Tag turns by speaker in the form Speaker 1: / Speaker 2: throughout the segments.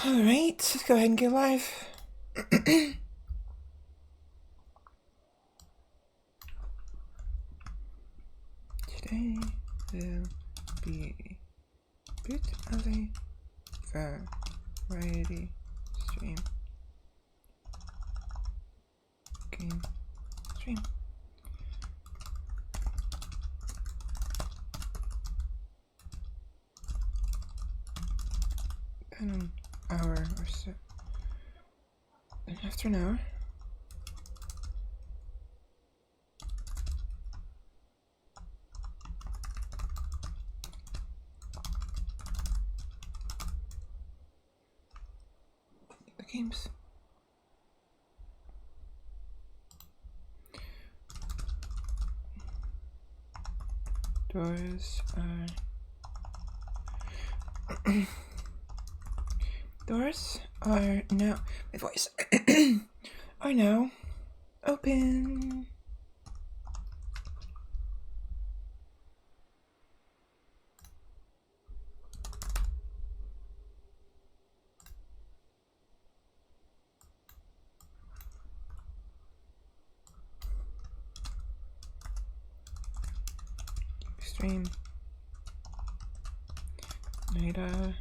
Speaker 1: Alright, let's go ahead and get live. Today will be a bit of a variety stream. Game stream. An hour or so. And after an hour, the games. Doors are now, my voice, are now open. Stream. Noita.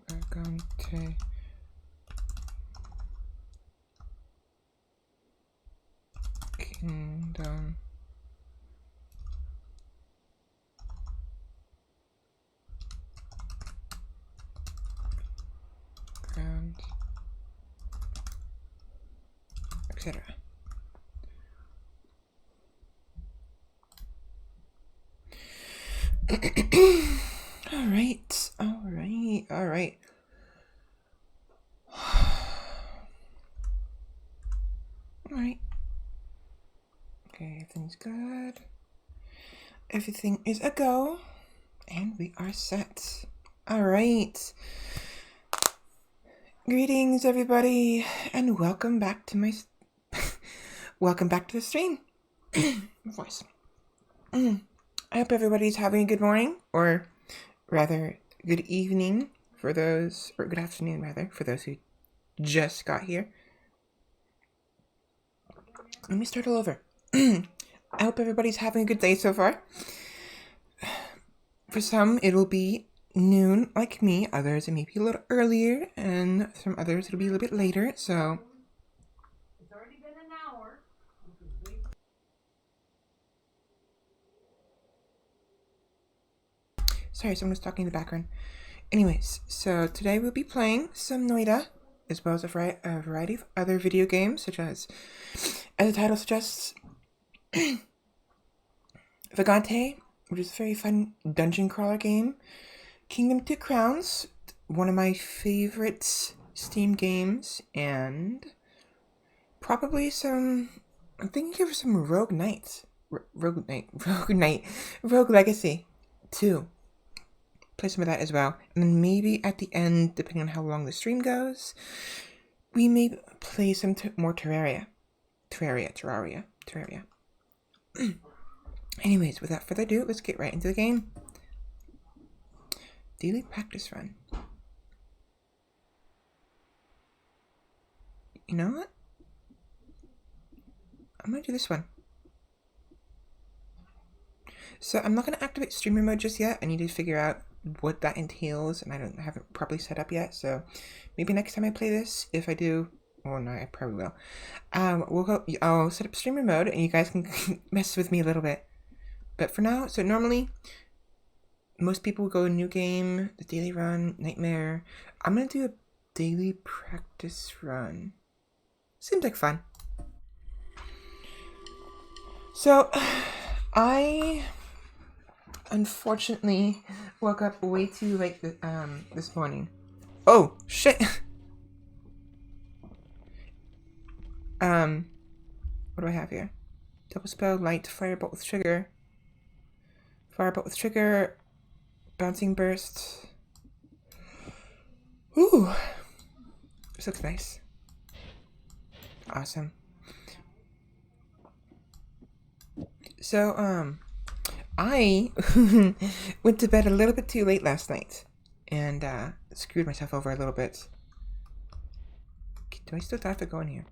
Speaker 1: Vagante. Kingdom. Ground. Etc. All right. Alright. Okay, everything's good. Everything is a go. And we are set. Alright. Greetings, everybody, and welcome back to my welcome back to the stream. My voice. I hope everybody's having a good morning, or rather, good evening for those, or good afternoon rather, for those who just got here. Let me start all over. I hope everybody's having a good day so far. For some, it'll be noon, like me. Others, it may be a little earlier, and some others, it'll be a little bit later, so...
Speaker 2: It's already been an hour.
Speaker 1: Sorry, someone's talking in the background. Anyways, so today we'll be playing some Noita, as well as a variety of other video games, such as the title suggests, Vagante, which is a very fun dungeon crawler game, Kingdom 2 Crowns, one of my favorite Steam games, and probably some, I'm thinking of some Rogue Legacy 2. Play some of that as well, and then maybe at the end, depending on how long the stream goes, we may play some more Terraria. Anyways, without further ado, let's get right into the game. Daily practice run. You know what? I'm gonna do this one. So I'm not gonna activate streamer mode just yet. I need to figure out what that entails, and I haven't properly set up yet. So maybe next time I play this, if I do, oh no, I probably will. I'll set up streamer mode, and you guys can mess with me a little bit. But for now, so normally, most people go new game, the daily run, nightmare. I'm gonna do a daily practice run. Seems like fun. So, I unfortunately woke up way too late this morning. Oh, shit! What do I have here? Double spell, light, firebolt with trigger. Firebolt with trigger, bouncing burst. Ooh, this looks nice. Awesome. So, I went to bed a little bit too late last night. and screwed myself over a little bit. Do I still have to go in here?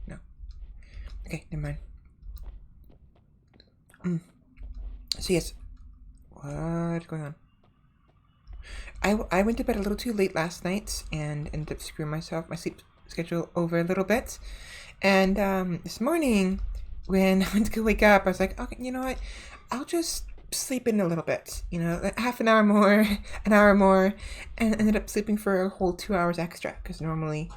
Speaker 1: No. Okay, never mind. So yes, what's going on? I went to bed a little too late last night and ended up screwing my sleep schedule over a little bit. And this morning, when I went to go wake up, I was like, okay, you know what? I'll just sleep in a little bit. You know, like half an hour more, an hour more, and ended up sleeping for a whole 2 hours extra. Because normally,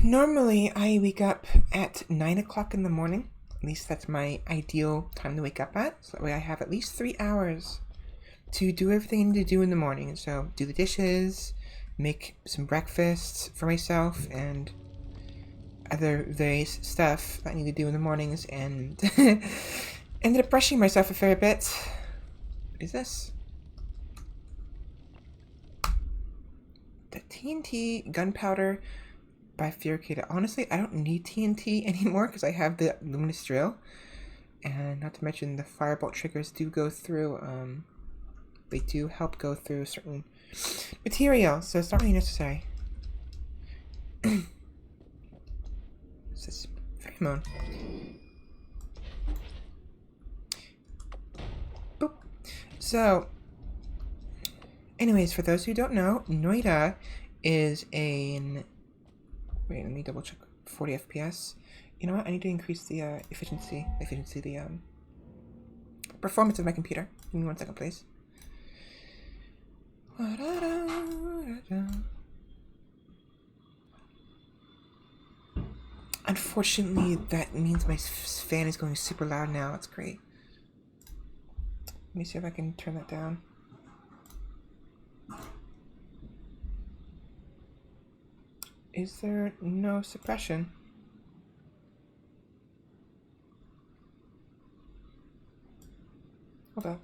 Speaker 1: normally I wake up at 9 o'clock in the morning. At least that's my ideal time to wake up at. So that way I have at least 3 hours to do everything I need to do in the morning. So do the dishes, make some breakfast for myself, and other various stuff that I need to do in the mornings, and ended up brushing myself a fair bit. What is this? The TNT gunpowder bifurcated. Honestly, I don't need TNT anymore because I have the luminous drill, and not to mention the firebolt triggers do go through. They do help go through certain material, so it's not really necessary. What's this? Pheromone. Boop. So, anyways, for those who don't know, Noita is an... Wait, let me double check. 40 FPS. You know what? I need to increase the efficiency, the performance of my computer. Give me 1 second, please. Unfortunately, that means my fan is going super loud now. That's great. Let me see if I can turn that down. Is there no suppression? Hold up.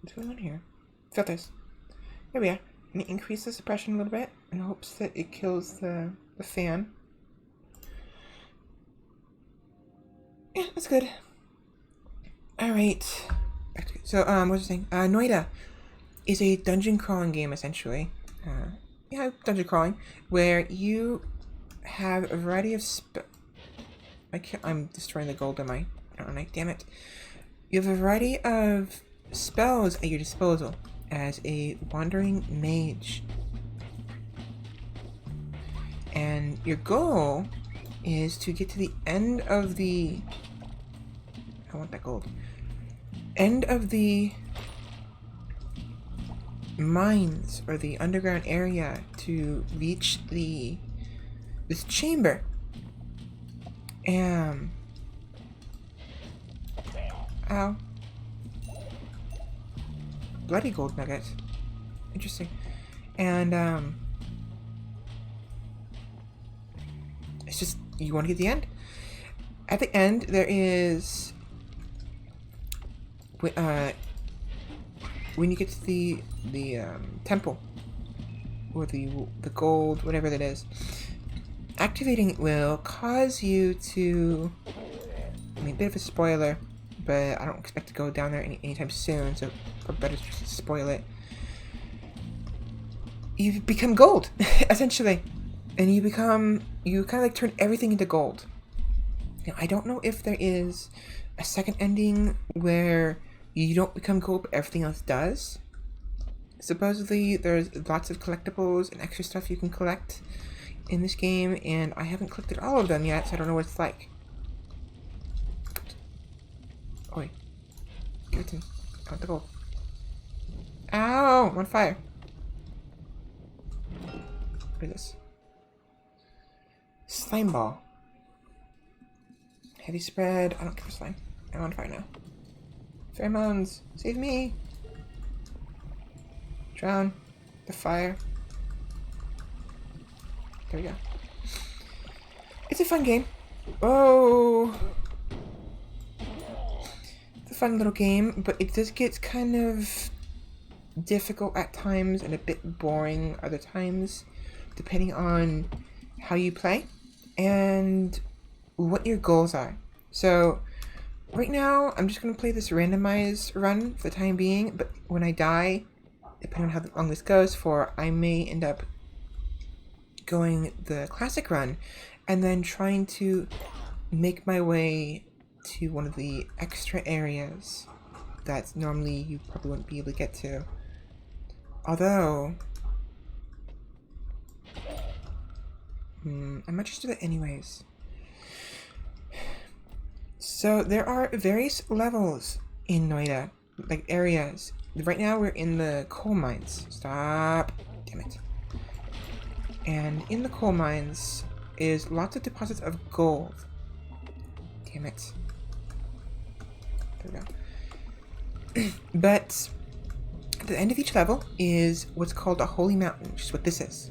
Speaker 1: What's going on here? Filters. Here we are. Let me increase the suppression a little bit in hopes that it kills the fan. Yeah, that's good. Alright. So, what was I saying? Noita is a dungeon crawling game, essentially. Yeah, dungeon crawling, where you have a variety of I'm destroying the gold, am I? Don't know, damn it. You have a variety of spells at your disposal as a wandering mage. And your goal is to get to the end of the... I want that gold. End of the mines, or the underground area, to reach this chamber. Ow. Bloody gold nugget. Interesting. And it's just, you want to get to the end. At the end, there is when you get to the temple, or the gold, whatever that is, activating it will cause you to, I mean, a bit of a spoiler, but I don't expect to go down there anytime soon, so for better to spoil it. You become gold, essentially, and you kind of like turn everything into gold. Now, I don't know if there is a second ending where you don't become gold, but everything else does. Supposedly, there's lots of collectibles and extra stuff you can collect in this game, and I haven't collected all of them yet, so I don't know what it's like. Oi. Give it to me. I want the gold. Ow! I'm on fire. What is this? Slime ball. Heavy spread. I don't care for slime. I'm on fire now. Pheromones. Save me. Drown. The fire. There we go. It's a fun game. Oh. It's a fun little game, but it does get kind of difficult at times and a bit boring other times. depending on how you play and what your goals are. So right now, I'm just going to play this randomized run for the time being, but when I die, depending on how long this goes for, I may end up going the classic run and then trying to make my way to one of the extra areas that normally you probably wouldn't be able to get to. Although, I might just do that anyways. So there are various levels in Noita, like areas. Right now we're in the coal mines. Stop. Damn it. And in the coal mines is lots of deposits of gold. Damn it. There we go. But at the end of each level is what's called a holy mountain, which is what this is.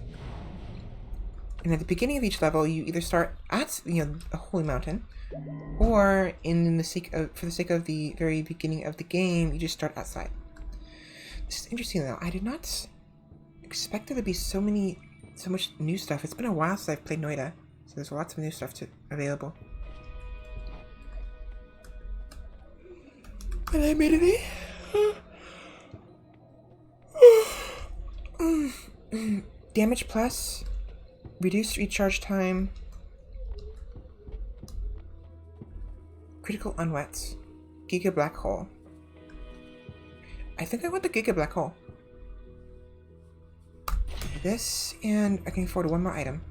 Speaker 1: And at the beginning of each level, you either start at a holy mountain, or for the sake of the very beginning of the game, you just start outside. This is interesting though. I did not expect there to be so much new stuff. It's been a while since I've played Noita, so there's lots of new stuff available. And I made it. Damage plus, reduced recharge time, critical unwets, Giga Black Hole. I think I want the Giga Black Hole. This, and I can afford one more item.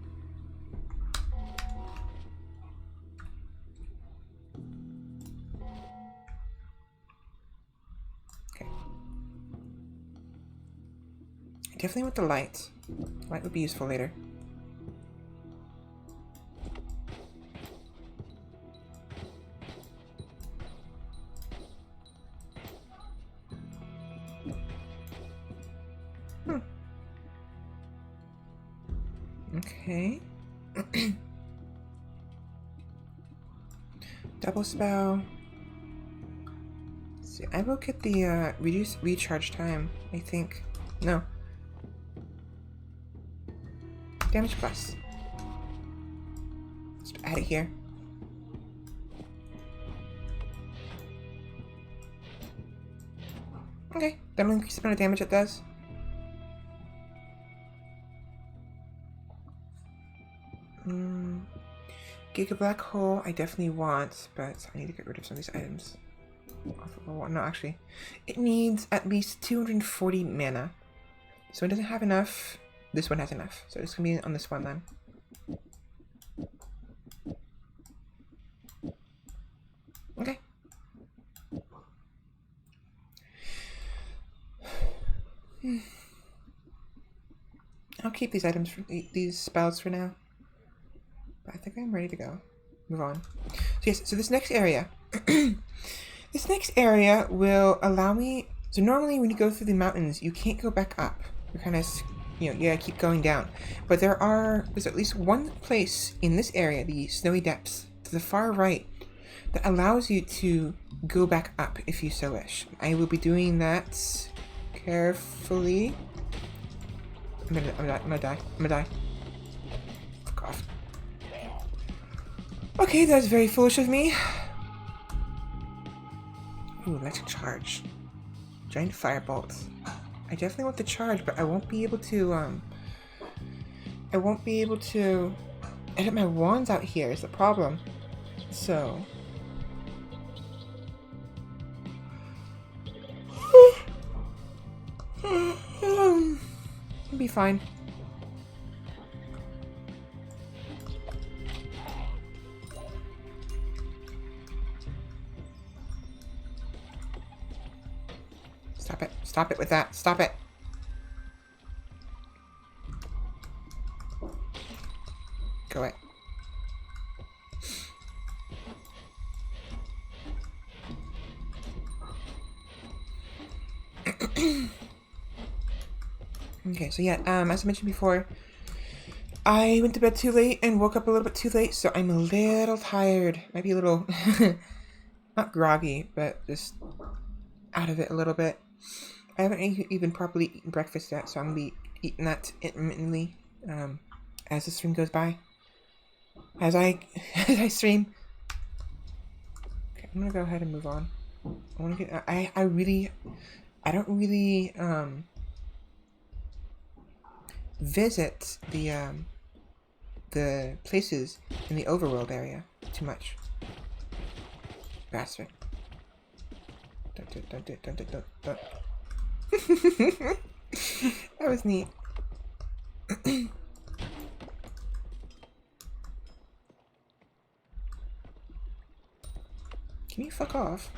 Speaker 1: Okay. I definitely want the light. Light would be useful later. Okay. Double spell. Let's see, I will get the reduced recharge time, I think. No. Damage plus. Let's add it here. Okay, that will increase the amount of damage it does. Giga Black Hole I definitely want, but I need to get rid of some of these items. No, actually. It needs at least 240 mana. So it doesn't have enough. This one has enough. So it's going to be on this one then. Okay. I'll keep these items for these spells for now. But I think I'm ready to go. Move on. So yes, so this next area. This next area will allow me. So normally when you go through the mountains, you can't go back up. You're kind of, you gotta keep going down. But there's at least one place in this area, the snowy depths, to the far right, that allows you to go back up if you so wish. I will be doing that carefully. I'm gonna die. Fuck off. Okay, that's very foolish of me. Ooh, electric charge. Giant firebolt. I definitely want the charge, but I won't be able to, edit my wands out here is the problem. So. It'll be fine. Stop it. Stop it with that. Stop it. Go away. Okay, so yeah, as I mentioned before, I went to bed too late and woke up a little bit too late, so I'm a little tired. Might be a little, not groggy, but just out of it a little bit. I haven't even properly eaten breakfast yet, so I'm going to be eating that intermittently as the stream goes by. As I as I stream. Okay, I'm gonna go ahead and move on. I want to get. I don't really visit the places in the overworld area too much. Bastard. Don't. That was neat. Can you fuck off?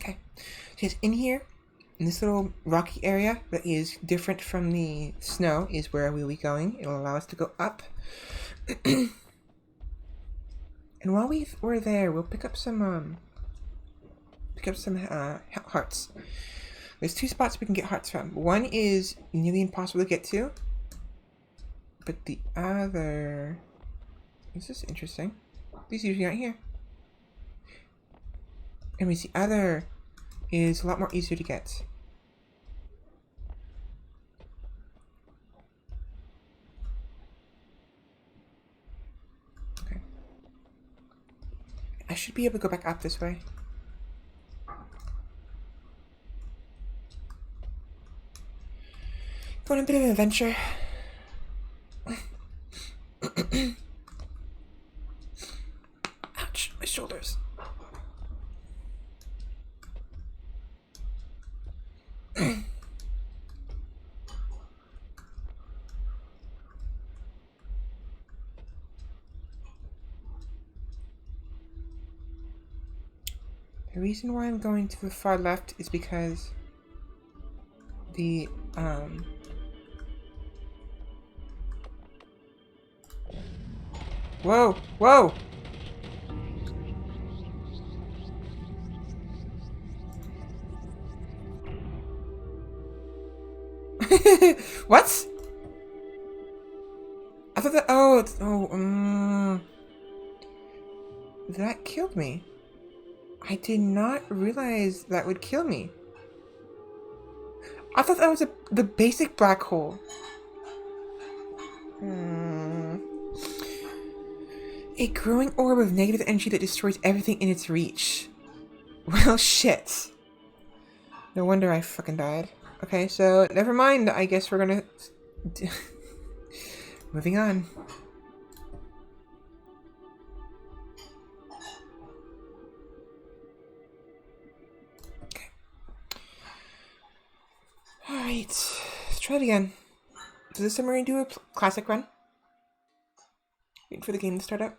Speaker 1: Okay. Because in here, in this little rocky area that is different from the snow, is where we'll be going. It'll allow us to go up. And while we're there, we'll pick up some hearts. There's two spots we can get hearts from. One is nearly impossible to get to, but the other... This is interesting. These usually aren't here. Anyways, the other is a lot more easier to get. Okay. I should be able to go back up this way. Going on a bit of an adventure. Ouch, my shoulders. The reason why I'm going to the far left is because the Whoa! Whoa! What? I thought that. That killed me. I did not realize that would kill me. I thought that was the basic black hole. A growing orb of negative energy that destroys everything in its reach. Well, shit. No wonder I fucking died. Okay, so never mind. I guess we're gonna... Moving on. Okay. Alright. Let's try it again. So this time we're gonna do a classic run. Waiting for the game to start up.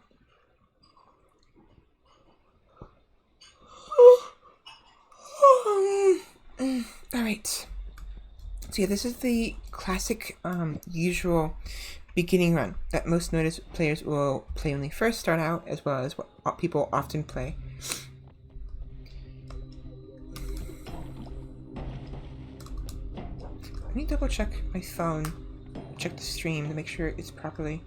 Speaker 1: Alright. So yeah, this is the classic, usual beginning run that most Noita players will play when they first start out, as well as what people often play. Let me double check my phone, check the stream to make sure it's properly.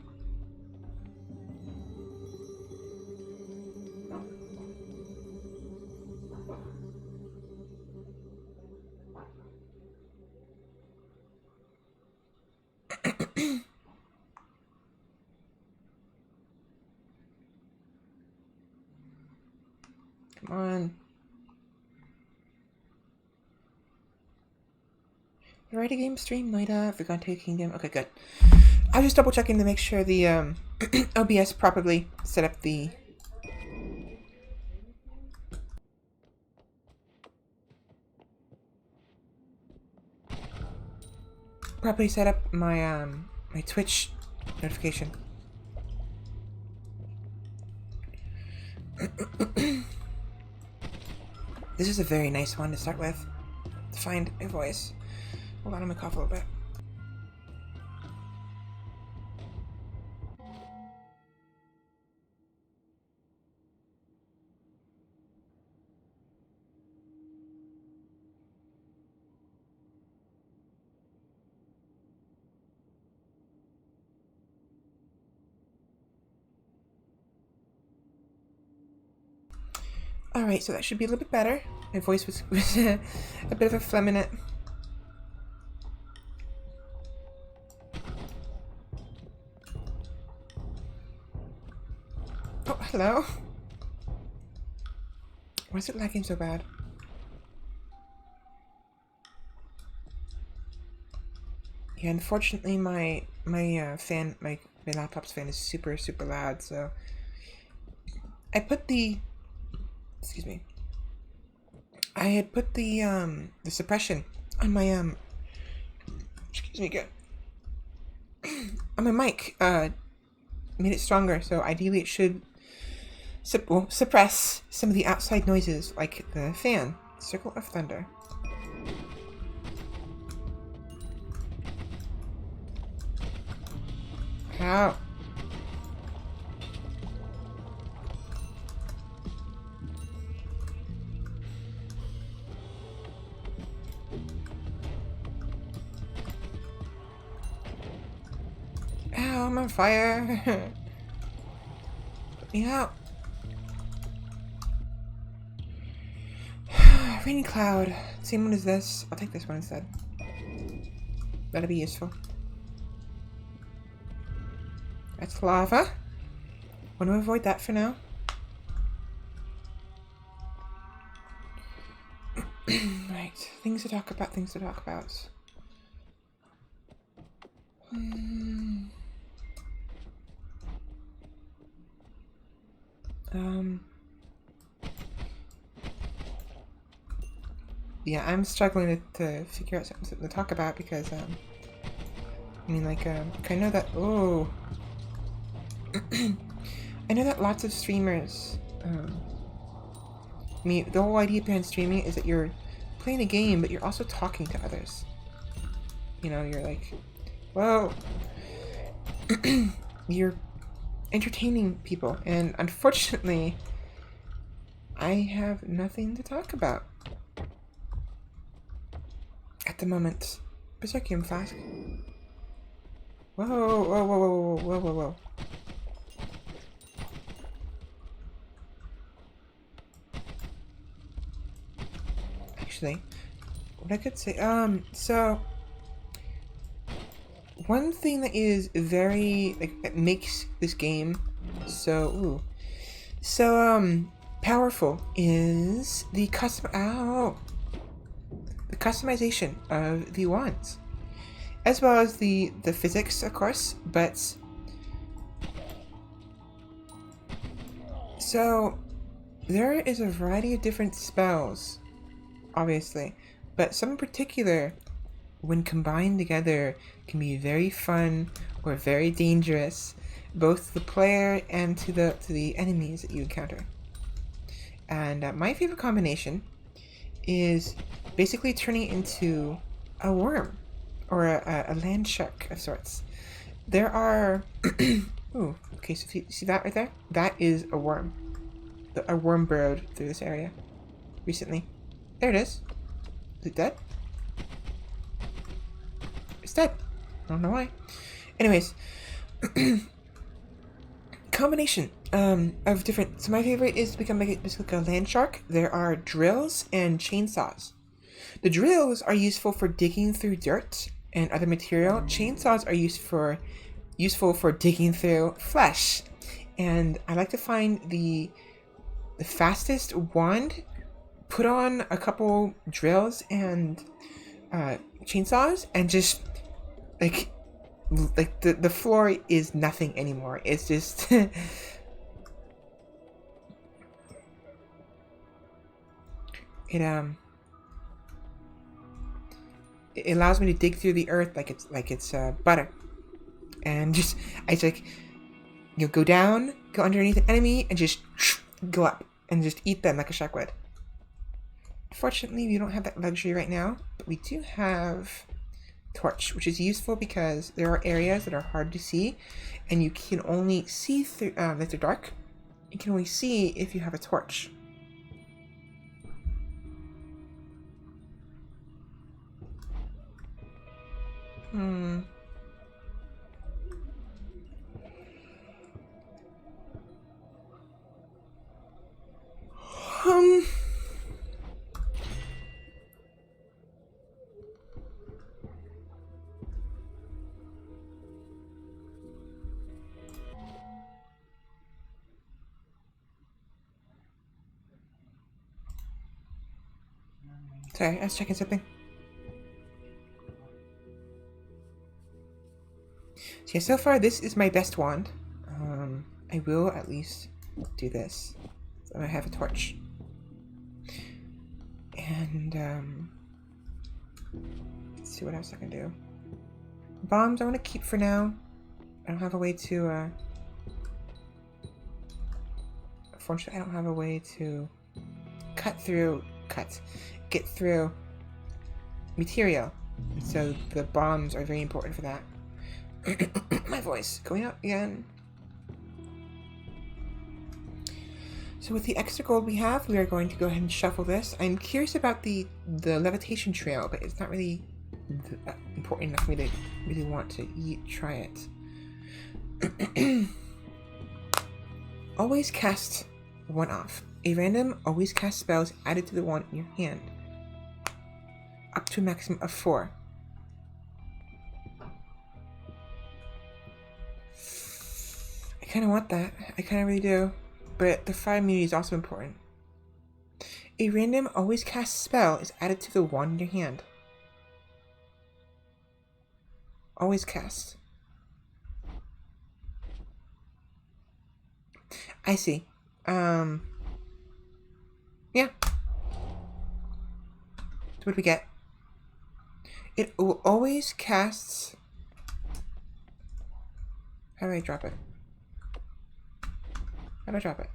Speaker 1: Come on. You ready game stream, Noita, Vagante Kingdom? Okay, good. I was just double checking to make sure the OBS properly set up the... properly set up my my Twitch notification. This is a very nice one to start with. To find a voice. Hold on, I'm gonna cough a little bit. Alright, so that should be a little bit better. My voice was a bit of a phlegm in it. Oh, hello. Why is it lagging so bad? Yeah, unfortunately my laptop's fan is super loud, so I put the excuse me. I had put the suppression on my excuse me, good. On my mic, made it stronger, so ideally it should suppress some of the outside noises, like the fan. Circle of Thunder. Ow. Ow, I'm on fire. Put me out. Rainy Cloud. Same one as this. I'll take this one instead. That'll be useful. That's lava. Want to avoid that for now. Right. Things to talk about, Yeah, I'm struggling to figure out something to talk about because, I mean, like, I know that, oh. I know that lots of streamers, I mean, the whole idea behind streaming is that you're playing a game, but you're also talking to others. You know, you're like, well, you're entertaining people, and unfortunately, I have nothing to talk about at the moment. Berserkium Flask. Whoa, whoa, whoa, whoa, whoa, whoa, whoa, whoa. Actually, what I could say, so one thing that is very, like, that makes this game so, powerful is the customization of the wands, as well as the physics, of course. But so there is a variety of different spells, obviously, but some in particular, when combined together, can be very fun or very dangerous, both to the player and to the enemies that you encounter. And my favorite combination is basically turning it into a worm or a land shark of sorts. There are ooh, okay, so if you see that right there, that is a worm. A worm burrowed through this area recently. There it is. Is it dead? It's dead. I don't know why. Anyways, combination of different. So my favorite is to become basically a land shark. There are drills and chainsaws. The drills are useful for digging through dirt and other material. Chainsaws are useful for digging through flesh. And I like to find the fastest wand, put on a couple drills and chainsaws, and just like the floor is nothing anymore. It's just it allows me to dig through the earth like it's butter, and just go down, go underneath an enemy, and just go up and just eat them like a shark would. Fortunately, we don't have that luxury right now, but we do have torch, which is useful because there are areas that are hard to see, and you can only see through that they're dark. You can only see if you have a torch. Sorry, I was checking something. So yeah, so far this is my best wand. I will at least do this. So I have a torch. And let's see what else I can do. Bombs I want to keep for now. I don't have a way to unfortunately I don't have a way to get through material. And so the bombs are very important for that. My voice going up again. So with the extra gold we have, we are going to go ahead and shuffle this. I'm curious about the levitation trail, but it's not really important enough for me to really want to try it. Always cast one off. A random always cast spells added to the wand in your hand. Up to a maximum of 4. I kind of want that. I kind of really do. But the fire immunity is also important. A random always cast spell is added to the wand in your hand. Always cast. I see. Yeah. So what do we get? It will always casts... How do I drop it? How do I drop it?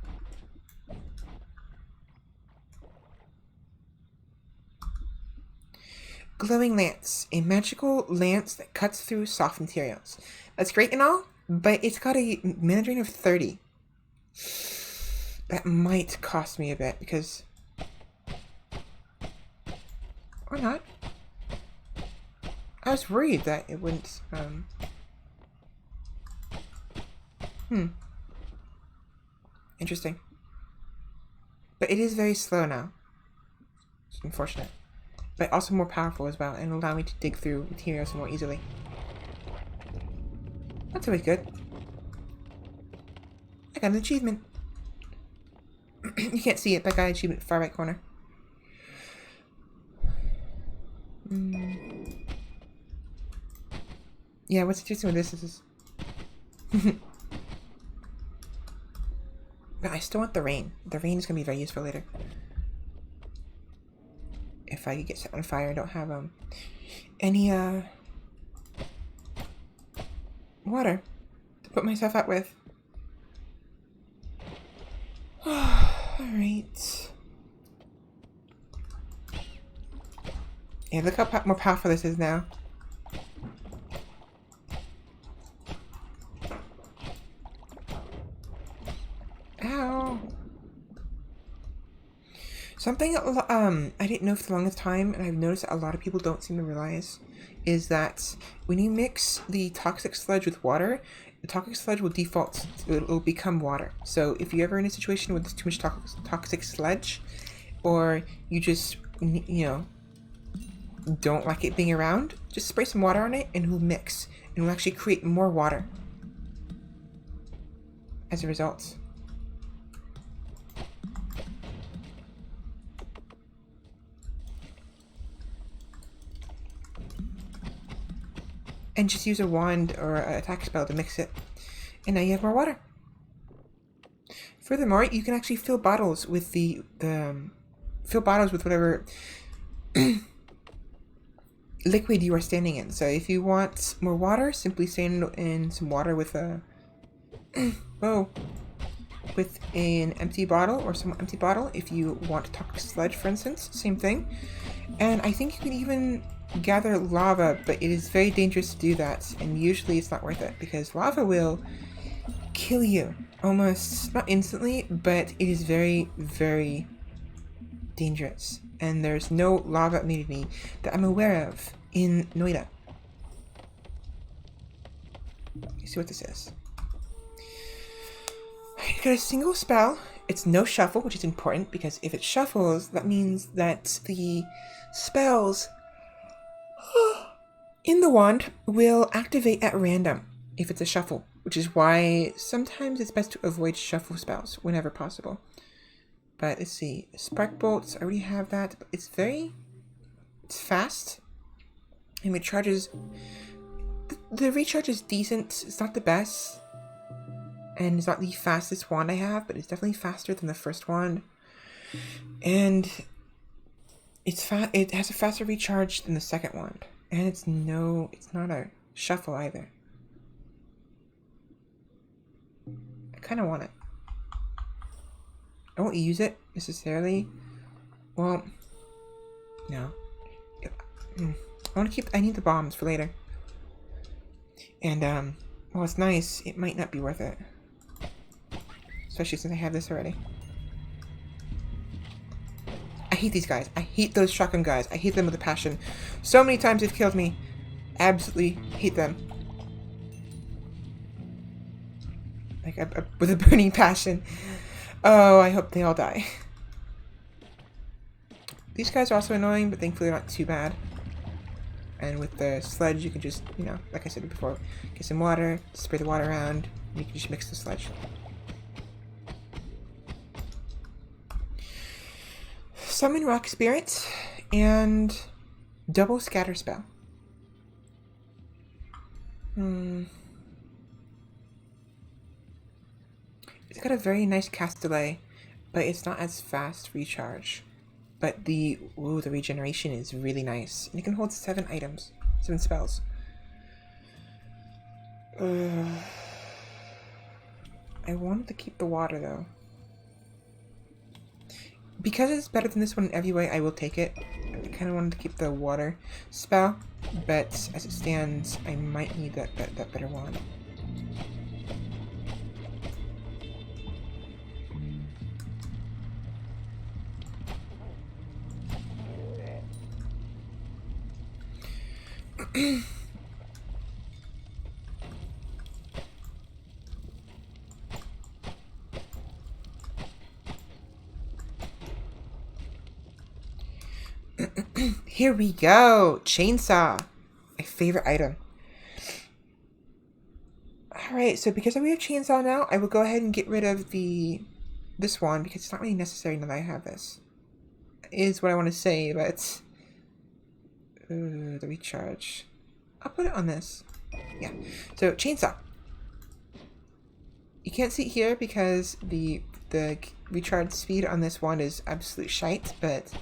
Speaker 1: Glowing Lance. A magical lance that cuts through soft materials. That's great and all, but it's got a mana drain of 30. That might cost me a bit because... Or not. I was worried that it wouldn't... Interesting. But it is very slow now. It's unfortunate. But also more powerful as well, and allow me to dig through materials more easily. That's always good. I got an achievement. You can't see it, but I got an achievement far right corner. Yeah, what's interesting with this is... No, I still want the rain. The rain is going to be very useful later. If I could get set on fire and don't have any water to put myself out with. Alright. Yeah, look how more powerful this is now. Ow. Something I didn't know for the longest time, and I've noticed that a lot of people don't seem to realize, is that when you mix the toxic sludge with water, the toxic sludge will default, it will become water. So if you're ever in a situation with too much toxic sludge, or you just, you know, don't like it being around, just spray some water on it and it will mix. And it will actually create more water as a result. And just use a wand or an attack spell to mix it. And now you have more water. Furthermore, you can actually fill bottles with fill bottles with whatever liquid you are standing in. So if you want more water, simply stand in some water with a with an empty bottle or some empty bottle. If you want toxic sludge, for instance, same thing. And I think you can even gather lava, but it is very dangerous to do that, and usually it's not worth it because lava will kill you almost not instantly, but it is very, very dangerous, and there's no lava immunity that I'm aware of in Noita. Let's see what this is. You got a single spell. It's no shuffle, which is important because if it shuffles, that means that the spells in the wand will activate at random if it's a shuffle, which is why sometimes it's best to avoid shuffle spells whenever possible. But let's see, Spark Bolts, I already have that, but it's very It's fast and recharges. The recharge is decent. It's not the best, and it's not the fastest wand I have, but it's definitely faster than the first wand. And it has a faster recharge than the second wand, and it's not a shuffle either. I kind of want it. I won't use it necessarily. Well, no. I need the bombs for later. And, well, it's nice. It might not be worth it. Especially since I have this already. I hate these guys. I hate those shotgun guys. I hate them with a passion. So many times they've killed me. Absolutely hate them. Like, with a burning passion. Oh, I hope they all die. These guys are also annoying, but thankfully not too bad. And with the sledge, you can just, you know, like I said before, get some water, spray the water around, and you can just mix the sledge. Summon Rock Spirit, and double Scatter Spell. It's got a very nice cast delay, but it's not as fast recharge. But the regeneration is really nice. And it can hold 7 items. 7 spells. I wanted to keep the water though. Because it's better than this one in every way, I will take it. I kind of wanted to keep the water spell. But as it stands, I might need that better one. Here we go! Chainsaw! My favorite item. Alright, so because we have chainsaw now, I will go ahead and get rid of this one because it's not really necessary now that I have this. Is what I want to say, but the recharge. I'll put it on this. Yeah. So chainsaw. You can't see it here because the recharge speed on this one is absolute shite, but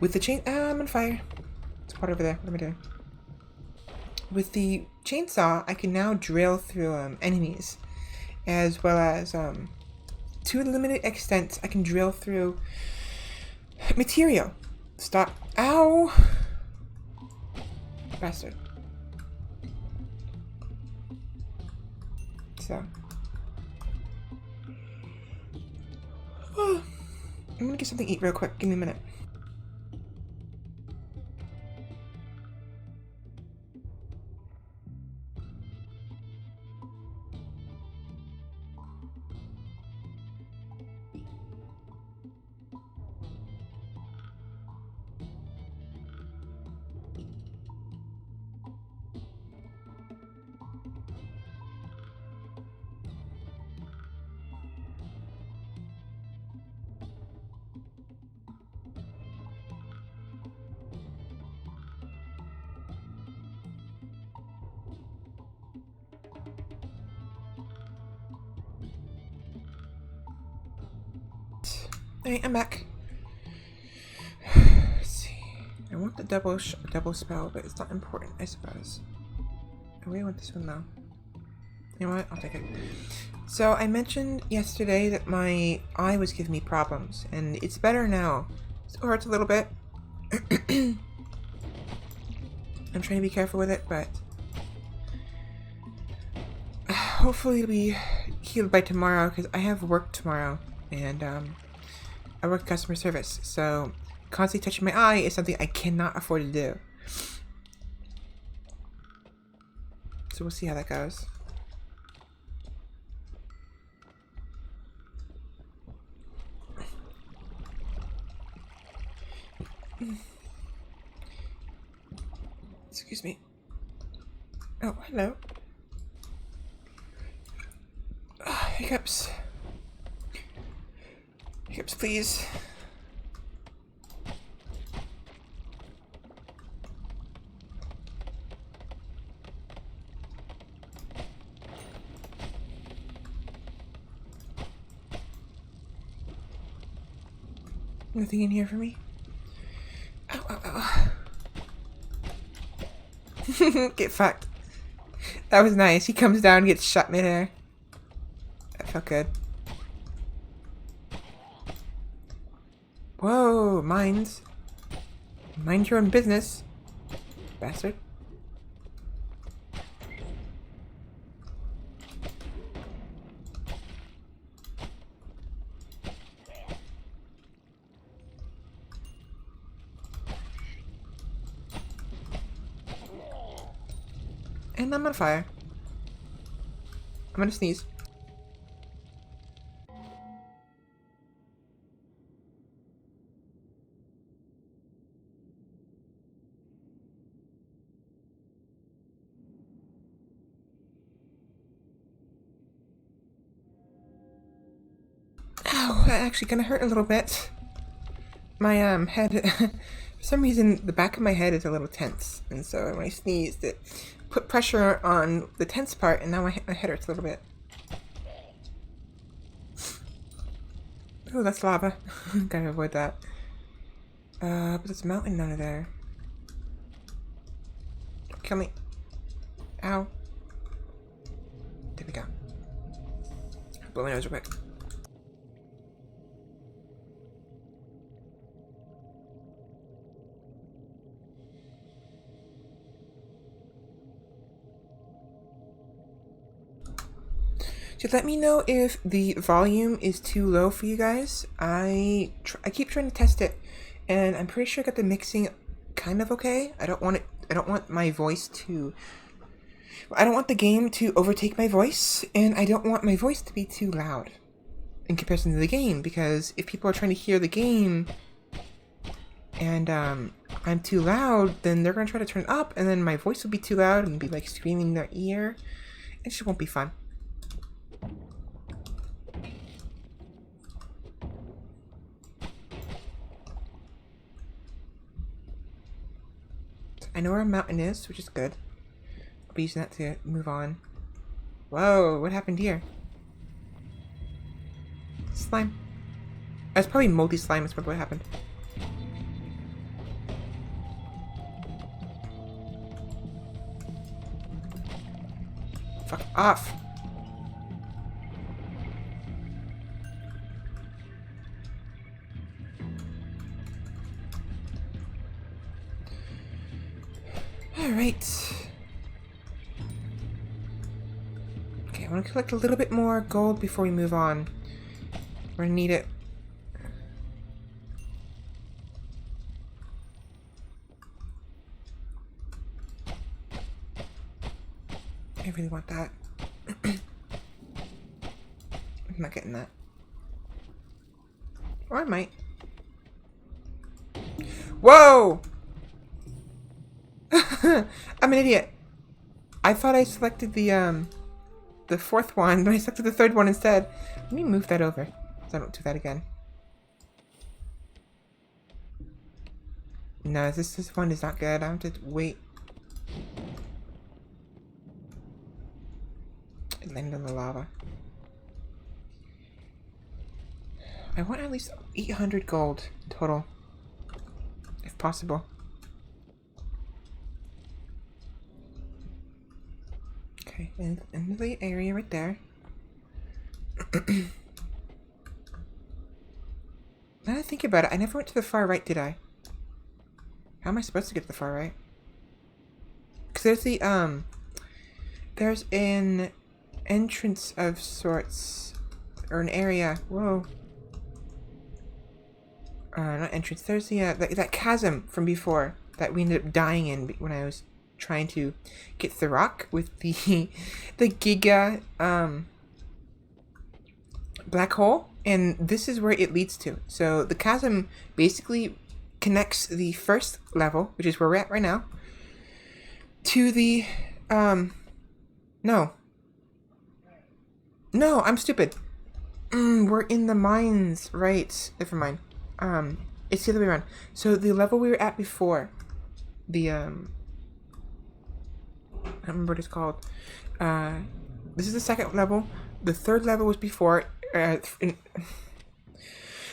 Speaker 1: with the I'm on fire. There's water over there. What am I doing? With the chainsaw, I can now drill through enemies, as well as to a limited extent, I can drill through material. Stop! Ow! Bastard. So, I'm gonna get something to eat real quick. Give me a minute. Alright, I'm back. Let's see. I want the double spell, but it's not important, I suppose. I really want this one though. You know what? I'll take it. So I mentioned yesterday that my eye was giving me problems, and it's better now. It hurts a little bit. I'm trying to be careful with it, but hopefully it'll be healed by tomorrow because I have work tomorrow, and I work customer service, so constantly touching my eye is something I cannot afford to do. So we'll see how that goes. Excuse me. Oh, hello. Hiccups. Hiccups, please. Nothing in here for me. Ow, ow, ow. Get fucked. That was nice. He comes down and gets shot midair. That felt good. Whoa, mines. Mind your own business, bastard. And I'm on fire. I'm gonna sneeze. Ow, that actually gonna hurt a little bit. My head, for some reason, the back of my head is a little tense, and so when I sneezed, it put pressure on the tense part, and now my head hurts a little bit. Oh, that's lava. Gotta avoid that. But there's a mountain under there. Don't kill me. Ow. There we go. Blow my nose real quick. Just let me know if the volume is too low for you guys. I keep trying to test it, and I'm pretty sure I got the mixing kind of okay. I don't want my voice to. I don't want the game to overtake my voice, and I don't want my voice to be too loud in comparison to the game, because if people are trying to hear the game and I'm too loud, then they're gonna try to turn it up, and then my voice will be too loud and be like screaming in their ear. It just won't be fun. I know where a mountain is, which is good. I'll be using that to move on. Whoa, what happened here? Slime. That's probably moldy slime is probably what happened. Fuck off. Alright. Okay, I want to collect a little bit more gold before we move on. We're gonna need it. I really want that. I'm not getting that. Or I might. Whoa! I'm an idiot. I thought I selected the fourth one, but I selected the third one instead. Let me move that over so I don't do that again. No, this one is not good. I have to wait. It landed on the lava. I want at least 800 gold total, if possible. Okay, in the area right there. Now that I think about it, I never went to the far right, did I? How am I supposed to get to the far right? Because there's an entrance of sorts, or an area. Whoa. Not entrance. There's the that chasm from before that we ended up dying in when I was trying to get to the rock with the Giga black hole, and this is where it leads to. So the chasm basically connects the first level, which is where we're at right now, to the no, I'm stupid. We're in the mines, right? Never mind. It's the other way around. So the level we were at before, the I don't remember what it's called. This is the second level. The third level was before.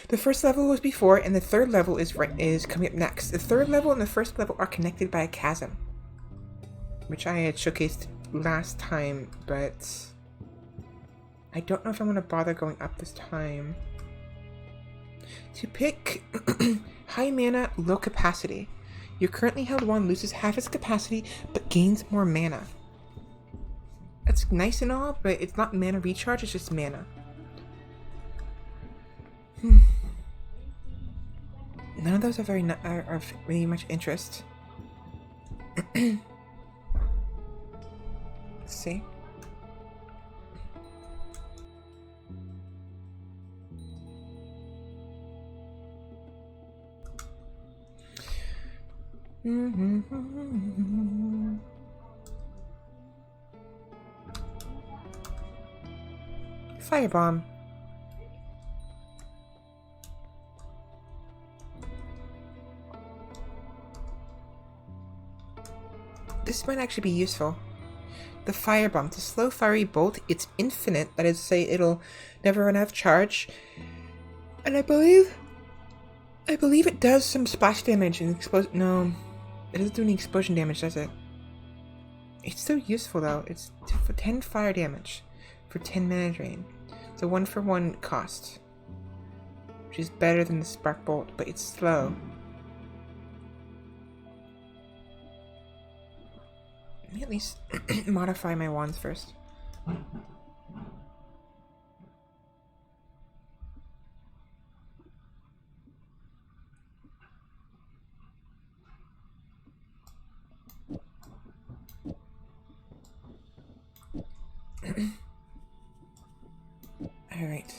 Speaker 1: The first level was before, and the third level is coming up next. The third level and the first level are connected by a chasm, which I had showcased last time, but I don't know if I'm going to bother going up this time. To pick high mana, low capacity. Your currently held wand loses half its capacity, but gains more mana. That's nice and all, but it's not mana recharge, it's just mana. None of those are are of really much interest. Let's see. Firebomb. This might actually be useful. The firebomb. To slow fiery bolt, it's infinite. That is to say, it'll never run out of charge. And I believe it does some splash damage and no, it doesn't do any explosion damage, does it? It's still useful though. It's for 10 fire damage for 10 mana drain. It's a 1-for-1 cost, which is better than the spark bolt, but it's slow. Let me at least modify my wands first. All right.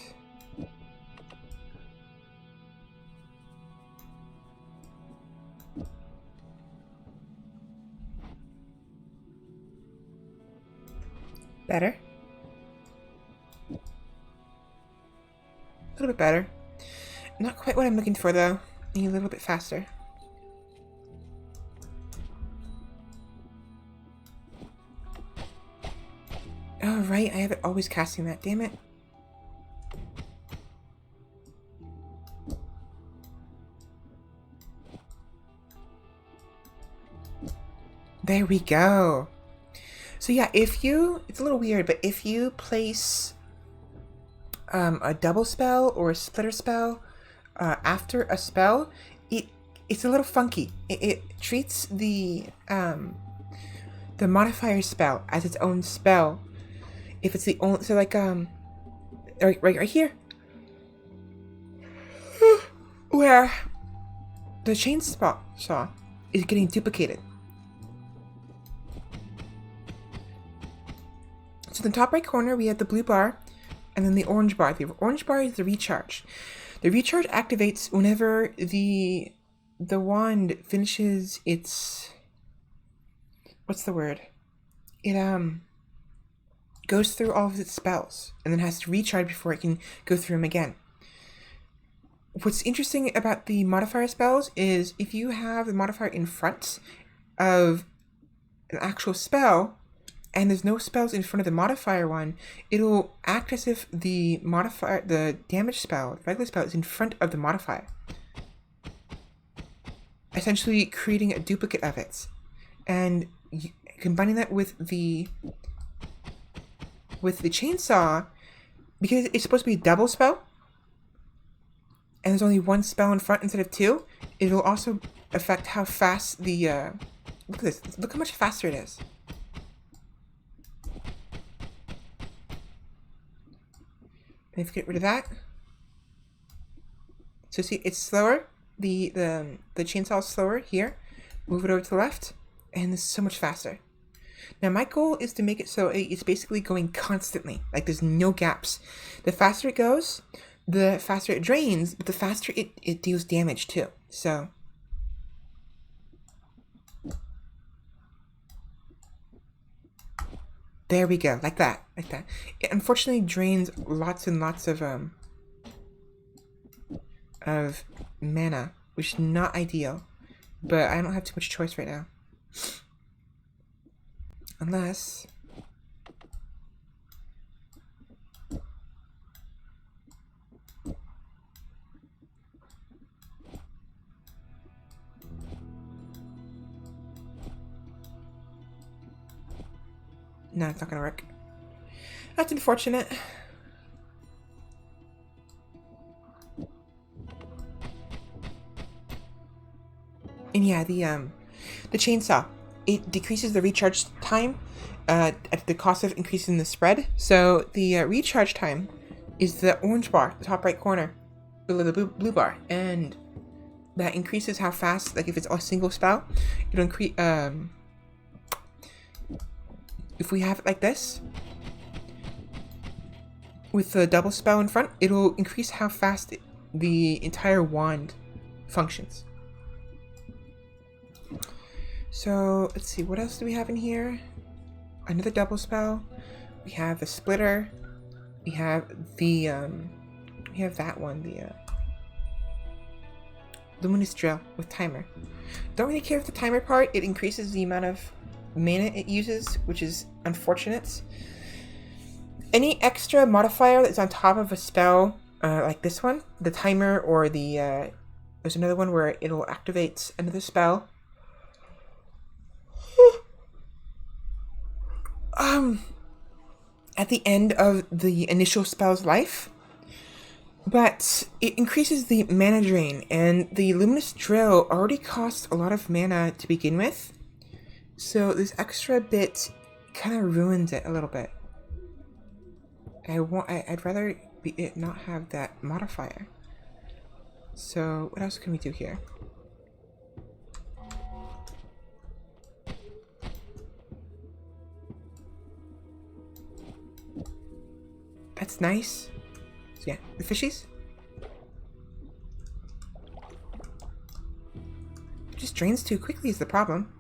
Speaker 1: Better. A little bit better. Not quite what I'm looking for though. I need a little bit faster. Oh right, I have it always casting that, damn it. There we go. So yeah, it's a little weird, but if you place a double spell or a splitter spell after a spell, it's a little funky. It treats the modifier spell as its own spell. If it's the only, so like right here, where the chainsaw is getting duplicated. So in the top right corner, we have the blue bar, and then the orange bar. The orange bar is the recharge. The recharge activates whenever the wand finishes its... what's the word? It goes through all of its spells, and then has to recharge before it can go through them again. What's interesting about the modifier spells is if you have the modifier in front of an actual spell, and there's no spells in front of the modifier one, it'll act as if the modifier, the damage spell, the regular spell, is in front of the modifier, essentially creating a duplicate of it. And combining that with the chainsaw, because it's supposed to be a double spell, and there's only one spell in front instead of two, it'll also affect how fast the look at this. Look how much faster it is. Let's get rid of that. So see, it's slower. The chainsaw is slower here. Move it over to the left, and it's so much faster. Now my goal is to make it so it's basically going constantly. Like there's no gaps. The faster it goes, the faster it drains, but the faster it deals damage too. So there we go, like that. It unfortunately drains lots and lots of mana, which is not ideal. But I don't have too much choice right now. Unless... No, it's not gonna work. That's unfortunate. And yeah, the chainsaw, it decreases the recharge time at the cost of increasing the spread. So the recharge time is the orange bar, the top right corner, below the blue bar, and that increases how fast, like if it's a single spell, it'll increase, if we have it like this, with the double spell in front, it'll increase how fast the entire wand functions. So, let's see, what else do we have in here? Another double spell. We have the splitter. We have the, we have that one, the, luminous drill with timer. Don't really care for the timer part. It increases the amount of mana it uses, which is unfortunate. Any extra modifier that's on top of a spell, like this one, the timer, or the, there's another one where it'll activate another spell. At the end of the initial spell's life, but it increases the mana drain, and the luminous drill already costs a lot of mana to begin with, so this extra bit kind of ruins it a little bit. I'd rather it not have that modifier. So what else can we do here? That's nice. So yeah, the fishies. It just drains too quickly is the problem.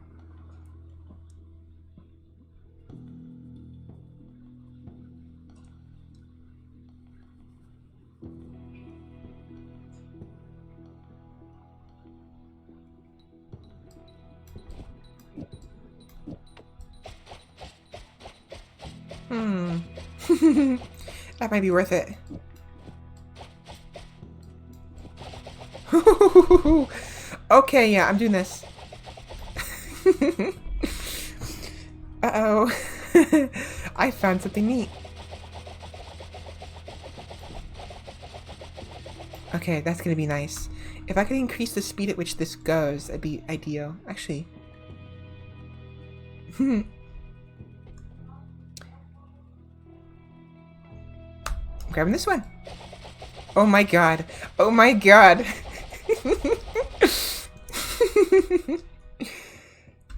Speaker 1: That might be worth it. Okay, yeah, I'm doing this. Uh-oh. I found something neat. Okay, that's gonna be nice. If I could increase the speed at which this goes, that'd be ideal. Actually. I'm grabbing this one. Oh my god. Oh my god.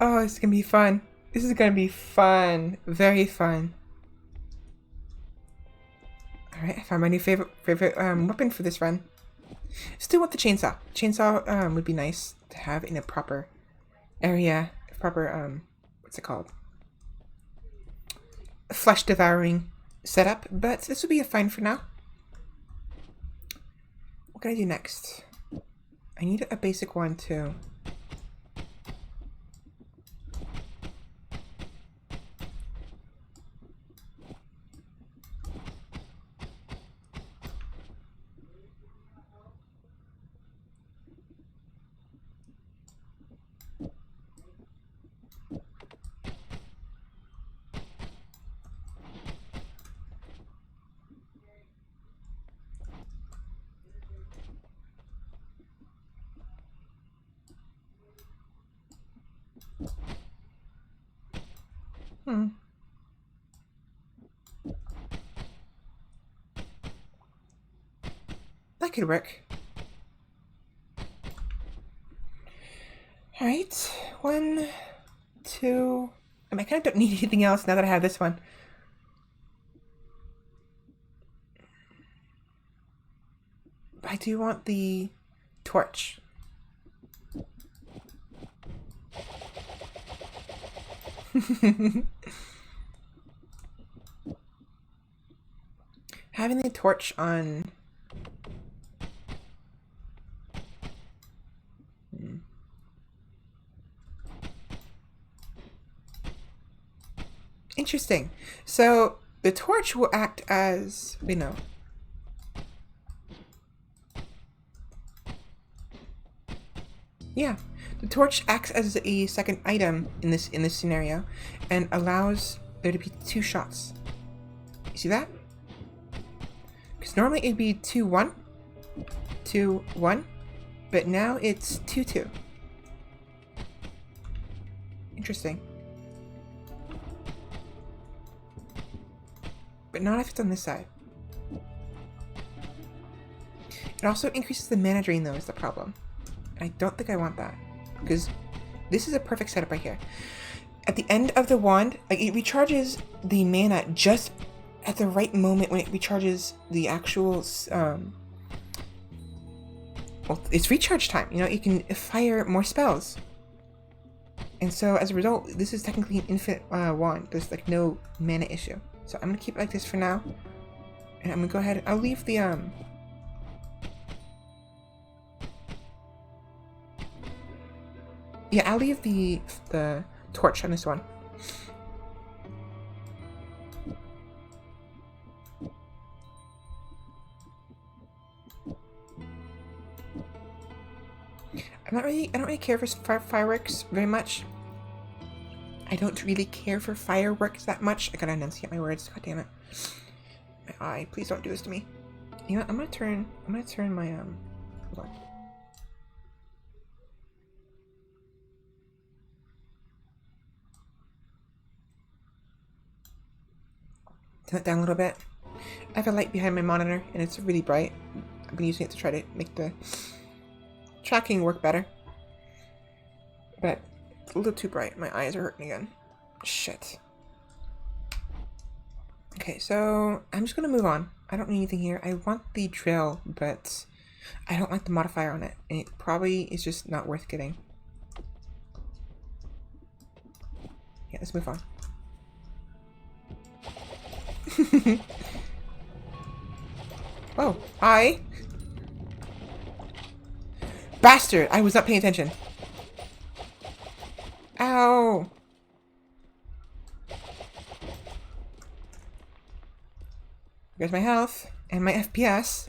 Speaker 1: Oh, it's gonna be fun. This is gonna be fun. Very fun. Alright, I found my new favorite weapon for this run. Still want the chainsaw. Chainsaw would be nice to have in a proper area. Proper, what's it called? Flesh devouring setup, but this would be fine for now. What can I do next? I need a basic one too. That could work. Alright, 1, 2... I kind of don't need anything else now that I have this one. I do want the torch. Having the torch on... Interesting. So the torch will act as, you know, yeah, the torch acts as a second item in this scenario, and allows there'd be 2 shots. You see that? Because normally it'd be 2-1, 2-1, but now it's 2-2. Interesting. But not if it's on this side. It also increases the mana drain though, is the problem. And I don't think I want that. Because this is a perfect setup right here. At the end of the wand, like, it recharges the mana just at the right moment when it recharges the actual, well, it's recharge time. You know, you can fire more spells. And so as a result, this is technically an infinite wand. There's like no mana issue. So I'm gonna keep it like this for now. And I'm gonna go ahead, I'll leave the, yeah, I'll leave the torch on this one. I don't really care for fireworks very much. I don't really care for fireworks that much. I gotta enunciate my words. God damn it. My eye. Please don't do this to me. You know what? I'm gonna turn my hold on. Turn it down a little bit. I have a light behind my monitor and it's really bright. I've been using it to try to make the tracking work better. But it's a little too bright. My eyes are hurting again. Shit. Okay, so I'm just gonna move on. I don't need anything here. I want the drill, but I don't like the modifier on it. And it probably is just not worth getting. Yeah, let's move on. Oh, hi. Bastard! I was not paying attention. Ow! There's my health and my FPS.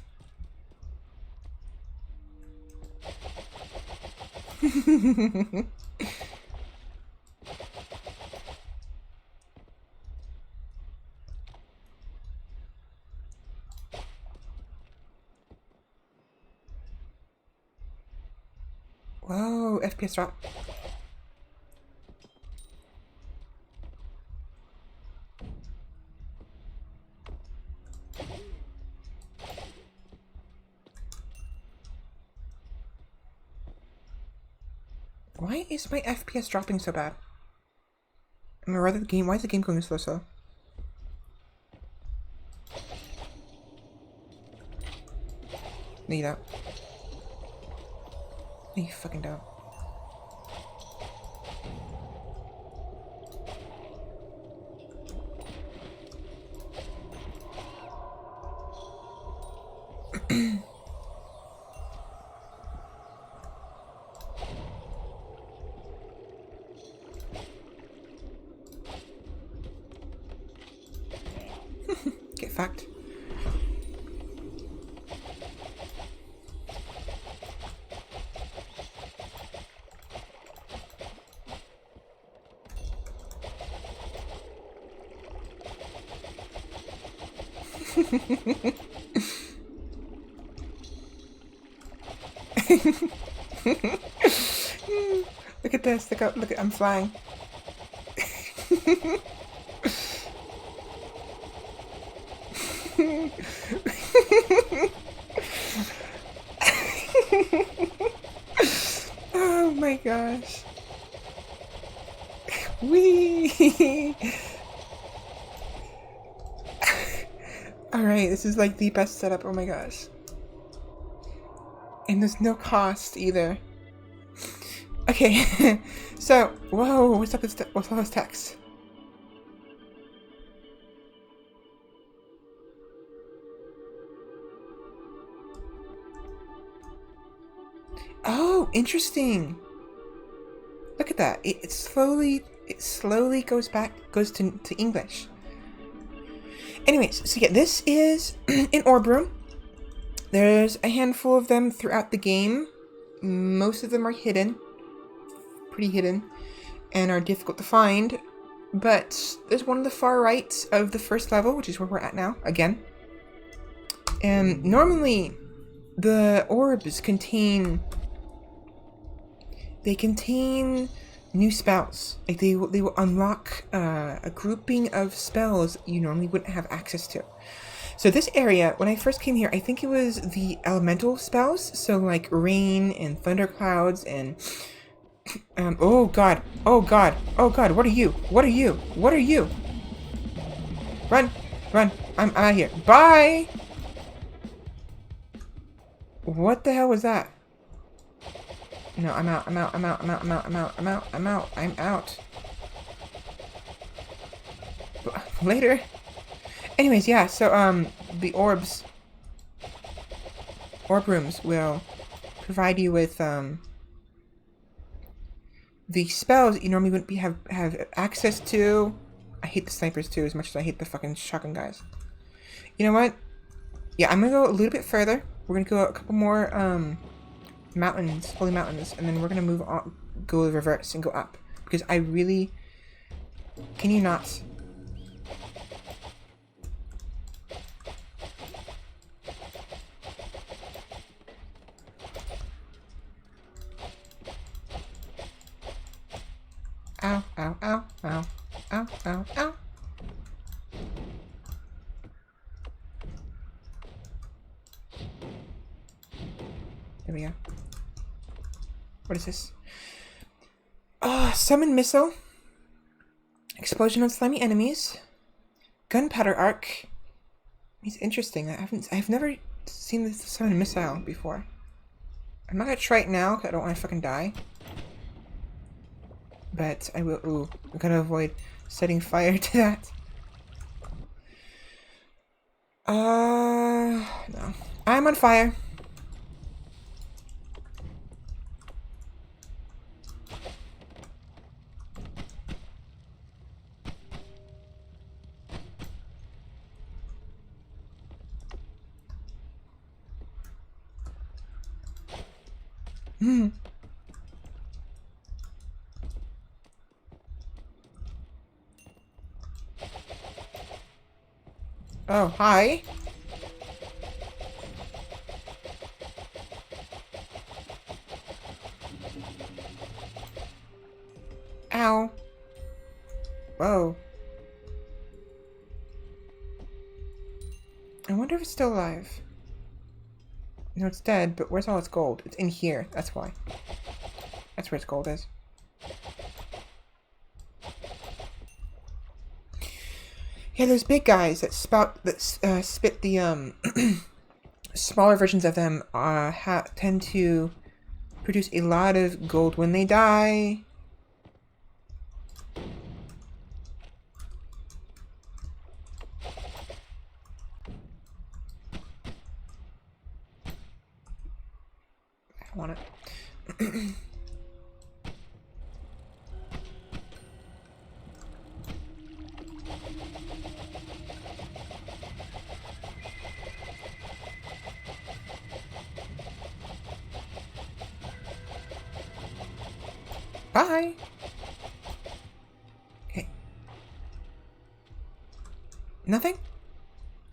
Speaker 1: Whoa, FPS drop. Why is my FPS dropping so bad? I mean, rather the game. Why is the game going so slow? No, you don't. No, you fucking don't. Get fucked. Look at this. Look at I'm flying. Oh my gosh. Wee. Alright, this is like the best setup. Oh my gosh. And there's no cost either. Okay. So, whoa, what's up with all this text? Oh, interesting. Look at that. It slowly goes to English. Anyways, so yeah, this is an Orb Room. There's a handful of them throughout the game. Most of them are hidden. Pretty hidden. And are difficult to find. But there's one on the far right of the first level, which is where we're at now, again. And normally, the orbs contain... They contain new spells. Like, they will unlock a grouping of spells you normally wouldn't have access to. So this area, when I first came here, I think it was the elemental spells. So, like, rain and thunderclouds and... oh god, oh god, oh god, what are you? What are you? What are you? Run, run, I'm out of here. Bye! What the hell was that? No, I'm out, I'm out, I'm out, I'm out, I'm out, I'm out, I'm out, I'm out, I'm out. Later. Anyways, yeah, so, the orb rooms will provide you with, the spells that you normally wouldn't have access to. I hate the snipers too, as much as I hate the fucking shotgun guys. You know what? Yeah, I'm gonna go a little bit further. We're gonna go a couple more, mountains, holy mountains, and then we're gonna move on, go reverse and go up. Because I really... Can you not? Ow, ow, ow, ow, ow, ow, ow. There we go. What is this? Summon missile. Explosion on slimy enemies. Gunpowder arc. It's interesting. I've never seen this summon missile before. I'm not gonna try it now because I don't want to fucking die. But I will. Ooh, I'm gonna avoid setting fire to that. No. I'm on fire. Oh, hi. Ow. Whoa. I wonder if it's still alive. No, it's dead, but where's all its gold? It's in here, that's why. That's where its gold is. Yeah, those big guys that spit the, smaller versions of them, tend to produce a lot of gold when they die. I don't want it. Bye! Okay. Nothing?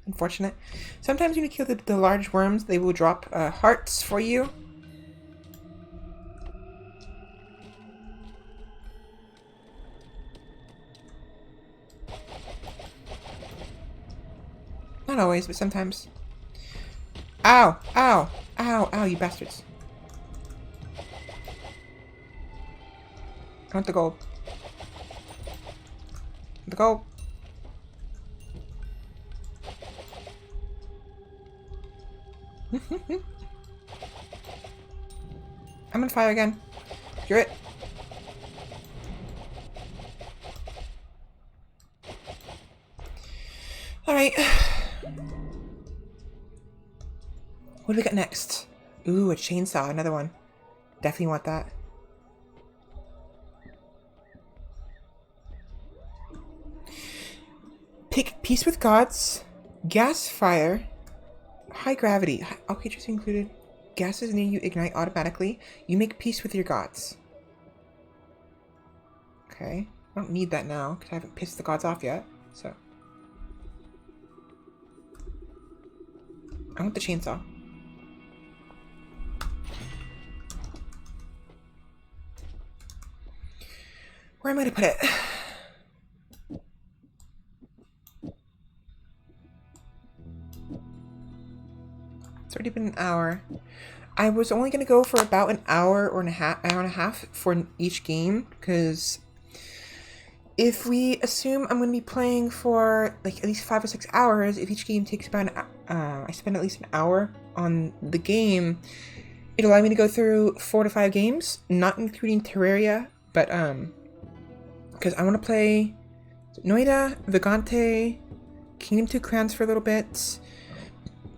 Speaker 1: Unfortunate. Sometimes when you kill the large worms, they will drop hearts for you. Not always, but sometimes. Ow! Ow! Ow! Ow, you bastards. I want the gold. The gold. I'm on fire again. You're it. Alright. What do we got next? Ooh, a chainsaw. Another one. Definitely want that. Pick peace with gods, gas fire, high gravity. All creatures included. Gases near you ignite automatically. You make peace with your gods. Okay. I don't need that now because I haven't pissed the gods off yet. So I want the chainsaw. Where am I going to put it? It's already been an hour. I was only going to go for about an hour and a half for each game, because if we assume I'm going to be playing for like at least 5 or 6 hours, if each game takes about I spend at least an hour on the game, it'll allow me to go through 4 to 5 games, not including Terraria, but because I want to play Noita, Vagante, Kingdom 2 Crowns for a little bit,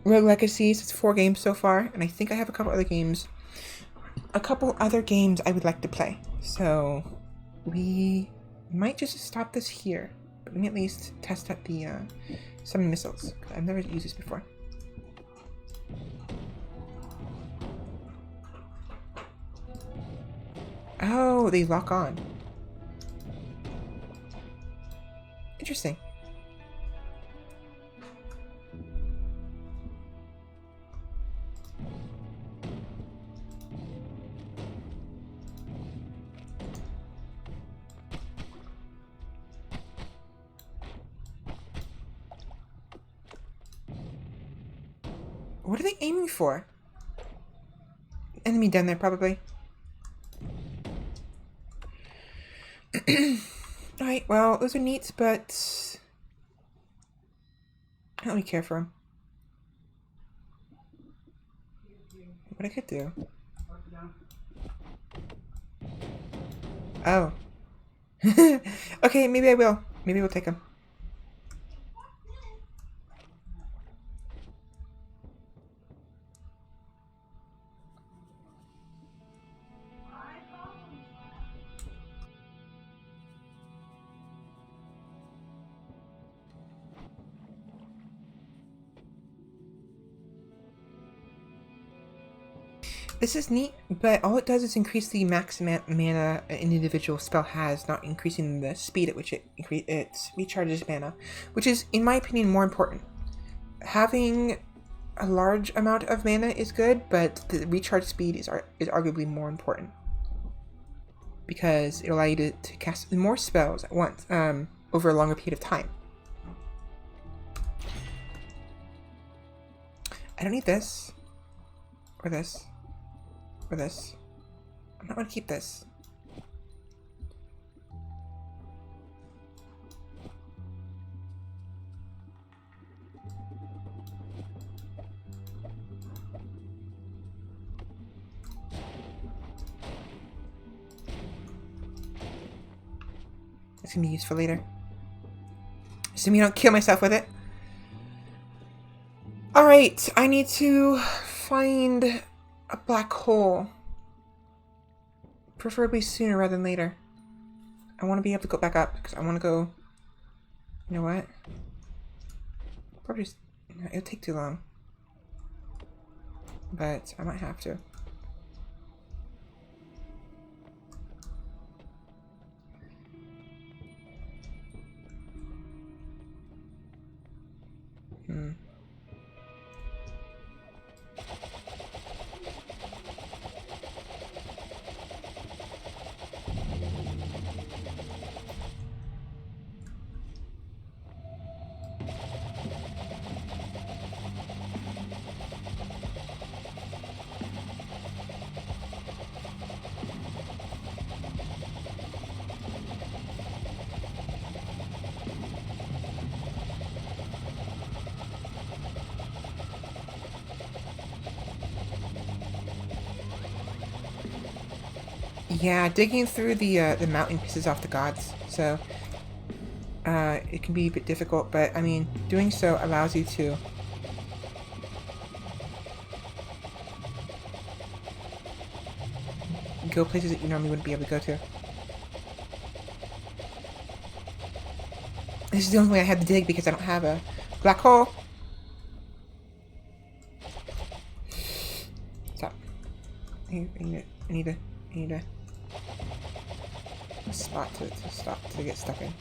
Speaker 1: Rogue Legacies. It's 4 games so far, and I think I have a couple other games I would like to play. So we might just stop this here, but let me at least test out the summon missiles. I've never used this before. Oh, they lock on. Interesting. What are they aiming for? Enemy down there, probably. Alright, well, those are neat, but I don't really care for them. What I could do. Oh. Okay, maybe I will. Maybe we'll take them. This is neat, but all it does is increase the max mana an individual spell has, not increasing the speed at which it recharges mana, which is, in my opinion, more important. Having a large amount of mana is good, but the recharge speed is arguably more important, because it allows you to cast more spells at once over a longer period of time. I don't need this, or this. Or this. I'm not going to keep this. It's going to be used for later. Assuming I don't kill myself with it. Alright, I need to find a black hole. Preferably sooner rather than later. I want to be able to go back up, because I want to go... You know what? Probably just... It'll take too long. But I might have to. Yeah, digging through the mountain pisses off the gods, so it can be a bit difficult, but I mean, doing so allows you to go places that you normally wouldn't be able to go to. This is the only way I have to dig, because I don't have a black hole. Stop. I need to... spot to stop to get stuck in.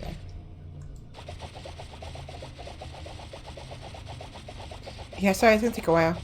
Speaker 1: There. Yeah, sorry, it's gonna take a while.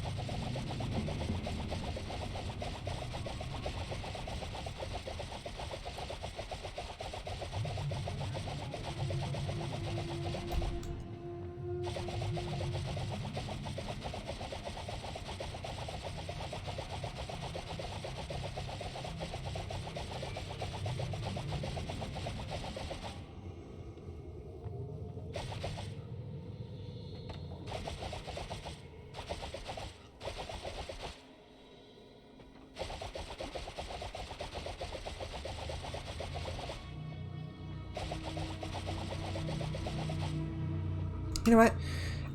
Speaker 1: You know what?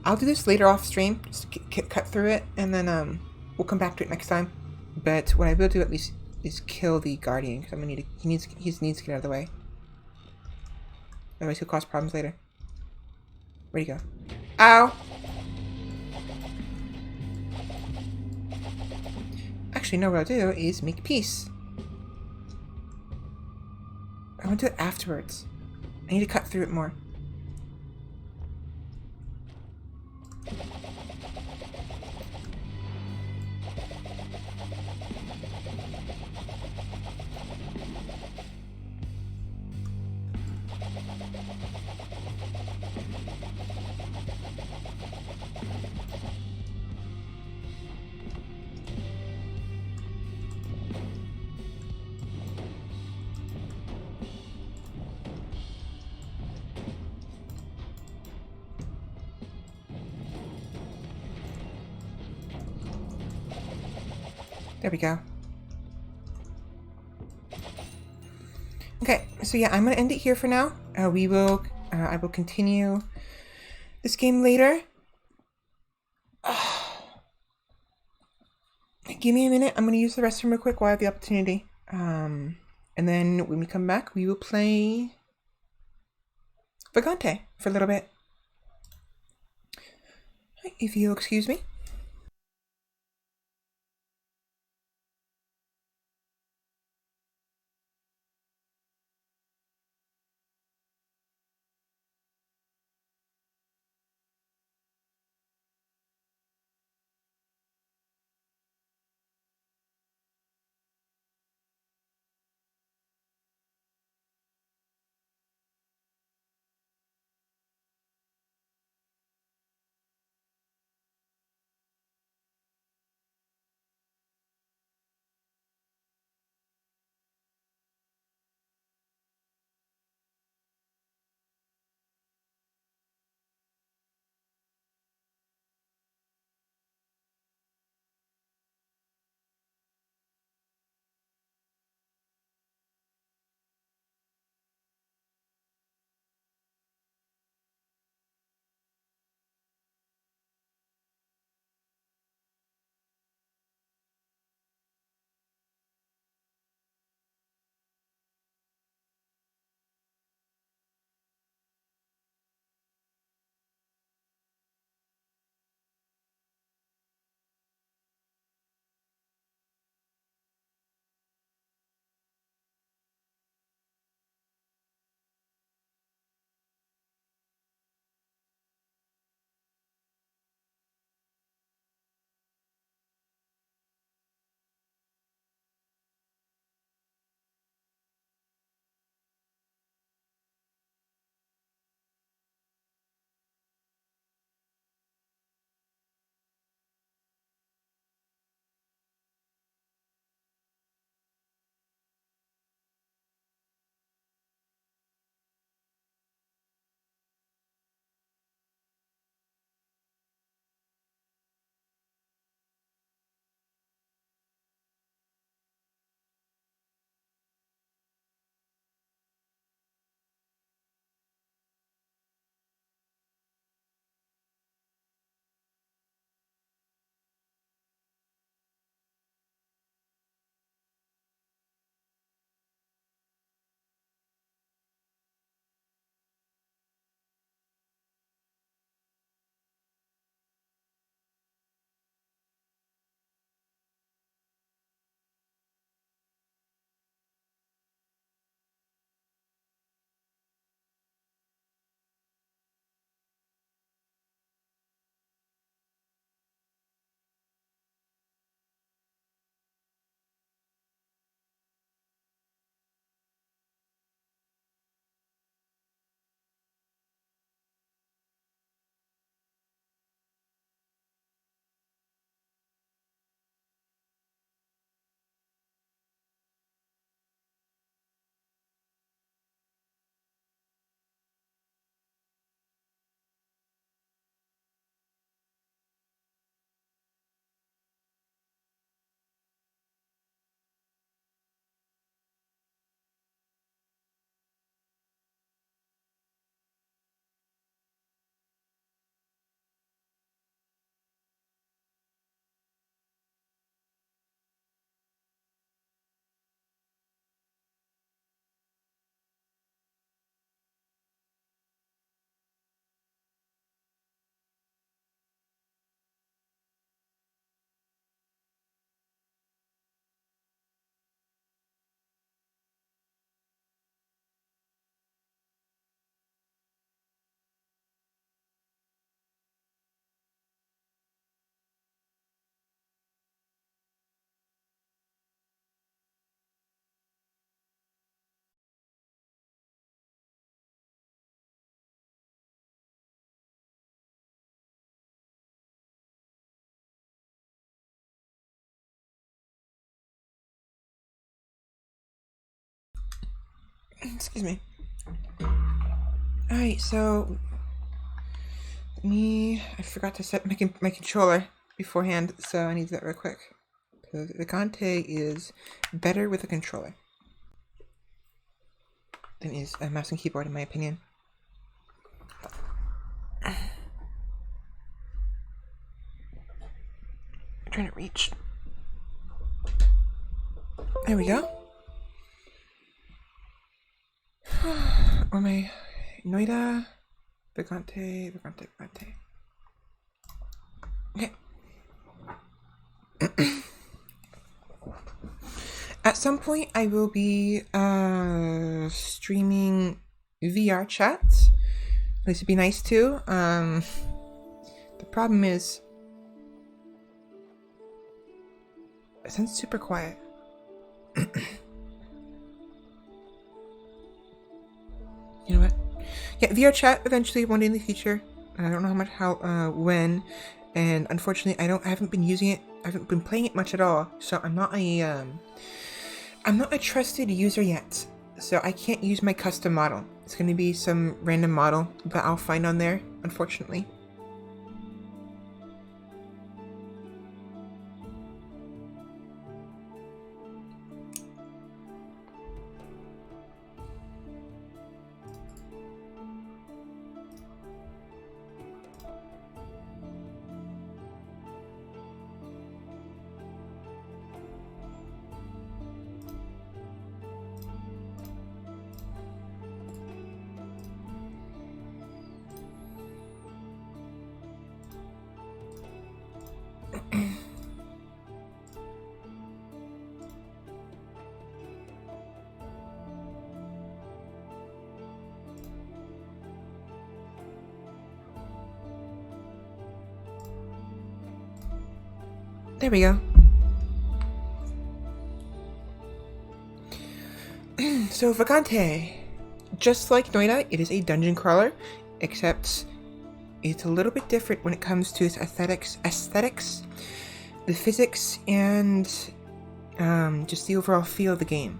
Speaker 1: I'll do this later off stream. Just cut through it, and then we'll come back to it next time. But what I will do at least is kill the guardian, because I'm gonna need to, he needs to get out of the way. Otherwise he'll cause problems later. Where'd he go? Ow! Actually, no, what I'll do is make peace. I want to do it afterwards. I need to cut through it more. There we go. Okay, so yeah, I'm gonna end it here for now. I will continue this game later. Give me a minute. I'm gonna use the restroom real quick while I have the opportunity. And then when we come back, we will play Vagante for a little bit. If you'll excuse me. Excuse me. Alright, so I forgot to set my controller beforehand, so I need to do that real quick. Because Vagante is better with a controller than is a mouse and keyboard, in my opinion. I'm trying to reach. There we go. Or my Noita, Vagante. Okay. At some point, I will be streaming VR chat. This would be nice too. The problem is, it sounds super quiet. You know what? Yeah, VR chat eventually one day in the future. I don't know when, and unfortunately, I haven't been using it. I haven't been playing it much at all, so I'm not a trusted user yet. So I can't use my custom model. It's going to be some random model that I'll find on there, unfortunately. There we go. So Vagante, just like Noita, it is a dungeon crawler, except it's a little bit different when it comes to its aesthetics, the physics, and just the overall feel of the game.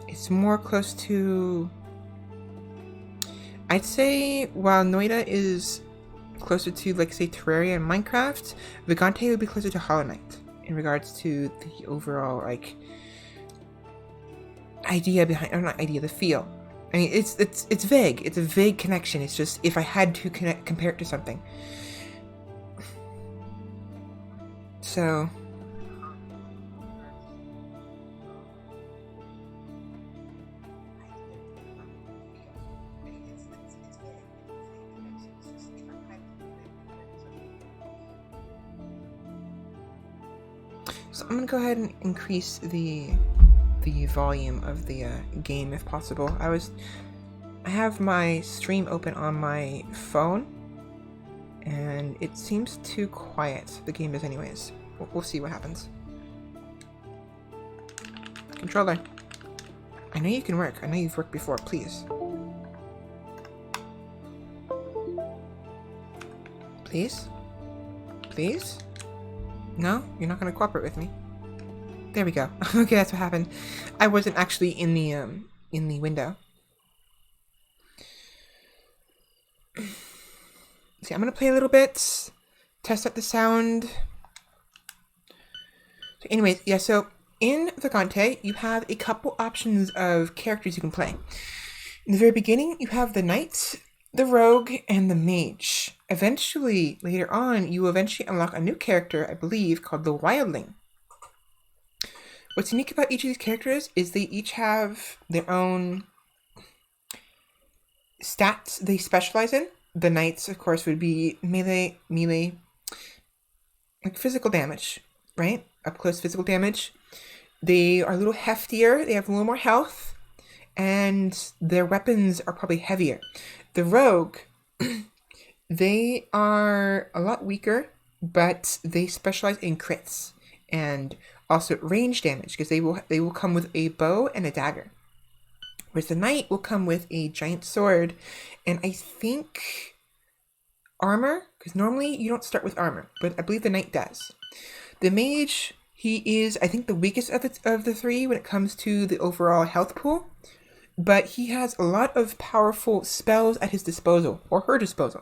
Speaker 1: It's more close to, I'd say, while Noita is closer to, like, say, Terraria and Minecraft, Vagante would be closer to Hollow Knight in regards to the overall, like, idea behind, or not idea, the feel. I mean, it's vague. It's a vague connection. It's just if I had to compare it to something. So I'm gonna go ahead and increase the volume of the game if possible. I have my stream open on my phone, and it seems too quiet. The game is anyways. We'll see what happens. Controller, I know you can work. I know you've worked before. Please. Please? Please? No? You're not gonna cooperate with me? There we go. Okay, that's what happened. I wasn't actually in the window. See, I'm gonna play a little bit, test out the sound. So anyways, yeah, so in Vagante, you have a couple options of characters you can play. In the very beginning, you have the knight, the rogue, and the mage. Eventually, later on, you will eventually unlock a new character, I believe, called the wildling. What's unique about each of these characters is they each have their own stats they specialize in. The knights, of course, would be melee, like physical damage, right? Up close physical damage. They are a little heftier, they have a little more health, and their weapons are probably heavier. The rogue, they are a lot weaker, but they specialize in crits and also range damage, because they will come with a bow and a dagger. Whereas the knight will come with a giant sword and I think armor, because normally you don't start with armor, but I believe the knight does. The mage, He is, I think, the weakest of the three when it comes to the overall health pool, but he has a lot of powerful spells at his disposal, or her disposal.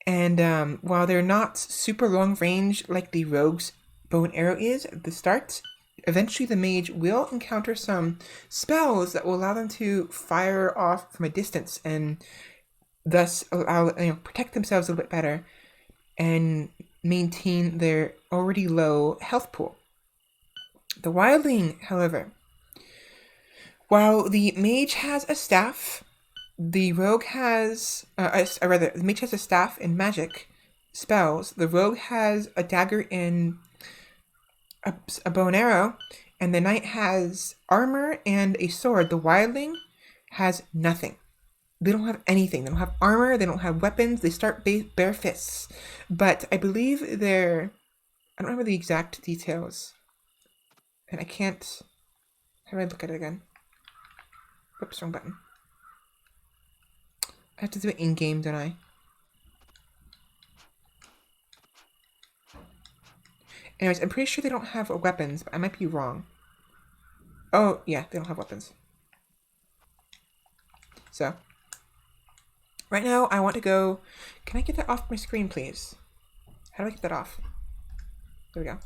Speaker 1: And while they're not super long range like the rogue's bow and arrow is at the start, eventually the mage will encounter some spells that will allow them to fire off from a distance and thus allow, protect themselves a little bit better and maintain their already low health pool. The wildling, however, while the mage has a staff, the rogue has, the mage has a staff in magic spells. The rogue has a dagger and a bow and arrow, and the knight has armor and a sword. The wildling has nothing. They don't have anything. They don't have armor. They don't have weapons. They start bare fists. But I believe I don't remember the exact details. And I can't... How do I look at it again? Whoops, wrong button. I have to do it in-game, don't I? Anyways, I'm pretty sure they don't have weapons, but I might be wrong. Oh, yeah, they don't have weapons. So... right now, I want to go... Can I get that off my screen, please? How do I get that off? There we go.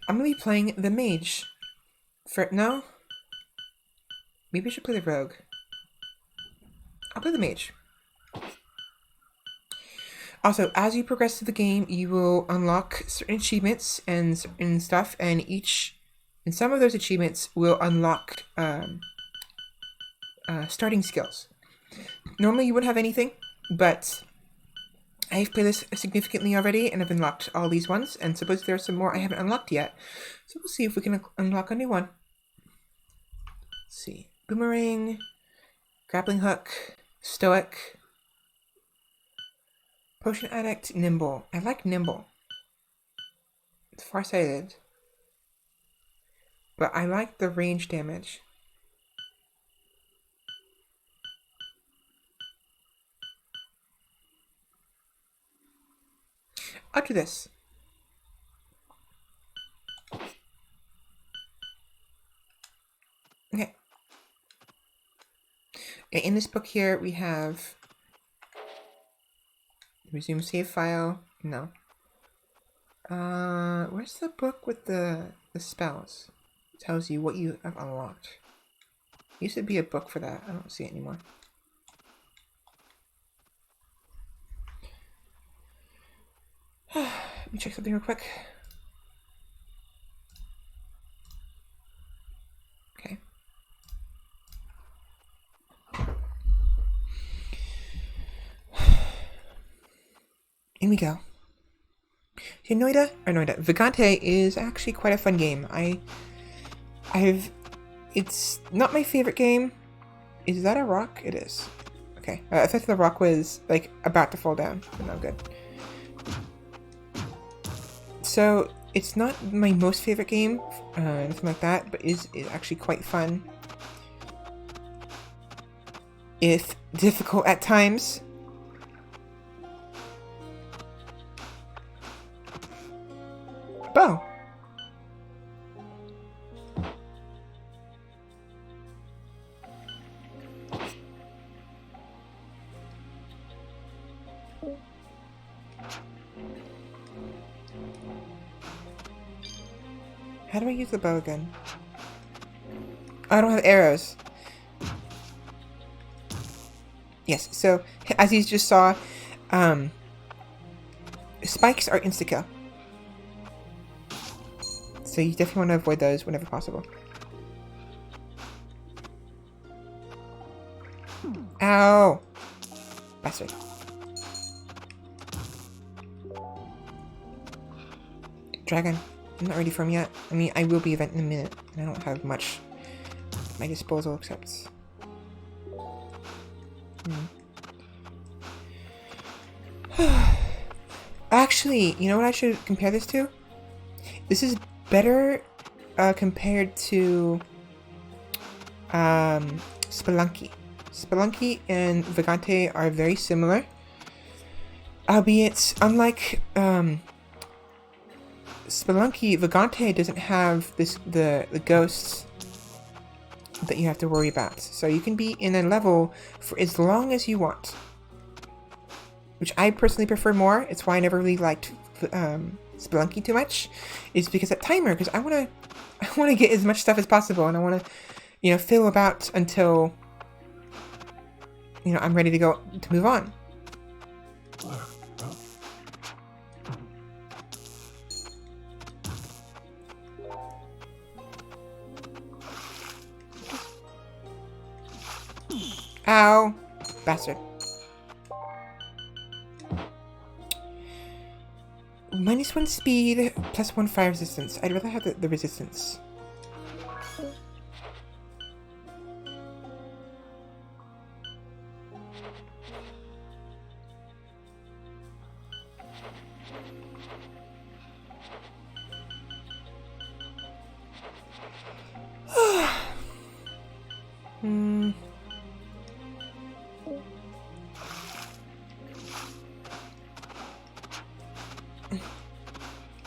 Speaker 1: I'm going to be playing the mage. No? Maybe I should play the rogue. I'll play the mage. Also, as you progress through the game, you will unlock certain achievements and stuff, and some of those achievements will unlock starting skills. Normally you wouldn't have anything, but I've played this significantly already and I've unlocked all these ones, and suppose there are some more I haven't unlocked yet. So we'll see if we can unlock a new one. Let's see. Boomerang, grappling hook, stoic, potion addict, nimble. I like nimble. It's farsighted. But I like the range damage. I'll do this. Okay. In this book here, we have resume save file. No. Where's the book with the spells? It tells you what you have unlocked. There used to be a book for that. I don't see it anymore. Let me check something real quick. Okay. In we go. Noita, Vagante is actually quite a fun game. It's not my favorite game. Is that a rock? It is. Okay. I thought the rock was, like, about to fall down, but no good. So, it's not my most favorite game, anything like that, but is actually quite fun. If difficult at times. Bow. How do I use the bow again? I don't have arrows. Yes, so as you just saw, spikes are insta-kill. So you definitely want to avoid those whenever possible. Ow! Bastard. Dragon. I'm not ready for him yet. I mean, I will be event in a minute, and I don't have much at my disposal except... Actually, you know what I should compare this to? This is better compared to Spelunky. Spelunky and Vagante are very similar, albeit unlike Spelunky Vagante doesn't have the ghosts that you have to worry about. So you can be in a level for as long as you want. Which I personally prefer more. It's why I never really liked Spelunky too much. Is because that timer, because I wanna get as much stuff as possible, and I wanna, you know, fill about until, you know, I'm ready to go to move on. Ow! Bastard. -1 speed, +1 fire resistance. I'd rather have the resistance.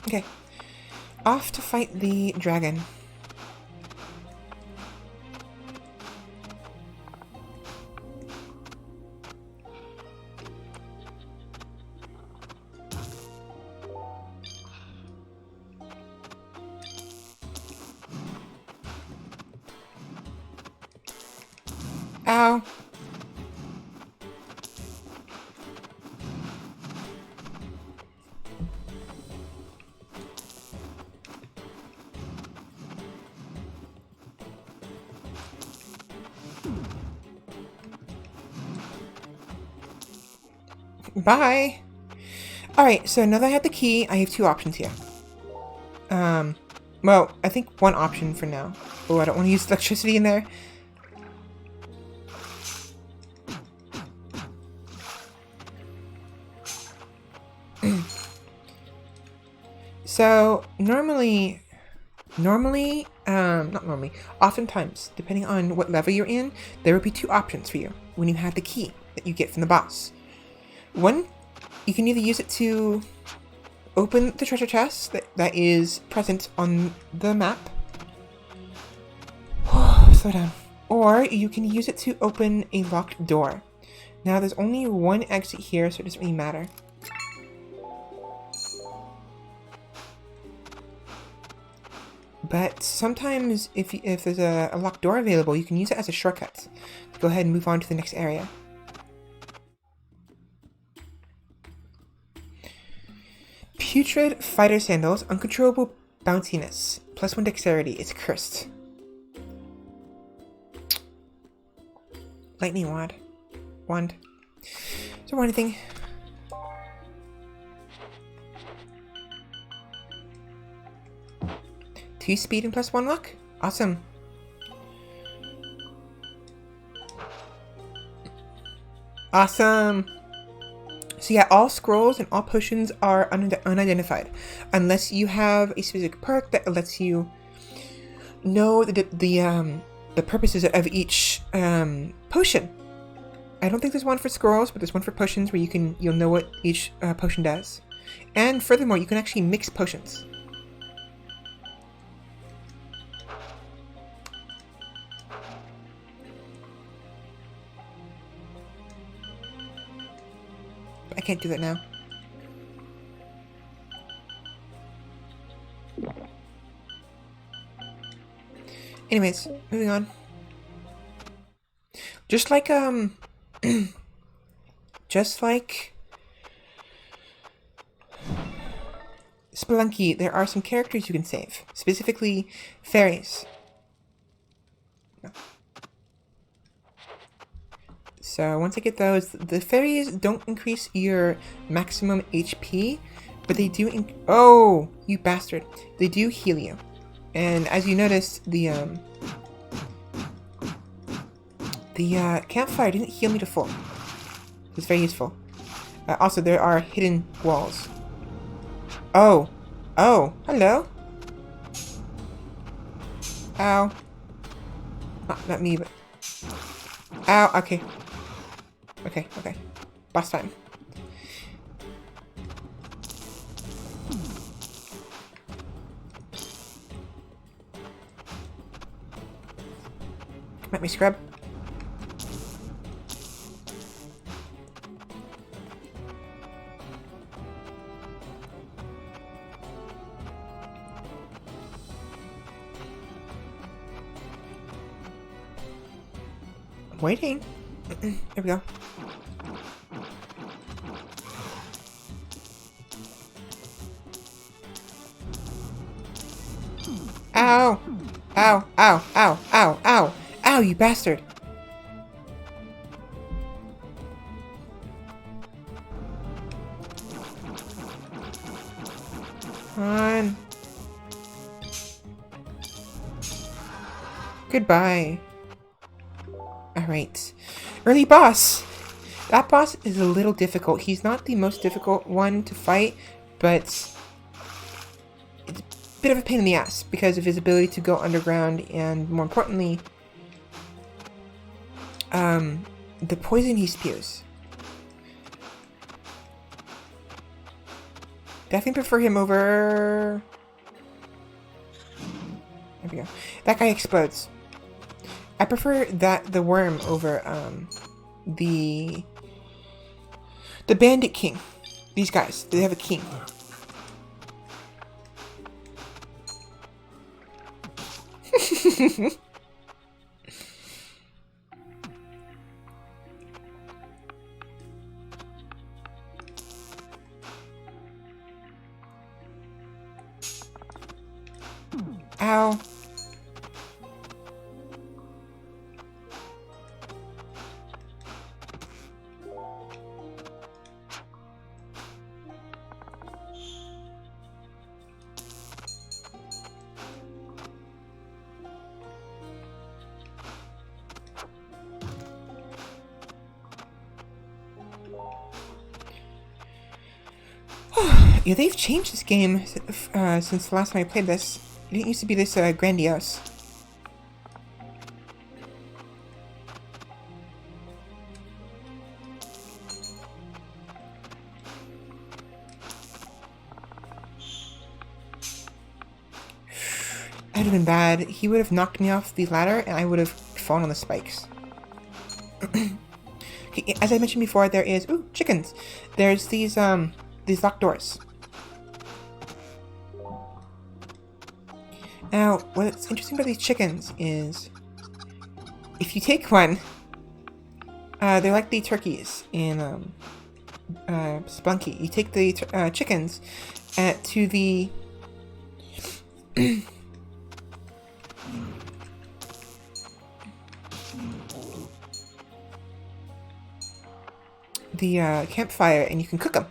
Speaker 1: Okay. Off to fight the dragon. Ow. Bye! Alright, so now that I have the key, I have two options here. Well, I think one option for now. Oh, I don't want to use electricity in there. So, oftentimes, depending on what level you're in, there will be two options for you when you have the key that you get from the boss. One, you can either use it to open the treasure chest that is present on the map. Slow down. Or you can use it to open a locked door. Now, there's only one exit here, so it doesn't really matter. But sometimes, if there's a locked door available, you can use it as a shortcut to go ahead and move on to the next area. Putrid Fighter Sandals, Uncontrollable Bounciness, +1 Dexterity, it's cursed. Lightning Wand. Is there anything? Two speed and +1 luck? Awesome. Awesome! So yeah, all scrolls and all potions are unidentified, unless you have a specific perk that lets you know the purposes of each potion. I don't think there's one for scrolls, but there's one for potions where you'll know what each potion does. And furthermore, you can actually mix potions. I can't do that now. Anyways, moving on. Just like Spelunky, there are some characters you can save, specifically fairies. No. So once I get those, the fairies don't increase your maximum HP, but they do oh, you bastard. They do heal you. And as you noticed, the campfire didn't heal me to full. It's very useful. Also, there are hidden walls. Oh, hello. Ow. Not me, but ow. Okay. Boss time. Let me scrub. Waiting. There we go. Ow! Ow! Ow! Ow! Ow! Ow! Ow! You bastard! Come on. Goodbye. Alright. Early boss! That boss is a little difficult. He's not the most difficult one to fight, but it's a bit of a pain in the ass because of his ability to go underground and, more importantly, the poison he spews. Definitely prefer him over... There we go. That guy explodes. I prefer the worm over the bandit king. These guys, they have a king. Ow. Yeah, they've changed this game since the last time I played this. It didn't used to be this grandiose. That would have been bad. He would have knocked me off the ladder and I would have fallen on the spikes. Okay, as I mentioned before, there is... Ooh, chickens! There's these locked doors. Now, what's interesting about these chickens is, if you take one, they're like the turkeys in Spelunky. You take the chickens to the the campfire, and you can cook them.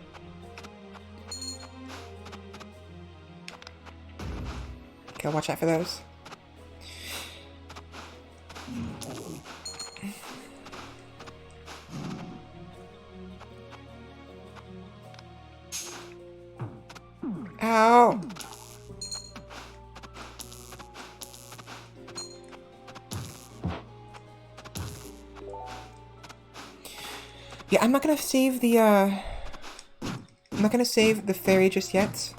Speaker 1: Gotta watch out for those. Ow! Yeah, I'm not gonna save the fairy just yet.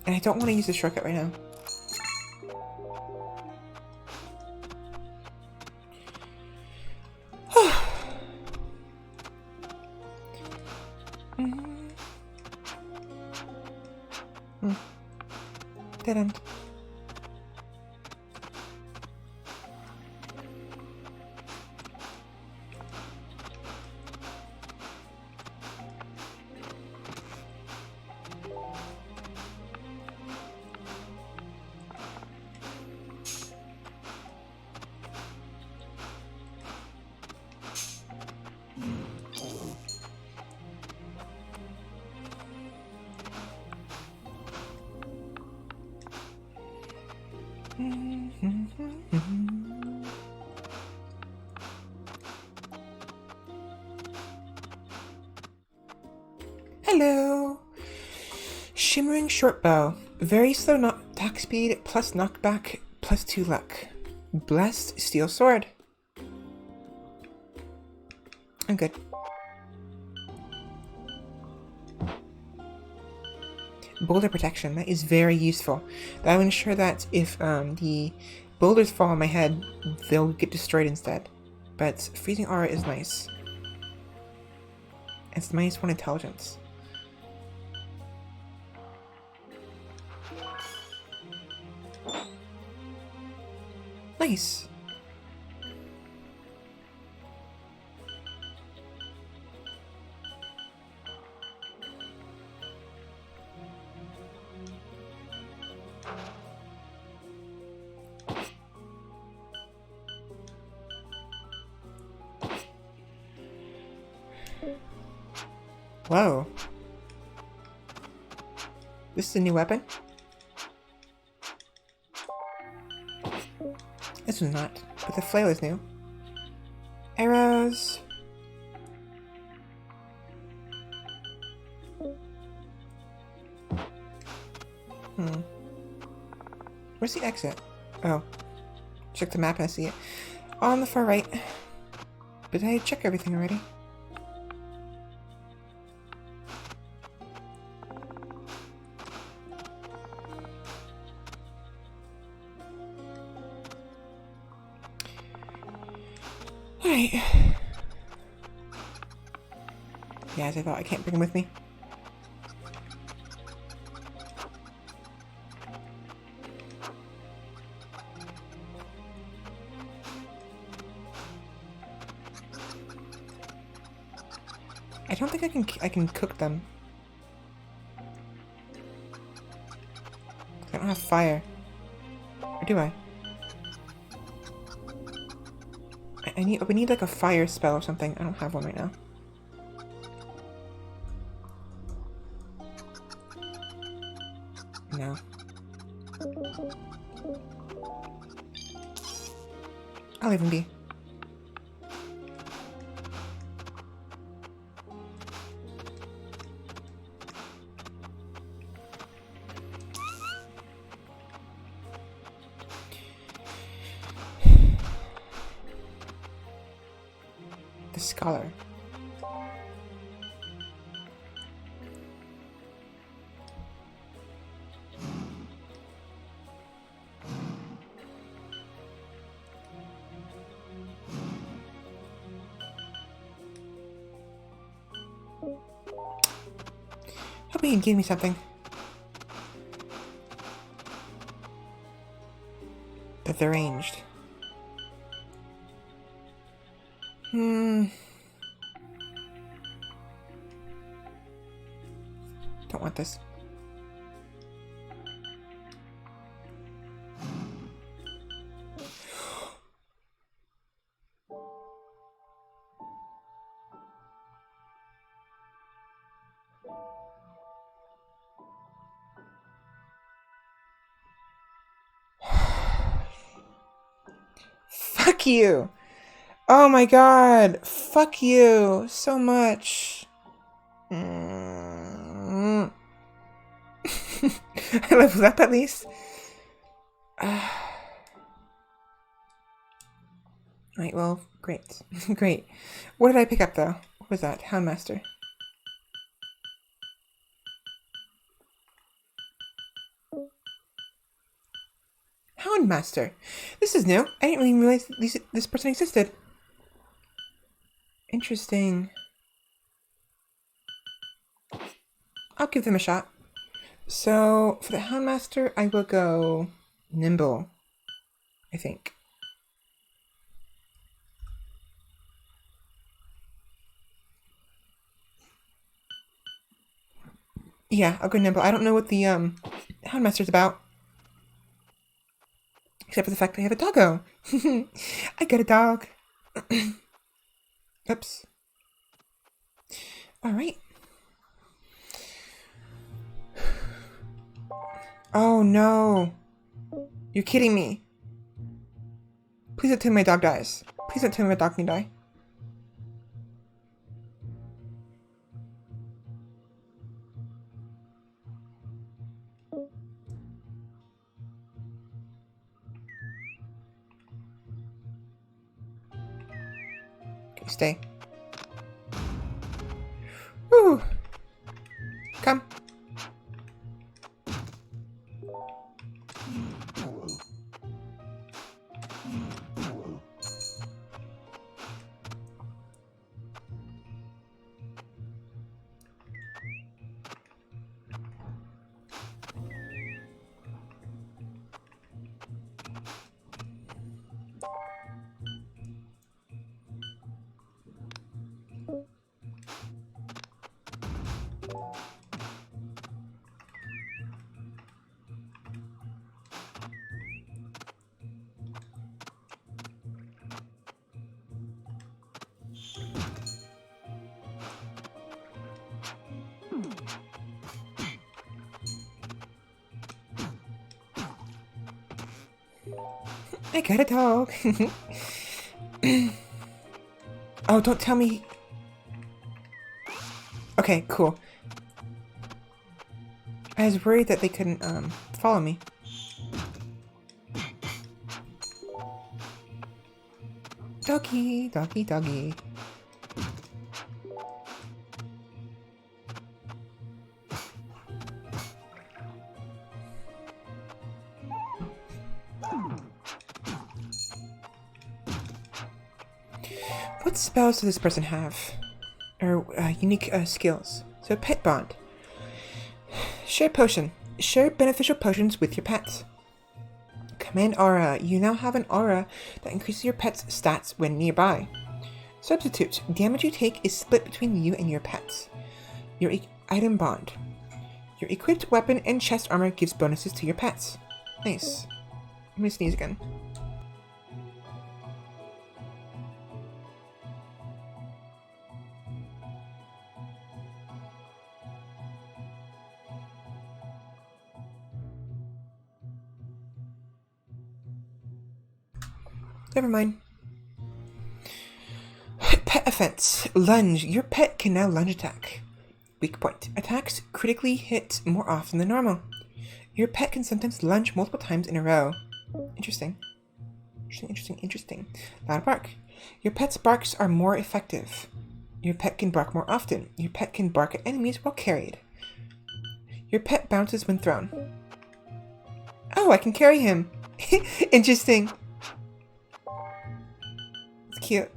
Speaker 1: And I don't want to use the shortcut right now. Dead end. Hello! Shimmering short bow. Very slow attack speed, plus knockback, plus 2 luck. Blessed steel sword. I'm good. Boulder protection. That is very useful. That will ensure that if the boulders fall on my head, they'll get destroyed instead. But freezing aura is nice. It's -1 intelligence. Nice. Whoa. This is a new weapon? This one's not, but the flail is new. Arrows. Where's the exit? Oh. Check the map and I see it. On the far right. But I checked everything already. Alright. Yeah, as I thought, I can't bring him with me. I don't think I can cook them. I don't have fire. Or do I? We need like a fire spell or something. I don't have one right now. No. I'll leave him be. The scholar. Hoping he'd give me something. But they're ranged. Don't want this. Fuck you! Oh my god! Fuck you so much! I leveled up at least. Right, well, great. Great. What did I pick up though? What was that? Houndmaster. Houndmaster. This is new. I didn't really realize this person existed. Interesting. I'll give them a shot. So, for the Houndmaster, I will go Nimble, I think. Yeah, I'll go Nimble. I don't know what the Houndmaster's about. Except for the fact that I have a doggo. I got a dog. Oops. Alright. Oh no. You're kidding me. Please don't tell me my dog dies. Please don't tell me my dog can die. Stay. Woo! Come. I got a dog. Oh, don't tell me. Okay, cool. I was worried that they couldn't, follow me. Doggy, doggy, doggy. What spells does this person have? Or unique skills? So, pet bond. Share potion. Share beneficial potions with your pets. Command aura. You now have an aura that increases your pet's stats when nearby. Substitute. Damage you take is split between you and your pets. Your item bond. Your equipped weapon and chest armor gives bonuses to your pets. Nice. I'm gonna sneeze again. Never mind. Pet offense. Lunge. Your pet can now lunge attack. Weak point. Attacks critically hit more often than normal. Your pet can sometimes lunge multiple times in a row. Interesting. Interesting. Loud bark. Your pet's barks are more effective. Your pet can bark more often. Your pet can bark at enemies while carried. Your pet bounces when thrown. Oh, I can carry him. Interesting. It's cute.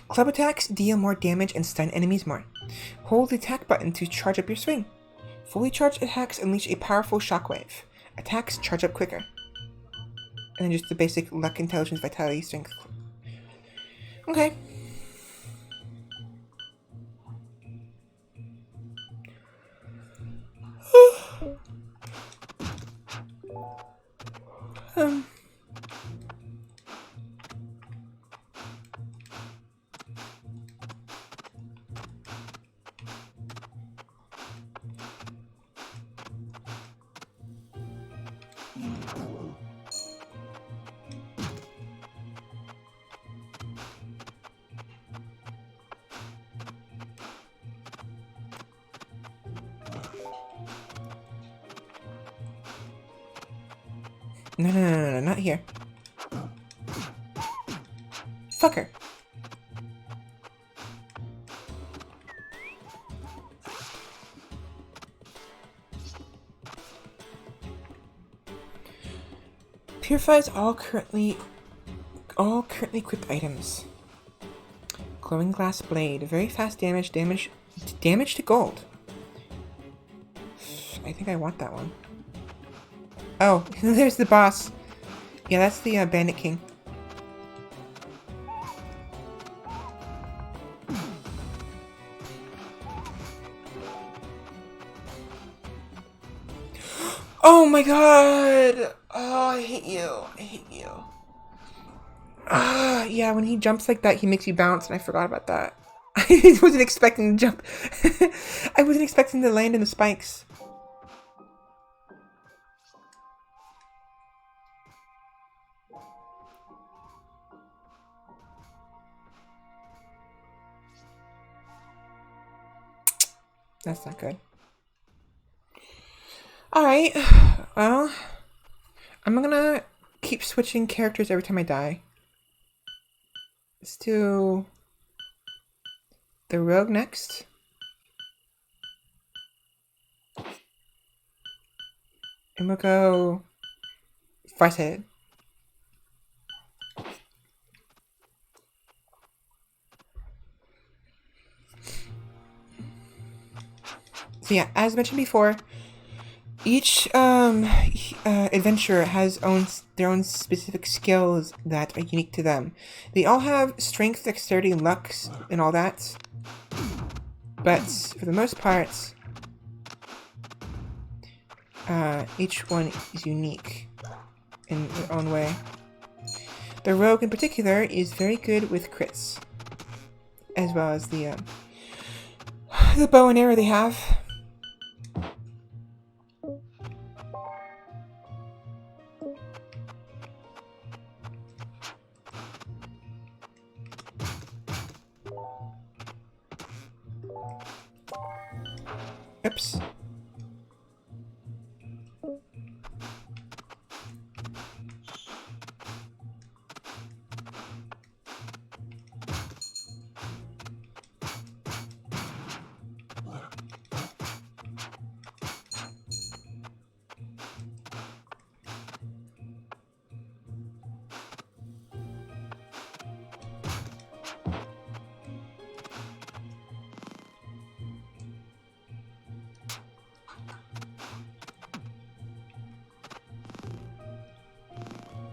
Speaker 1: Club attacks deal more damage and stun enemies more. Hold the attack button to charge up your swing. Fully charged attacks unleash a powerful shockwave. Attacks charge up quicker. And then just the basic luck, intelligence, vitality, strength. Okay. No, not here. Fucker. Purifies all currently equipped items. Glowing glass blade. Very fast damage to gold. I think I want that one. Oh, there's the boss. Yeah, that's the Bandit King. Oh my god! Oh, I hate you. Yeah, when he jumps like that, he makes you bounce, and I forgot about that. I wasn't expecting to jump. I wasn't expecting to land in the spikes. That's not good. Alright, well, I'm gonna keep switching characters every time I die. Let's do the rogue next. And we'll go Farsighted. So yeah, as mentioned before, each adventurer has their own specific skills that are unique to them. They all have strength, dexterity, luck, and all that. But for the most part, each one is unique in their own way. The rogue in particular is very good with crits, as well as the bow and arrow they have. Oops.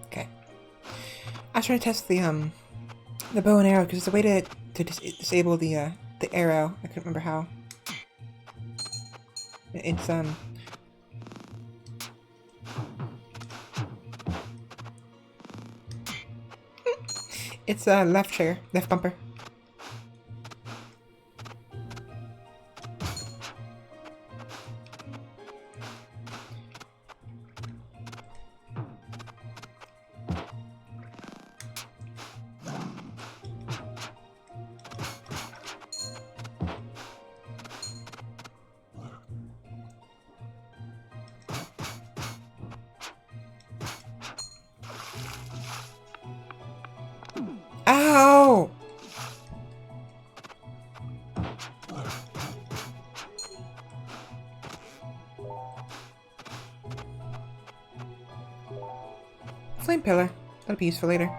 Speaker 1: Okay. I was trying to test the bow and arrow because it's a way to disable the arrow. I couldn't remember how. It's left bumper. Ow! Flame pillar. That'll be useful later.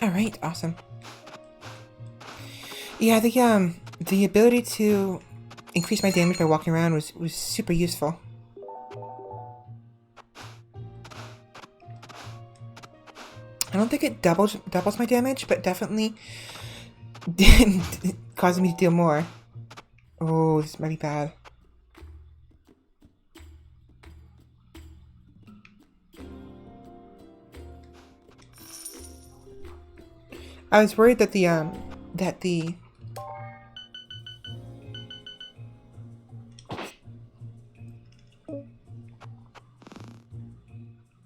Speaker 1: Alright, awesome. Yeah, the ability to increase my damage by walking around was super useful. I don't think it doubles my damage, but definitely causing me to deal more. Oh, this might be bad. I was worried that the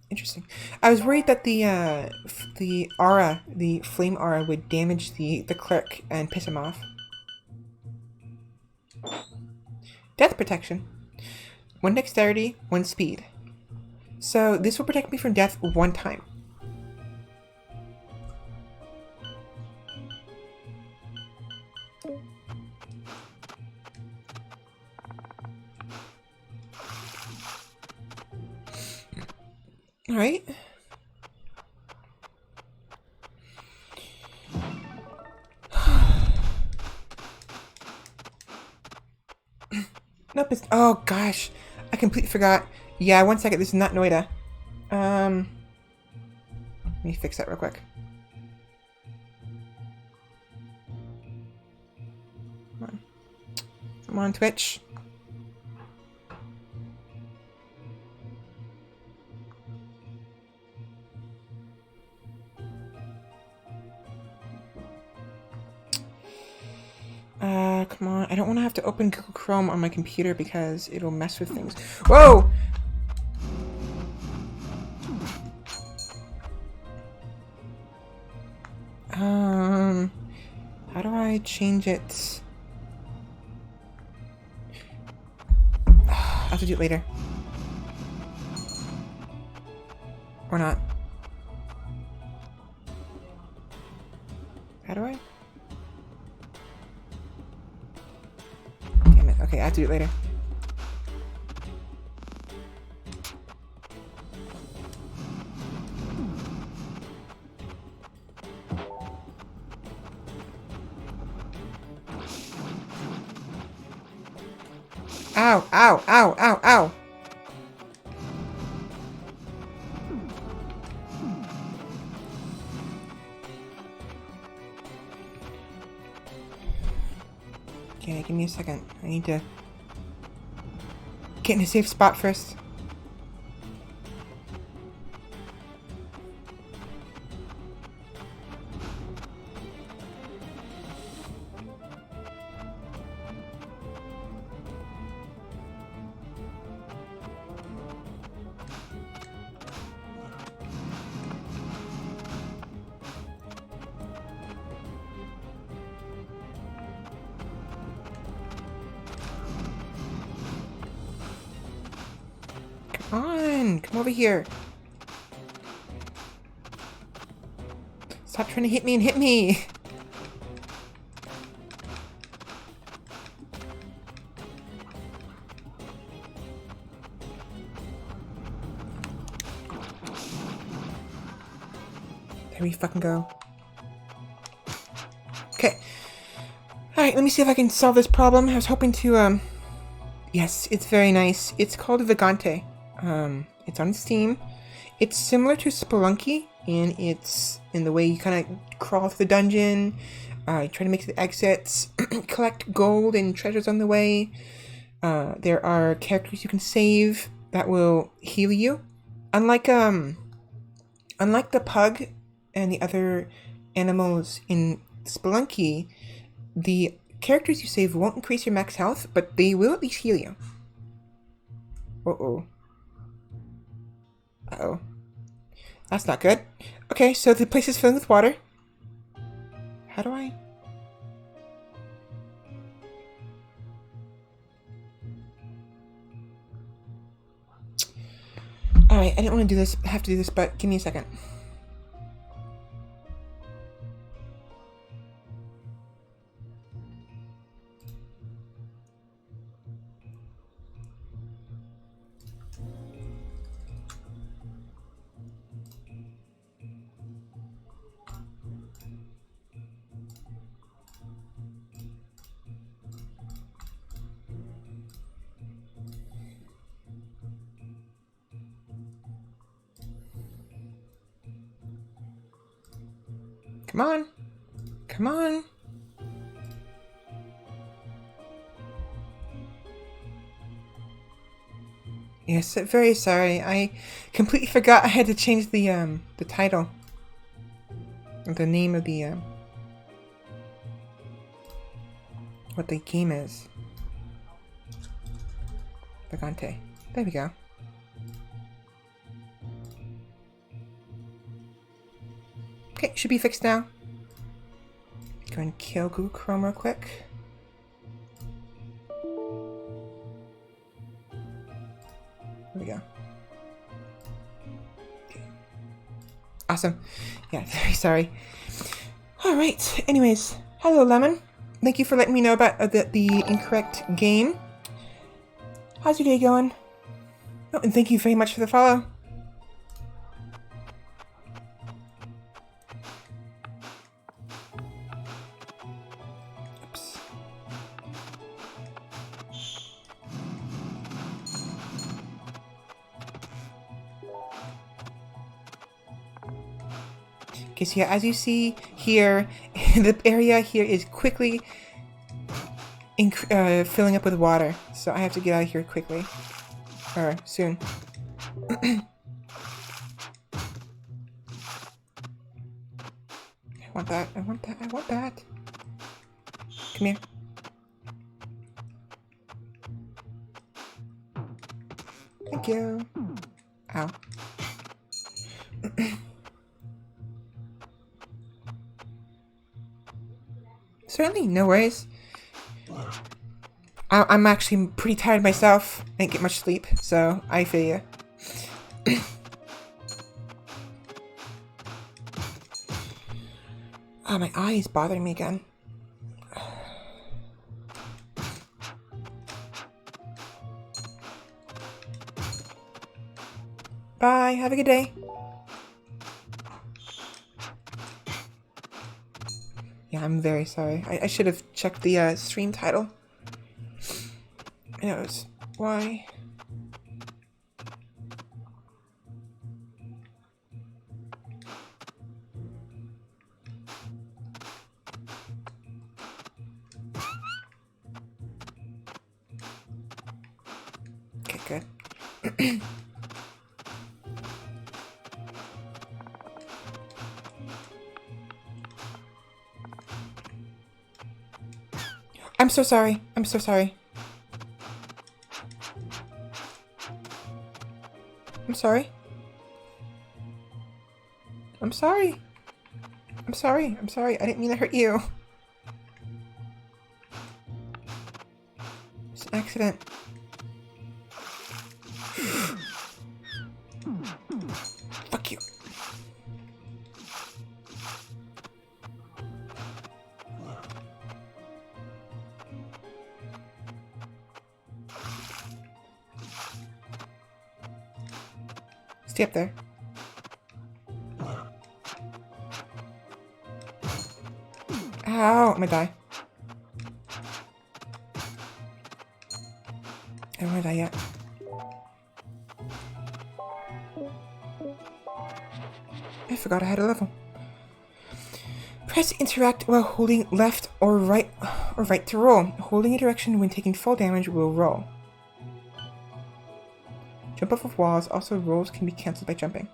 Speaker 1: interesting. I was worried that the aura, the flame aura, would damage the clerk and piss him off. Death protection. 1 dexterity, 1 speed. So this will protect me from death one time. All right. Nope, it's... Oh, gosh. I completely forgot. Yeah, 1 second. This is not Noita. Let me fix that real quick. Come on. Come on, Twitch. Come on. I don't want to have to open Google Chrome on my computer because it'll mess with things. Whoa! How do I change it? I'll have to do it later. Or not. How do I? Damn it. Okay, I have to do it later. Ow, ow, ow, ow, ow. Okay, give me a second. I need to get in a safe spot first. Come over here. Stop trying to hit me and hit me. There we fucking go. Okay. Alright, let me see if I can solve this problem. I was hoping to, yes, it's very nice. It's called Vagante. It's on Steam. It's similar to Spelunky, and it's in the way you kind of crawl through the dungeon, try to make the exits, collect gold and treasures on the way. There are characters you can save that will heal you. Unlike the pug and the other animals in Spelunky, the characters you save won't increase your max health, but they will at least heal you. Uh-oh. Uh-oh. That's not good. Okay, so the place is filled with water. How do I... Alright, I didn't want to do this, have to do this, but give me a second. Come on. Come on. Yes, very sorry. I completely forgot I had to change the title. The name of the, what the game is. Vagante. There we go. Okay, should be fixed now. Go and kill Google Chrome real quick. There we go. Awesome. Yeah, very sorry. Alright, anyways. Hello, Lemon. Thank you for letting me know about the incorrect game. How's your day going? Oh, and thank you very much for the follow. Oops. Okay, so yeah, as you see here, the area here is quickly filling up with water. So I have to get out of here quickly. Or soon. I want that, I want that, I want that. Come here. Thank you. Ow. Certainly, no worries. I'm actually pretty tired myself. I didn't get much sleep, so I feel you. Oh, my eye is bothering me again. Bye, have a good day. Yeah, I'm very sorry. I should have checked the stream title. I know it's why. Okay, good. I'm so sorry. I'm so sorry. I'm sorry. I'm sorry. I'm sorry. I'm sorry. I didn't mean to hurt you. It's an accident. Fuck you. Stay up there. Ow, I'm gonna die. I don't wanna die yet. I forgot I had a level. Press interact while holding left or right to roll. Holding a direction when taking fall damage will roll. Jump off of walls. Also, rolls can be cancelled by jumping.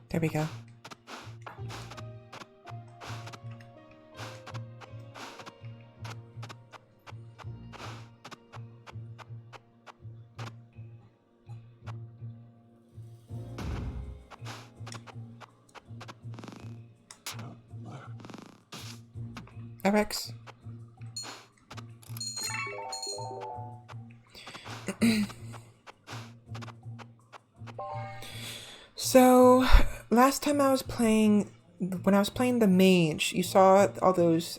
Speaker 1: There we go. RX. So, last time I was playing, when I was playing the mage, you saw all those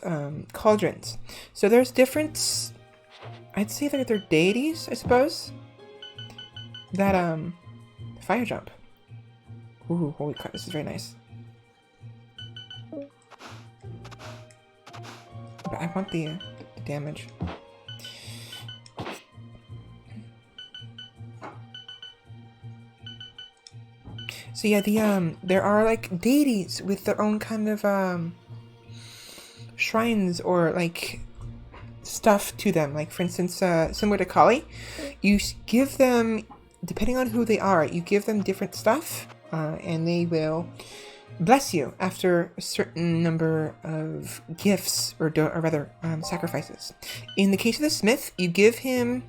Speaker 1: cauldrons. So there's different, I'd say they're deities, I suppose. That, fire jump. Ooh, holy crap, this is very nice. But I want the damage. So yeah, there are like deities with their own kind of shrines or like stuff to them. Like for instance, similar to Kali, you give them, depending on who they are, you give them different stuff, and they will bless you after a certain number of gifts or rather sacrifices. In the case of the smith, you give them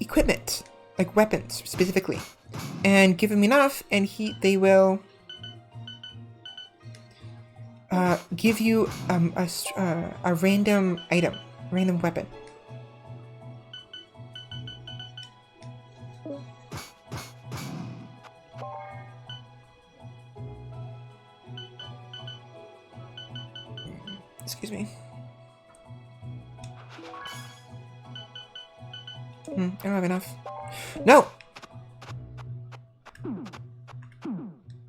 Speaker 1: equipment, like weapons specifically, and give him enough, and they will give you a random item, random weapon. Excuse me. I don't have enough. No!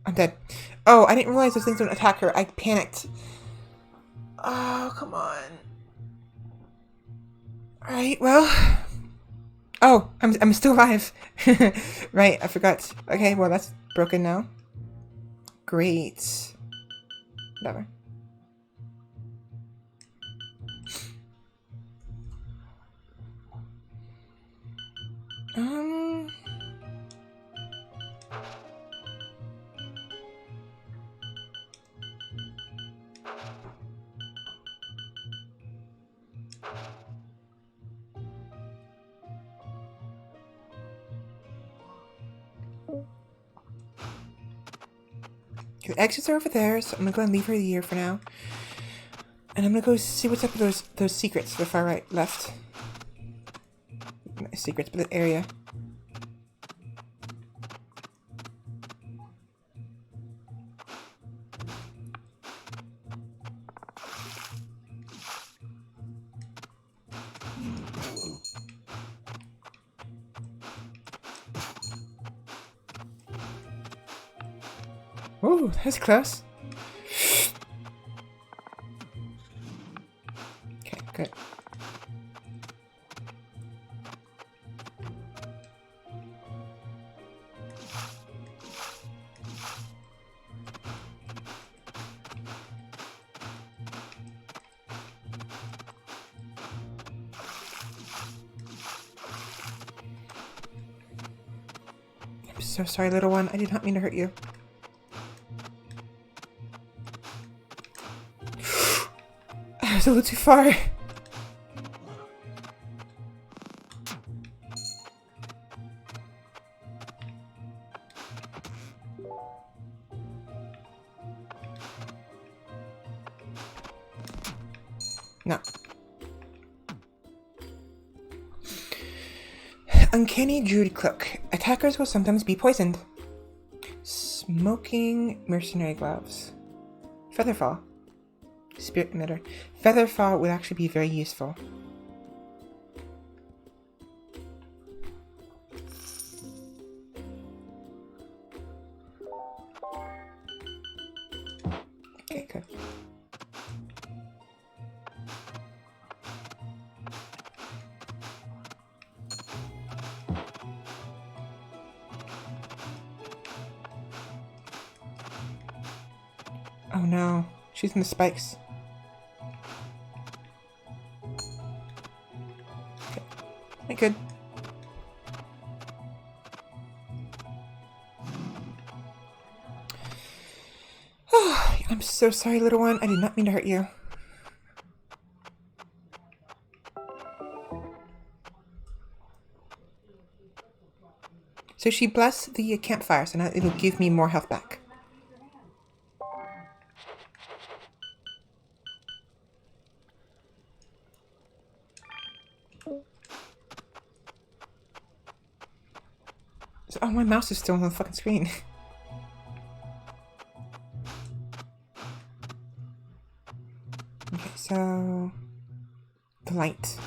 Speaker 1: I'm dead. Oh, I didn't realize those things don't attack her. I panicked. Oh, come on. Alright, well. Oh, I'm still alive. Right, I forgot. Okay, well, that's broken now. Great. Whatever. The exits are over there, so I'm gonna go and leave her here for now. And I'm gonna go see what's up with those secrets to the far right, left. Not secrets, but the area. Ooh, that was close. Okay, good. I'm so sorry, little one. I did not mean to hurt you. I was a little too far. No. Uncanny Druid Cloak. Attackers will sometimes be poisoned. Smoking mercenary gloves. Featherfall. Spirit emitter. Featherfall would actually be very useful. Okay, good. Oh no, she's in the spikes. Okay, I good. Oh, I'm so sorry, little one. I did not mean to hurt you. So she blessed the campfire, so now it'll give me more health back. So, oh, my mouse is still on the fucking screen. Okay, so the light.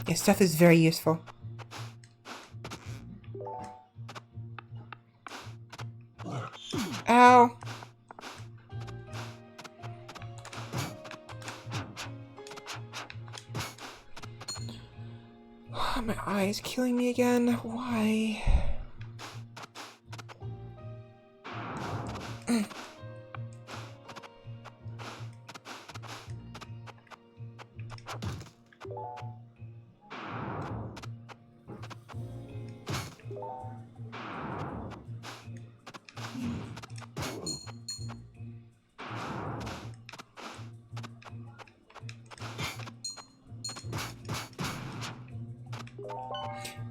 Speaker 1: Yeah, stuff is very useful. Ow! My eye is killing me again. Why?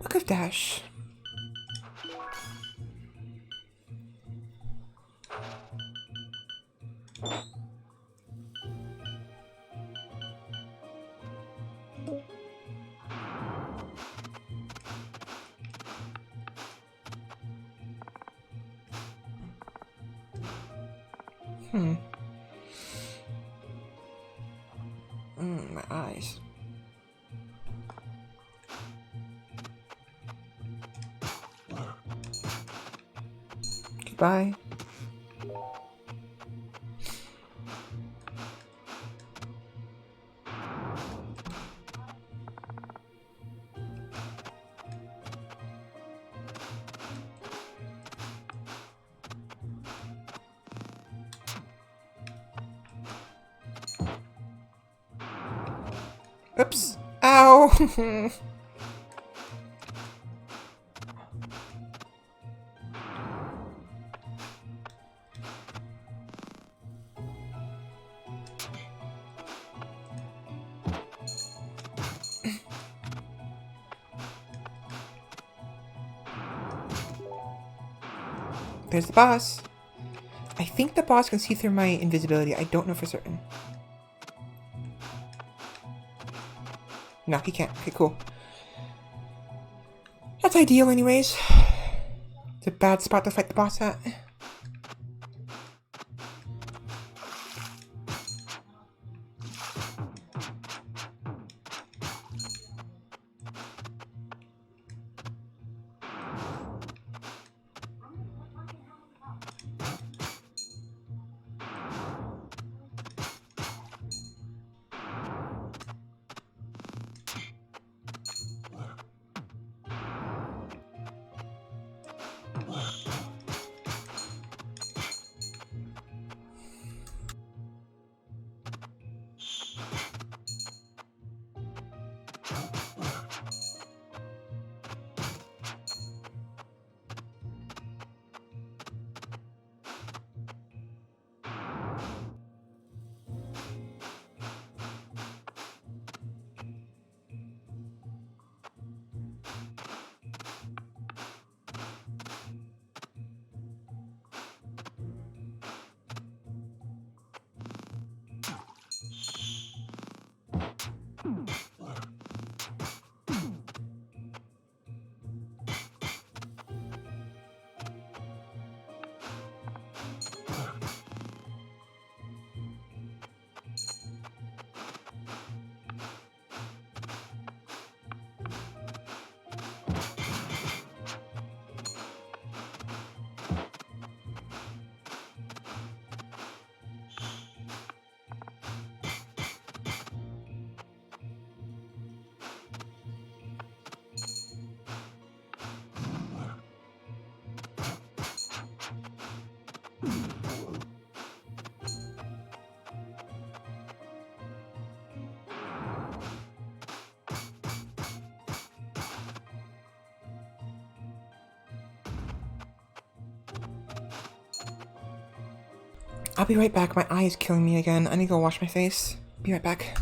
Speaker 1: Book of Dash. My eyes. Goodbye. Oops. Ow! There's the boss. I think the boss can see through my invisibility. I don't know for certain. No, he can't. Okay, cool. That's ideal anyways. It's a bad spot to fight the boss at. I'll be right back. My eye is killing me again. I need to go wash my face. Be right back.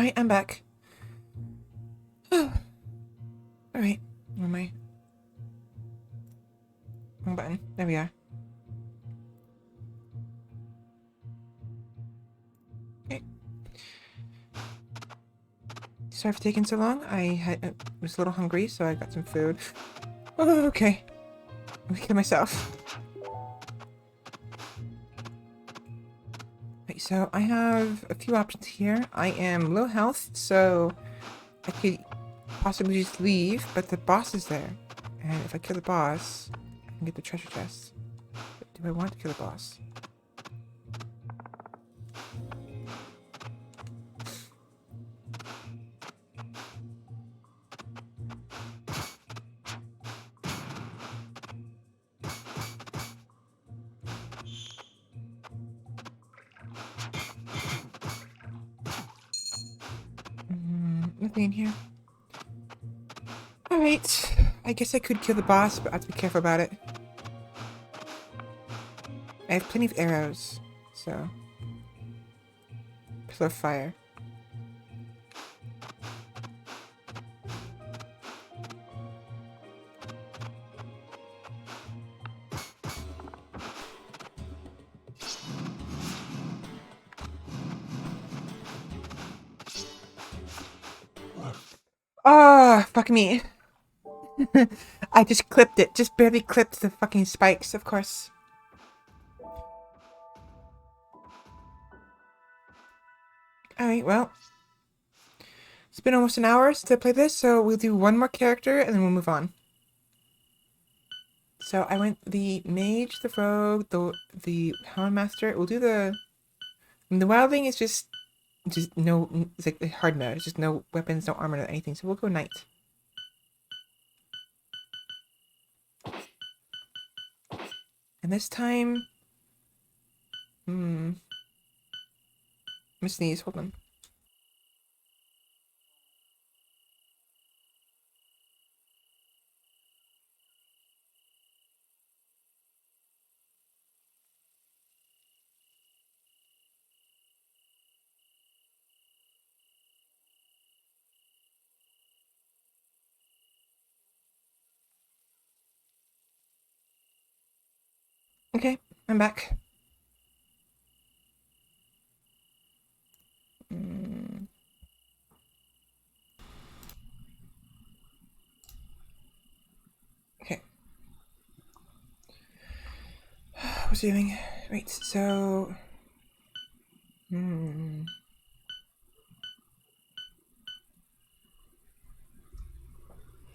Speaker 1: Alright, I'm back. Alright, where am I? Wrong button. There we are. Okay. Sorry for taking so long. I was a little hungry, so I got some food. Oh, okay. I'm gonna kill myself. Right, so I have a few options here. I am low health, so I could possibly just leave, but the boss is there. And if I kill the boss, I can get the treasure chest. But do I want to kill the boss? Nothing in here. Alright. I guess I could kill the boss, but I have to be careful about it. I have plenty of arrows, so... Pillar of fire. Ah, fuck me. I just clipped it. Just barely clipped the fucking spikes, of course. Alright, well. It's been almost an hour since I played this, so we'll do one more character and then we'll move on. So I went the mage, the rogue, the houndmaster. We'll do the wildling is just no, it's like the hard mode. It's just no weapons, no armor, no anything. So we'll go knight. And this time, I'm gonna sneeze. Hold on. Okay, I'm back. Okay. What's he doing? Right, so...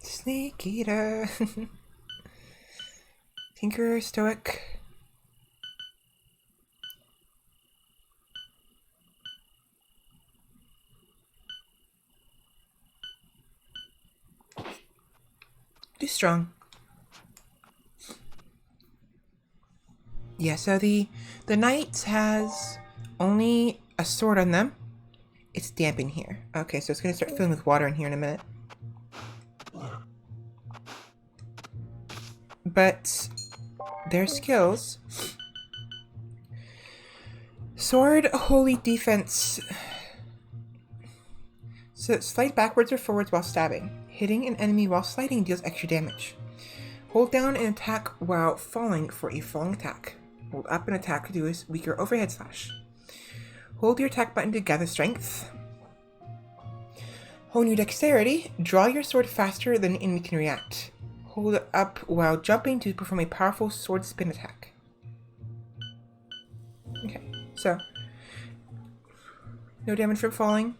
Speaker 1: Snake Eater. Tinkerer, Stoic. Do strong. Yeah, so the knight has only a sword on them. It's damp in here. Okay, so it's gonna start filling with water in here in a minute. But their skills. Sword, holy defense. So slide backwards or forwards while stabbing. Hitting an enemy while sliding deals extra damage. Hold down and attack while falling for a falling attack. Hold up and attack to do a weaker overhead slash. Hold your attack button to gather strength. Hold your dexterity. Draw your sword faster than the enemy can react. Hold it up while jumping to perform a powerful sword spin attack. Okay, so no damage from falling.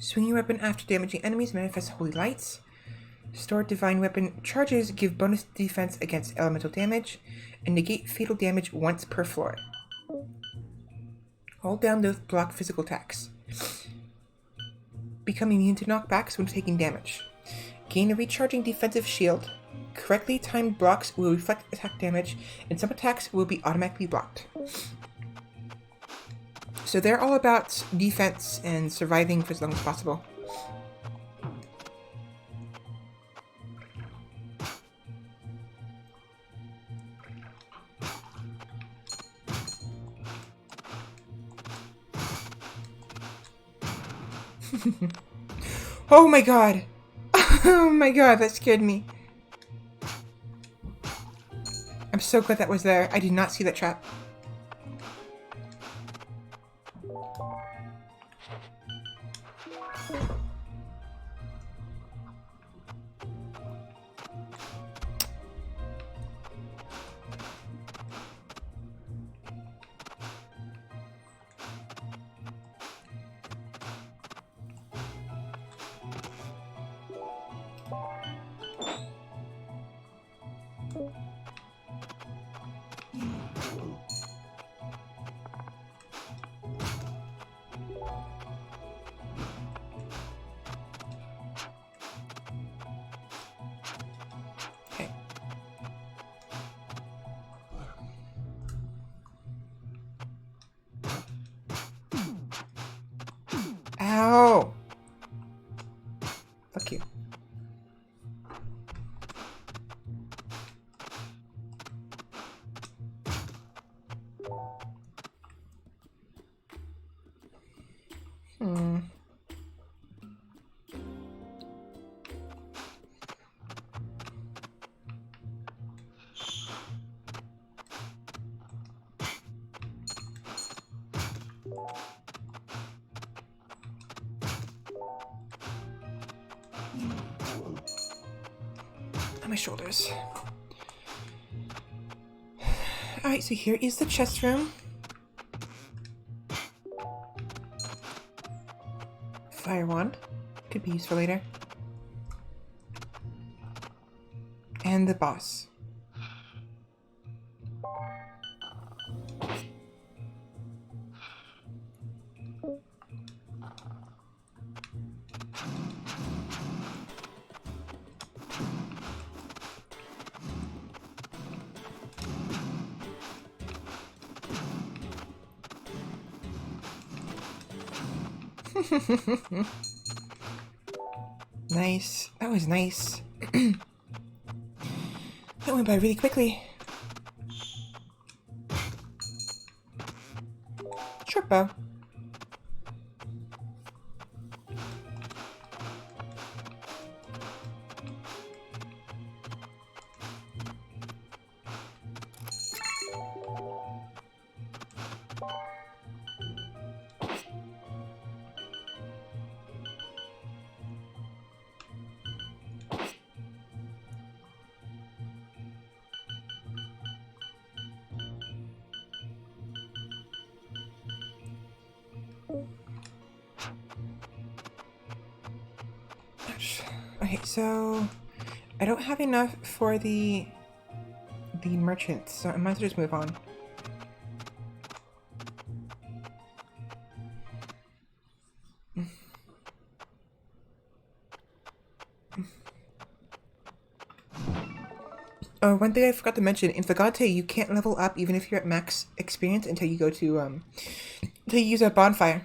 Speaker 1: Swing your weapon after damaging enemies, manifest holy lights. Store divine weapon charges give bonus defense against elemental damage and negate fatal damage once per floor. Hold down to block physical attacks. Become immune to knockbacks when taking damage. Gain a recharging defensive shield. Correctly timed blocks will reflect attack damage, and some attacks will be automatically blocked. So they're all about defense and surviving for as long as possible. Oh my god! Oh my god, that scared me. I'm so glad that was there. I did not see that trap. Okay. Ow! Fuck you. On my shoulders. Alright, so here is the chest room. Fire wand. Could be used for later. And the boss. Nice. That was nice. That went by really quickly. Short bow. Okay, so I don't have enough for the merchants, so I might as well just move on. Oh, one thing I forgot to mention, in Vagante you can't level up even if you're at max experience until you go to until you use a bonfire.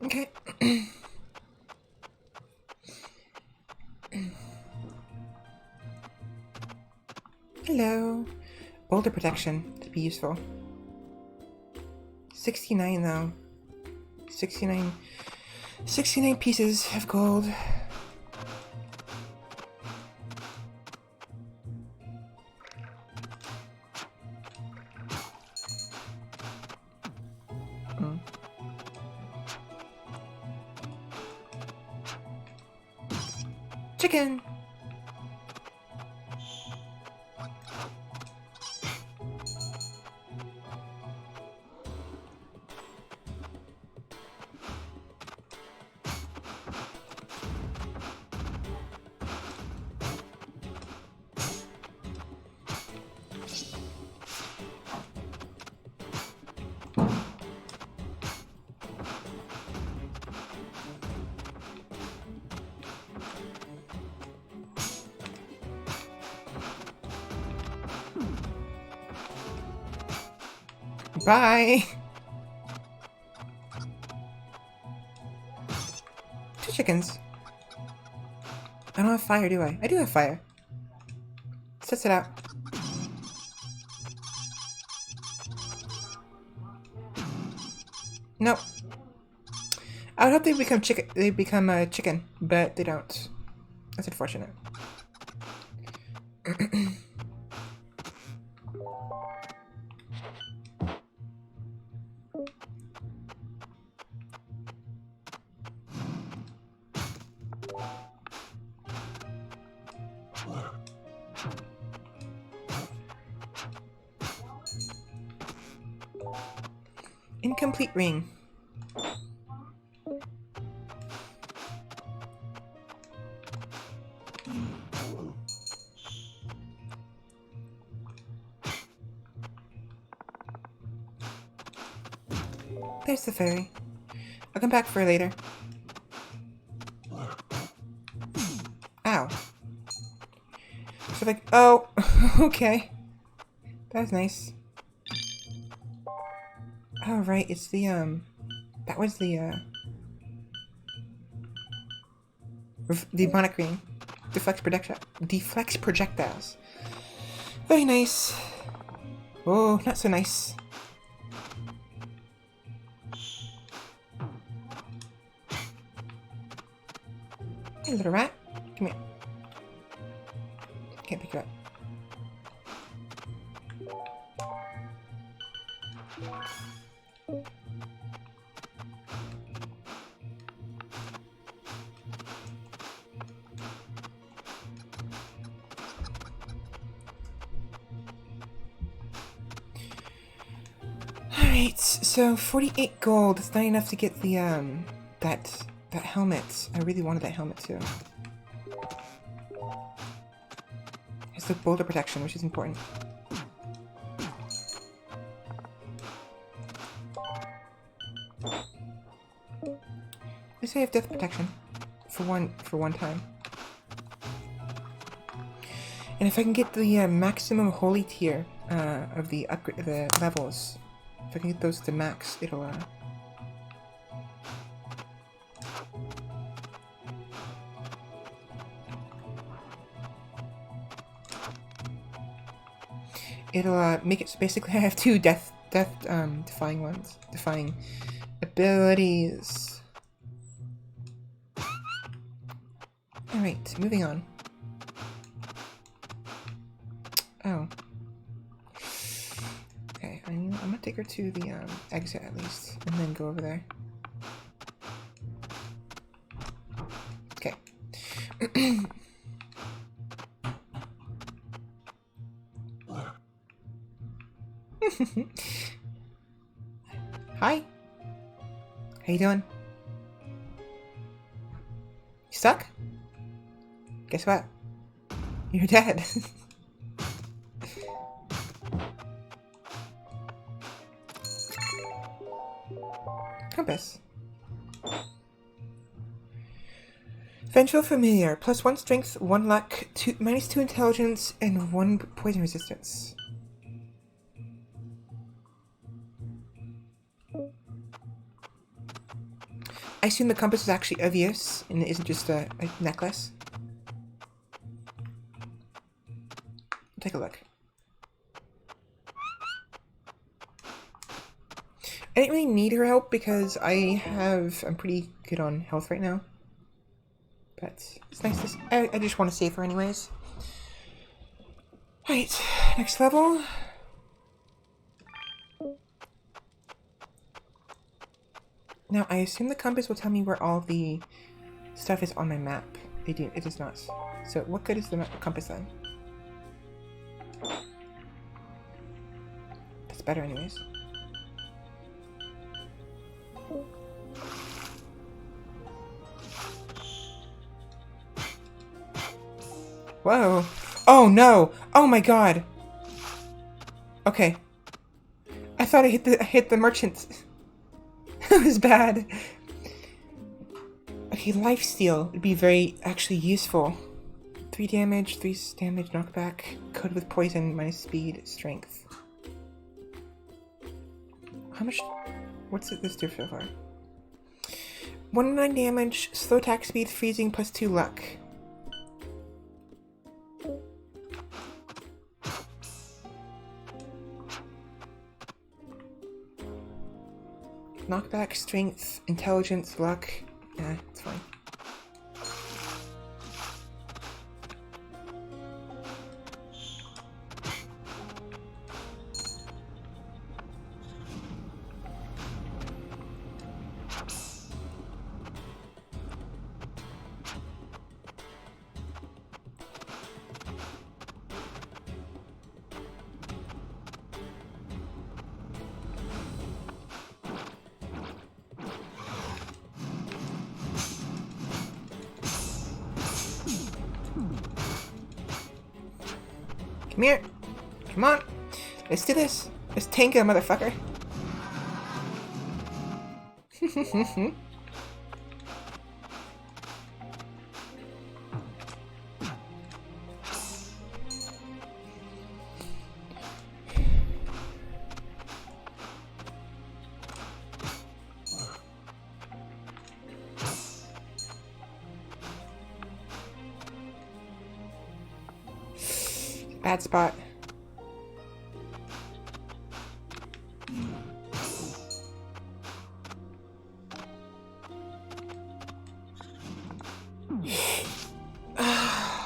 Speaker 1: Okay. Hello. Boulder protection to be useful. 69 though. 69 pieces of gold. Chicken! Bye! 2 chickens. I don't have fire, do I? I do have fire. Let's test it out. Nope. I would hope they become chicken. They become a chicken, but they don't. That's unfortunate. Incomplete ring. There's the fairy. I'll come back for her later. Ow. So like, oh, okay. That was nice. Oh, right, it's the, that was the demonic ring. Deflects projectiles. Very nice. Oh, not so nice. Hey, little rat. Come here. Can't pick you up. Alright, so 48 gold. It's not enough to get the, that helmet. I really wanted that helmet too. It's the boulder protection, which is important. At least I have death protection for one time. And if I can get the maximum holy tier of the levels, if I can get those to max, it'll make it so basically I have 2 death defying abilities. Alright, moving on. Oh. Okay, I'm gonna take her to the exit at least, and then go over there. Okay. Hi. How you doing? You stuck? Guess what? You're dead. Compass. Vengeful Familiar. +1 strength, 1 luck, -2 intelligence, and 1 poison resistance. I assume the compass is actually of use, and it isn't just a necklace. Take a look. I didn't really need her help because I'm pretty good on health right now. But it's nice to I just want to save her anyways. Alright, next level. Now I assume the compass will tell me where all the stuff is on my map. It does not. So what good is the compass then? That's better anyways. Whoa. Oh no! Oh my god! Okay. I thought I hit the merchant. That was bad. Okay, lifesteal would be very actually useful. 3 damage, 3 damage knockback, coated with poison, minus speed, strength. How much? What's this do so far? 109 damage, slow attack speed, freezing, plus 2 luck. Knockback, strength, intelligence, luck. Yeah, it's fine. Come here. Come on. Let's do this. Let's tank a motherfucker. Bad spot.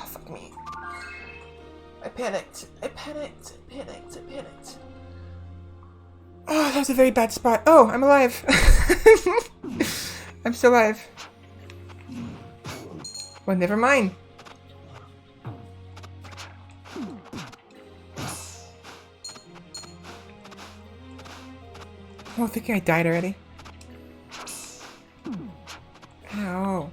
Speaker 1: Fuck me. I panicked. I panicked. I panicked. I panicked. Oh, that was a very bad spot. Oh, I'm alive. I'm still alive. Well, never mind. Oh, thinking I died already. Ow.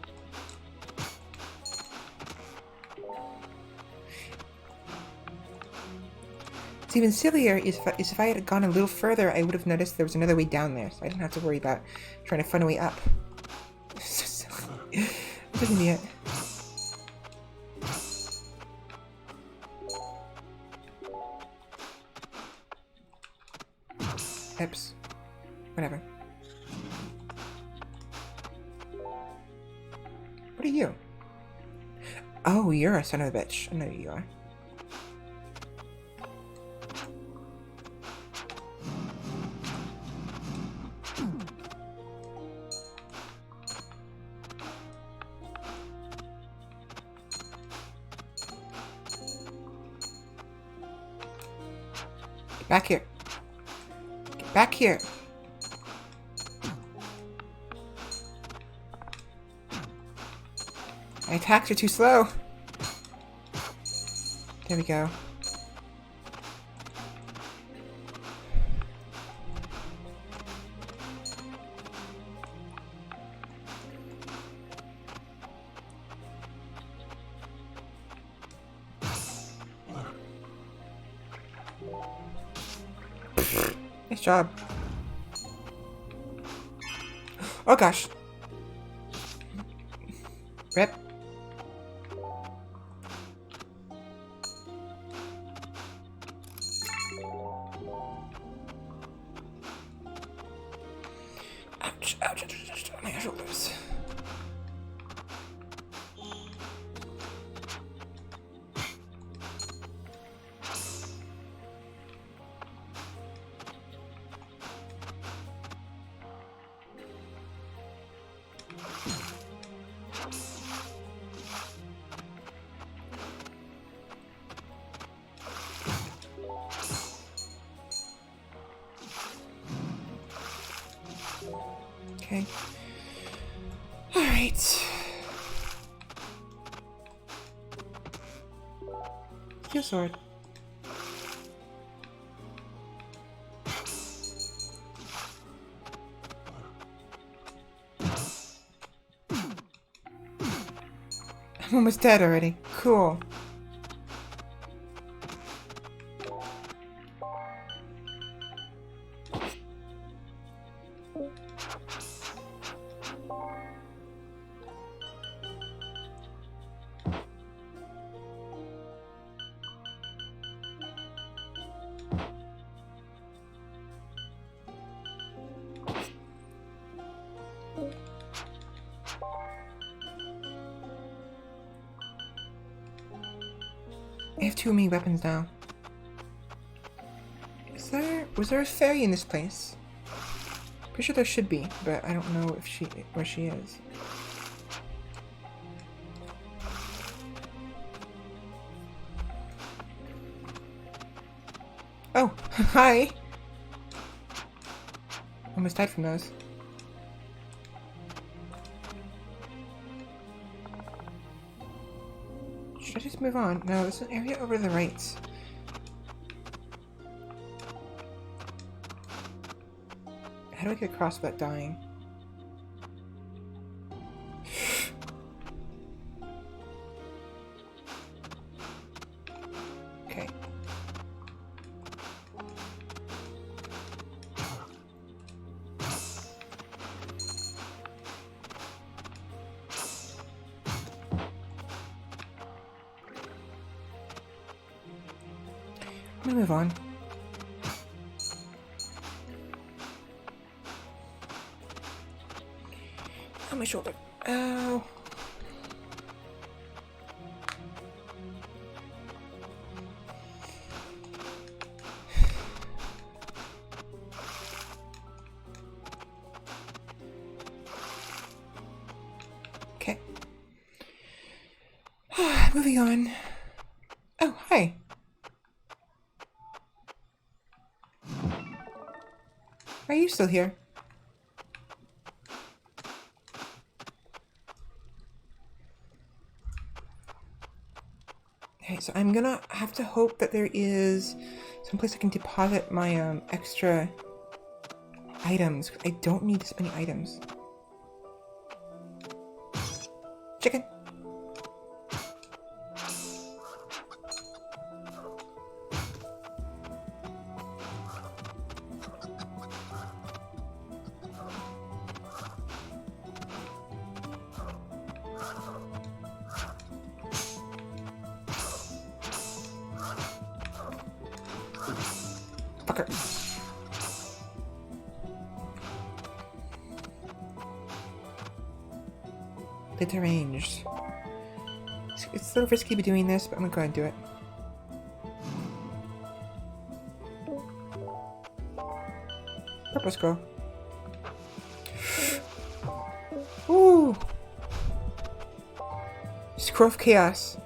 Speaker 1: It's even sillier is if I had gone a little further, I would have noticed there was another way down there, so I didn't have to worry about trying to find a way up. So silly. I'm an idiot. Oops. Whatever. What are you? Oh, you're a son of a bitch. I know who you are. Get back here. Get back here. My attacks are too slow. There we go. Nice job. Oh gosh. Rip. Ouch, ouch, ouch, ouch, ouch, my shoulders. Okay. Alright. Steel sword. I'm almost dead already. Cool. I have too many weapons now. Was there a fairy in this place? Pretty sure there should be, but I don't know if where she is. Oh, hi! Almost died from those. Should I just move on? No, there's an area over to the right. How do I get across without dying? Okay. I'm gonna move on. On my shoulder. Ow. Okay. Moving on. Oh, hi. Are you still here? Okay, so I'm gonna have to hope that there is someplace I can deposit my extra items. I don't need this many items. Chicken. Fucker. Bit arranged. It's a little risky to be doing this, but I'm gonna go ahead and do it. Purple scroll. Ooh! Scroll of Chaos.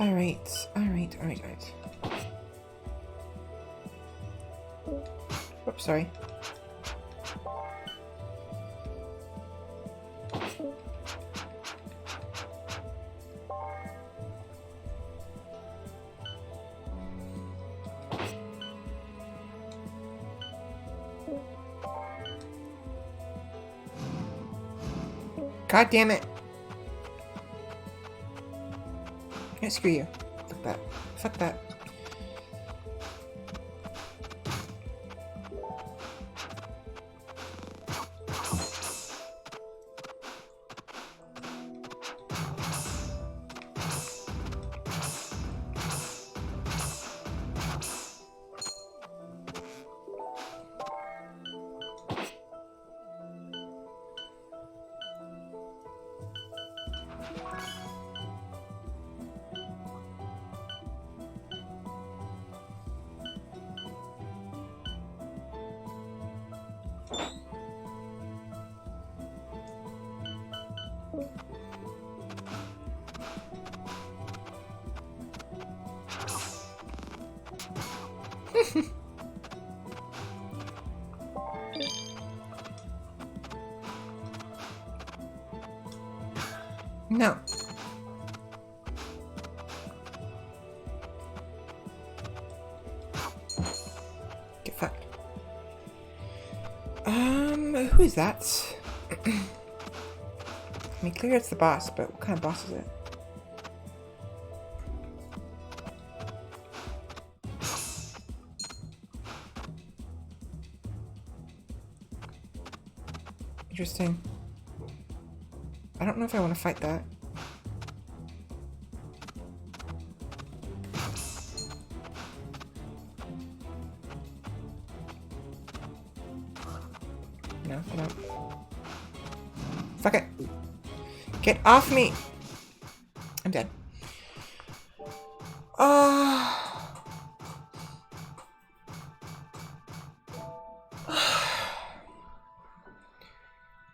Speaker 1: Alright. Oops, sorry. God damn it! Yeah, screw you. Fuck that. Fuck that. No. Get fucked. Who is that? I mean, clearly it's the boss, but what kind of boss is it? Interesting. I don't know if I want to fight that. No, I don't. Fuck it. Get off me! I'm dead. Oh.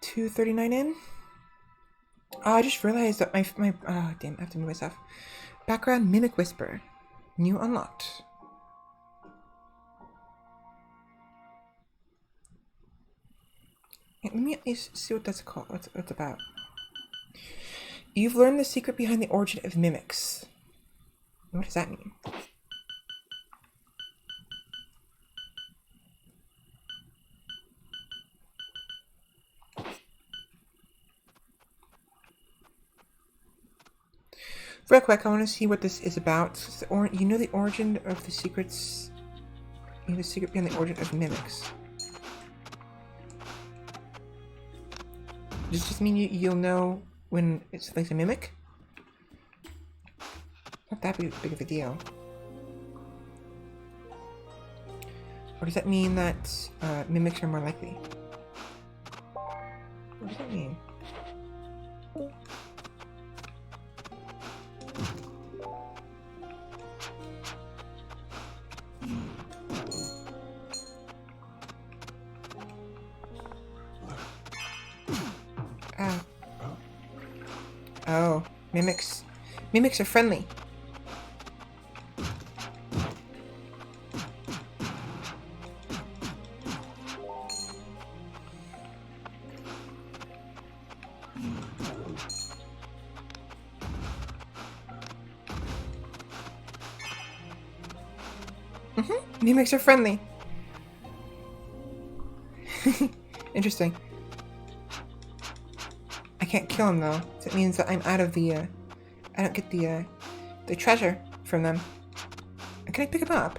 Speaker 1: 239 in? Oh, I just realized that my oh damn, I have to move myself. Background Mimic Whisper. New unlocked. Let me at least see what that's called. What's it's about. You've learned the secret behind the origin of mimics. What does that mean? Real quick, I want to see what this is about. You know the origin of the secrets. You know the secret behind the origin of mimics. Does this just mean you'll know when it's like a mimic? Not that big of a deal. Or does that mean that mimics are more likely? What does that mean? Oh, mimics. Mimics are friendly. Mimics are friendly. Interesting. I can't kill them though. So it means that I'm out of the, I don't get the treasure from them. Can I pick them up?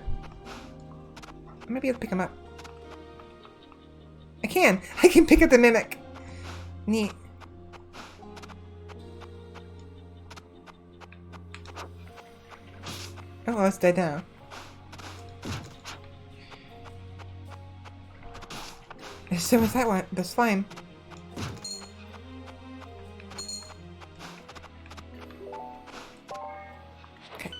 Speaker 1: I might be able to pick them up. I can! I can pick up the mimic! Neat. Oh, well, it's dead now. So was that one, the slime. Okay.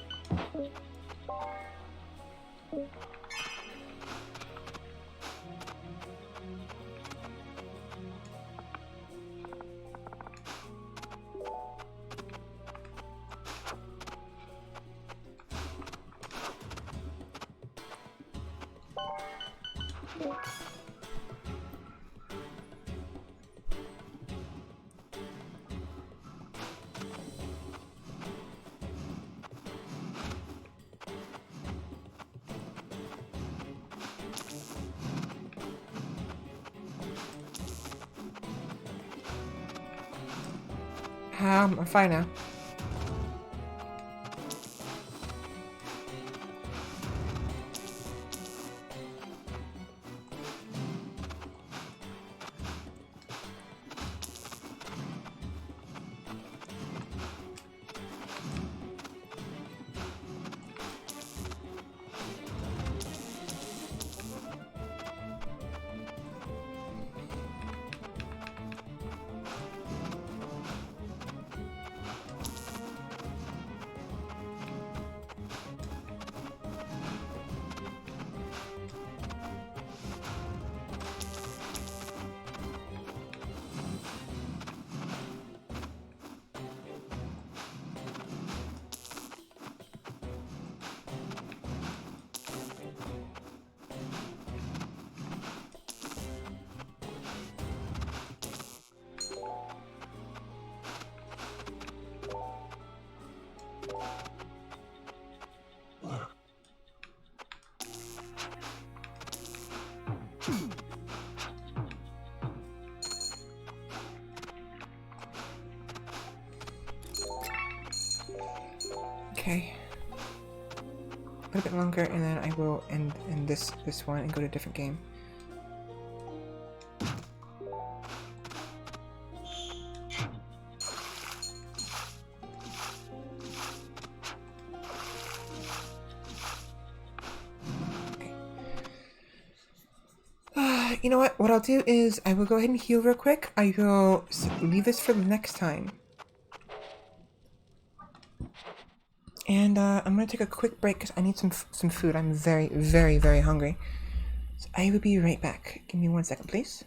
Speaker 1: I'm fine now. Okay. A little bit longer, and then I will end this one and go to a different game. Okay. You know what? What I'll do is I will go ahead and heal real quick. I will leave this for the next time. And I'm gonna take a quick break because I need some food. I'm very, very, very hungry. So I will be right back. Give me 1 second, please.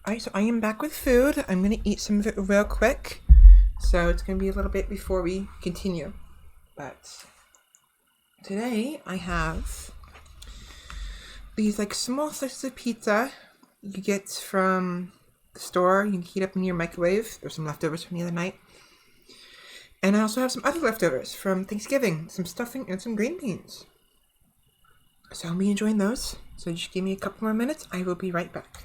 Speaker 1: Alright, so I am back with food. I'm gonna eat some of it real quick. so it's going to be a little bit before we continue. But today I have these like small slices of pizza you get from the store. You can heat up in your microwave. There's some leftovers from the other night. And I also have some other leftovers from Thanksgiving, some stuffing and some green beans. So I'll be enjoying those. So just give me a couple more minutes. I will be right back.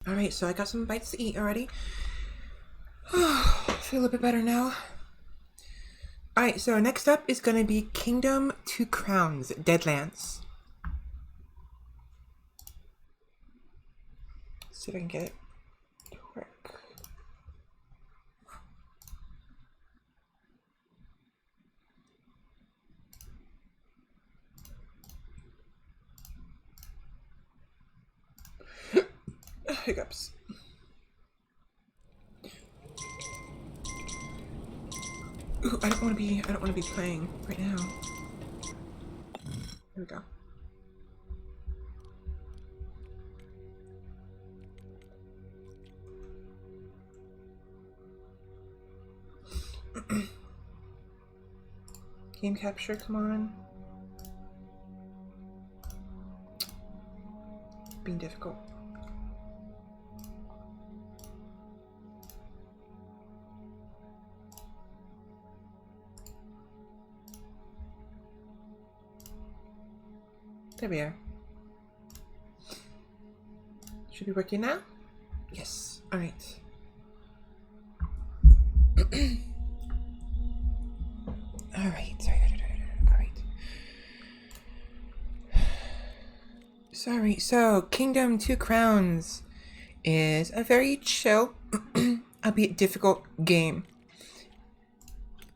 Speaker 1: Alright, so I got some bites to eat already. I feel a bit better now. Alright, so next up is going to be Kingdom Two Crowns, Deadlands. See if I can get it to work. Hiccups. Ooh, I don't want to be playing right now. Here we go. Game capture, come on. Being difficult. There we are. Should be working now? Yes. Alright. Alright. Alright. Sorry. So, Kingdom Two Crowns is a very chill, albeit difficult game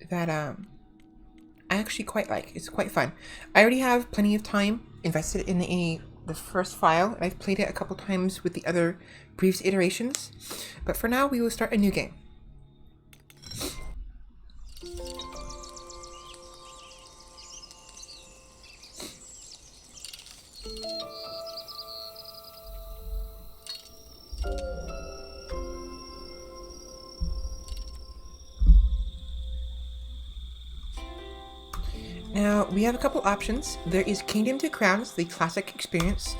Speaker 1: that I actually quite like. It's quite fun. I already have plenty of time invested in the first file, and I've played it a couple times with the other previous iterations. But for now, we will start a new game. Now, we have a couple options. There is Kingdom Two Crowns, the classic experience.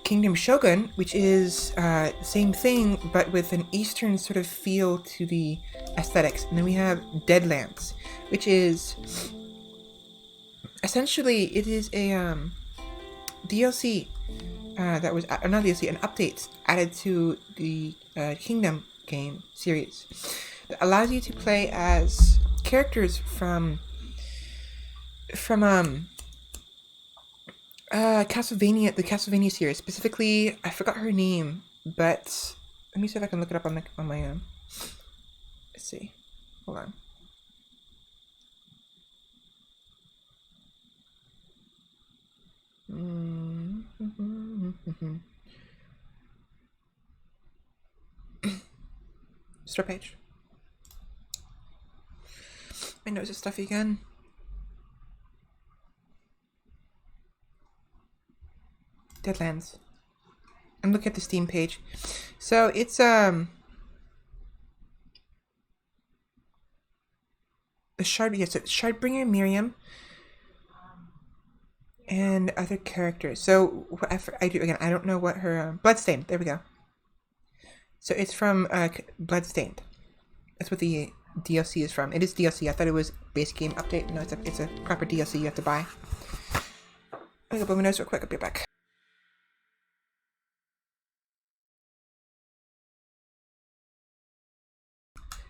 Speaker 1: Kingdom Shogun, which is same thing, but with an Eastern sort of feel to the aesthetics. And then we have Deadlands, which is essentially, it is a DLC that was, not DLC, an update added to the Kingdom game series that allows you to play as characters from Castlevania, the Castlevania series. Specifically, I forgot her name, but let me see if I can look it up on my let's see. Hold on. Store page. My nose is stuffy again. Deadlands. I'm looking at the Steam page. So it's the Shard, yes, it's Shardbringer Miriam and other characters. So I don't know what her Bloodstained. There we go. So it's from Bloodstained. That's what the DLC is from. It is DLC. I thought it was base game update. No, it's a proper DLC you have to buy. I'm gonna blow my nose real quick. I'll be back.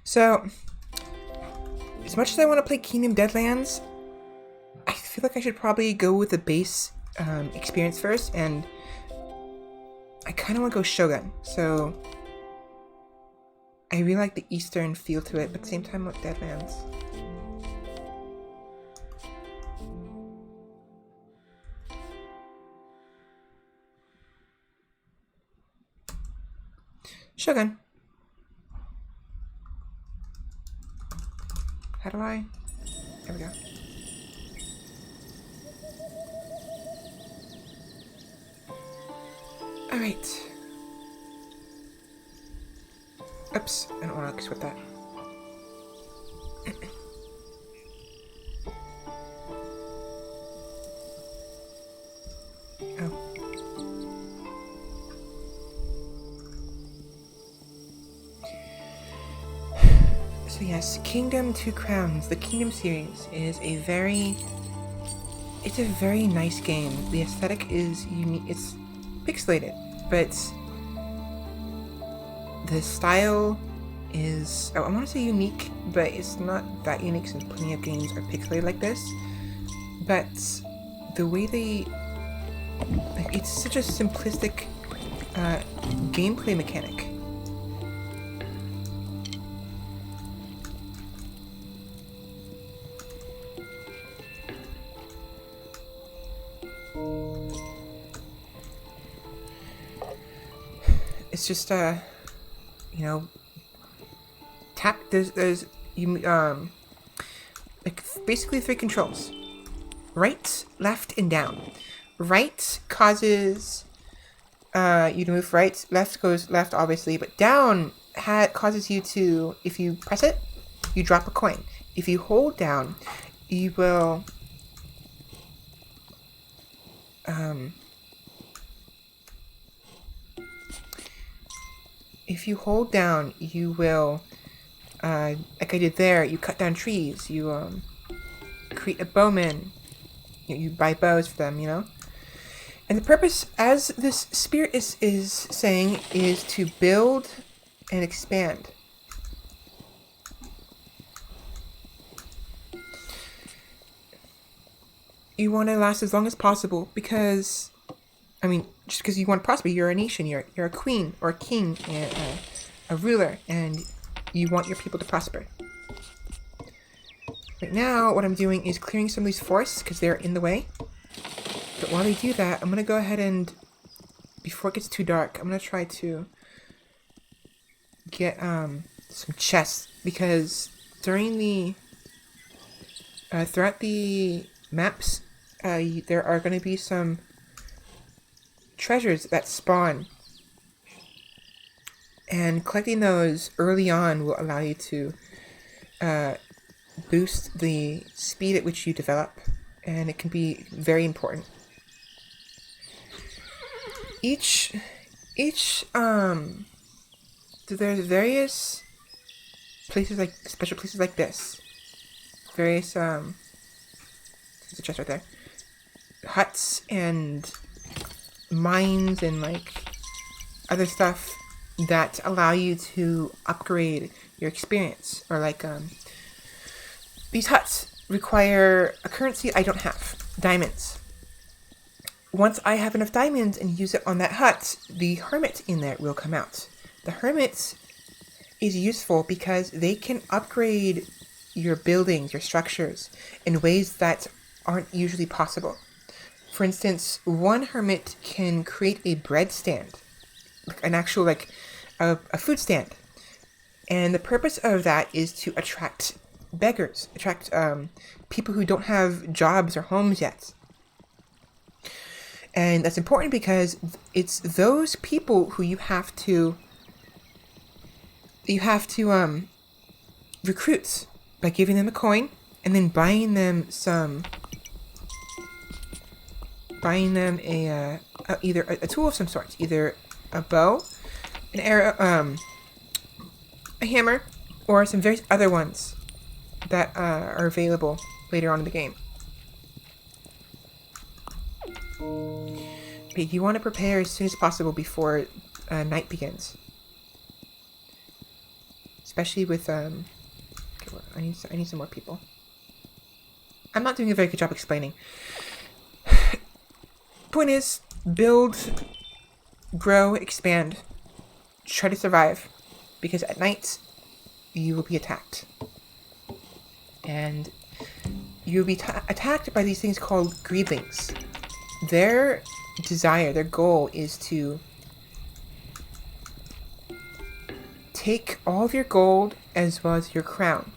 Speaker 1: So, as much as I want to play Kingdom Deadlands, I feel like I should probably go with the base experience first, and I kind of want to go Shogun. So, I really like the Eastern feel to it, but at the same time, with Deadlands. Shogun. How do I? There we go. Alright. Oops, I don't want to mix with that. Oh. So yes, Kingdom Two Crowns, the Kingdom series, is a very nice game. The aesthetic is unique. It's pixelated, but the style is, I want to say unique, but it's not that unique since plenty of games are pixelated like this. But the way it's such a simplistic gameplay mechanic. It's just you know, tap. There's like basically three controls: right, left, and down. Right causes you to move right. Left goes left, obviously, but down causes you to, if you press it, you drop a coin. If you hold down, you will if you hold down, you will, like I did there, you cut down trees, you create a bowman, you buy bows for them, you know? And the purpose, as this spirit is saying, is to build and expand. You want to last as long as possible because, I mean, just because you want to prosper, you're a nation, you're a queen or a king, and a ruler, and you want your people to prosper. Right now, what I'm doing is clearing some of these forests because they're in the way. But while they do that, I'm going to go ahead and, before it gets too dark, I'm going to try to get some chests because during the, throughout the maps, there are going to be some treasures that spawn, and collecting those early on will allow you to boost the speed at which you develop, and it can be very important. There's various places, like special places like this, various there's a chest right there, huts and mines and like other stuff that allow you to upgrade your experience. Or like these huts require a currency I don't have, diamonds. Once I have enough diamonds and use it on that hut, the hermit in there will come out. The hermit is useful because they can upgrade your buildings, your structures, in ways that aren't usually possible. For instance, one hermit can create a bread stand, like an actual, like, a food stand. And the purpose of that is to attract beggars, attract people who don't have jobs or homes yet. And that's important because it's those people who you have to recruit by giving them a coin and then buying them either a tool of some sort, either a bow, an arrow, a hammer, or some various other ones that are available later on in the game. But you want to prepare as soon as possible before night begins. Especially with okay, well, I need some more people. I'm not doing a very good job explaining. Point is, build, grow, expand. Try to survive, because at night you will be attacked, and you'll be attacked by these things called greedlings. Their desire, their goal is to take all of your gold as well as your crown.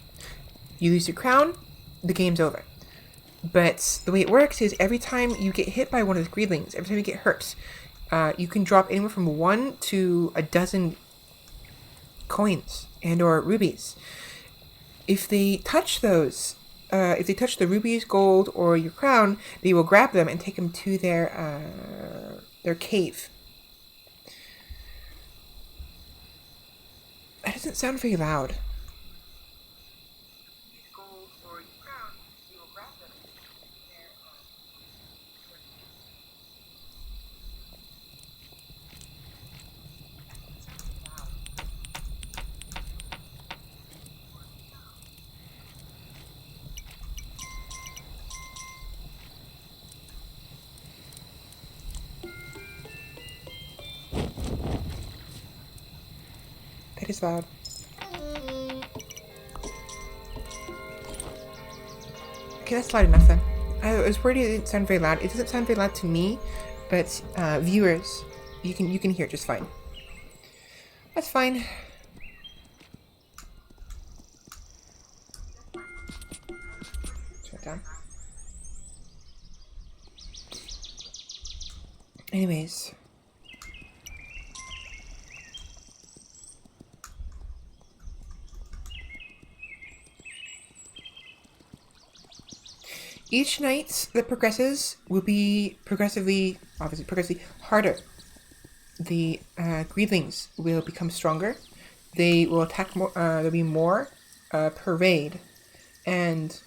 Speaker 1: You lose your crown, the game's over. But the way it works is every time you get hit by one of the greedlings, every time you get hurt, you can drop anywhere from 1 to a dozen coins and or rubies. If they touch those, if they touch the rubies, gold, or your crown, they will grab them and take them to their cave. That doesn't sound very loud. That is loud. Okay, that's loud enough then. I was worried it didn't sound very loud. It doesn't sound very loud to me, but viewers, you can hear it just fine. That's fine. Turn it down. Anyways. Each night that progresses will be progressively harder. The greedlings will become stronger. They will attack more. There'll be more per raid, and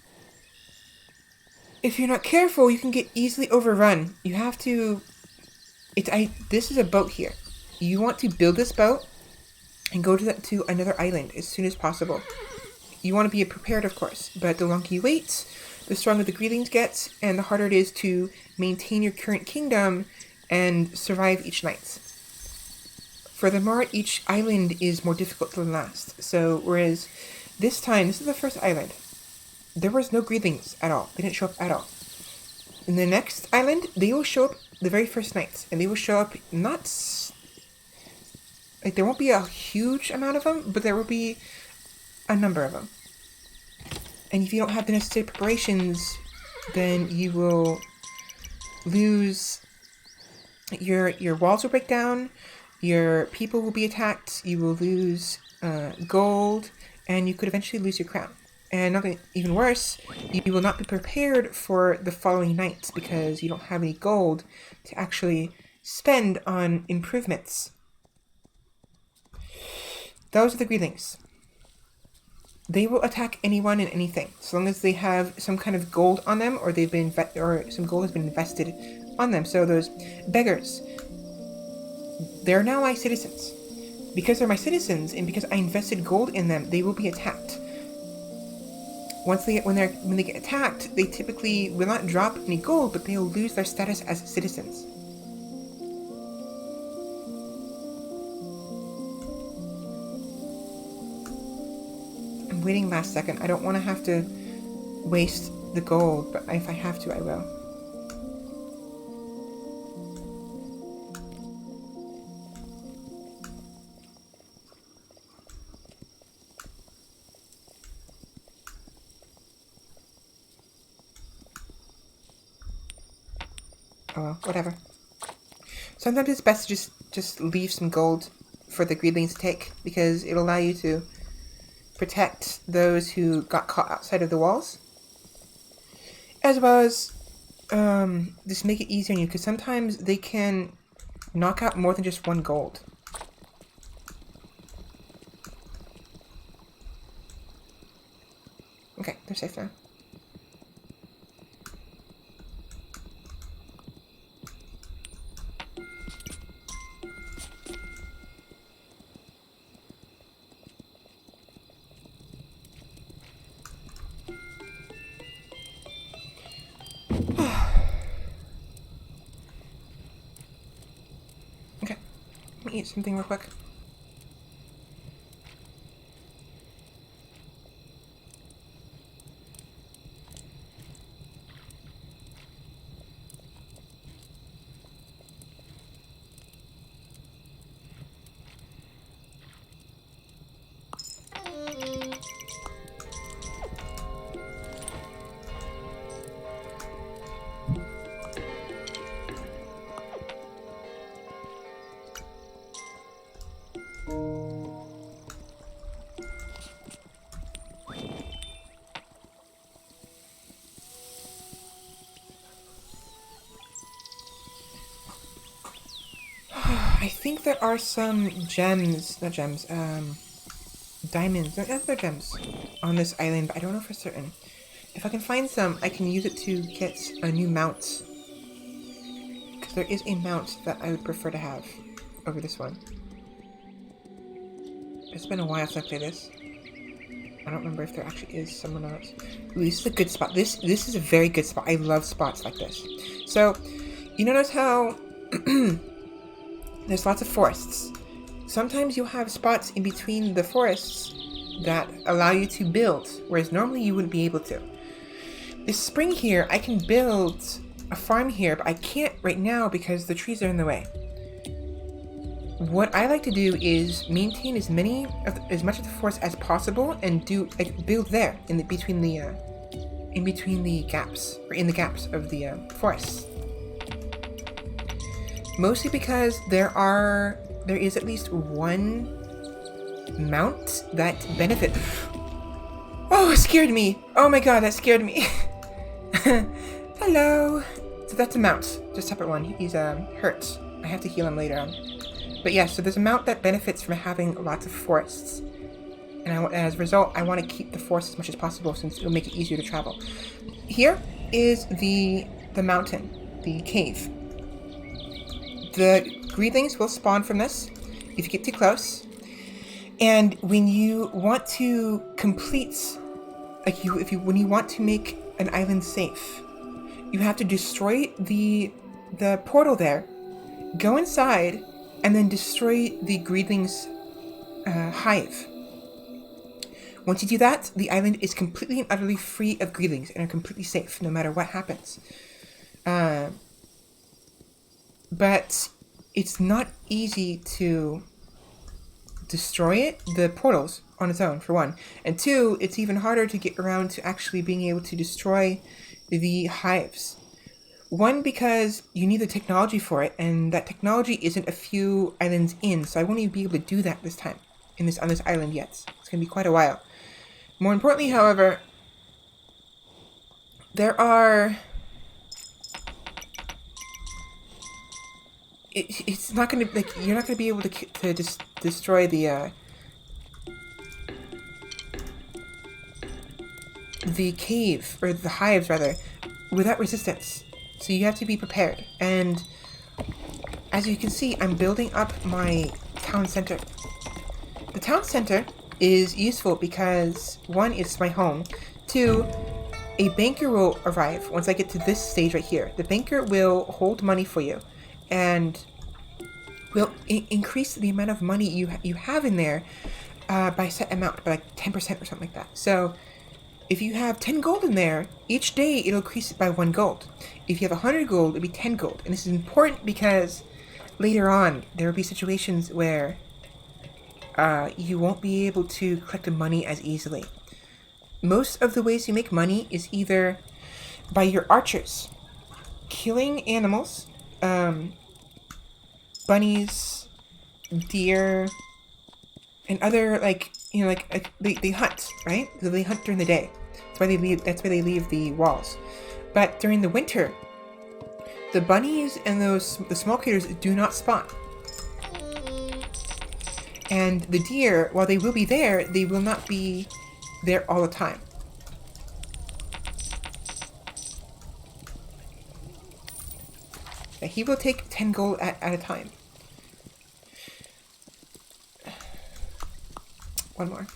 Speaker 1: if you're not careful, you can get easily overrun. You have to This is a boat here. You want to build this boat and go to another island as soon as possible. You want to be prepared, of course, but the longer you wait, the stronger the greetings get, and the harder it is to maintain your current kingdom and survive each night. Furthermore, each island is more difficult than the last. So, whereas this time, this is the first island, there was no greetings at all. They didn't show up at all. In the next island, they will show up the very first night, and they will show up not... Like, there won't be a huge amount of them, but there will be a number of them. And if you don't have the necessary preparations, then you will lose... Your walls will break down, your people will be attacked, you will lose gold, and you could eventually lose your crown. And even worse, you will not be prepared for the following night because you don't have any gold to actually spend on improvements. Those are the greetings. They will attack anyone and anything, so long as they have some kind of gold on them, or they've been or some gold has been invested on them. So those beggars, they're now my citizens. Because they're my citizens, and because I invested gold in them, they will be attacked. When they get attacked, they typically will not drop any gold, but they will lose their status as citizens. I'm waiting last second. I don't want to have to waste the gold, but if I have to, I will. Oh well, whatever. Sometimes it's best to just leave some gold for the greedlings to take, because it'll allow you to protect those who got caught outside of the walls. As well as just make it easier on you, because sometimes they can knock out more than just one gold. Okay, they're safe now. Okay, let me eat something real quick. I think there are some diamonds, other gems on this island, but I don't know for certain. If I can find some, I can use it to get a new mount. Because there is a mount that I would prefer to have over this one. It's been a while since I played this. I don't remember if there actually is someone else. Ooh, this is a good spot. This is a very good spot. I love spots like this. So, you notice how there's lots of forests. Sometimes you'll have spots in between the forests that allow you to build, whereas normally you wouldn't be able to. This spring here, I can build a farm here, but I can't right now because the trees are in the way. What I like to do is maintain as much of the forest as possible and build there in between the gaps of the forests. Mostly because there is at least one mount that benefit. Oh, it scared me! Oh my god, that scared me! Hello! So that's a mount, just a separate one. He's hurt. I have to heal him later on. But yeah, so there's a mount that benefits from having lots of forests. And as a result, I want to keep the forest as much as possible since it'll make it easier to travel. Here is the mountain, the cave. the greedlings will spawn from this if you get too close. And when you want to complete, when you want to make an island safe, you have to destroy the portal there, go inside, and then destroy the greedlings' hive. Once you do that, the island is completely and utterly free of greedlings and are completely safe, no matter what happens. But it's not easy to destroy it, the portals, on its own, for one. And two, it's even harder to get around to actually being able to destroy the hives. One, because you need the technology for it, and that technology isn't a few islands in, so I won't even be able to do that this time, on this island yet. It's going to be quite a while. More importantly, however, there are... It's not going to, you're not going to be able to just destroy the cave, or the hives, rather, without resistance. So you have to be prepared. And as you can see, I'm building up my town center. The town center is useful because, one, it's my home. Two, a banker will arrive once I get to this stage right here. The banker will hold money for you and will increase the amount of money you have in there by a set amount, by like 10% or something like that. So if you have 10 gold in there, each day it'll increase it by 1 gold. If you have 100 gold, it'll be 10 gold. And this is important because later on there will be situations where you won't be able to collect the money as easily. Most of the ways you make money is either by your archers killing animals, bunnies, deer, and other, they hunt, right? So they hunt during the day. That's why they leave the walls. But during the winter, the bunnies and the small critters do not spawn. And the deer, while they will be there, they will not be there all the time. He will take 10 gold at a time. One more.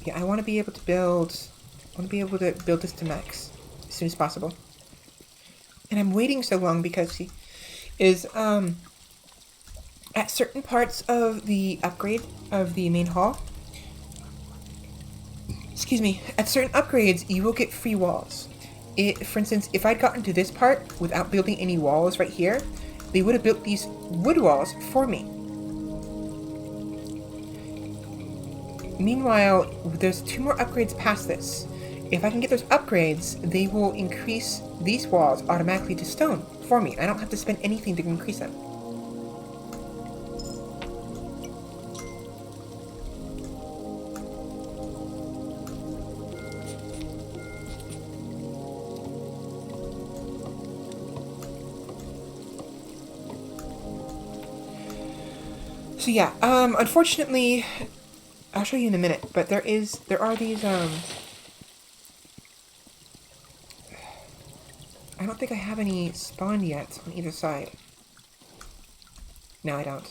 Speaker 1: Yeah, I want to be able to build this to max as soon as possible. And I'm waiting so long because he is at certain parts of the upgrade of the main hall. Excuse me, at certain upgrades, you will get free walls. For instance, if I'd gotten to this part without building any walls right here, they would have built these wood walls for me. Meanwhile, there's 2 more upgrades past this. If I can get those upgrades, they will increase these walls automatically to stone for me. I don't have to spend anything to increase them. So yeah, unfortunately, I'll show you in a minute, but there are these, I don't think I have any spawned yet on either side. No, I don't.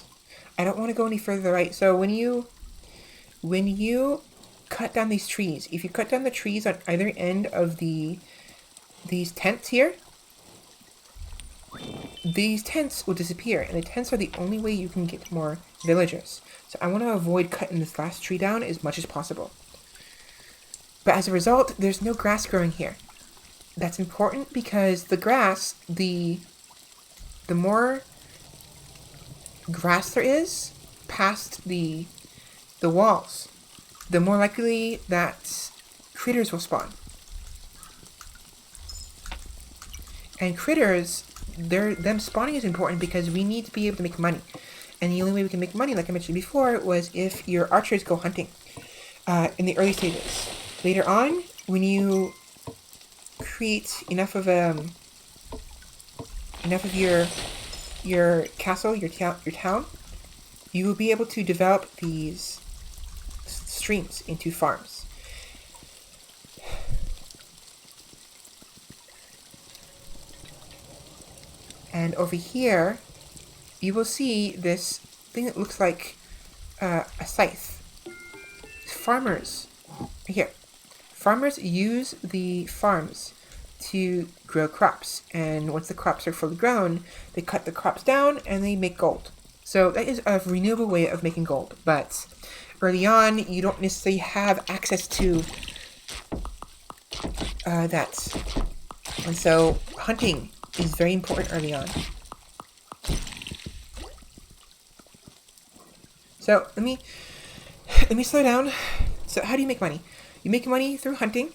Speaker 1: I don't want to go any further to the right. So when you cut down these trees, if you cut down the trees on either end of these tents here, these tents will disappear, and the tents are the only way you can get more villagers. So I want to avoid cutting this last tree down as much as possible. But as a result, there's no grass growing here. That's important because the grass, the more grass there is past the walls, the more likely that critters will spawn. And critters, them spawning is important because we need to be able to make money. And the only way we can make money, like I mentioned before, was if your archers go hunting in the early stages. Later on, when you create enough of your castle, your town, you will be able to develop these streams into farms. And over here, you will see this thing that looks like a scythe. Farmers, here, farmers use the farms to grow crops, and once the crops are fully grown, they cut the crops down and they make gold. So that is a renewable way of making gold, but early on, you don't necessarily have access to that. And so hunting is very important early on. So let me slow down. So how do you make money? You make money through hunting.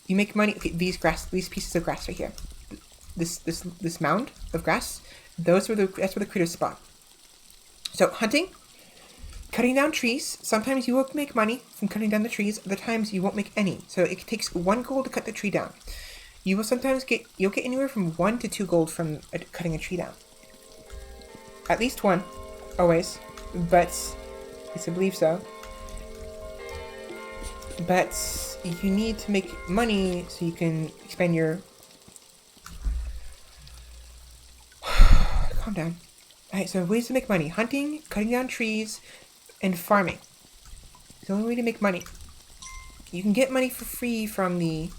Speaker 1: You make money. Okay, these pieces of grass right here. This mound of grass. That's where the critters spawn. So hunting, cutting down trees. Sometimes you will make money from cutting down the trees. Other times you won't make any. So it takes 1 gold to cut the tree down. You'll get anywhere from 1 to 2 gold from cutting a tree down. At least 1, always. But at least I believe so. But you need to make money so you can expand your... Calm down. Alright, so ways to make money. Hunting, cutting down trees, and farming. It's the only way to make money. You can get money for free from the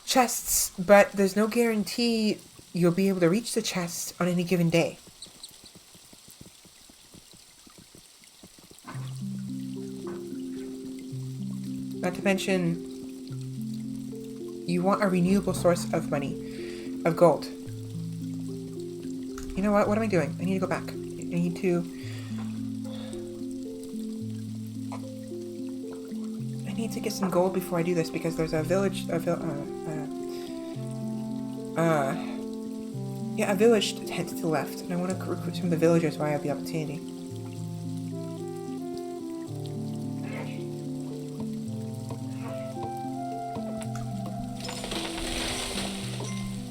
Speaker 1: chests, but there's no guarantee you'll be able to reach the chests on any given day. Not to mention, you want a renewable source of money, of gold. You know what? What am I doing? I need to go back. I need to get some gold before I do this, because there's a village, a village tent to the left, and I want to recruit some of the villagers while I have the opportunity.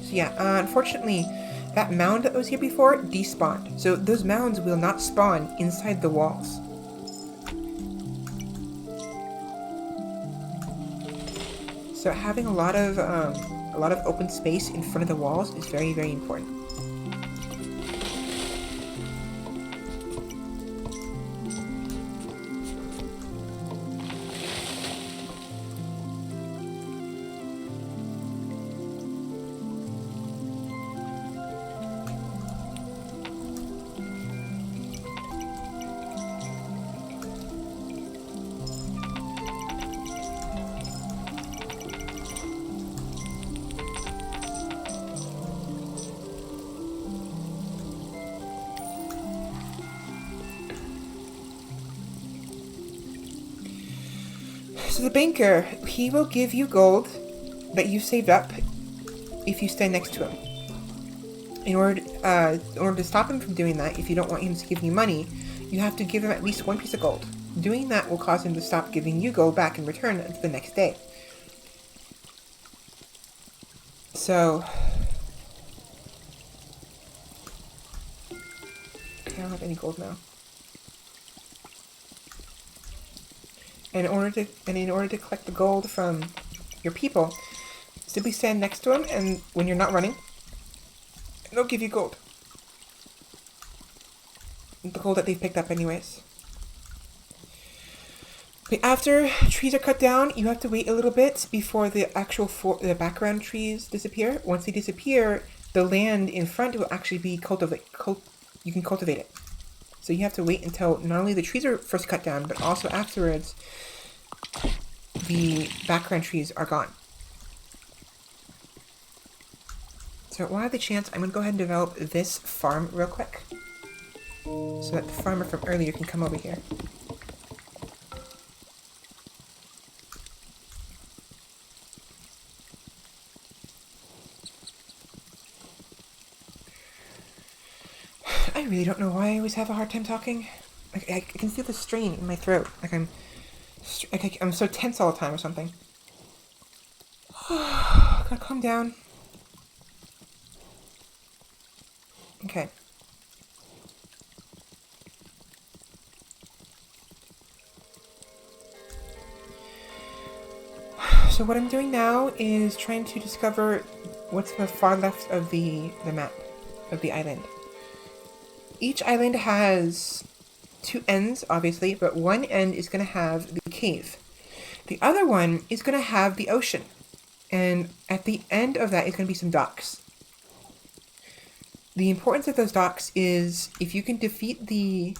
Speaker 1: So yeah, unfortunately, that mound that was here before despawned. So those mounds will not spawn inside the walls. So having a lot of open space in front of the walls is very, very important. So the banker, he will give you gold that you saved up if you stand next to him. In order to stop him from doing that, if you don't want him to give you money, you have to give him at least 1 piece of gold. Doing that will cause him to stop giving you gold back in return until the next day. So... I don't have any gold now. And in order to collect the gold from your people, simply stand next to them, and when you're not running, they'll give you gold. The gold that they've picked up anyways. Okay, after trees are cut down, you have to wait a little bit before the actual the background trees disappear. Once they disappear, the land in front will actually be you can cultivate it. So you have to wait until not only the trees are first cut down, but also afterwards, the background trees are gone. So while I have the chance, I'm going to go ahead and develop this farm real quick, so that the farmer from earlier can come over here. I really don't know why I always have a hard time talking. I can feel the strain in my throat. Like I'm so tense all the time or something. Gotta calm down. Okay. So what I'm doing now is trying to discover what's the far left of the map of the island. Each island has two ends, obviously, but one end is going to have the cave. The other one is going to have the ocean. And at the end of that is going to be some docks. The importance of those docks is if you can defeat the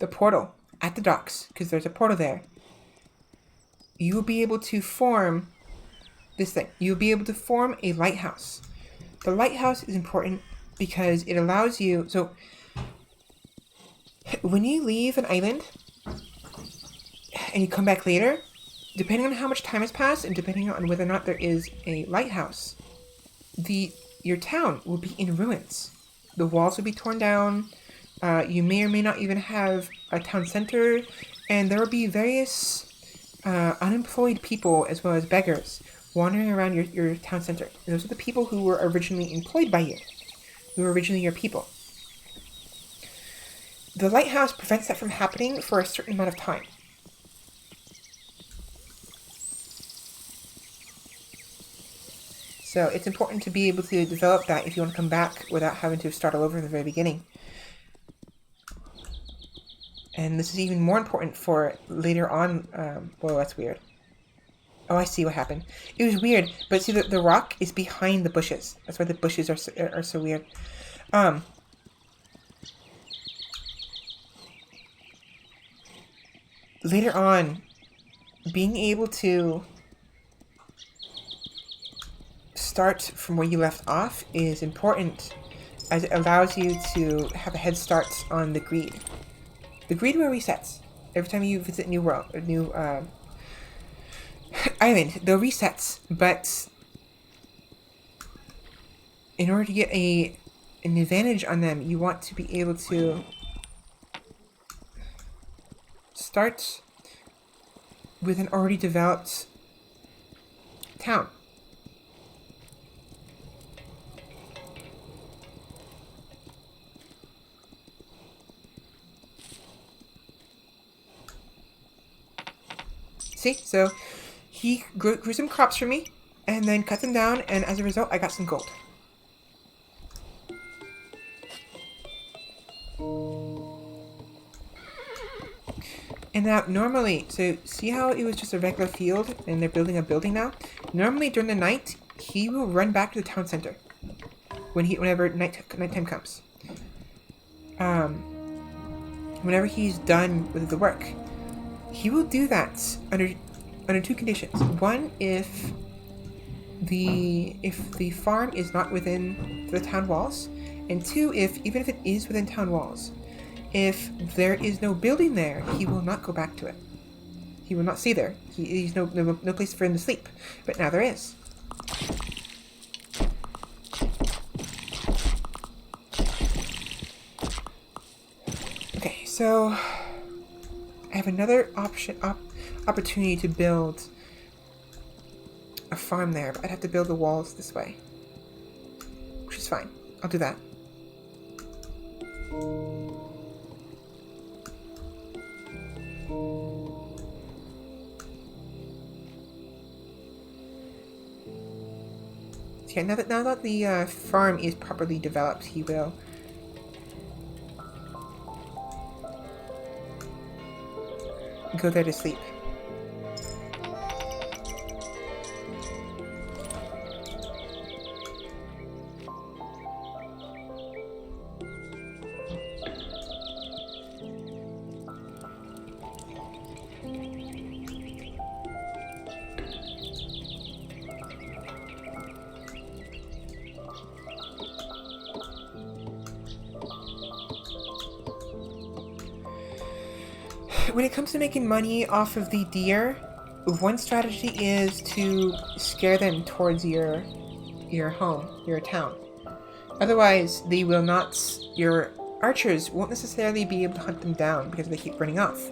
Speaker 1: portal at the docks, because there's a portal there, you will be able to form this thing. You'll be able to form a lighthouse. The lighthouse is important because it allows you... So, when you leave an island and you come back later, depending on how much time has passed and depending on whether or not there is a lighthouse, your town will be in ruins. The walls will be torn down. You may or may not even have a town center, and there will be various unemployed people as well as beggars wandering around your town center. And those are the people who were originally employed by you, who were originally your people. The lighthouse prevents that from happening for a certain amount of time. So it's important to be able to develop that if you want to come back without having to start all over in the very beginning. And this is even more important for later on. Whoa, that's weird. Oh, I see what happened. It was weird, but see, the rock is behind the bushes. That's why the bushes are so weird. Later on, being able to start from where you left off is important, as it allows you to have a head start on the greed. The greed will resets every time you visit a new world, a new island. They'll reset, but in order to get an advantage on them, you want to be able to start with an already developed town. See, so he grew some crops for me, and then cut them down, and as a result, I got some gold. And now, normally, so see how it was just a regular field, and they're building a building now? Normally, during the night, he will run back to the town center whenever nighttime comes. Whenever he's done with the work. He will do that under two conditions. One, if the farm is not within the town walls, and two, even if it is within town walls, if there is no building there, he will not go back to it. He will not stay there. He's no place for him to sleep. But now there is. Okay, so I have another opportunity to build a farm there, but I'd have to build the walls this way. Which is fine. I'll do that. Okay, now that the farm is properly developed, he will go there to sleep. When it comes to making money off of the deer, one strategy is to scare them towards your home, your town. Otherwise, they will not. Your archers won't necessarily be able to hunt them down because they keep running off.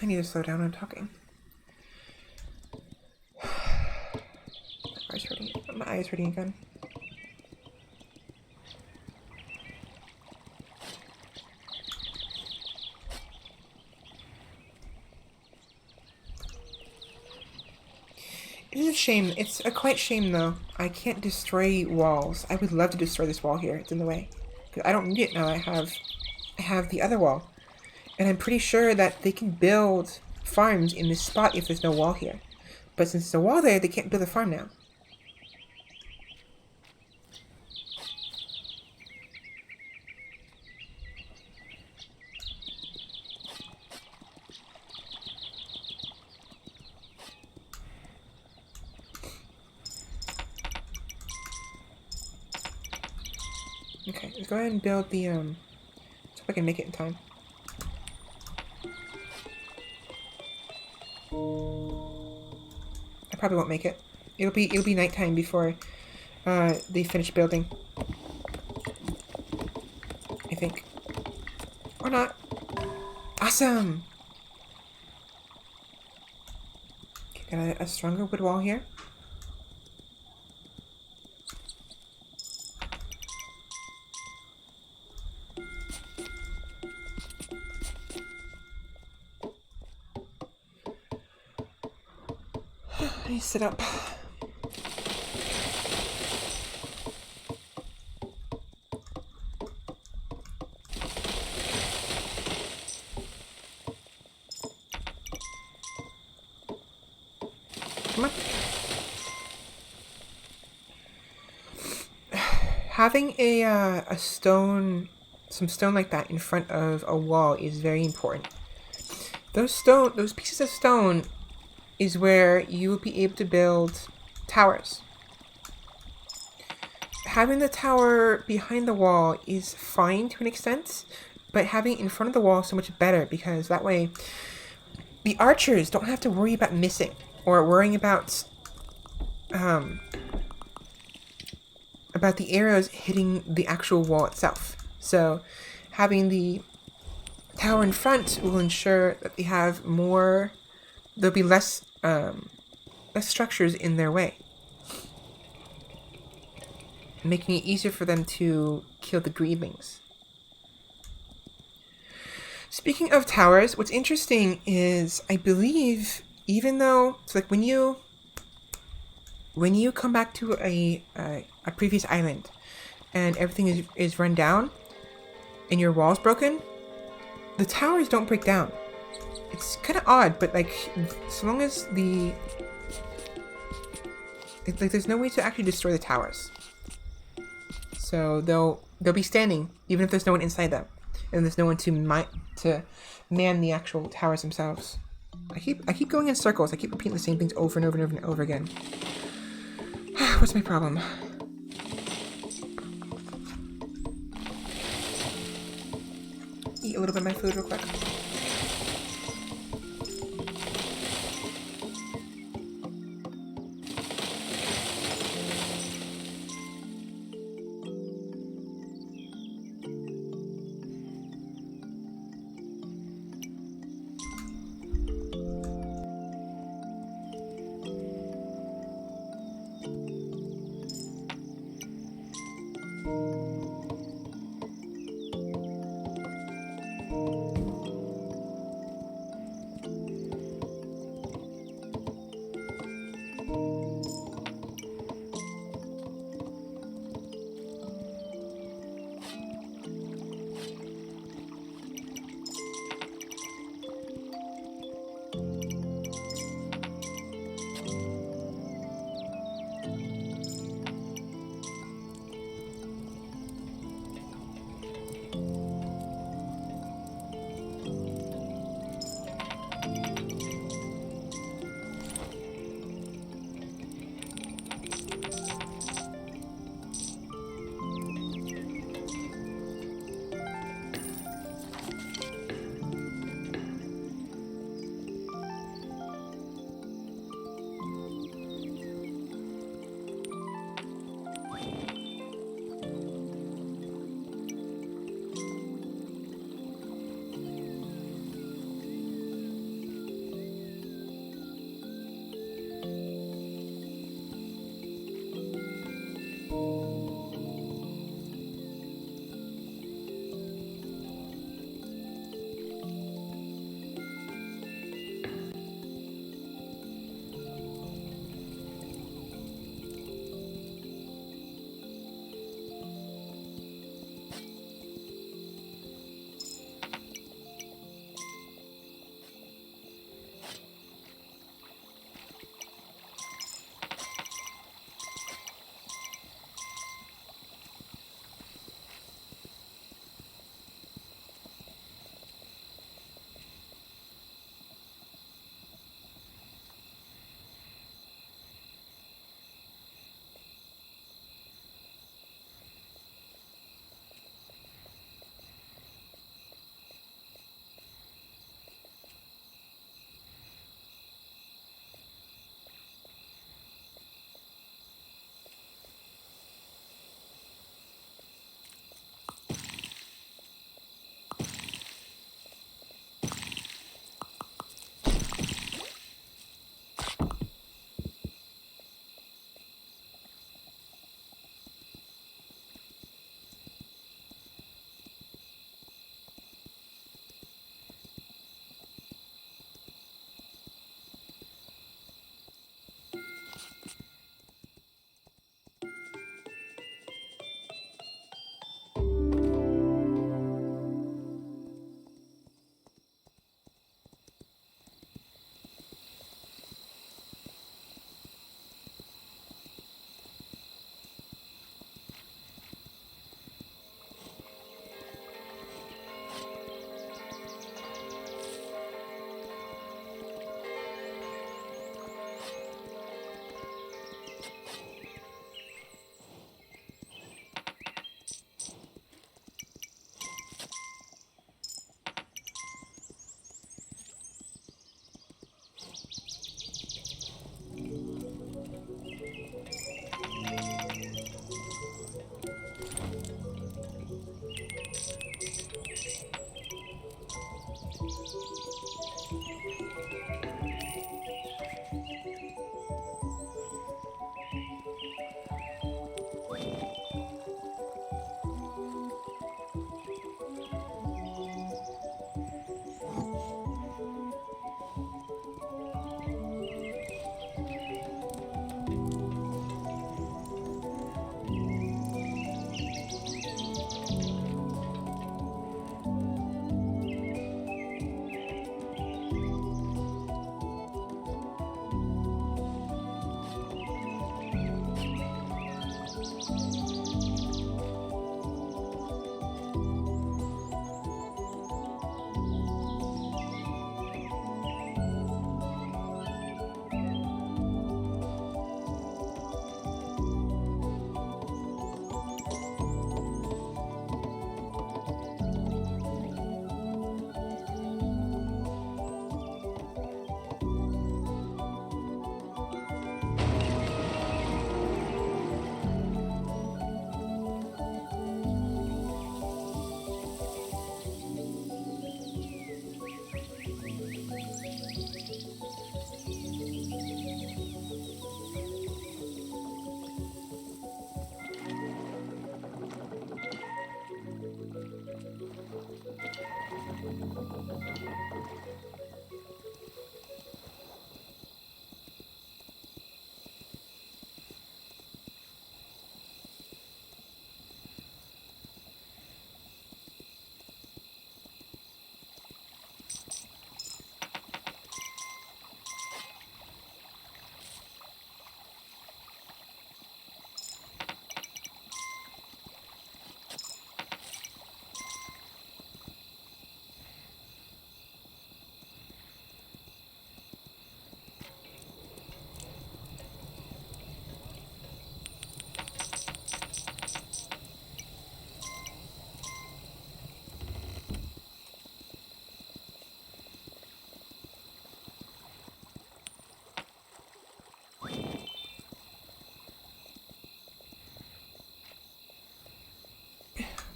Speaker 1: I need to slow down when I'm talking. My eyes hurting. My eyes hurting again. It is a shame. It's a quite shame, though. I can't destroy walls. I would love to destroy this wall here. It's in the way. Because I don't need it now. I have the other wall. And I'm pretty sure that they can build farms in this spot if there's no wall here. But since there's a wall there, they can't build a farm now. Okay, let's go ahead and build the, let's hope I can make it in time. I probably won't make it. It'll be nighttime before, they finish building. I think. Or not. Awesome! Okay, got a stronger wood wall here. I need to sit up. Come on. Having a stone, some stone like that in front of a wall is very important. Those pieces of stone is where you will be able to build towers. Having the tower behind the wall is fine to an extent, but having it in front of the wall is so much better, because that way the archers don't have to worry about missing or worrying about the arrows hitting the actual wall itself. So having the tower in front will ensure that they have more, there'll be less structures in their way, making it easier for them to kill the greedlings. Speaking of towers, what's interesting is, I believe, even though, so like when you come back to a previous island and everything is run down and your wall's broken, the towers don't break down. It's kind of odd, but like, so long as there's no way to actually destroy the towers. So they'll be standing even if there's no one inside them, and there's no one to man the actual towers themselves. I keep going in circles. I keep repeating the same things over and over and over and over again. What's my problem? Eat a little bit of my food real quick.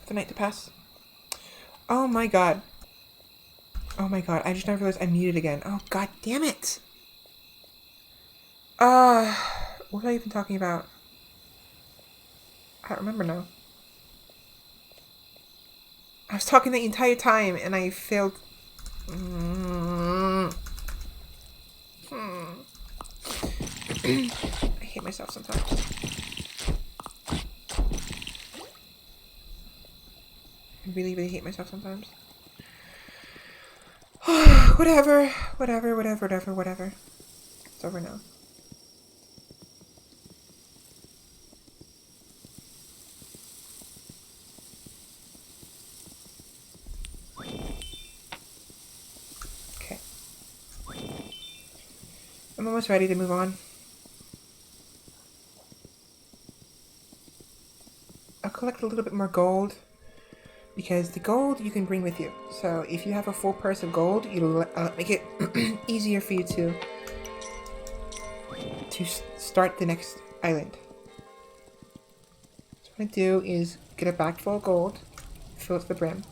Speaker 1: the night to pass. Oh my god. Oh my god, I just now realized I'm muted again. Oh god damn it! What was I even talking about? I don't remember now. I was talking the entire time and I failed. I hate myself sometimes. I really, really hate myself sometimes. Whatever. It's over now. Okay. I'm almost ready to move on. I'll collect a little bit more gold, because the gold you can bring with you. So if you have a full purse of gold, it'll make it easier for you to start the next island. So what I do is get a bag full of gold, fill it to the brim.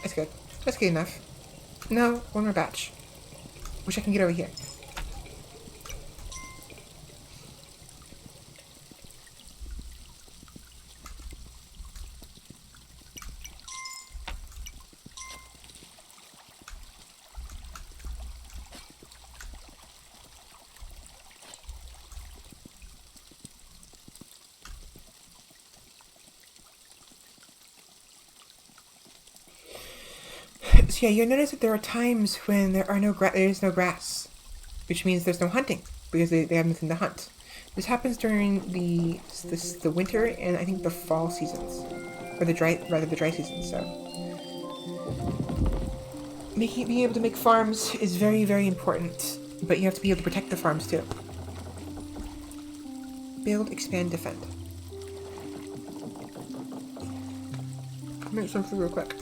Speaker 1: That's good. That's good enough. No, one more batch. Wish I can get over here. So yeah, you'll notice that there are times when there is no grass, which means there's no hunting because they have nothing to hunt. This happens during the winter and I think the fall seasons, or the dry seasons. So being able to make farms is very, very important, but you have to be able to protect the farms too. Build, expand, defend. Make some food real quick.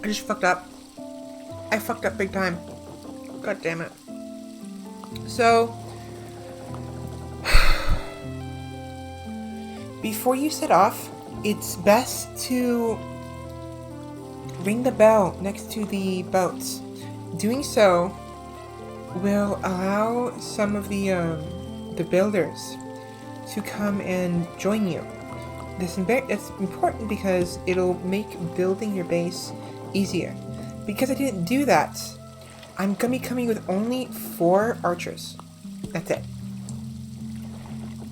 Speaker 1: I just fucked up. I fucked up big time. God damn it. So, before you set off, it's best to ring the bell next to the boats. Doing so will allow some of the builders to come and join you. It's important because it'll make building your base easier. Because I didn't do that, I'm gonna be coming with only 4 archers. That's it.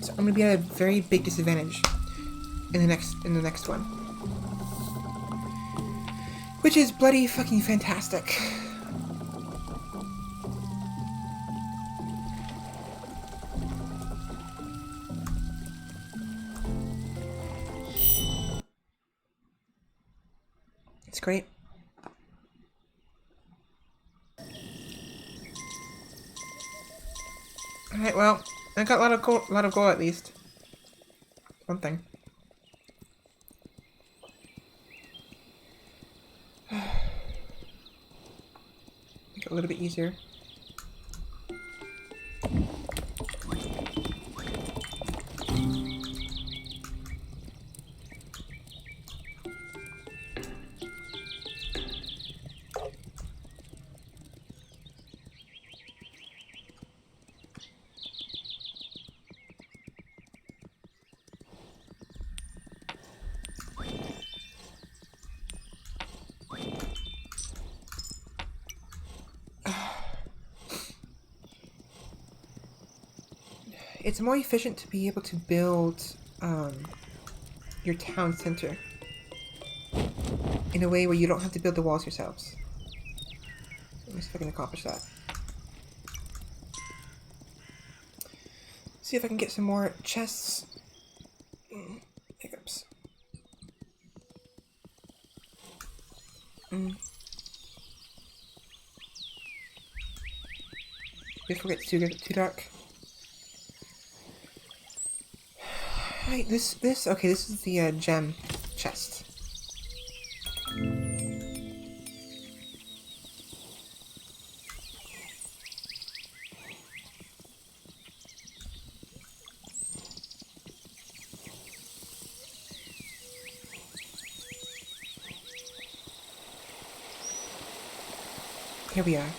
Speaker 1: So I'm gonna be at a very big disadvantage in the next one. Which is bloody fucking fantastic. It's great. Alright, well, I got a lot of gold at least. One thing. Make it a little bit easier. It's more efficient to be able to build your town center in a way where you don't have to build the walls yourselves. Let me see if I can accomplish that. See if I can get some more chests. Hiccups. Before it gets too dark. Right, okay, this is the gem chest. Here we are.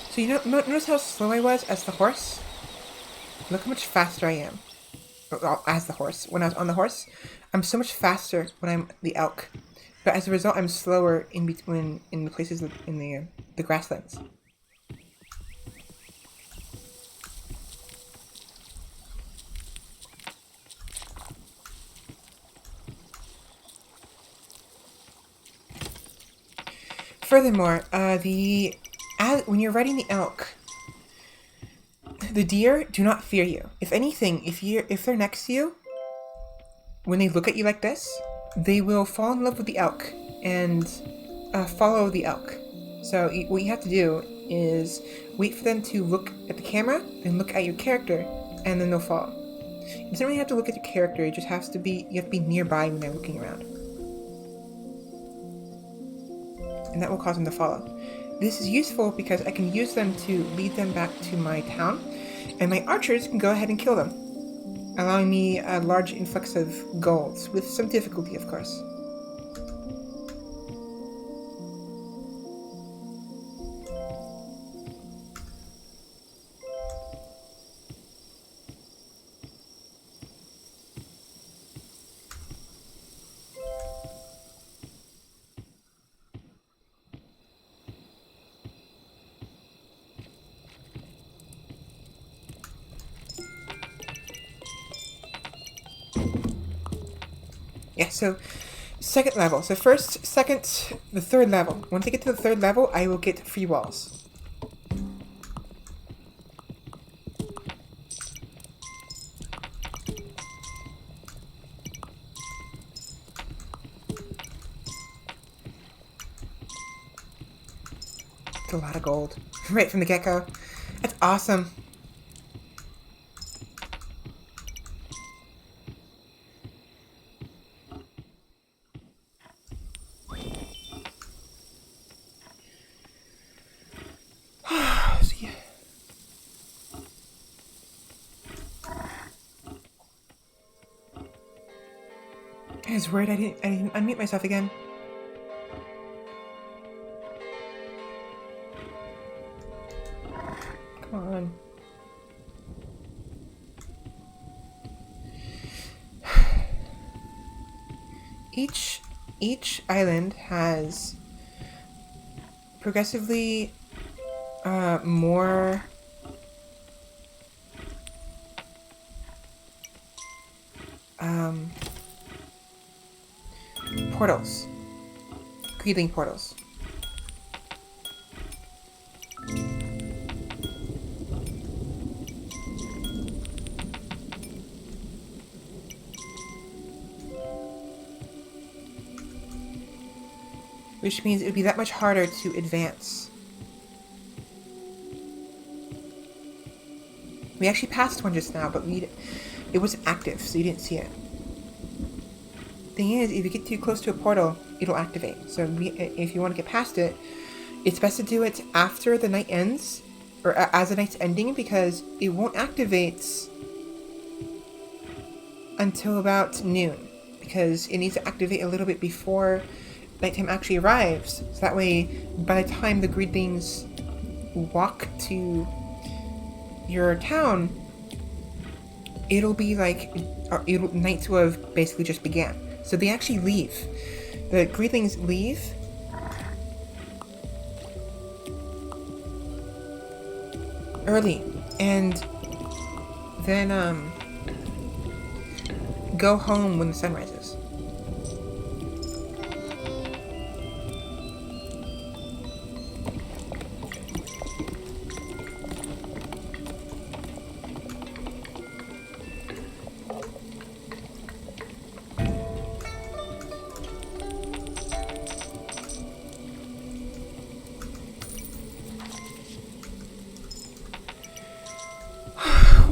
Speaker 1: So you know, notice how slow I was as the horse? Look how much faster I am. As the horse. When I was on the horse, I'm so much faster when I'm the elk. But as a result, I'm slower in between, in the places in the grasslands. Furthermore, when you're riding the elk, the deer do not fear you. If anything, if they're next to you, when they look at you like this, they will fall in love with the elk and follow the elk. So what you have to do is wait for them to look at the camera and look at your character, and then they'll follow. You don't really have to look at your character. You have to be nearby when they're looking around, and that will cause them to follow. This is useful because I can use them to lead them back to my town, and my archers can go ahead and kill them, allowing me a large influx of golds, with some difficulty, of course. Yeah, so second level. So first, second, the third level. Once I get to the third level, I will get free walls. It's a lot of gold. Right from the get-go. That's awesome. I was worried I didn't unmute myself again. Come on. Each island has progressively more portals. Greeting portals. Which means it would be that much harder to advance. We actually passed one just now, but it wasn't active, so you didn't see it. Thing is, if you get too close to a portal, it'll activate. So if you want to get past it, it's best to do it after the night ends, or as the night's ending, because it won't activate until about noon, because it needs to activate a little bit before nighttime actually arrives. So that way, by the time the greetlings walk to your town, it'll be like night will have basically just began. So they actually leave. The greetlings leave early, and then go home when the sun rises.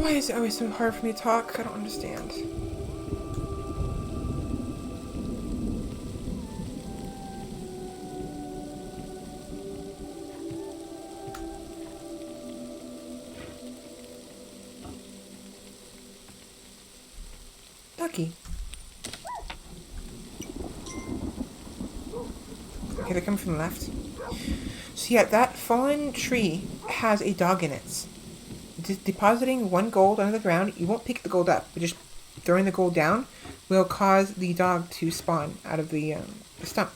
Speaker 1: Why is it always so hard for me to talk? I don't understand. Ducky. Okay, they're coming from the left. So yeah, that fallen tree has a dog in it. Depositing 1 gold under the ground, you won't pick the gold up, but just throwing the gold down will cause the dog to spawn out of the stump.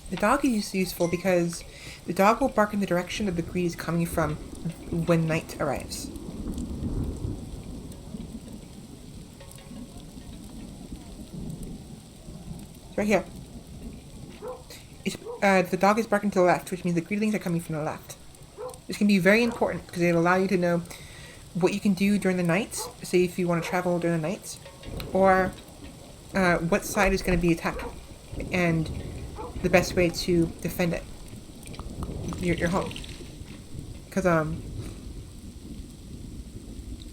Speaker 1: The dog is useful because the dog will bark in the direction that the greed is coming from when night arrives. It's right here. The dog is barking to the left, which means the greedlings are coming from the left. This can be very important because it'll allow you to know what you can do during the night, say if you want to travel during the night, or what side is going to be attacked, and the best way to defend it, your home. Because,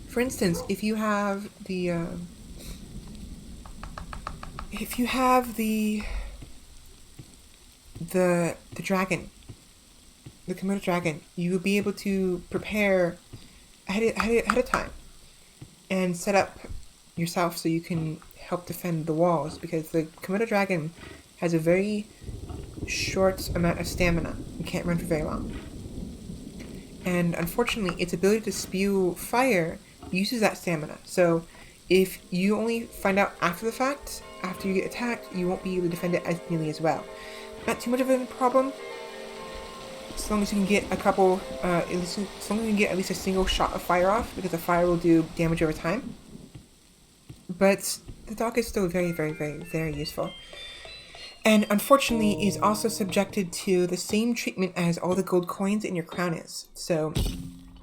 Speaker 1: for instance, if you have the dragon, the Komodo dragon, you will be able to prepare ahead of time and set up yourself so you can help defend the walls, because the Komodo dragon has a very short amount of stamina. It can't run for very long. And unfortunately, its ability to spew fire uses that stamina. So if you only find out after the fact, after you get attacked, you won't be able to defend it as nearly as well. Not too much of a problem, as long as you can get a couple, as long as you can get at least a single shot of fire off, because the fire will do damage over time. But the dog is still very, very, very, very useful. And unfortunately is also subjected to the same treatment as all the gold coins in your crown is. So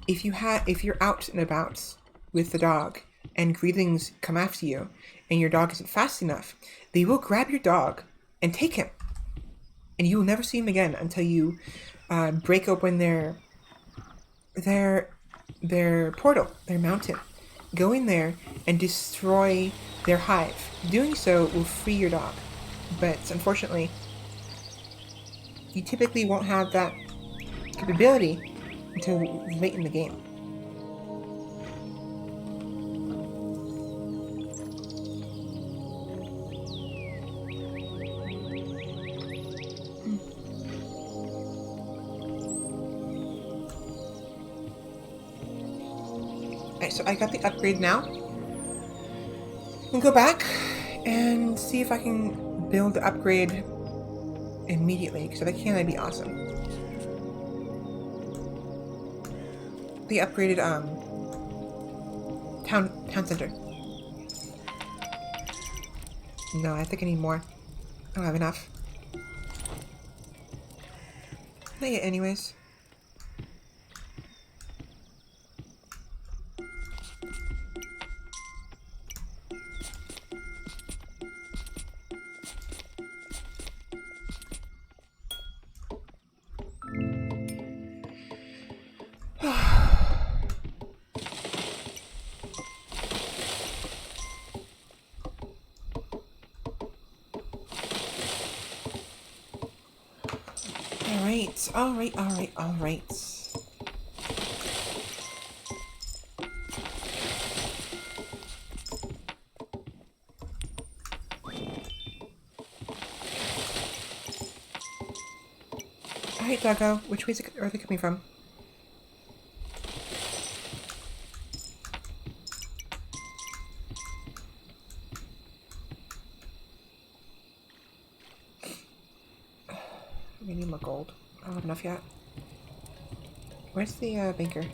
Speaker 1: if you're out and about with the dog and greedlings come after you and your dog isn't fast enough, they will grab your dog and take him. And you will never see him again until you break open their portal, their mountain. Go in there and destroy their hive. Doing so will free your dog. But unfortunately, you typically won't have that capability until late in the game. Alright, so I got the upgrade now. I'm gonna go back and see if I can build the upgrade immediately, because if I can, that'd be awesome. The upgraded town center. No, I think I need more. I don't have enough. Not yet, anyways. Alright. Alright, doggo. Which ways are they coming from? We need more gold. I don't have enough yet. Where's the banker?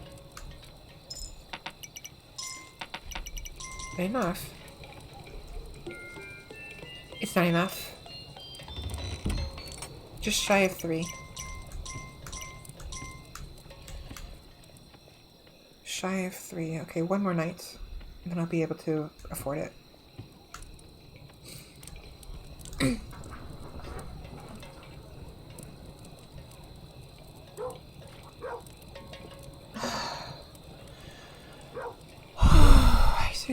Speaker 1: Not enough. It's not enough. Just shy of 3. Shy of 3. Okay, 1 more night, and then I'll be able to afford it.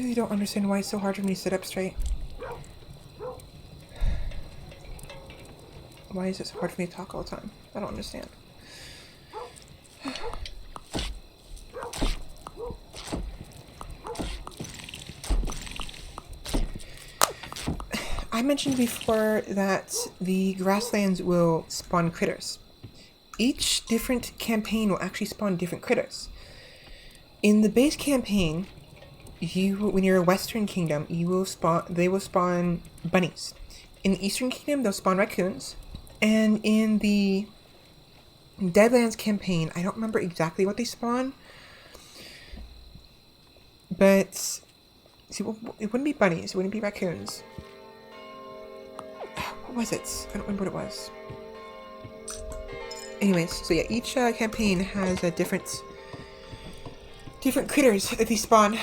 Speaker 1: really don't understand why it's so hard for me to sit up straight. Why is it so hard for me to talk all the time? I don't understand. I mentioned before that the grasslands will spawn critters. Each different campaign will actually spawn different critters. In the base campaign, when you're a Western Kingdom, they will spawn bunnies. In the Eastern Kingdom, they'll spawn raccoons. And in the Deadlands campaign, I don't remember exactly what they spawn. But see, it wouldn't be bunnies, it wouldn't be raccoons. What was it? I don't remember what it was. Anyways, so yeah, each campaign has a different critters that they spawn.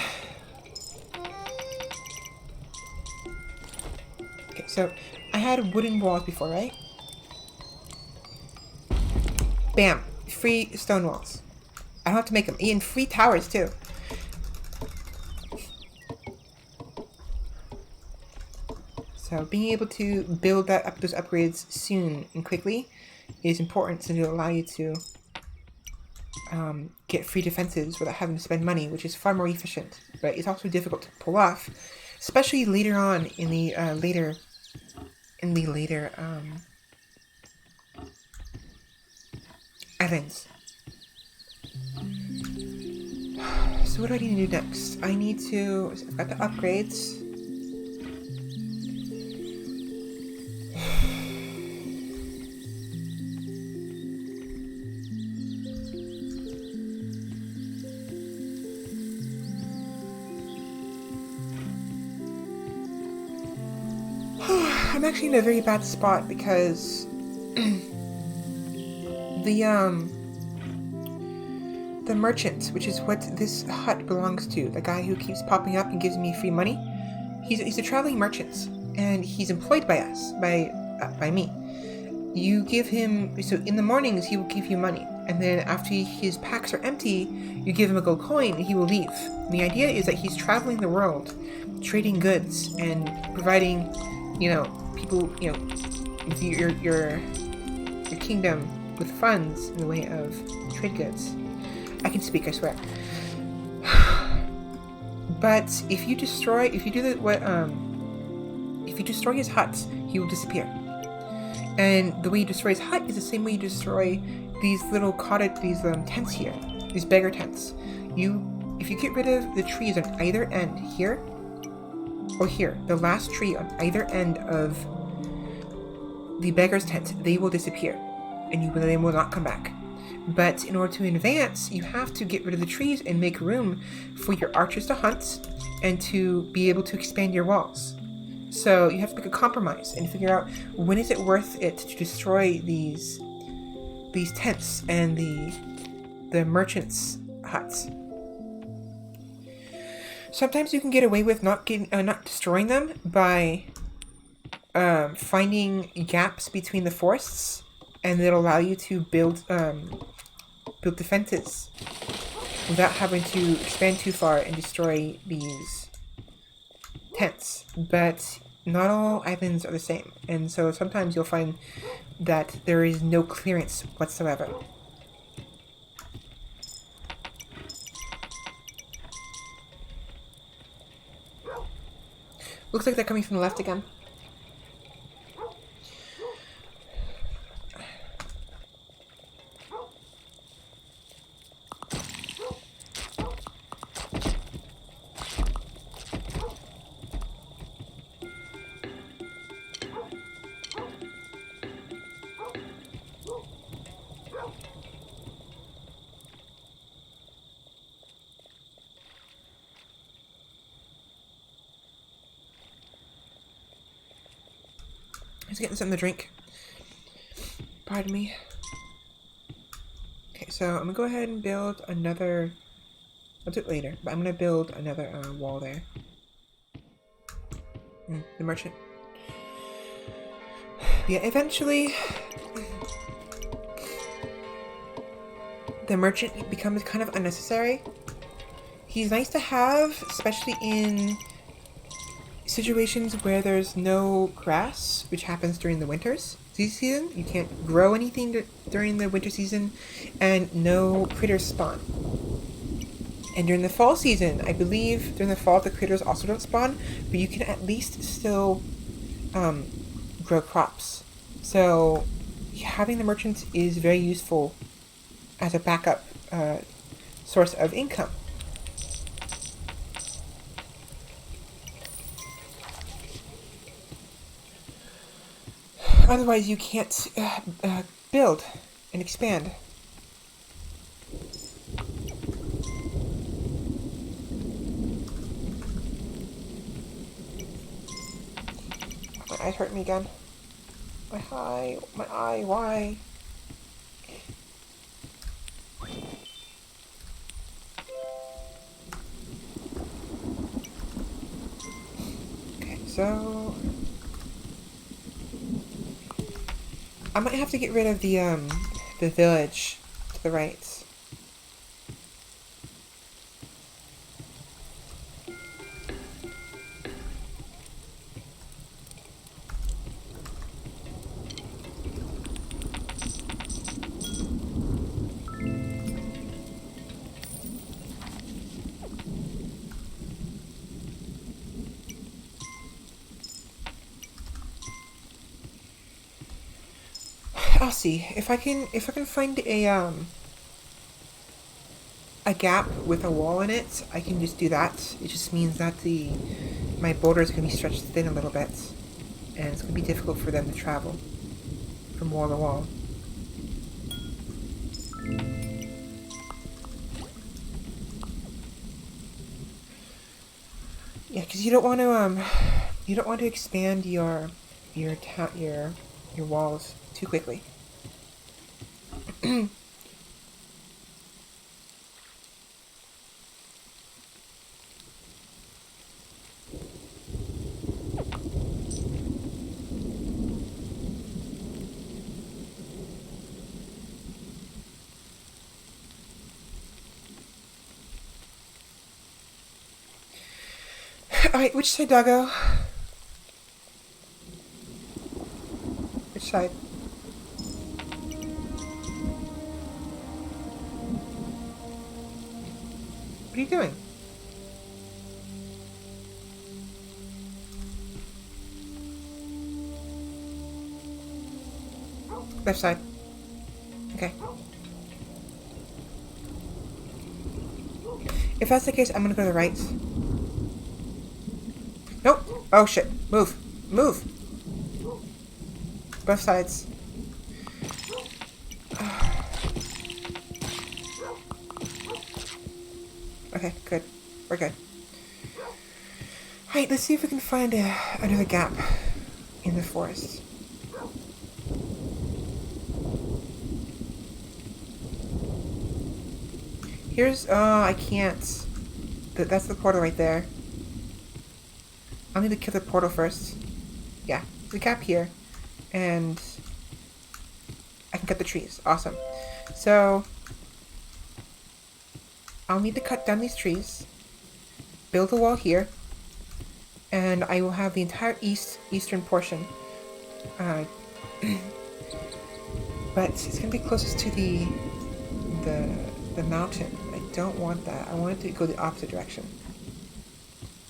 Speaker 1: Okay, so I had wooden walls before, right? Bam! Free stone walls. I don't have to make them. And free towers, too. So being able to build those upgrades soon and quickly is important, since it'll allow you to get free defenses without having to spend money, which is far more efficient. But it's also difficult to pull off, especially later on in the later events. So what do I need to do next? I need to... I've got the upgrades. I'm actually in a very bad spot because the merchant, which is what this hut belongs to, the guy who keeps popping up and gives me free money, he's a traveling merchant, and he's employed by us, by me. You give him, so in the mornings he will give you money, and then after his packs are empty, you give him a gold coin and he will leave. The idea is that he's traveling the world, trading goods and providing, people, your kingdom with funds in the way of trade goods. I can speak, I swear. But if you destroy his hut, he will disappear. And the way you destroy his hut is the same way you destroy these little tents here, these beggar tents. If you get rid of the trees on either end, here or here, the last tree on either end of the beggar's tent, they will disappear, and they will not come back. But in order to advance, you have to get rid of the trees and make room for your archers to hunt and to be able to expand your walls. So you have to make a compromise and figure out when is it worth it to destroy these tents and the merchants' huts. Sometimes you can get away with not destroying them by finding gaps between the forests, and it'll allow you to build defenses without having to expand too far and destroy these tents. But not all islands are the same, and so sometimes you'll find that there is no clearance whatsoever. Looks like they're coming from the left again. Just getting something to drink. Pardon me. Okay, so I'm gonna go ahead and build another... I'll do it later, but I'm gonna build another wall there. The merchant. Yeah, eventually... the merchant becomes kind of unnecessary. He's nice to have, especially in situations where there's no grass, which happens during the winters season. You can't grow anything during the winter season, and no critters spawn. And during the fall season, I believe during the fall the critters also don't spawn, but you can at least still grow crops. So having the merchant is very useful as a backup source of income. Otherwise, you can't build and expand. My eyes hurt me again. My eye, why? Okay, so I might have to get rid of the village to the right. I'll see if I can find a gap with a wall in it. I can just do that. It just means that my border is going to be stretched thin a little bit, and it's going to be difficult for them to travel from wall to wall. Yeah, because you don't want to expand your walls too quickly. Alright, which side, doggo? Which side? What are you doing? Left side. Okay. If that's the case, I'm gonna go to the right. Nope. Oh shit. Move. Move. Both sides. Okay, good. We're good. Alright, let's see if we can find another gap in the forest. Here's, I can't. That's the portal right there. I'll need to kill the portal first. Yeah, there's a gap here. And I can cut the trees. Awesome. So I'll need to cut down these trees, build a wall here, and I will have the entire eastern portion. But it's gonna be closest to the mountain. I don't want that. I want it to go the opposite direction.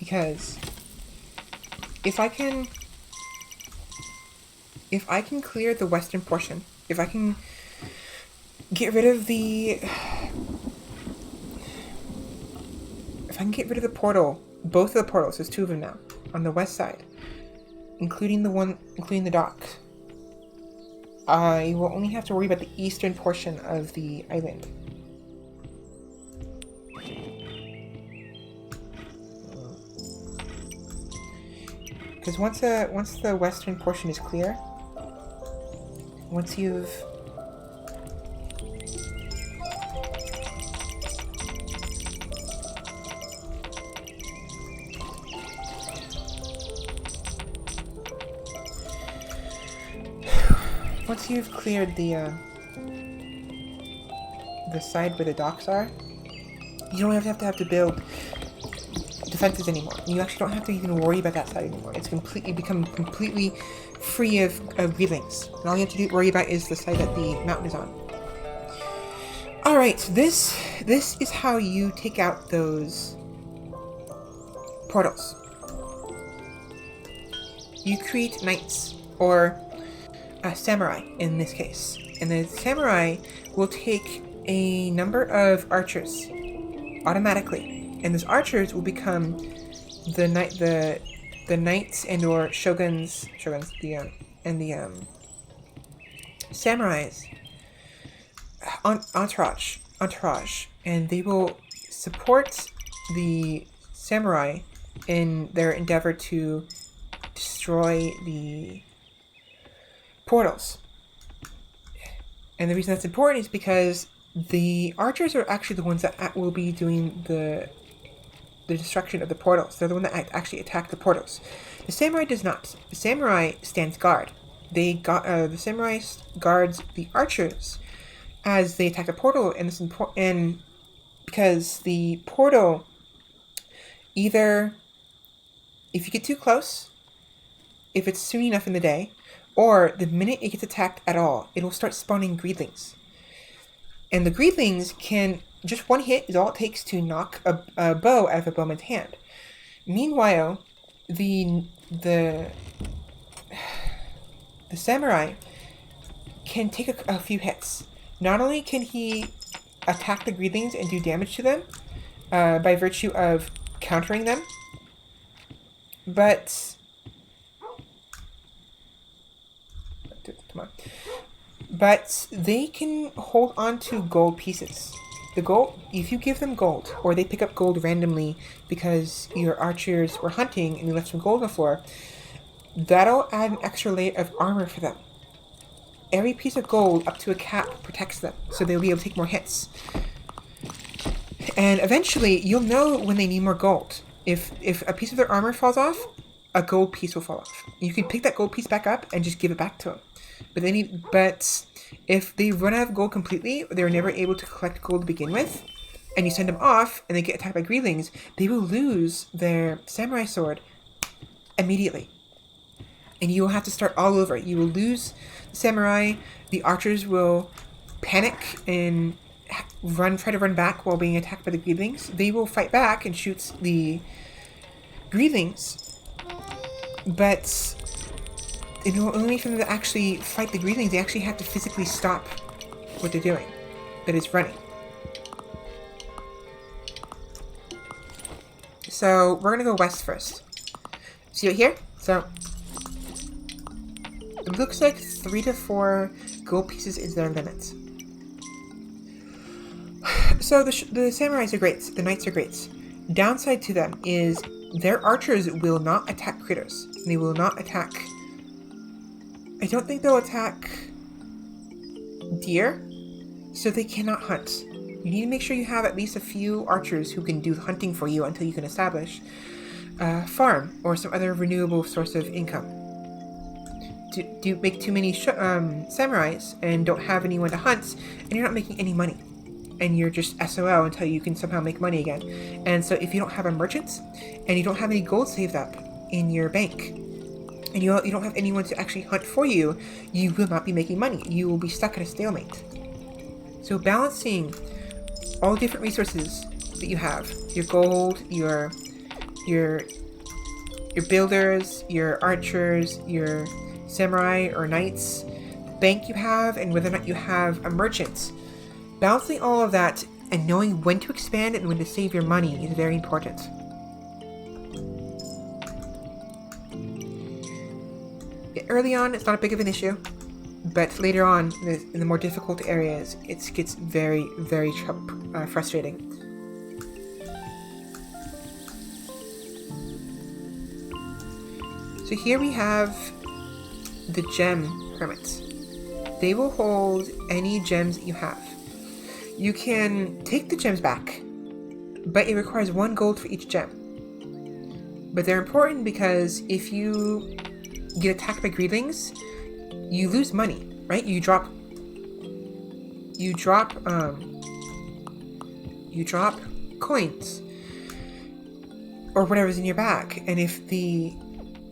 Speaker 1: Because if I can clear the western portion, if I can get rid of the portal, both of the portals, there's two of them now, on the west side, including the dock, I will only have to worry about the eastern portion of the island. Because once the western portion is clear, once you've cleared the side where the docks are, you don't have to build defenses anymore. You actually don't have to even worry about that side anymore. It's become completely free of greedlings. And all you have to worry about is the side that the mountain is on. Alright, this is how you take out those portals. You create knights, or a samurai in this case. And the samurai will take a number of archers automatically. And those archers will become the knights and or shoguns, samurais entourage, and they will support the samurai in their endeavor to destroy the portals. And the reason that's important is because the archers are actually the ones that will be doing the destruction of the portals. They're the one that actually attack the portals. The samurai does not. The samurai stands guard. The samurai guards the archers as they attack the portal, and because the portal, either if you get too close, if it's soon enough in the day, or the minute it gets attacked at all, it will start spawning greedlings. And the greedlings can, just one hit is all it takes to knock a bow out of a bowman's hand. Meanwhile, the samurai can take a few hits. Not only can he attack the greedlings and do damage to them by virtue of countering them, but they can hold on to gold pieces. The gold, if you give them gold, or they pick up gold randomly because your archers were hunting and you left some gold on the floor, that'll add an extra layer of armor for them. Every piece of gold up to a cap protects them, so they'll be able to take more hits. And eventually, you'll know when they need more gold. If a piece of their armor falls off, a gold piece will fall off. You can pick that gold piece back up and just give it back to them. But if they run out of gold completely, or they're never able to collect gold to begin with, and you send them off and they get attacked by greedlings, they will lose their samurai sword immediately. And you will have to start all over. You will lose the samurai, the archers will panic and try to run back while being attacked by the greedlings. They will fight back and shoot the greedlings, but in order for them to actually fight the greedlings, they actually have to physically stop what they're doing, that is running. So we're gonna go west first. See right here? So it looks like 3 to 4 gold pieces is their limit. So the samurais are great. The knights are great. Downside to them is their archers will not attack critters. They will not attack... I don't think they'll attack deer, so they cannot hunt. You need to make sure you have at least a few archers who can do hunting for you until you can establish a farm or some other renewable source of income. Do make too many samurais and don't have anyone to hunt, and you're not making any money. And you're just SOL until you can somehow make money again. And so if you don't have a merchant, and you don't have any gold saved up in your bank, and you don't have anyone to actually hunt for you, you will not be making money. You will be stuck at a stalemate. So balancing all the different resources that you have, your gold, your builders, your archers, your samurai or knights, the bank you have, and whether or not you have a merchant. Balancing all of that and knowing when to expand and when to save your money is very important. Early on, it's not a big of an issue, but later on, in the more difficult areas, it gets very, very frustrating. So here we have the gem hermits. They will hold any gems that you have. You can take the gems back, but it requires 1 gold for each gem. But they're important because if you get attacked by greedlings, you lose money, right? You drop coins or whatever's in your bag. And if the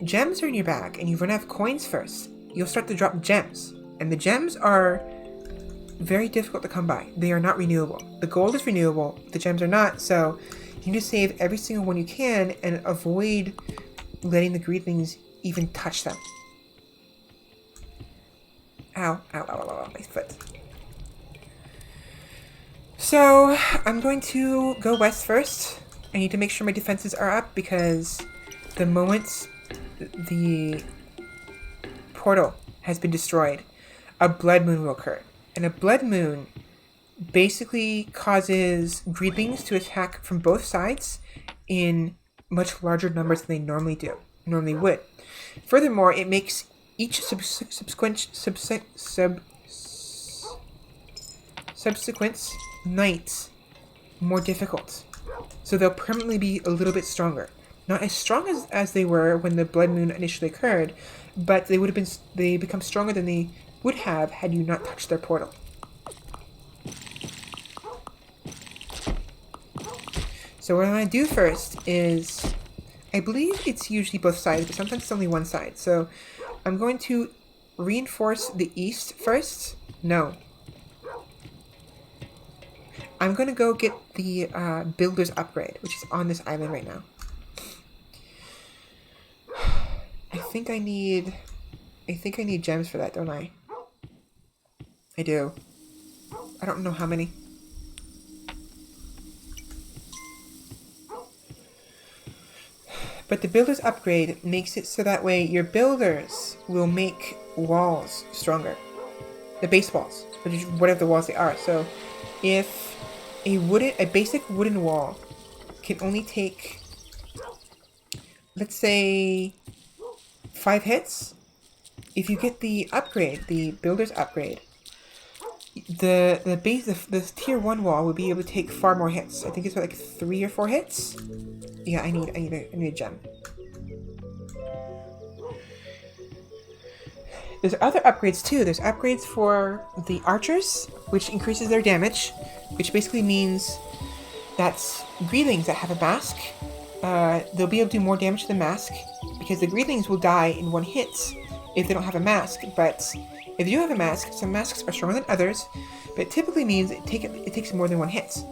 Speaker 1: gems are in your bag and you run out of coins first, you'll start to drop gems. And the gems are very difficult to come by. They are not renewable. The gold is renewable, the gems are not, so you need to save every single one you can and avoid letting the greedlings even touch them. Ow, ow, ow, ow, ow, my foot. So, I'm going to go west first. I need to make sure my defenses are up because the moment the portal has been destroyed, a blood moon will occur. And a blood moon basically causes greedlings to attack from both sides in much larger numbers than they normally would. Furthermore, it makes each subsequent night more difficult. So they'll permanently be a little bit stronger. Not as strong as they were when the blood moon initially occurred, but they become stronger than they would have had you not touched their portal. So what I'm going to do first is, I believe it's usually both sides, but sometimes it's only one side. So I'm going to reinforce the east first. No. I'm going to go get the builder's upgrade, which is on this island right now. I think I need gems for that, don't I? I do. I don't know how many. But the builder's upgrade makes it so that way your builders will make walls stronger. The base walls, whatever the walls they are. So if a basic wooden wall can only take, let's say, 5 hits, if you get the upgrade, the builder's upgrade, the tier 1 wall will be able to take far more hits. I think it's like 3 or 4 hits. Yeah, I need a gem. There's other upgrades too. There's upgrades for the archers, which increases their damage, which basically means that greedlings that have a mask, they'll be able to do more damage to the mask, because the greedlings will die in 1 hit if they don't have a mask. But if you have a mask, some masks are stronger than others, but it typically means it takes more than 1 hit.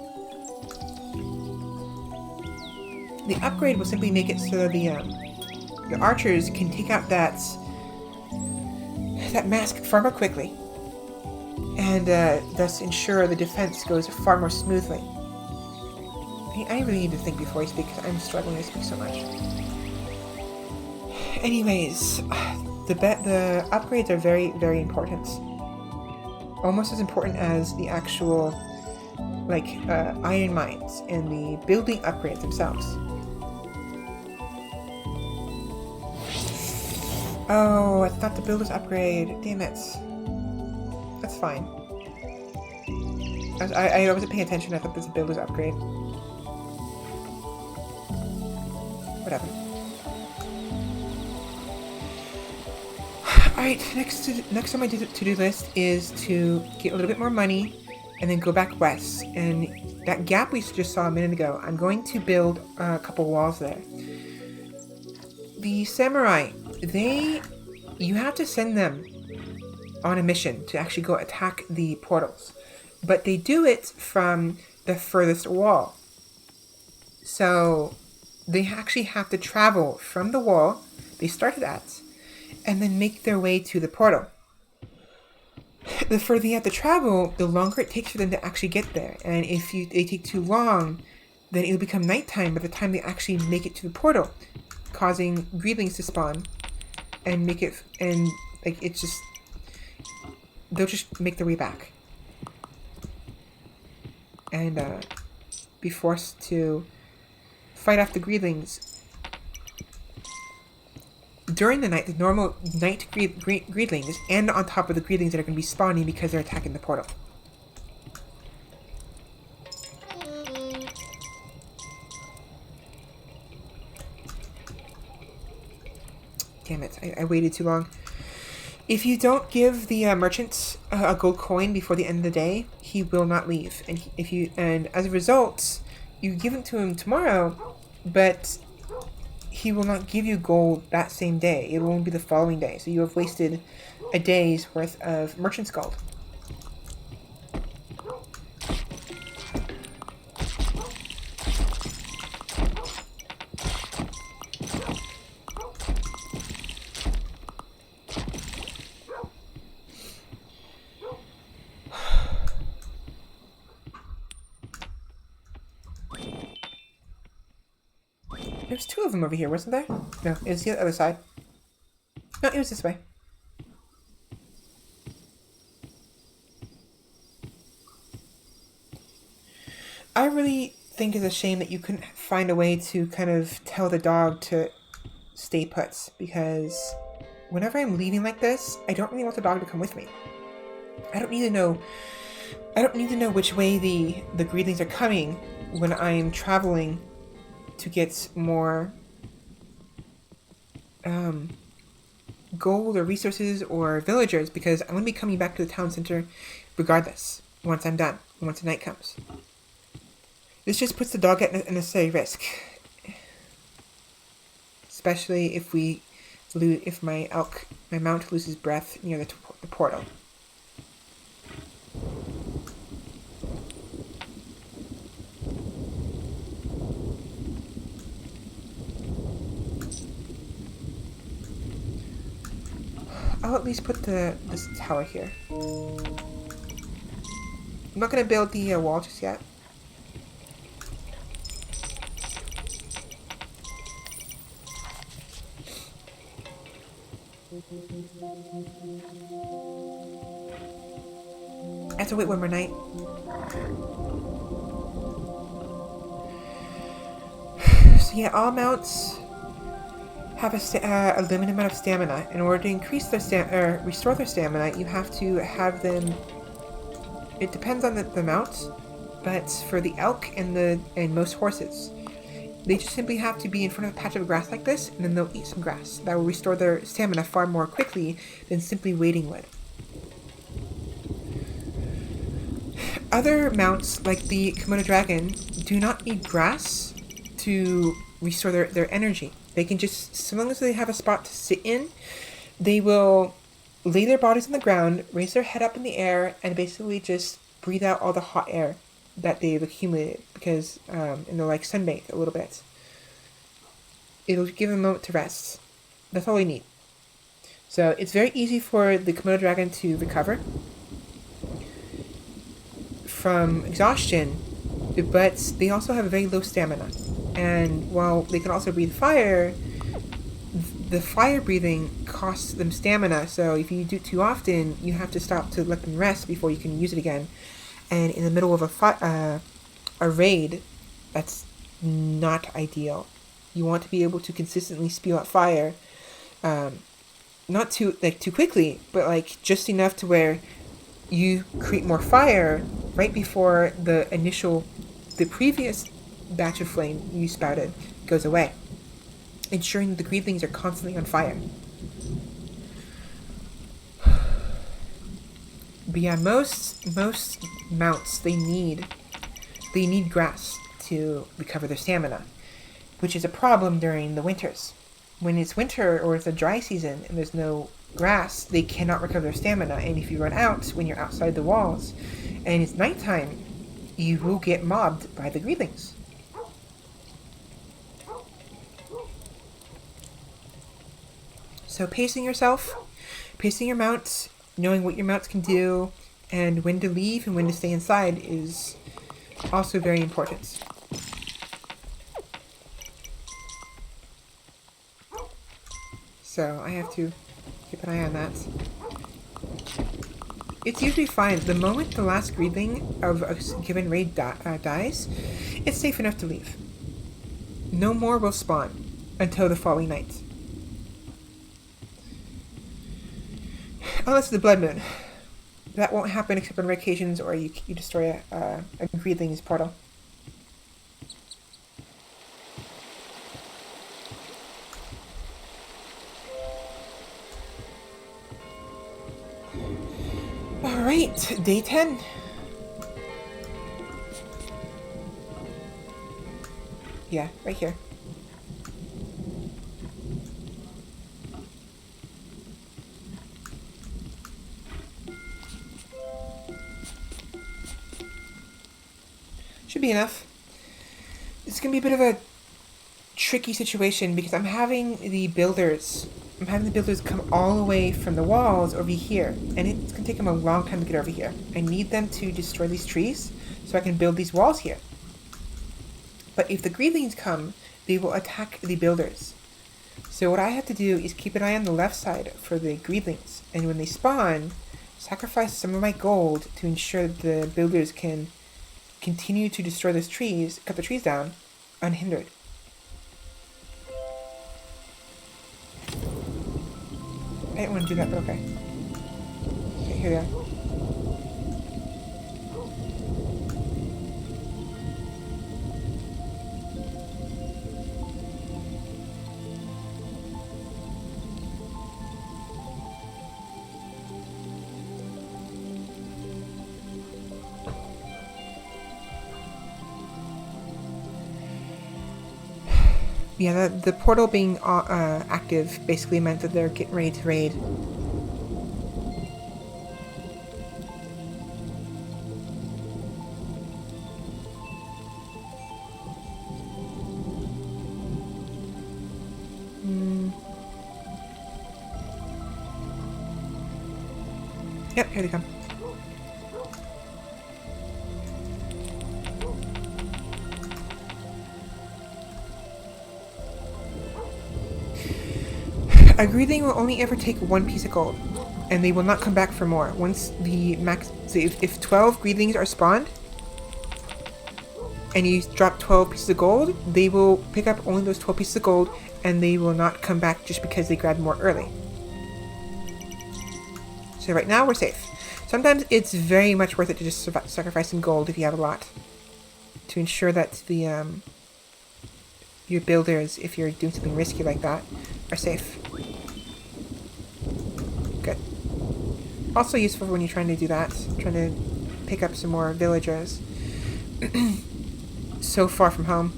Speaker 1: The upgrade will simply make it so the archers can take out that mask far more quickly, and thus ensure the defense goes far more smoothly. I really need to think before I speak because I'm struggling to speak so much. Anyways, the upgrades are very, very important. Almost as important as the actual iron mines and the building upgrades themselves. Oh, it's not the builder's upgrade. Damn it. That's fine. I wasn't paying attention. I thought this was a builder's upgrade. Whatever. Alright, next on my to-do list is to get a little bit more money and then go back west. And that gap we just saw a minute ago, I'm going to build a couple walls there. The samurai, you have to send them on a mission to actually go attack the portals. But they do it from the furthest wall. So they actually have to travel from the wall they started at and then make their way to the portal. The further they have to travel, the longer it takes for them to actually get there. And if they take too long, then it'll become nighttime by the time they actually make it to the portal, causing greedlings to spawn and they'll just make their way back and be forced to fight off the greedlings during the night, the normal night greedlings, and on top of the greedlings that are going to be spawning because they're attacking the portal. Damn it, I waited too long. If you don't give the merchant a gold coin before the end of the day, he will not leave. And as a result, you give it to him tomorrow, but he will not give you gold that same day. It will only be the following day. So you have wasted a day's worth of merchant's gold. There's two of them over here, wasn't there? No, it was the other side. No, it was this way. I really think it's a shame that you couldn't find a way to kind of tell the dog to stay put, because whenever I'm leaving like this, I don't really want the dog to come with me. I don't need to know which way the greedlings are coming when I'm traveling to get more gold or resources or villagers, because I'm going to be coming back to the town center regardless once I'm done, once the night comes. This just puts the dog at unnecessary risk, especially if my mount loses breath near the portal. I'll at least put this tower here. I'm not going to build the wall just yet. I have to wait one more night. So yeah, all mounts have a limited amount of stamina. In order to increase their restore their stamina, you have to have them. It depends on the mount, but for the elk and most horses, they just simply have to be in front of a patch of grass like this, and then they'll eat some grass. That will restore their stamina far more quickly than simply waiting would. Other mounts, like the Komodo dragon, do not need grass to restore their energy. They can just, so long as they have a spot to sit in, they will lay their bodies on the ground, raise their head up in the air, and basically just breathe out all the hot air that they've accumulated, because, and they'll like sunbathe a little bit. It'll give them a moment to rest. That's all they need. So it's very easy for the Komodo dragon to recover from exhaustion, but they also have a very low stamina. And while they can also breathe fire, the fire breathing costs them stamina, so if you do it too often, you have to stop to let them rest before you can use it again. And in the middle of a raid, that's not ideal. You want to be able to consistently spew out fire, not too quickly, but like just enough to where you create more fire right before the previous batch of flame you spouted goes away, ensuring the greedlings are constantly on fire. But yeah, most mounts, they need grass to recover their stamina, which is a problem during the winters. When it's winter or it's a dry season and there's no grass, they cannot recover their stamina, and if you run out when you're outside the walls and it's nighttime, you will get mobbed by the greedlings. So pacing yourself, pacing your mounts, knowing what your mounts can do, and when to leave and when to stay inside is also very important. So I have to keep an eye on that. It's usually fine. The moment the last greedling of a given raid dies, it's safe enough to leave. No more will spawn until the following night. Unless it's the blood moon. That won't happen except on rare occasions, or you destroy a greedling's portal. Alright, day 10. Yeah, right here. Should be enough. It's gonna be a bit of a tricky situation because I'm having the builders come all the way from the walls over here, and it's gonna take them a long time to get over here. I need them to destroy these trees so I can build these walls here. But if the greedlings come, they will attack the builders. So what I have to do is keep an eye on the left side for the greedlings, and when they spawn, sacrifice some of my gold to ensure that the builders can continue to destroy those trees, cut the trees down, unhindered. I didn't want to do that, but okay. Okay, here we are. Yeah, the portal being active basically meant that they're getting ready to raid. Yep, here they come. A greeting will only ever take one piece of gold, and they will not come back for more. Once the max, so if 12 greetings are spawned, and you drop 12 pieces of gold, they will pick up only those 12 pieces of gold, and they will not come back just because they grabbed more early. So right now we're safe. Sometimes it's very much worth it to just sacrifice some gold if you have a lot, to ensure that the your builders, if you're doing something risky like that, are safe. Good. Also useful when you're trying to do that, trying to pick up some more villagers. So far from home.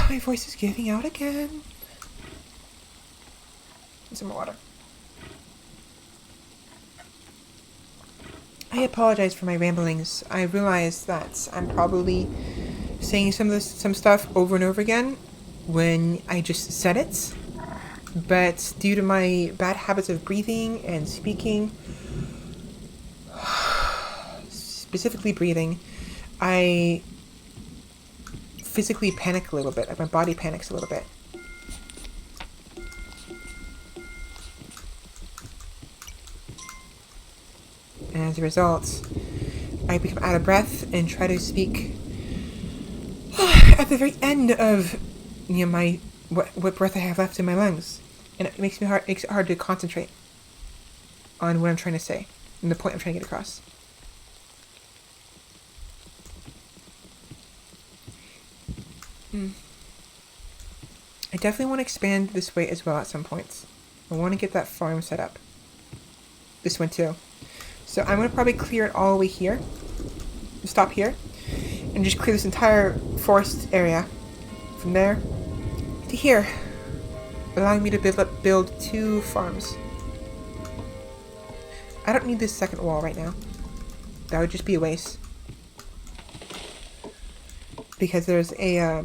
Speaker 1: My voice is giving out again. Some more water. I apologize for my ramblings. I realize that I'm probably saying some stuff over and over again when I just said it. But due to my bad habits of breathing and speaking, specifically breathing, I physically panic a little bit. Like my body panics a little bit. And as a result, I become out of breath and try to speak at the very end of my what breath I have left in my lungs, and it makes it hard to concentrate on what I'm trying to say and the point I'm trying to get across. I definitely want to expand this way as well at some points. I want to get that farm set up. This one too. So I'm going to probably clear it all the way here. Stop here. And just clear this entire forest area. From there to here. Allowing me to build 2 farms. I don't need this second wall right now. That would just be a waste. Because there's a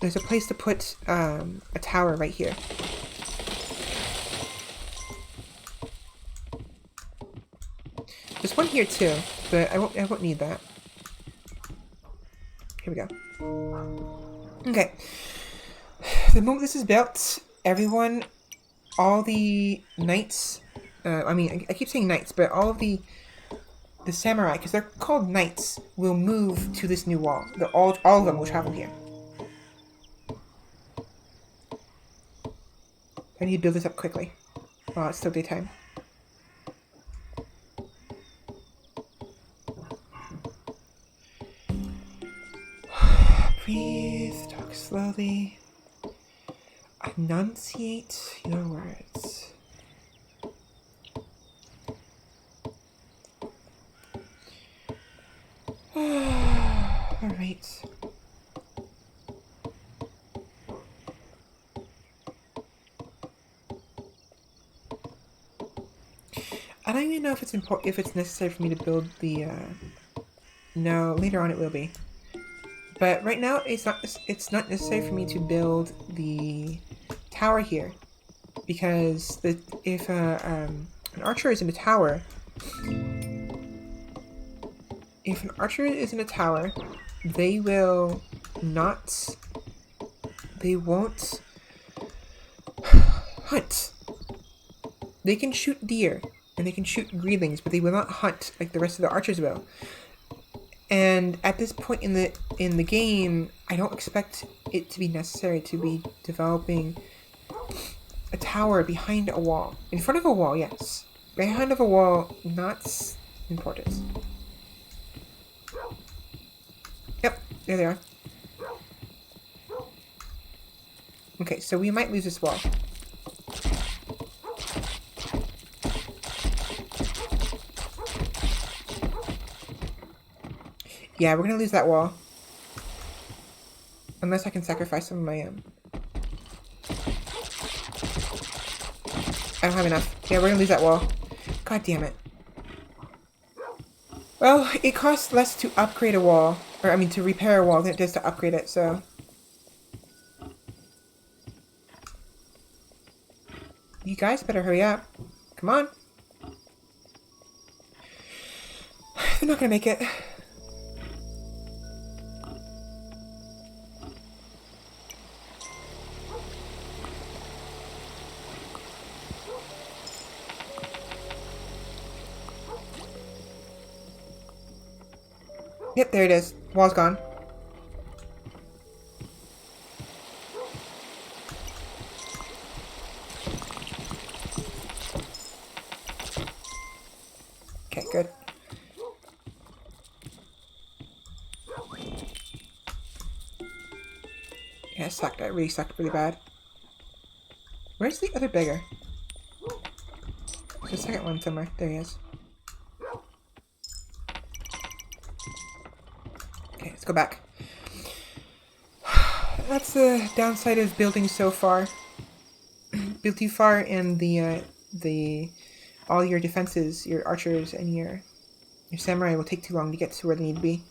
Speaker 1: place to put a tower right here. There's one here too, but I won't need that. Here we go. Okay. The moment this is built, everyone, all the knights, I keep saying knights, but all of the samurai, because they're called knights, will move to this new wall. All of them will travel here. I need to build this up quickly while it's still daytime. Breathe, talk slowly. Enunciate your words. Alright. I don't even know if it's important, if it's necessary for me to build the, no, later on it will be. But right now, it's not necessary for me to build the tower here. Because if an archer is in a tower, they will not, they won't hunt. They can shoot deer, and they can shoot greelings, but they will not hunt like the rest of the archers will. And at this point in the game, I don't expect it to be necessary to be developing a tower behind a wall. In front of a wall, yes. Behind of a wall, not important. Yep, there they are. Okay, so we might lose this wall. Yeah, we're gonna lose that wall. Unless I can sacrifice some of my I don't have enough. Yeah, we're gonna lose that wall. God damn it. Well, it costs less to upgrade a wall. Or, I mean, to repair a wall than it does to upgrade it, so... You guys better hurry up. Come on. They're not gonna make it. Yep, there it is. Wall's gone. Okay, good. Yeah, it sucked. It really sucked really bad. Where's the other beggar? There's a second one somewhere. There he is. Okay, let's go back. That's the downside of building so far. Build too far and all your defenses, your archers and your samurai will take too long to get to where they need to be.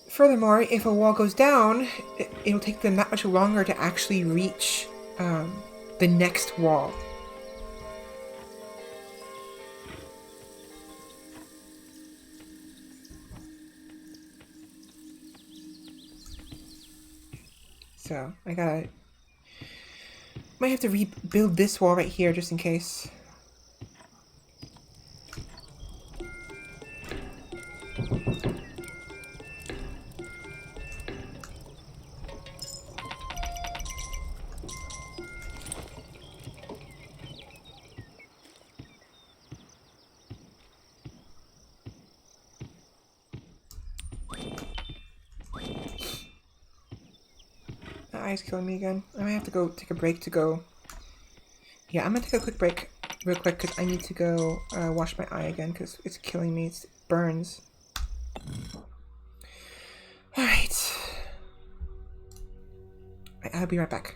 Speaker 1: Furthermore, if a wall goes down, it'll take them that much longer to actually reach the next wall. So, might have to rebuild this wall right here just in case. My eye's killing me again. I might have to go take a break to go. Yeah, I'm gonna take a quick break real quick because I need to go wash my eye again because it's killing me. It burns. Alright. I'll be right back.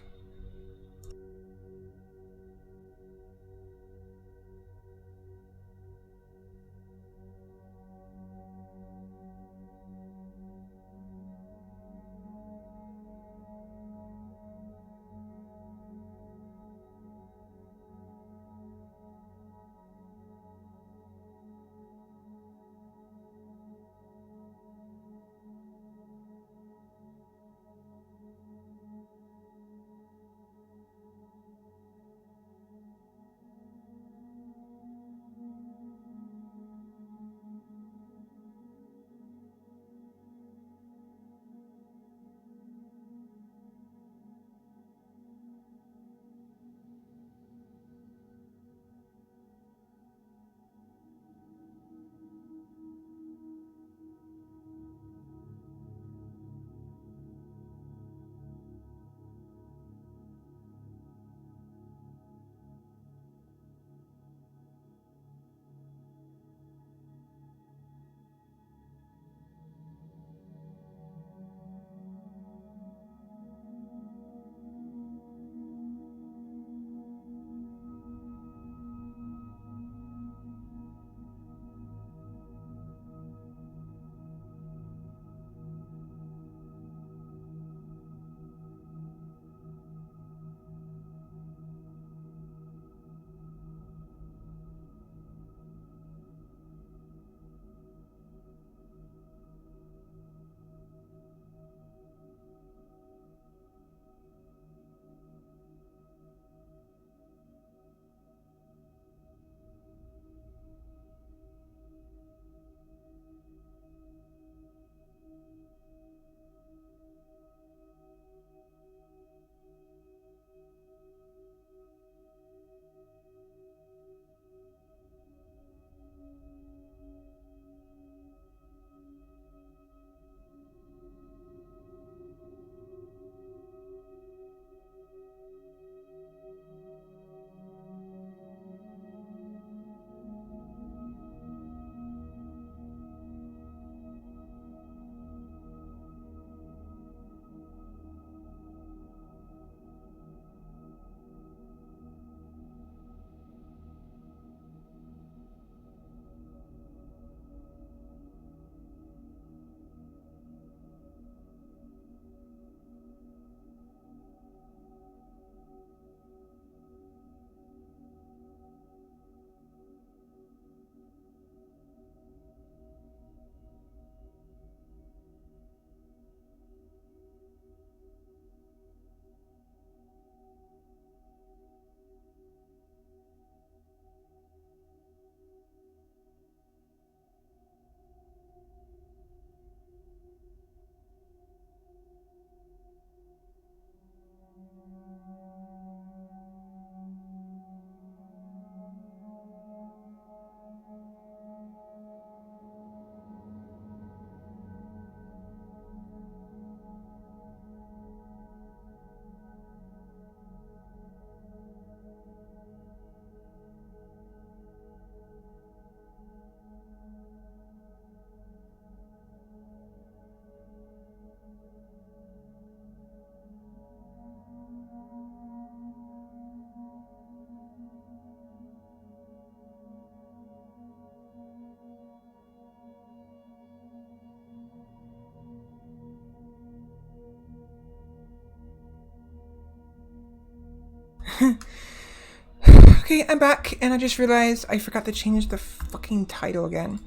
Speaker 1: Okay, I'm back, and I just realized I forgot to change the fucking title again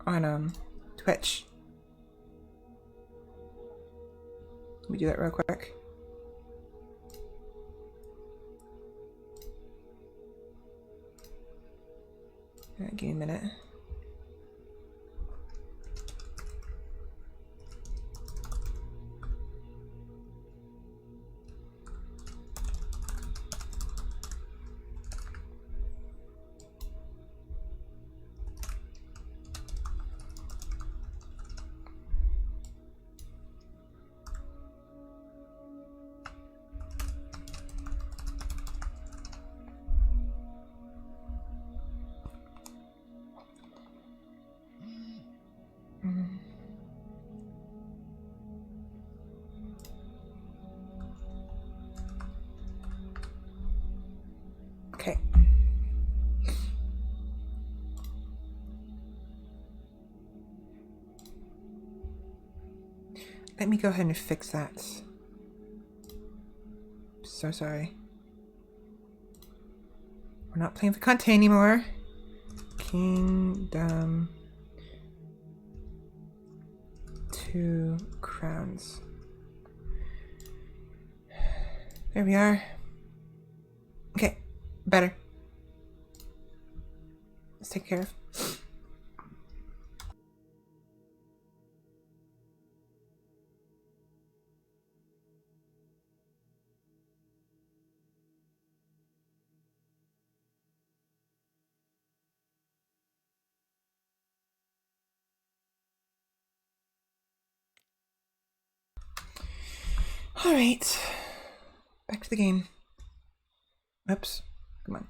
Speaker 1: on Twitch. Let me do that real quick. Give me a minute. Okay. Let me go ahead and fix that. So sorry. We're not playing Vagante anymore. Kingdom. 2 crowns. There we are. Okay, better. Let's take care of. Alright. Back to the game. Oops. Come on.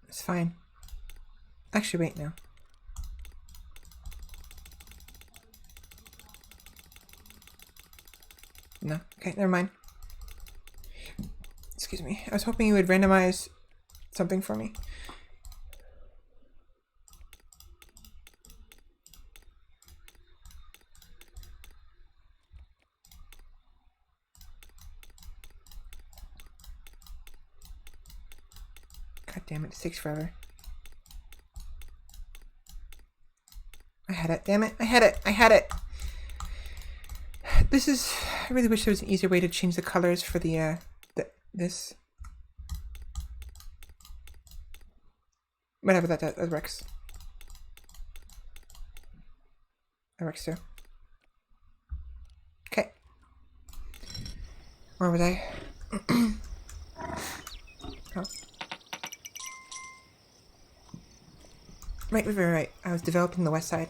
Speaker 1: It's fine. Actually, wait, no. No. Okay, never mind. Excuse me. I was hoping you would randomize something for me. God damn it, it takes forever. I had it, damn it. I had it. I had it. This is... I really wish there was an easier way to change the colors for this. Whatever that works. That works too. Okay. Where was I? Oh. Right. I was developing the west side.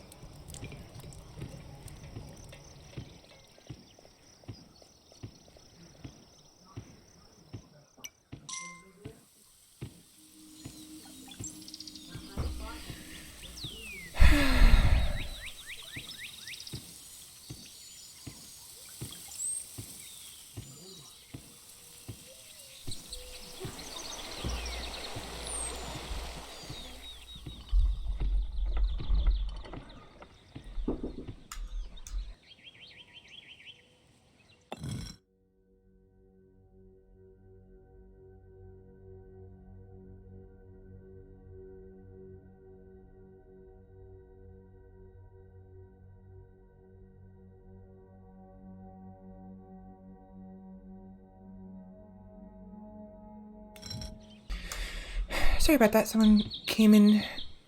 Speaker 1: Sorry about that. Someone came in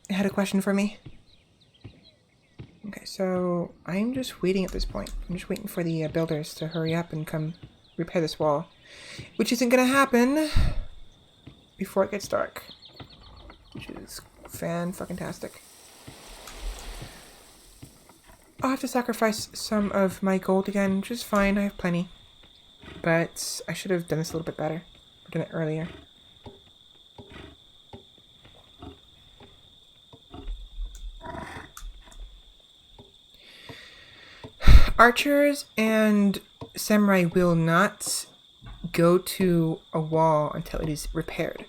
Speaker 1: and had a question for me. Okay, so I'm just waiting at this point. I'm just waiting for the builders to hurry up and come repair this wall. Which isn't gonna happen before it gets dark. Which is fan-fucking-tastic. I'll have to sacrifice some of my gold again, which is fine. I have plenty. But I should have done this a little bit better I've done it earlier. Archers and samurai will not go to a wall until it is repaired.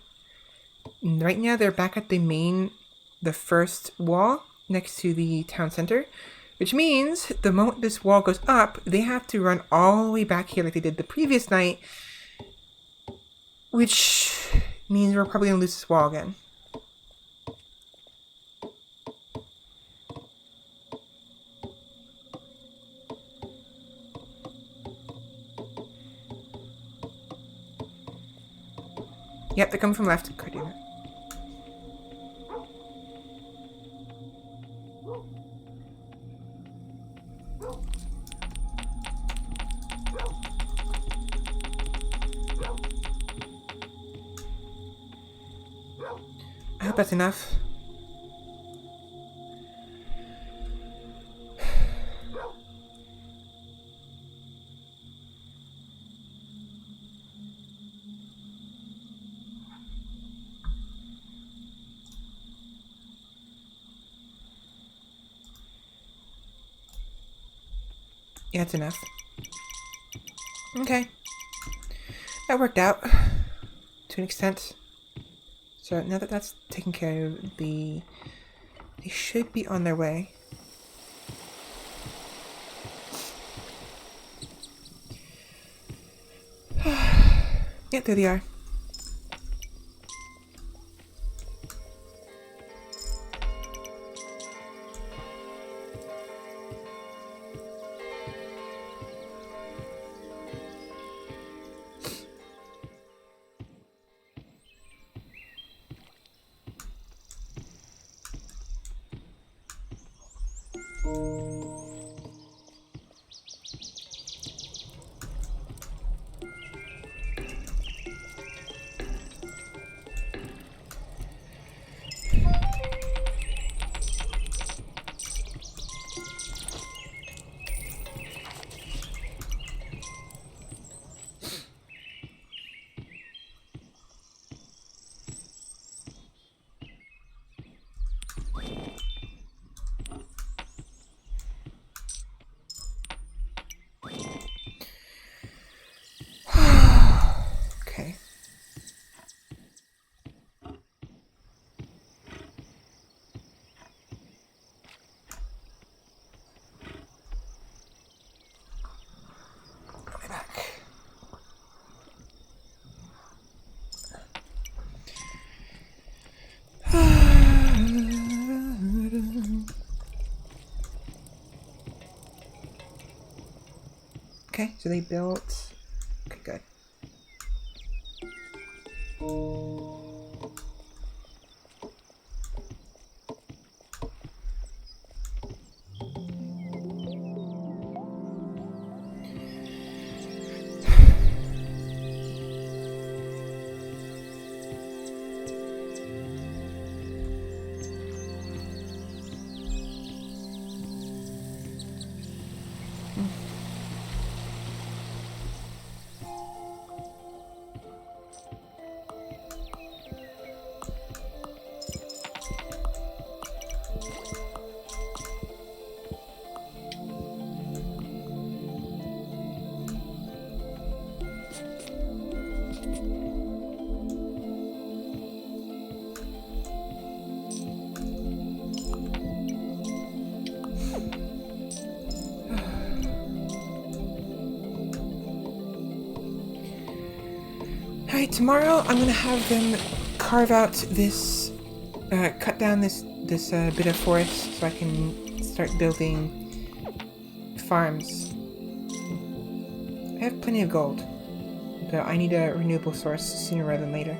Speaker 1: Right now they're back at the first wall next to the town center, which means the moment this wall goes up, they have to run all the way back here like they did the previous night, which means we're probably gonna lose this wall again. Yep, they're coming from left. God damn it. I hope that's enough. Yeah, it's enough. Okay. That worked out to an extent. So now that that's taken care of, they should be on their way. Yeah, there they are. Okay. Put me back. Okay, so they built. Okay, good. Alright, tomorrow I'm gonna have them carve out this, cut down this bit of forest so I can start building farms. I have plenty of gold, but I need a renewable source sooner rather than later.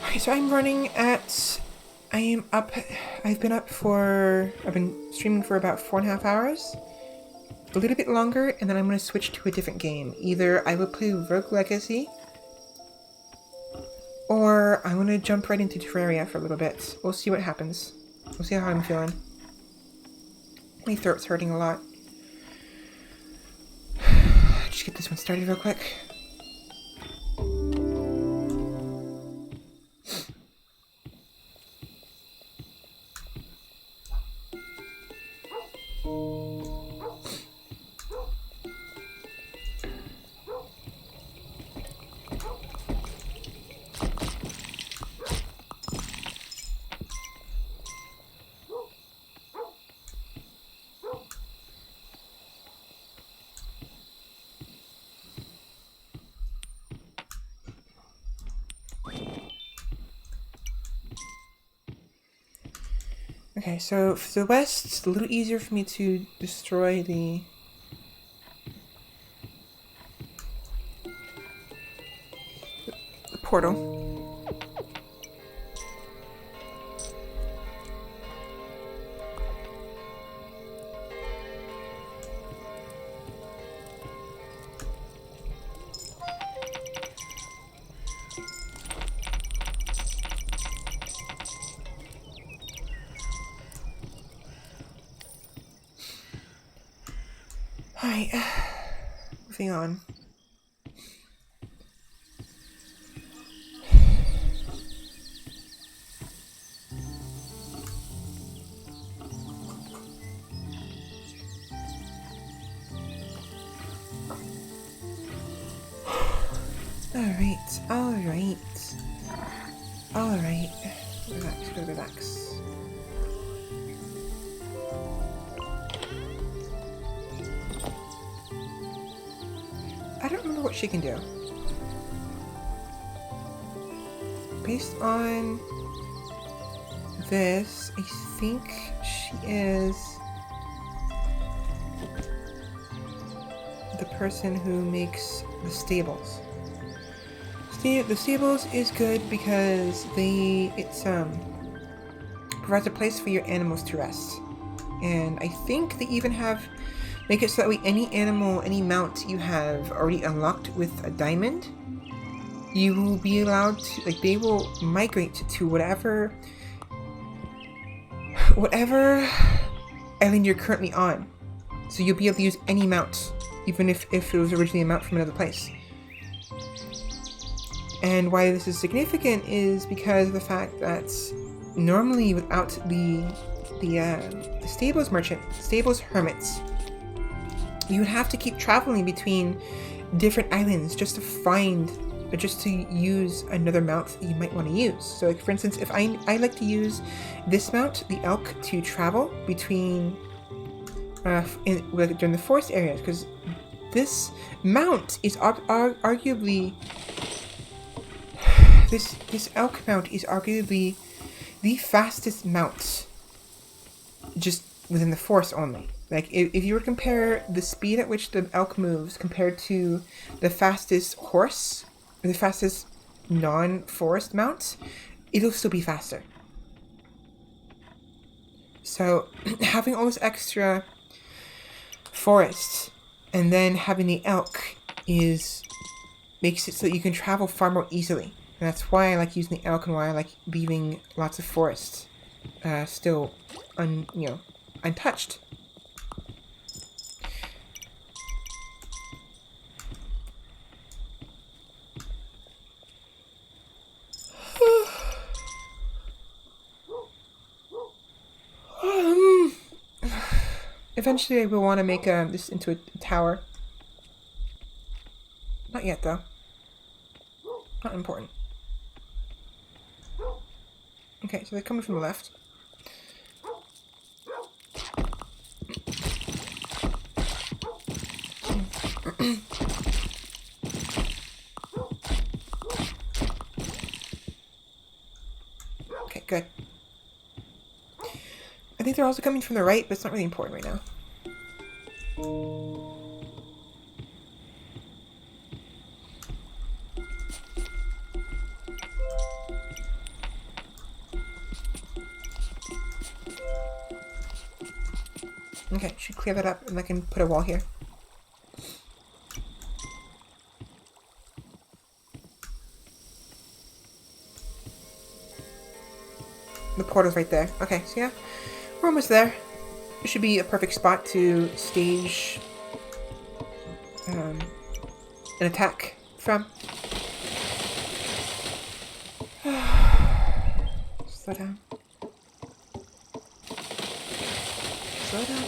Speaker 1: Alright, so I'm running at... I've been streaming for about 4.5 hours. A little bit longer, and then I'm going to switch to a different game. Either I will play Rogue Legacy, or I'm going to jump right into Terraria for a little bit. We'll see what happens. We'll see how I'm feeling. My throat's hurting a lot. Just get this one started real quick. Okay, so for the west, it's a little easier for me to destroy the portal. Alright, moving on. Alright. Relax. I don't remember what she can do. Based on this, I think she is the person who makes the stables. The stables is good because provides a place for your animals to rest. And I think they even make it so that way any animal, any mount you have already unlocked with a diamond, you will be allowed to, they will migrate to whatever island you're currently on. So you'll be able to use any mount, even if it was originally a mount from another place. And why this is significant is because of the fact that normally without the stables hermits, you would have to keep traveling between different islands just to use another mount that you might want to use. So like for instance, if I like to use this mount, the elk, to travel between during the forest areas, because this mount is arguably this elk mount is arguably the fastest mount just within the forest only. Like, if you were to compare the speed at which the elk moves compared to the fastest horse, or the fastest non-forest mount, it'll still be faster. So, having all this extra forest, and then having the elk makes it so that you can travel far more easily. And that's why I like using the elk, and why I like leaving lots of forest still untouched. Eventually I will want to make this into a tower. Not yet, though. Not important. Okay, so they're coming from the left. Okay, good. I think they're also coming from the right, but it's not really important right now. Okay, should clear that up, and I can put a wall here. The portal's right there. Okay, so yeah, we're almost there. It should be a perfect spot to stage an attack from. Slow down. Slow down.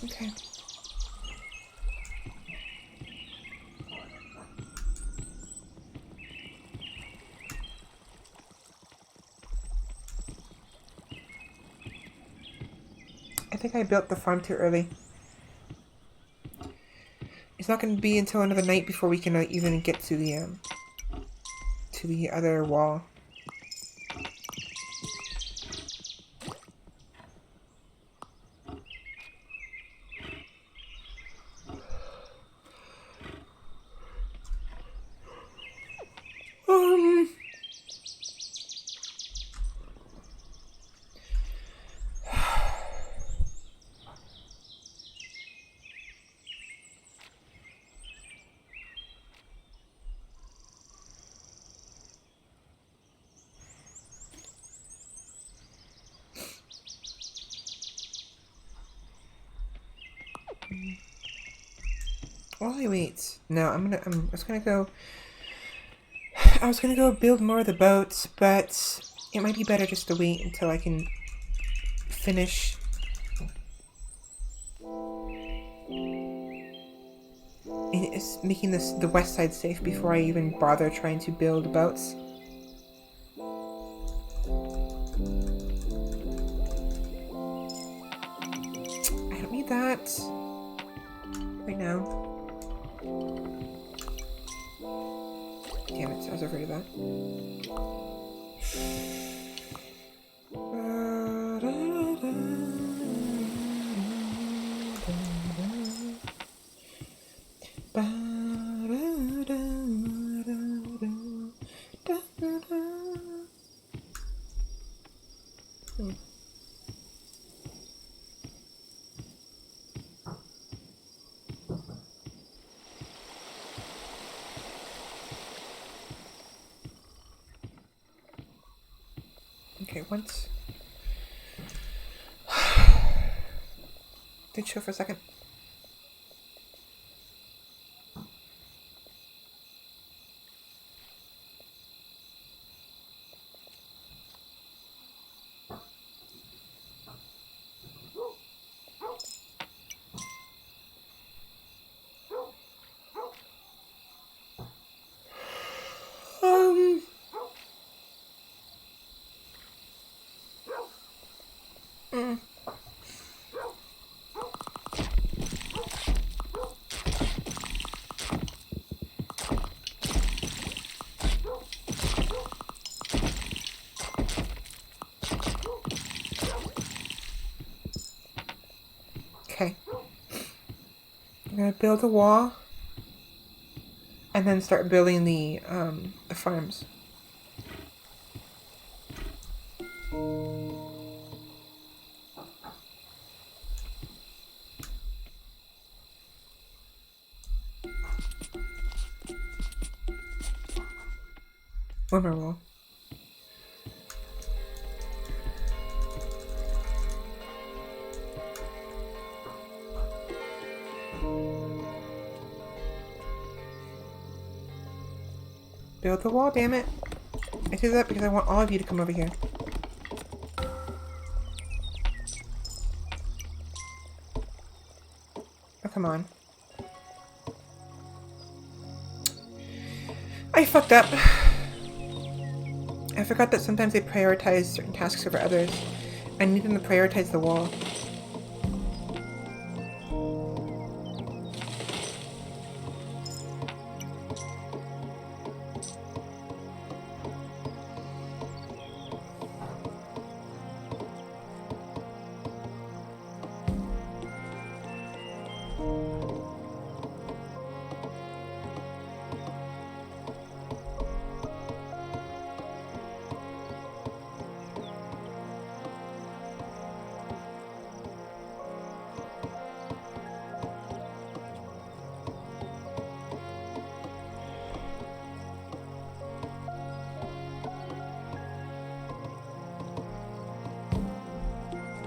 Speaker 1: Okay. think I built the farm too early. It's not going to be until another night before we can even get to the other wall. While I wait, no, I was gonna go build more of the boats, but it might be better just to wait until I can finish making the west side safe before I even bother trying to build boats. I don't need that right now. Damn it, I was afraid of that. Okay, once. Did chill for a second. Okay. I'm gonna build a wall and then start building the farms. One more wall. Build the wall, damn it. I do that because I want all of you to come over here. Oh, come on. I fucked up. I forgot that sometimes they prioritize certain tasks over others. I need them to prioritize the wall.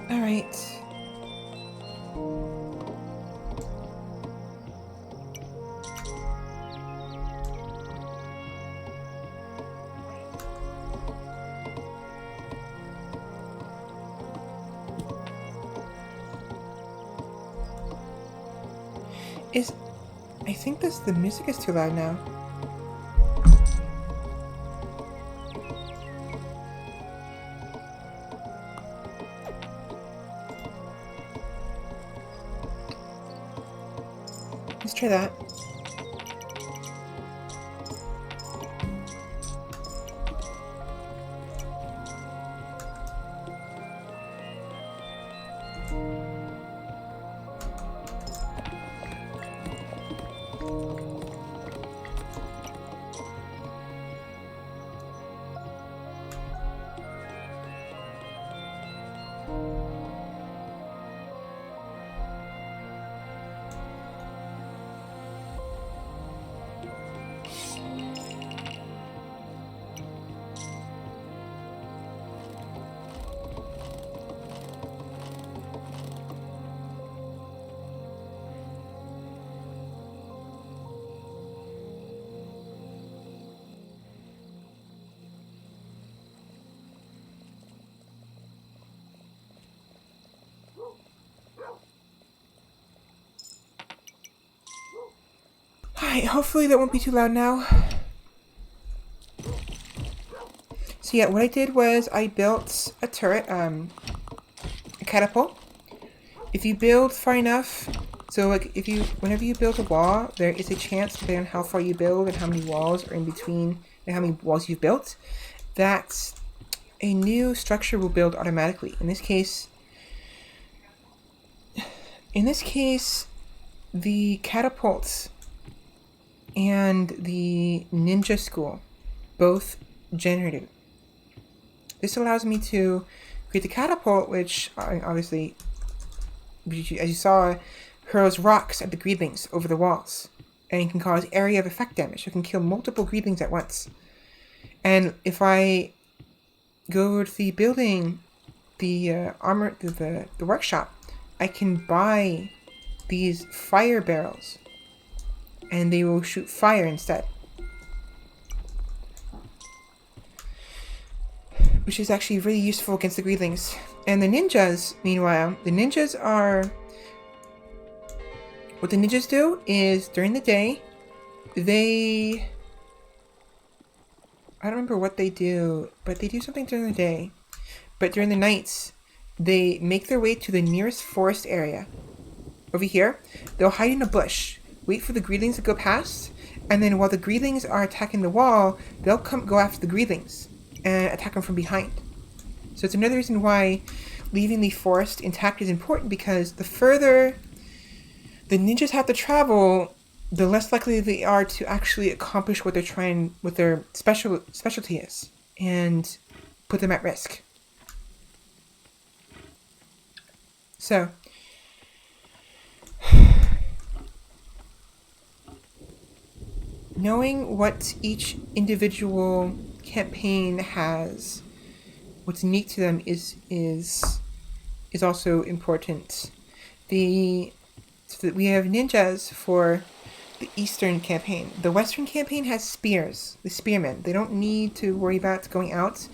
Speaker 1: Alright. I think the music is too loud now. try that. Alright, hopefully that won't be too loud now. So yeah, what I did was I built a turret, a catapult. If you build far enough, so like whenever you build a wall, there is a chance, depending on how far you build and how many walls are in between and how many walls you've built, that a new structure will build automatically. In this case, the catapults and the ninja school both generated. This allows me to create the catapult, which obviously, as you saw, hurls rocks at the greedlings over the walls, and can cause area of effect damage. So it can kill multiple greedlings at once. And if I go to the building, the workshop, I can buy these fire barrels, and they will shoot fire instead. Which is actually really useful against the greedlings. And the ninjas, meanwhile, what the ninjas do is, during the day, I don't remember what they do, but they do something during the day. But during the nights, they make their way to the nearest forest area. Over here, they'll hide in a bush, wait for the greedlings to go past, and then while the greedlings are attacking the wall, they'll go after the greedlings and attack them from behind. So it's another reason why leaving the forest intact is important, because the further the ninjas have to travel, the less likely they are to actually accomplish what they're trying, what their specialty is, and put them at risk. So, knowing what each individual campaign has, what's unique to them, is also important. So that we have ninjas for the Eastern campaign. The Western campaign has spears, the spearmen. They don't need to worry about going out,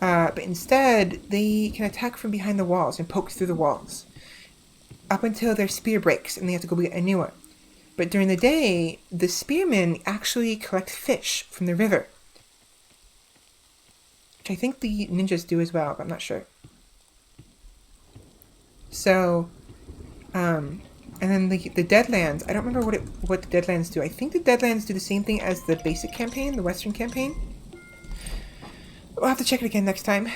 Speaker 1: but instead they can attack from behind the walls and poke through the walls up until their spear breaks and they have to go get a new one. But during the day, the spearmen actually collect fish from the river, which I think the ninjas do as well, but I'm not sure. So, and then the Deadlands, I don't remember what the Deadlands do. I think the Deadlands do the same thing as the basic campaign, the Western campaign. We'll have to check it again next time.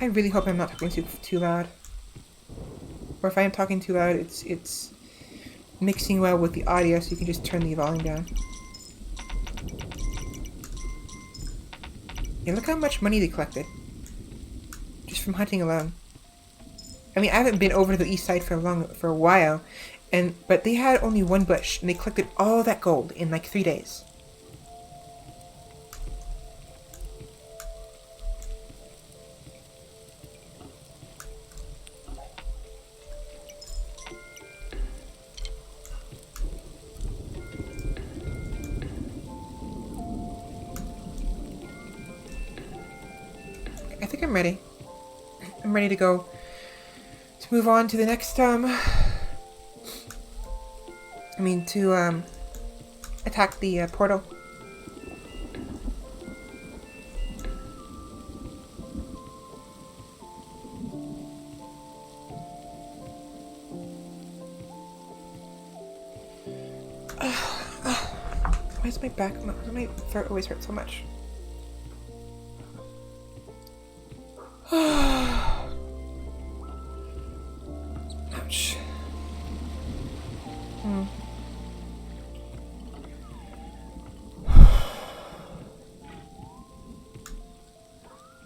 Speaker 1: I really hope I'm not talking too loud. Or if I am talking too loud, it's mixing well with the audio, so you can just turn the volume down. Yeah, look how much money they collected. Just from hunting alone. I mean, I haven't been over to the east side for a while, but they had only one bush, and they collected all that gold in like 3 days. I think I'm ready. I'm ready to go. To move on to the next, to attack the portal. Why is my back, my throat always hurt so much? Ouch.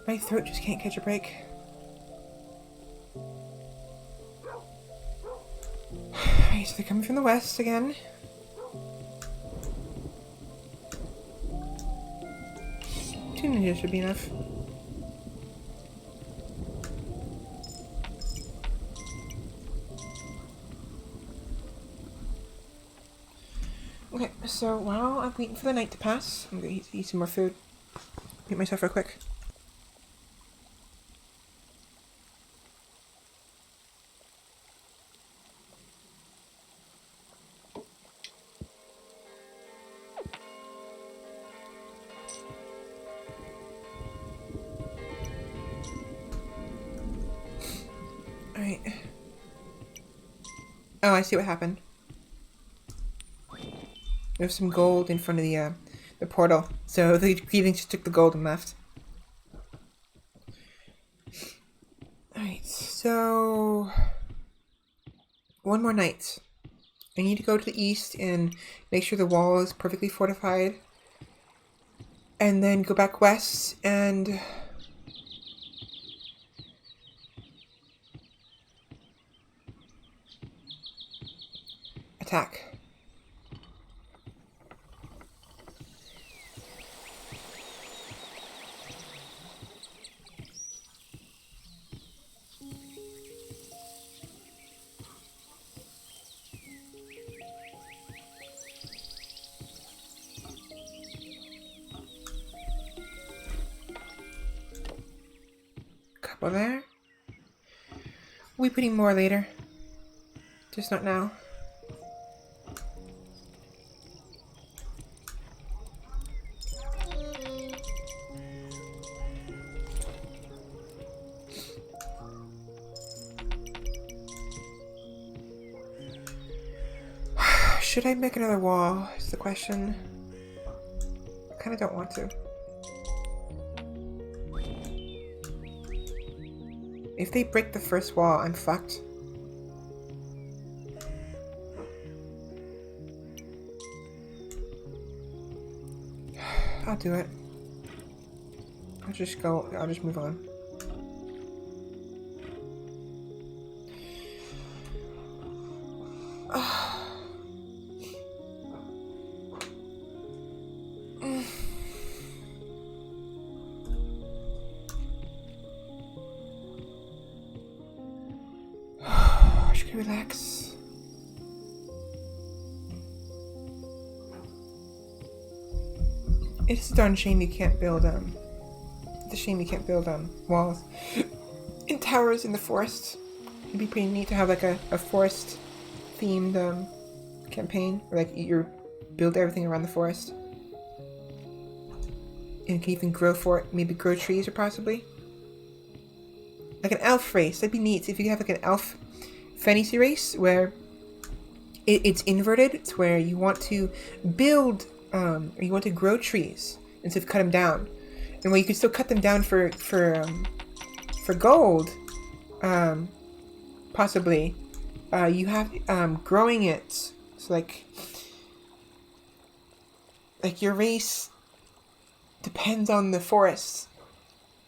Speaker 1: My throat just can't catch a break. Alright, so they're coming from the west again. Two ninjas should be enough. Okay, so while I'm waiting for the night to pass, I'm gonna eat some more food. Eat myself real quick. Alright. Oh, I see what happened. There's some gold in front of the portal, so the Greetings just took the gold and left. Alright, so... one more night. I need to go to the east and make sure the wall is perfectly fortified. And then go back west and... attack. Couple there. We'll be putting more later. Just not now. Should I make another wall, is the question. I kinda don't want to. If they break the first wall, I'm fucked. I'll do it. I'll just move on. Relax. It's a darn shame you can't build it's a shame you can't build walls in towers in the forest. It'd be pretty neat to have like a forest themed campaign where like you build everything around the forest. And you can even maybe grow trees or possibly. Like an elf race, that'd be neat if you could have like an elf fantasy race where it's inverted. It's where you want to build or you want to grow trees instead of cut them down, and where you can still cut them down for gold, possibly. You have growing it, so like your race depends on the forest.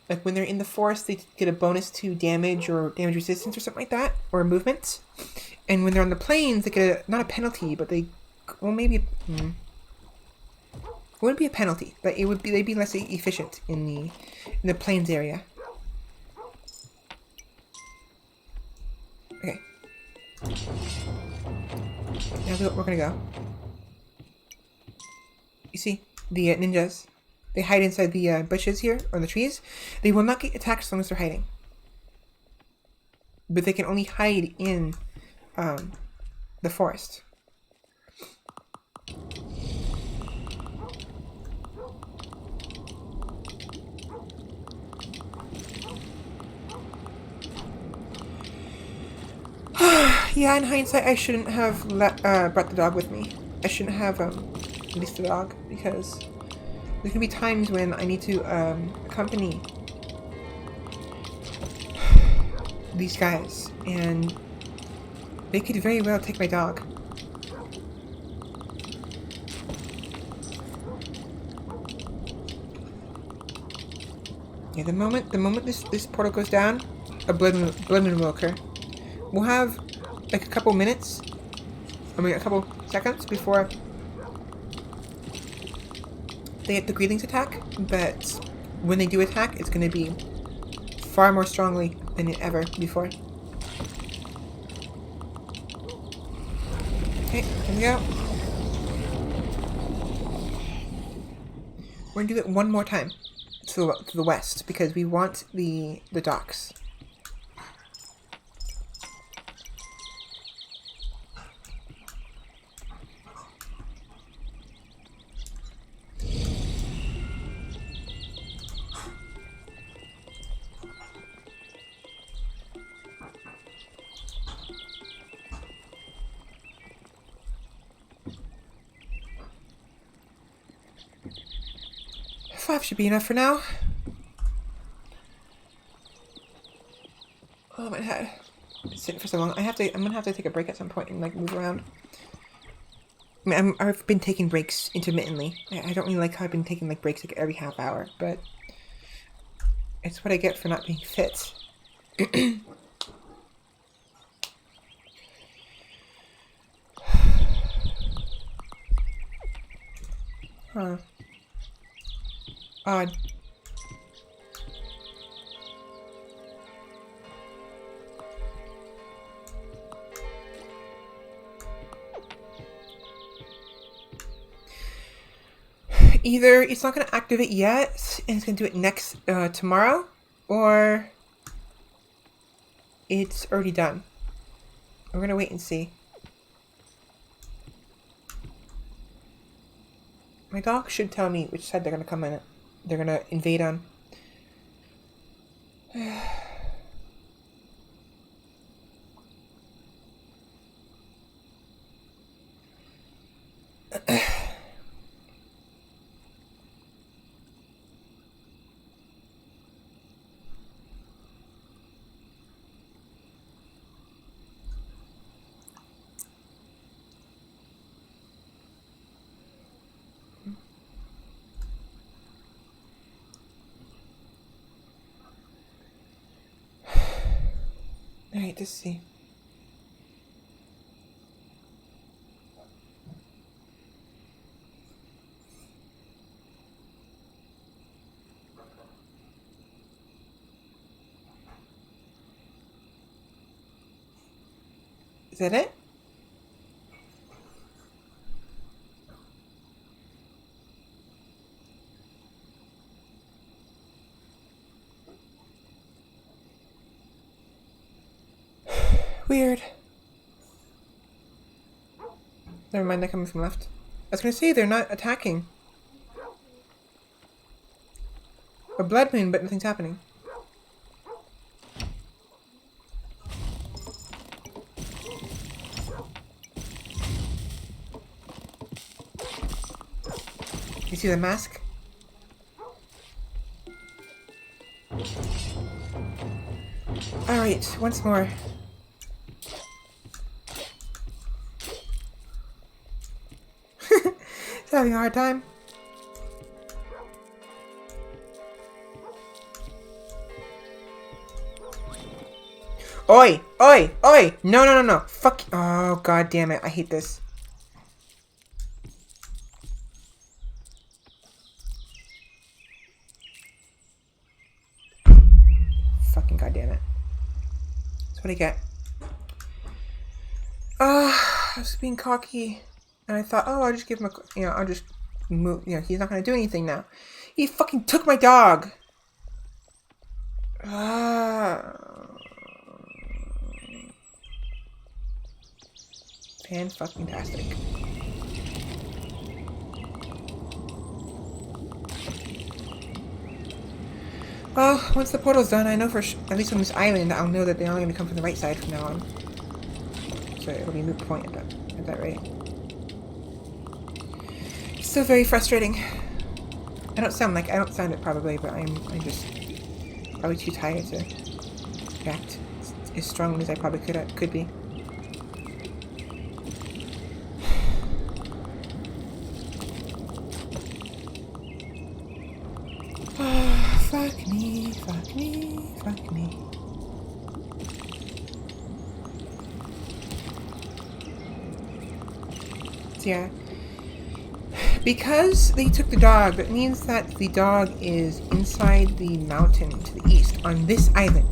Speaker 1: Like when they're in the forest, they get a bonus to damage or damage resistance or something like that, or movement. And when they're on the plains, they get not a penalty, but they'd be a penalty, but they'd be less efficient in the plains area. Okay. Now we're gonna go. You see the ninjas. They hide inside the bushes here, or the trees. They will not get attacked as long as they're hiding. But they can only hide in the forest. Yeah, in hindsight, I shouldn't have brought the dog with me. I shouldn't have released the dog because there's gonna be times when I need to accompany these guys, and they could very well take my dog. Yeah, the moment this portal goes down, a blood moon will occur. We'll have like a couple minutes, a couple seconds before they hit the greetings attack, but when they do attack, it's going to be far more strongly than ever before. Okay, here we go. We're going to do it one more time to the west because we want the docks. Five should be enough for now. Oh my head. It's sitting for so long. I'm gonna have to take a break at some point and like move around. I mean, I've been taking breaks intermittently. I don't really like how I've been taking like breaks like every half hour, but it's what I get for not being fit. Huh. Odd. Either it's not going to activate yet, and it's going to do it next tomorrow, or it's already done. We're going to wait and see. My dog should tell me which side they're going to come in. They're going to invade on. Alright, let's see. Is that it? Weird. Never mind, they're coming from left. I was gonna say they're not attacking. A blood moon, but nothing's happening. You see the mask? Alright, once more. He's having a hard time. Oi! Oi! Oi! No, no, no, no! Fuck! Oh, god damn it. I hate this. Fucking god damn it. That's what I get. I was being cocky. And I thought, oh, I'll just give him a, I'll just move, he's not gonna do anything now. He fucking took my dog! Fan-fucking-tastic. Well, once the portal's done, I know for at least on this island, I'll know that they're only gonna come from the right side from now on. So it'll be a moot point at that rate. Still very frustrating. I don't sound it probably, but I'm just probably too tired to react as strongly as I probably could be. Fuck me, fuck me, fuck me. So yeah. Because they took the dog, that means that the dog is inside the mountain to the east, on this island.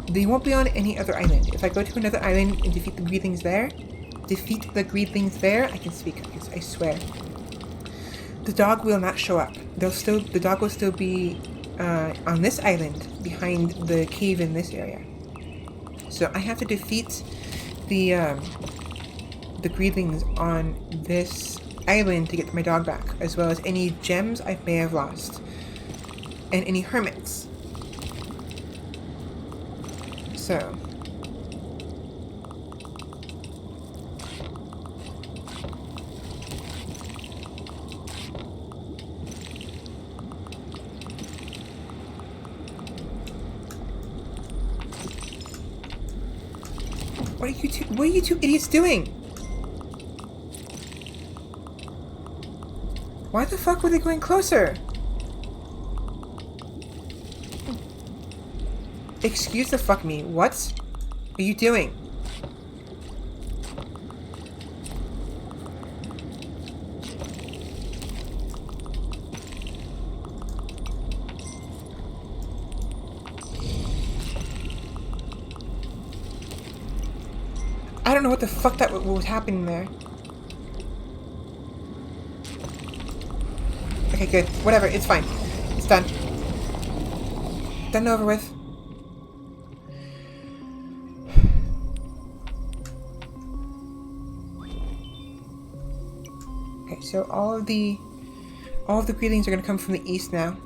Speaker 1: They won't be on any other island. If I go to another island and defeat the greedlings there, I can speak, I swear. The dog will not show up. The dog will still be on this island, behind the cave in this area. So I have to defeat the greedlings on this island to get my dog back, as well as any gems I may have lost, and any hermits. So what are you two idiots doing? Why the fuck were they going closer? Excuse the fuck me. What are you doing? I don't know what the fuck what was happening there. Okay, good. Whatever, it's fine. It's done. Done and over with. Okay, so all of the greetings are gonna come from the east now.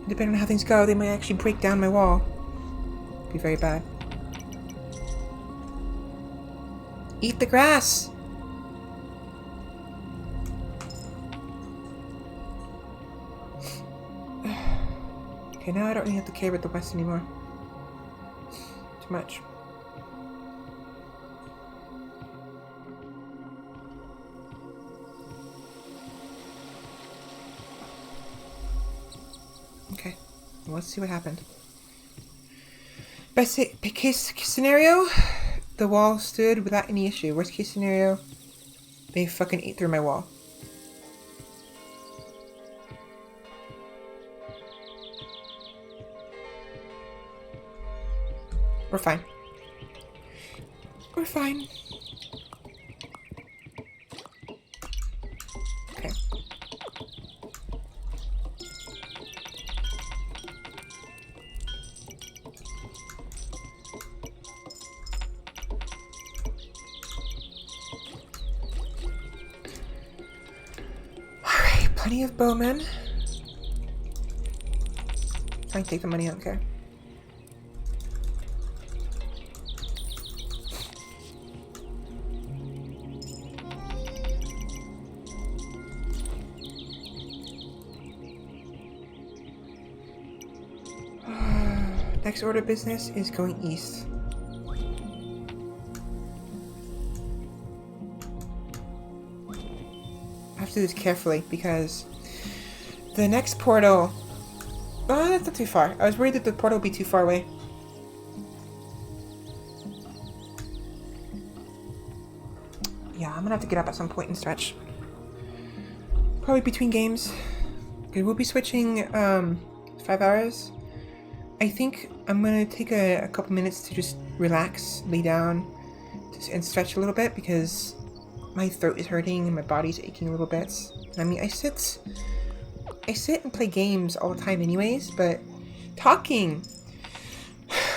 Speaker 1: Depending on how things go, they might actually break down my wall. Be very bad. Eat the grass! Okay, now I don't really have to care about the west anymore. Too much. Okay, well, let's see what happened. Best case scenario, the wall stood without any issue. Worst case scenario, they fucking ate through my wall. We're fine. We're fine. Okay. Plenty of bowmen. I can take the money, I don't care. Next order of business is going east. I have to do this carefully because the next portal... Oh, that's not too far. I was worried that the portal would be too far away. Yeah, I'm gonna have to get up at some point and stretch. Probably between games. Okay, we'll be switching 5 hours. I think I'm gonna take a couple minutes to just relax, lay down, and stretch a little bit because my throat is hurting and my body's aching a little bit. I mean, I sit and play games all the time anyways, but talking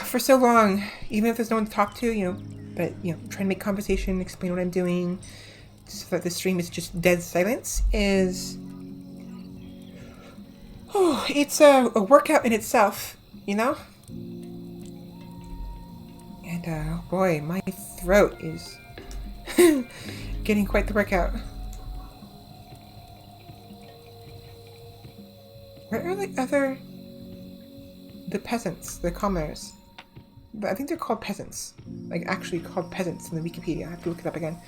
Speaker 1: for so long, even if there's no one to talk to, you know, but, you know, trying to make conversation, explain what I'm doing, so that the stream is just dead silence is... Oh, it's a workout in itself. you know? And, boy, my throat is getting quite the workout. Where are the peasants, the commoners? I think they're called peasants. Like, actually called peasants in the Wikipedia. I have to look it up again.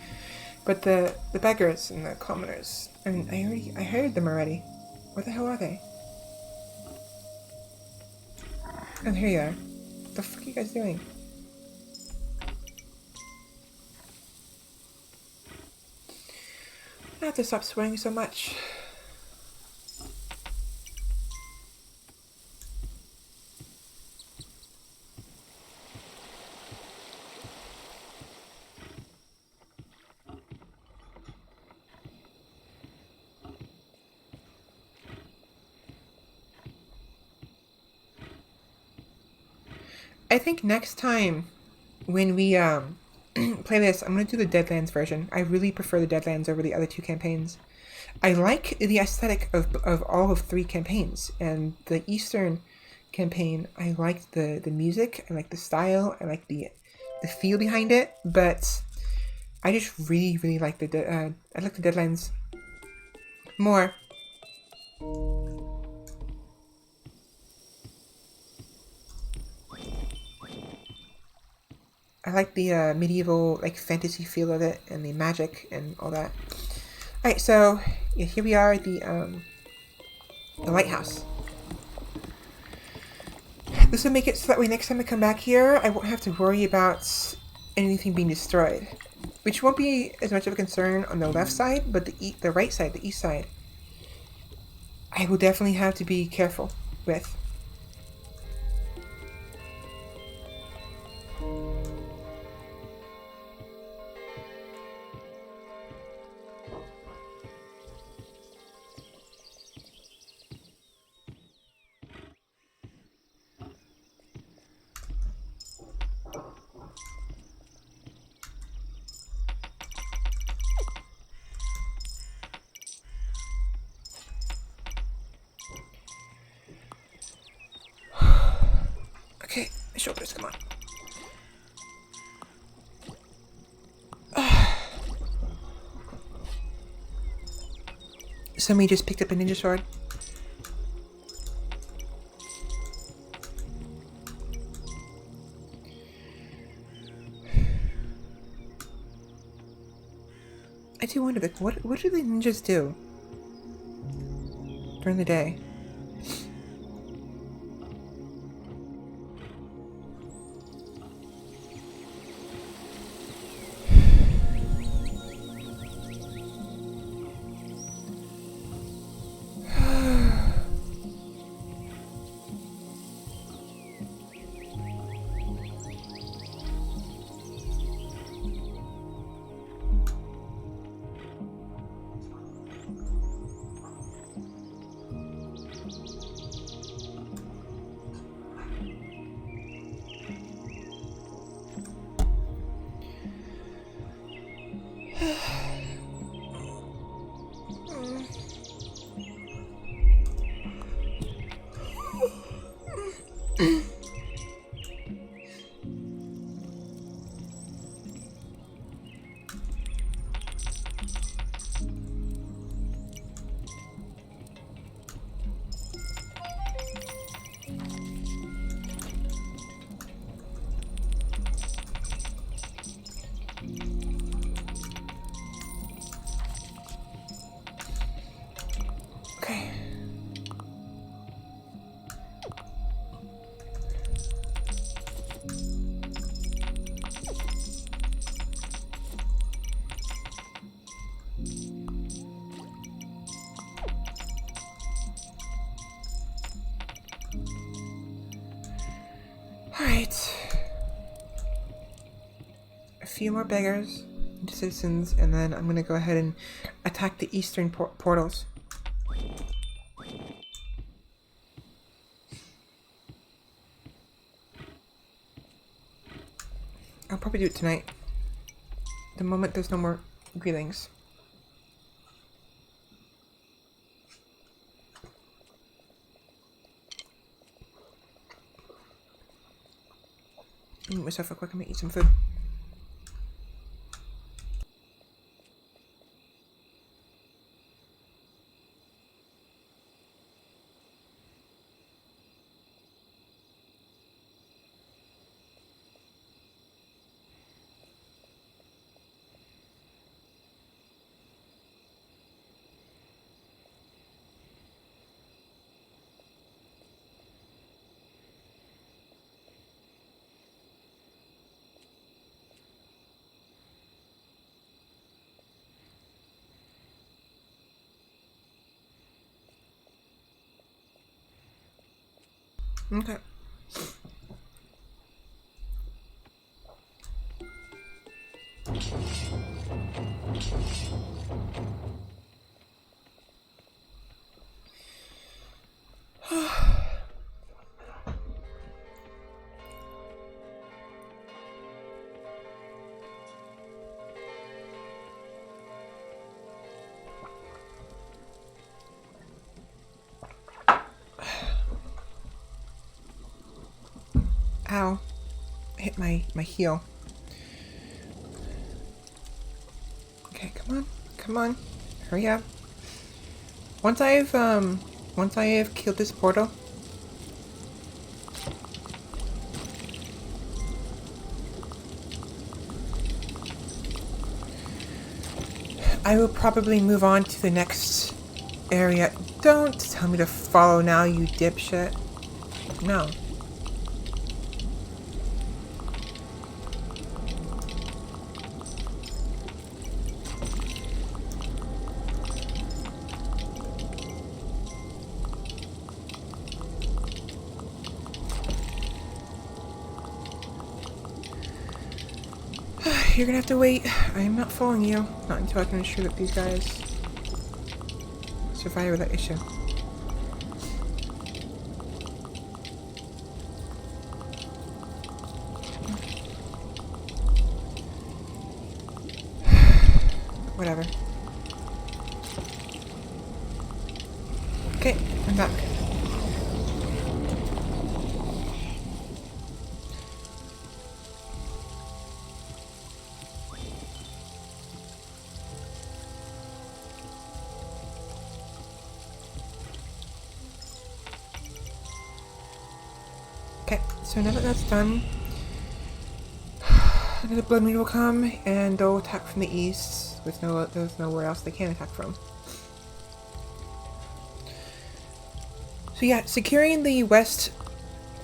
Speaker 1: But the beggars and the commoners. I mean, I heard them already. Where the hell are they? Oh, here you are. What the fuck are you guys doing? I have to stop swearing so much. I think next time when we play this, I'm gonna do the Deadlands version. I really prefer the Deadlands over the other two campaigns. I like the aesthetic of all of 3 campaigns, and the Eastern campaign, I like the music, I like the style, I like the feel behind it, but I just really like the Deadlands more. I like the medieval, like, fantasy feel of it, and the magic and all that. Alright, so yeah, here we are at the lighthouse. This will make it so that way next time I come back here, I won't have to worry about anything being destroyed. Which won't be as much of a concern on the left side, but the right side, the east side, I will definitely have to be careful with. Okay, my shoulders, come on. Somebody just picked up a ninja sword. I do wonder, like, what do the ninjas do during the day? Okay. Alright. A few more beggars, citizens, and then I'm gonna go ahead and attack the eastern portals. I'll probably do it tonight. The moment there's no more greetings. Eat myself real quick. I'm gonna eat some food. Okay. Ow. I hit my heel. Okay, come on. Come on. Hurry up. Once I have killed this portal, I will probably move on to the next area. Don't tell me to follow now, you dipshit. No. You're gonna have to wait. I am not following you. Not until I can ensure that these guys survive without issue. Whatever. Okay, I'm back. Okay, so now that that's done, another blood moon will come and they'll attack from the east. There's nowhere else they can attack from. So yeah, securing the west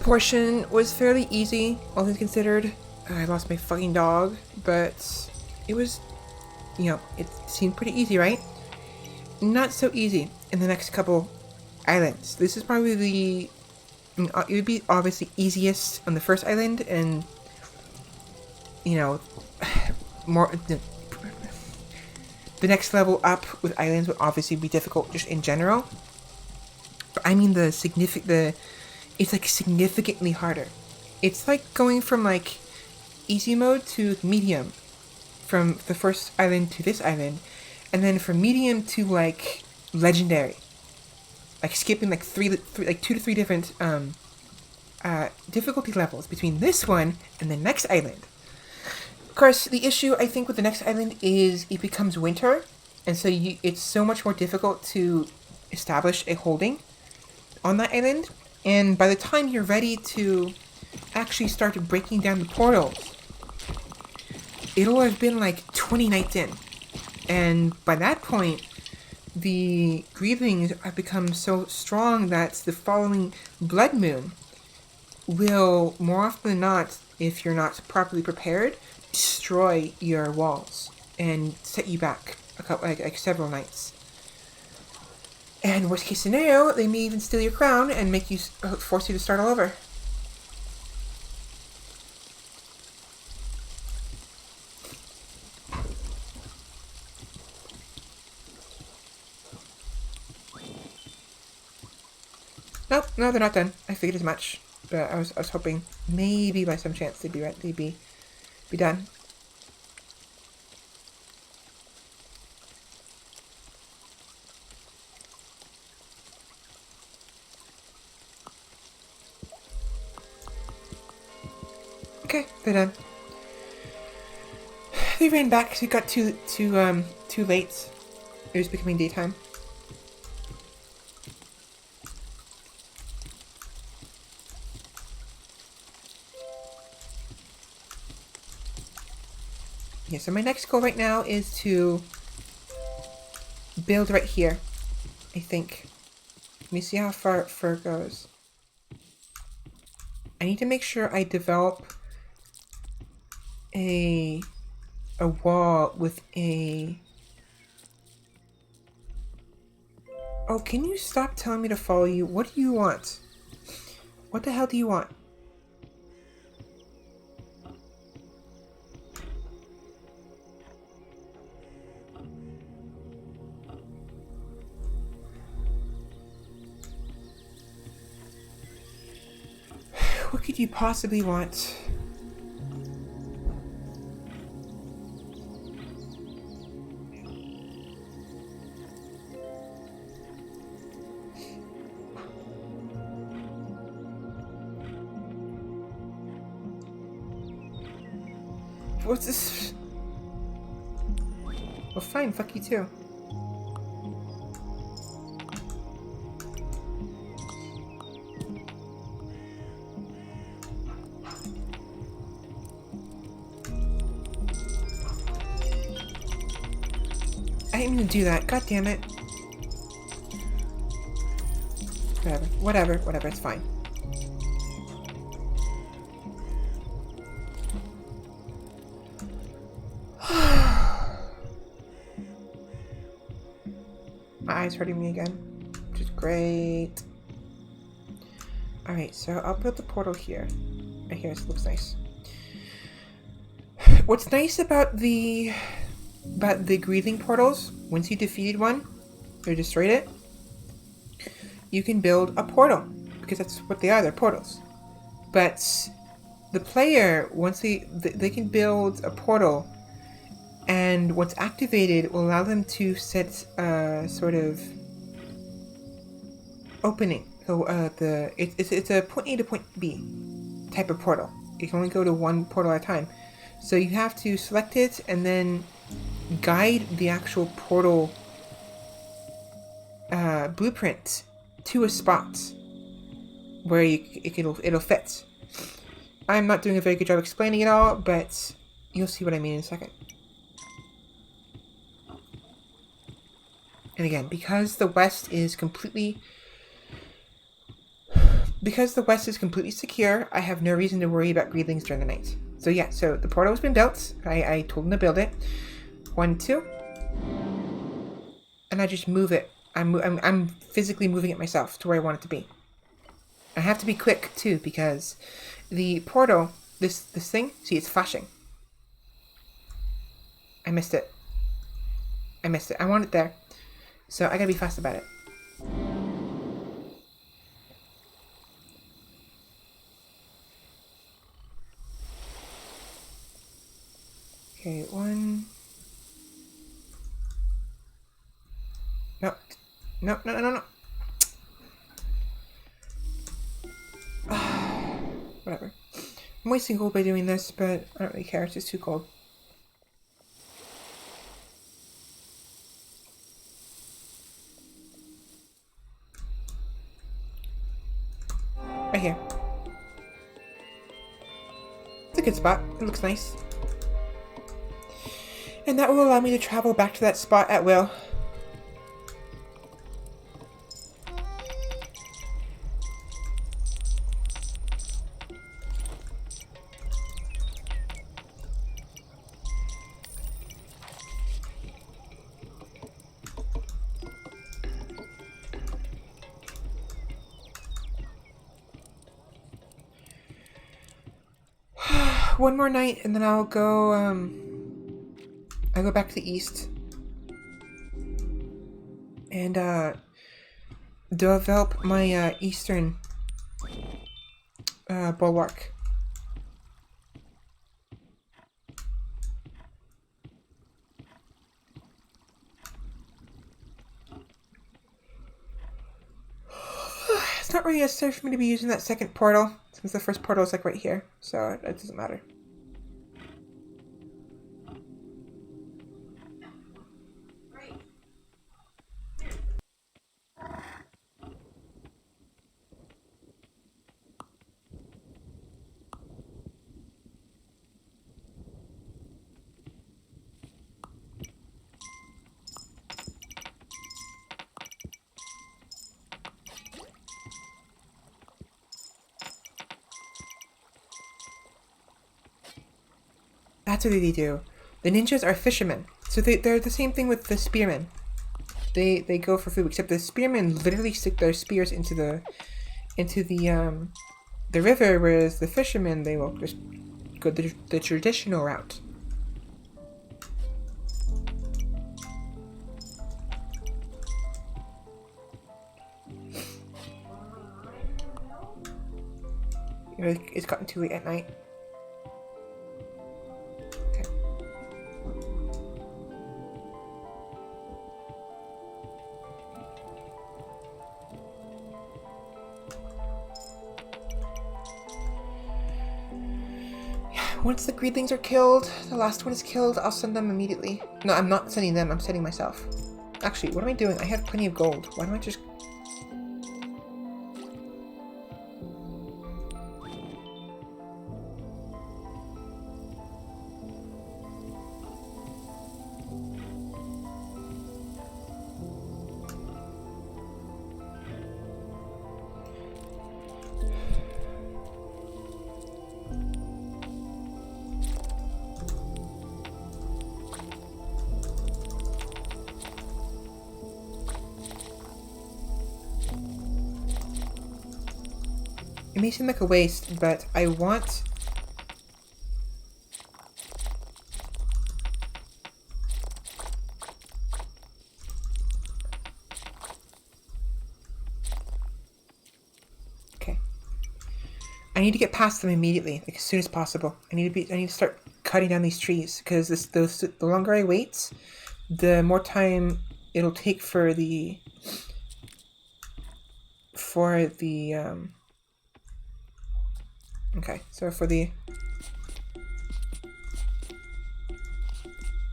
Speaker 1: portion was fairly easy, all things considered. I lost my fucking dog, but it was, you know, it seemed pretty easy, right? Not so easy in the next couple islands. This is probably the, it would be obviously easiest on the first island, and you know, more the next level up with islands would obviously be difficult just in general. But I mean it's like significantly harder. It's like going from like easy mode to medium, from the first island to this island, and then from medium to like legendary. Like skipping like like 2 to 3 different difficulty levels between this one and the next island. Of course, the issue I think with the next island is it becomes winter, and so it's so much more difficult to establish a holding on that island. And by the time you're ready to actually start breaking down the portals, it'll have been like 20 nights in, and by that point, the breathings have become so strong that the following blood moon will, more often than not, if you're not properly prepared, destroy your walls and set you back like several nights. And worst case scenario, they may even steal your crown and make you force you to start all over. Nope, no, they're not done. I figured as much, but I was hoping maybe by some chance they'd be done. Okay, but they ran back because it got too late. It was becoming daytime. Yeah, so my next goal right now is to build right here, I think. Let me see how far it goes. I need to make sure I develop a wall with a... Oh, can you stop telling me to follow you? What do you want? What the hell do you want? What could you possibly want? What's this? Well, fine, fuck you too. I didn't mean to do that. God damn it. Whatever, it's fine. My eye's hurting me again, which is great. Alright, so I'll build the portal here. Right here, this looks nice. What's nice about the breathing portals, once you defeated one, or destroyed it, you can build a portal, because that's what they are, they're portals. But the player, once they can build a portal, and once activated, will allow them to set a sort of opening. So it's a point A to point B type of portal. You can only go to one portal at a time. So you have to select it and then guide the actual portal blueprint to a spot where it'll fit. I'm not doing a very good job explaining it all, but you'll see what I mean in a second. And again, because the west is completely secure, I have no reason to worry about greedlings during the night. So yeah, so the portal has been built. I told them to build it. 1, 2. And I just move it. I'm physically moving it myself to where I want it to be. I have to be quick too, because the portal, this thing, see, it's flashing. I missed it. I want it there. So I gotta be fast about it. Okay, 1. No. Whatever. I'm wasting gold by doing this, but I don't really care. It's just too cold. Right here. It's a good spot. It looks nice. And that will allow me to travel back to that spot at will. One more night and then I'll go back to the east and develop my eastern bulwark. It's not really necessary for me to be using that second portal, Since the first portal is like right here, so it doesn't matter. That's what they do. The ninjas are fishermen. So they're the same thing with the spearmen. They go for food, except the spearmen literally stick their spears into the river, whereas the fishermen, they will just go the traditional route. It's gotten too late at night. Once the greedlings are killed, the last one is killed, I'll send them immediately. No, I'm not sending them, I'm sending myself. Actually, what am I doing? I have plenty of gold. Why don't I just... It may seem like a waste, but I want... Okay. I need to get past them immediately, like as soon as possible. I need to start cutting down these trees, because the longer I wait, the more time it'll take for the okay, so for the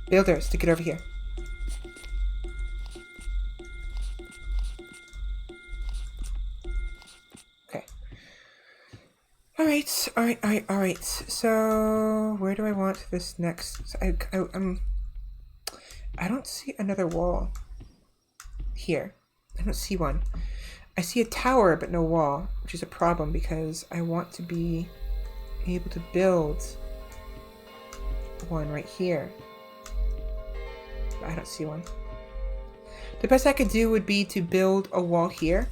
Speaker 1: builders to get over here. Okay. Alright. So, where do I want this next? I don't see another wall here. I don't see one. I see a tower, but no wall, which is a problem because I want to be able to build one right here. But I don't see one. The best I could do would be to build a wall here,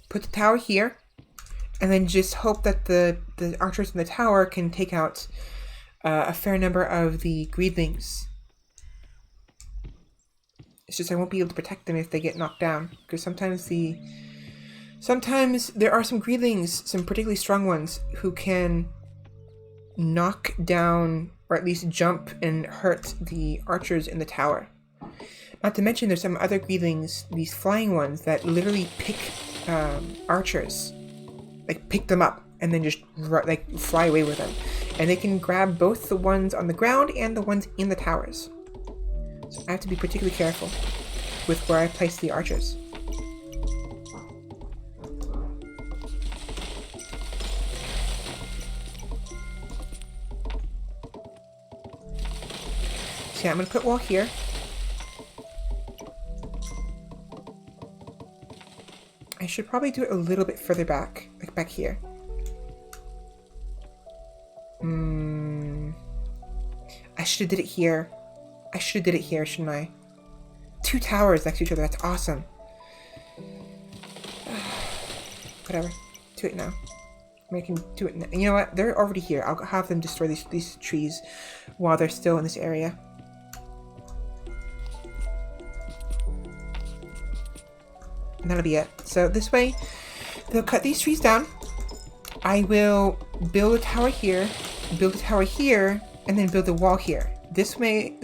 Speaker 1: put the tower here, and then just hope that the archers in the tower can take out a fair number of the greedlings. It's just I won't be able to protect them if they get knocked down, because sometimes there are some greedlings, some particularly strong ones, who can knock down or at least jump and hurt the archers in the tower. Not to mention there's some other greedlings, these flying ones, that literally pick archers, like pick them up and then just like fly away with them, and they can grab both the ones on the ground and the ones in the towers. So I have to be particularly careful with where I place the archers. So yeah, I'm going to put wall here. I should probably do it a little bit further back, like back here. I should have did it here. I should have did it here, shouldn't I? 2 towers next to each other, that's awesome. Whatever. Do it now. I can do it now. You know what? They're already here. I'll have them destroy these trees while they're still in this area. And that'll be it. So this way, they'll cut these trees down. I will build a tower here, build a tower here, and then build a wall here. This way,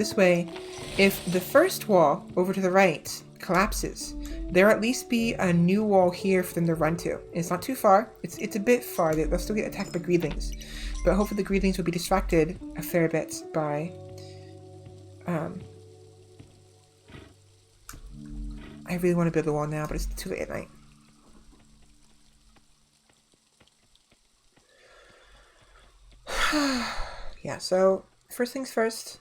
Speaker 1: if the first wall over to the right collapses, there'll at least be a new wall here for them to run to. It's not too far. It's a bit far. They'll still get attacked by greedlings, but hopefully the greedlings will be distracted a fair bit by. I really want to build a wall now, but it's too late at night. Yeah, so first things first,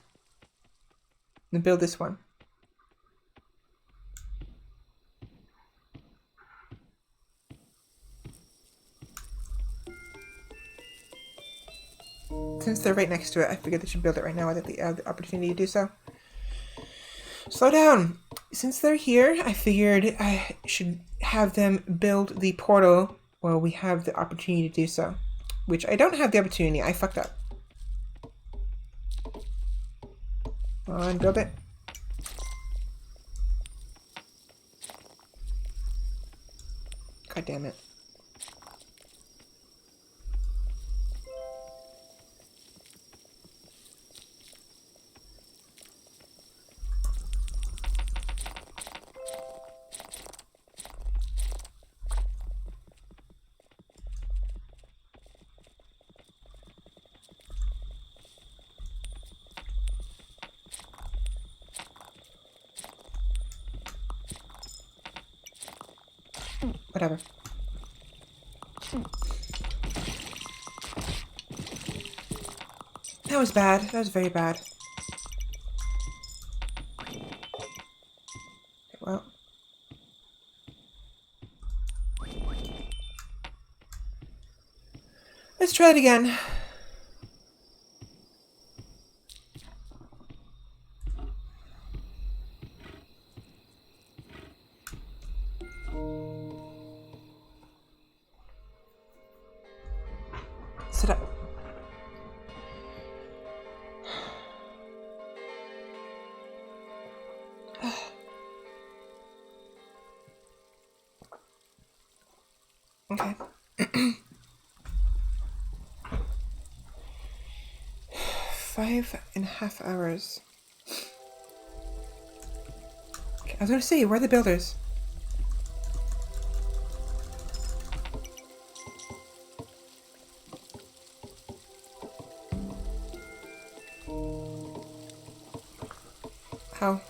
Speaker 1: I'm gonna build this one. Since they're right next to it, I figured they should build it right now while they have the opportunity to do so. Slow down! Since they're here, I figured I should have them build the portal while we have the opportunity to do so. Which I don't have the opportunity. I fucked up. Come on, build it. God damn it. Whatever. That was bad. That was very bad. Well. Let's try it again. Sit up. Okay. 5.5 hours. Okay, I was gonna say, where are the builders? How?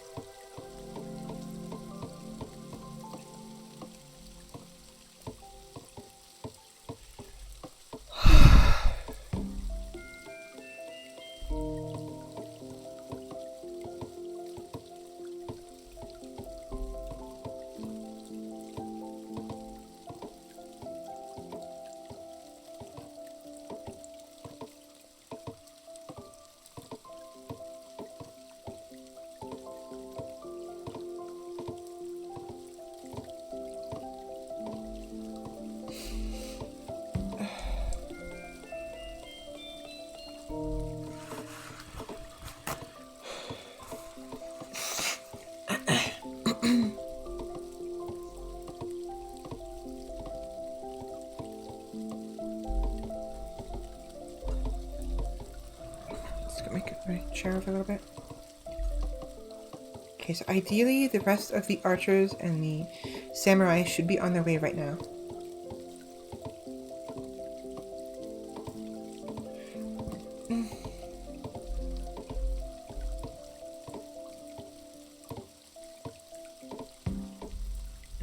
Speaker 1: Make my chair over a little bit. Okay, so ideally the rest of the archers and the samurai should be on their way right now.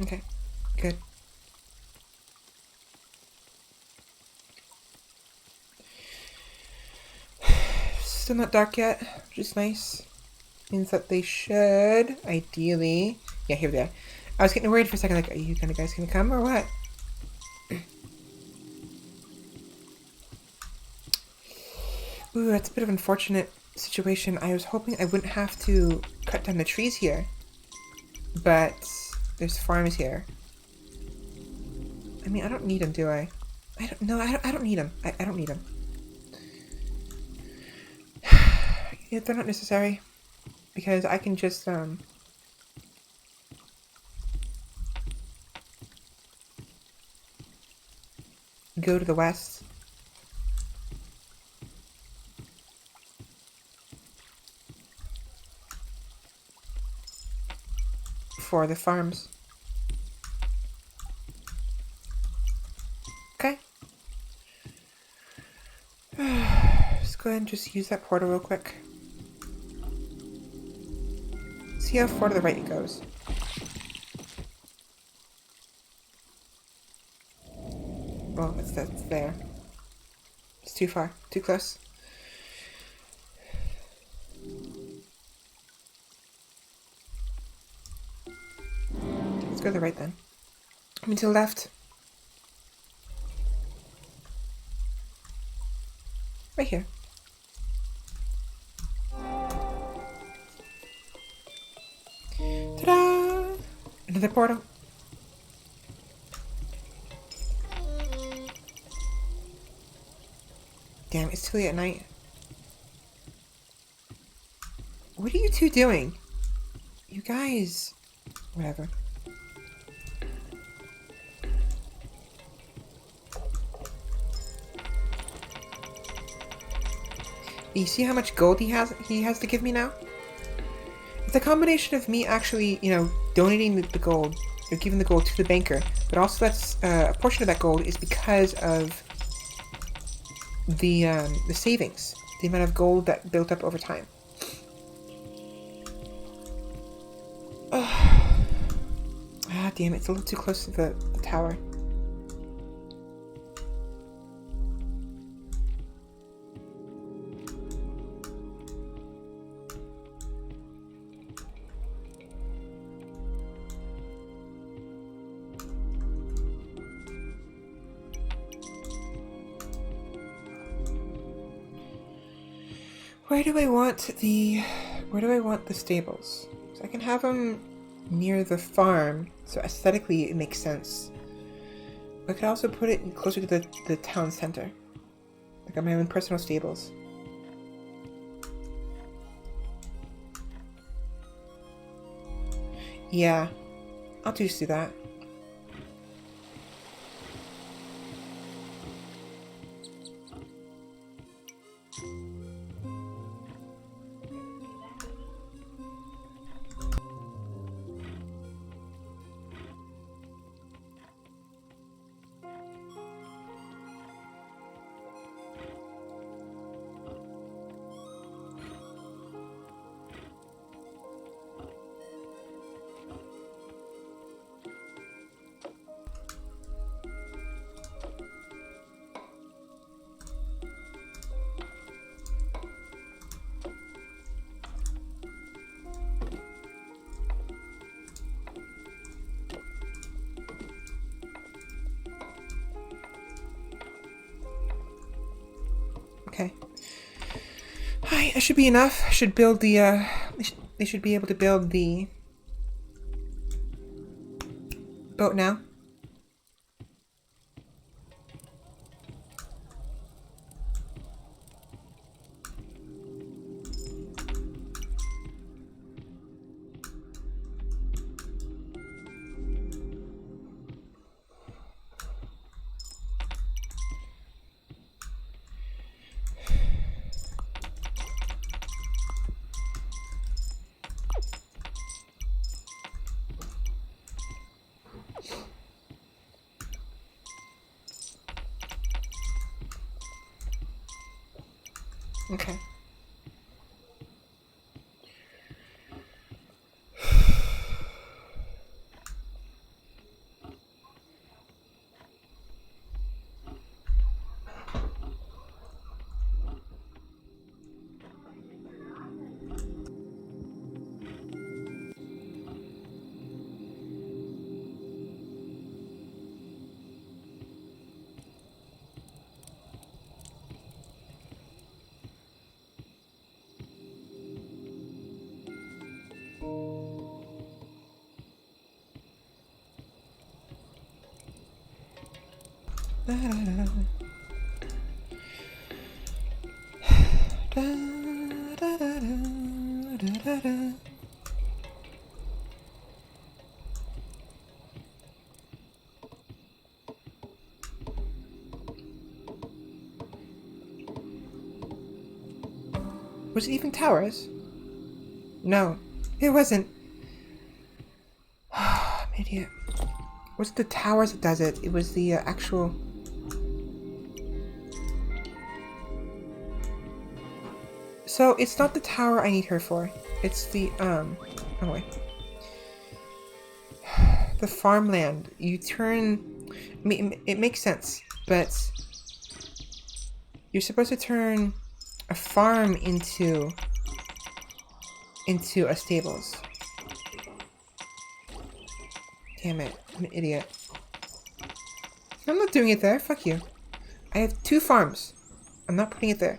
Speaker 1: Okay, good. Still not dark yet, which is nice. Means that they should, ideally... Yeah, here they are. I was getting worried for a second, like, are you guys gonna come or what? Ooh, that's a bit of an unfortunate situation. I was hoping I wouldn't have to cut down the trees here. But there's farms here. I mean, I don't need them, do I? I don't need them. I don't need them. Yeah, they're not necessary. Because I can just, go to the west. for the farms. Okay. Let's go ahead and just use that portal real quick. See how far to the right it goes. Well, that's there. It's too far. Too close. Let's go to the right then. I mean to the left. Right here. Ta-da! Another portal. Damn, it's too late at night. What are you two doing? You guys... Whatever. You see how much gold he has to give me now? It's a combination of me actually, you know, donating the gold, or giving the gold to the banker, but also that's a portion of that gold is because of the savings, the amount of gold that built up over time. Ah, damn it, it's a little too close to the tower. Where do I want the stables? So I can have them near the farm, so aesthetically it makes sense. I could also put it closer to the town center. Like my own personal stables. Yeah, I'll just do that. Okay. Hi, that should be enough. I should build the, they should be able to build the boat now. Okay. Was it even towers? No, it wasn't. Idiot. Was it the towers that does it? It was the actual... So, it's not the tower I need her for. It's the, oh wait. The farmland. You turn... I mean, it makes sense, but... You're supposed to turn a farm into a stables. Damn it. I'm an idiot. I'm not doing it there. Fuck you. I have 2 farms. I'm not putting it there.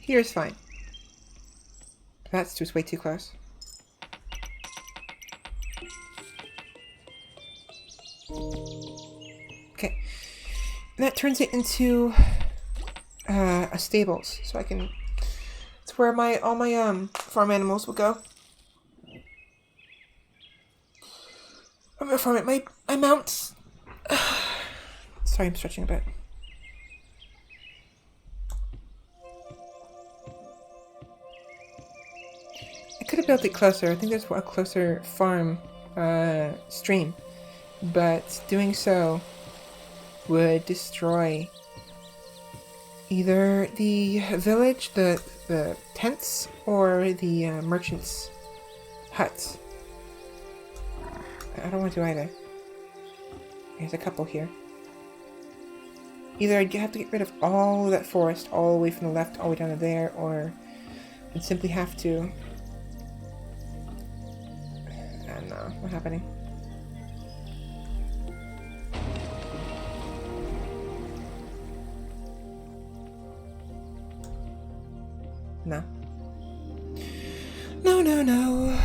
Speaker 1: Here's fine. That's just way too close. Okay. And that turns it into a stables, so I can... It's where all my farm animals will go. I'm gonna farm it. My mounts. Sorry, I'm stretching a bit. I could have built it closer. I think there's a closer farm stream, but doing so would destroy either the village, the tents, or the merchants' huts. I don't want to do either. There's a couple here. Either I'd have to get rid of all of that forest, all the way from the left, all the way down to there, or I'd simply have to... I don't know, what's happening? No. No, no, no.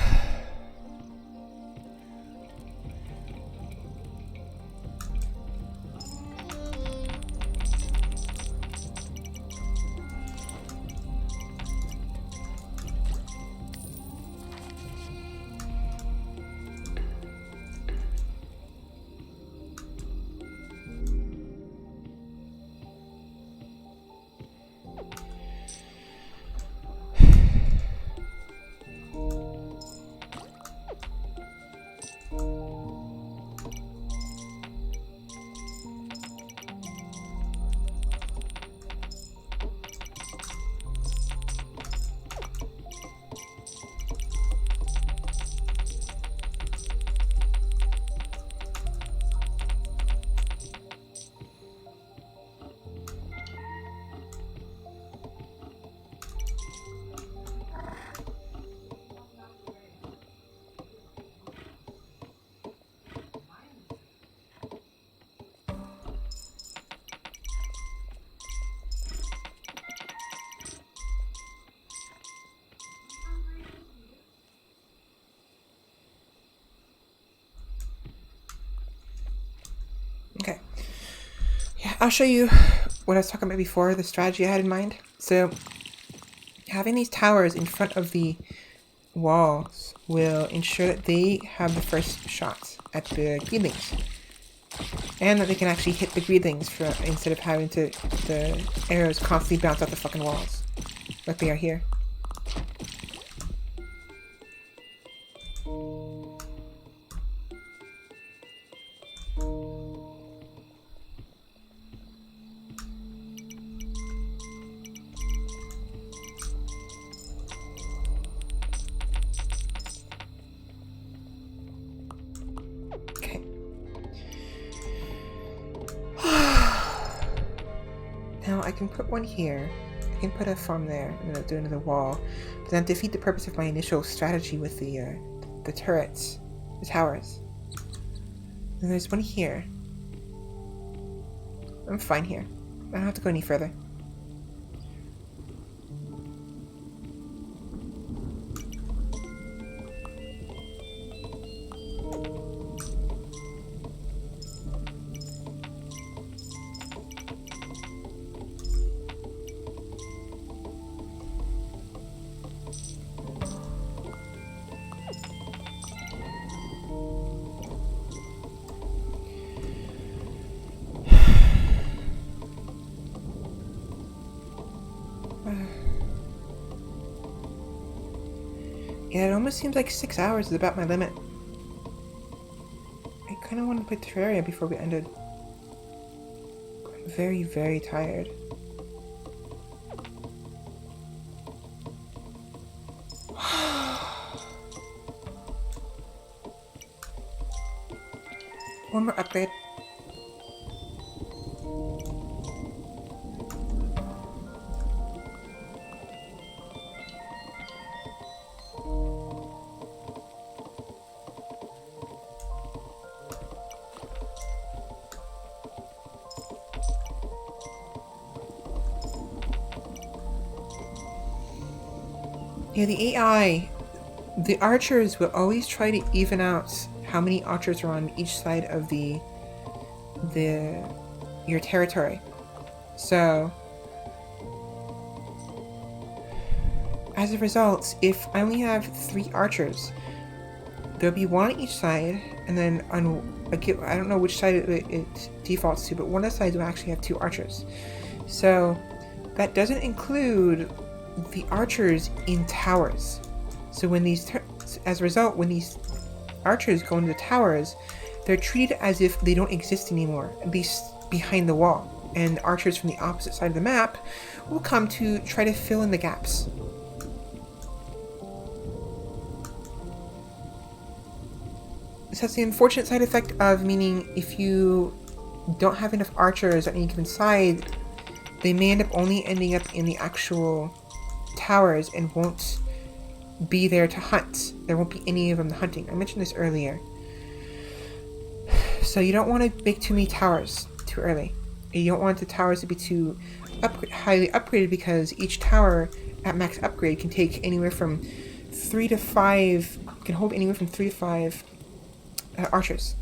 Speaker 1: Okay. Yeah, I'll show you what I was talking about before, the strategy I had in mind. So, having these towers in front of the walls will ensure that they have the first shot at the greedlings. And that they can actually hit the greedlings instead of having the arrows constantly bounce off the fucking walls. Like they are here. Now I can put one here, I can put a farm there, and then do another wall, but then defeat the purpose of my initial strategy with the turrets, the towers. And there's one here. I'm fine here. I don't have to go any further. Yeah, it almost seems like 6 hours is about my limit. I kind of want to play Terraria before we ended. I'm very, very tired. One more upgrade. Yeah, the AI, the archers will always try to even out how many archers are on each side of your territory. So, as a result, if I only have 3 archers, there'll be 1 on each side, and then on I don't know which side it defaults to, but one of the sides will actually have 2 archers. So that doesn't include the archers in towers. So when as a result, when these archers go into the towers, they're treated as if they don't exist anymore, at least behind the wall. And archers from the opposite side of the map will come to try to fill in the gaps. This has the unfortunate side effect of meaning if you don't have enough archers on any given side, they may end up only ending up in the actual towers and won't be there to hunt. There won't be any of them hunting. I mentioned this earlier. So you don't want to make too many towers too early. You don't want the towers to be too highly upgraded, because each tower at max upgrade can take anywhere from 3 to 5, can hold anywhere from 3 to 5 archers.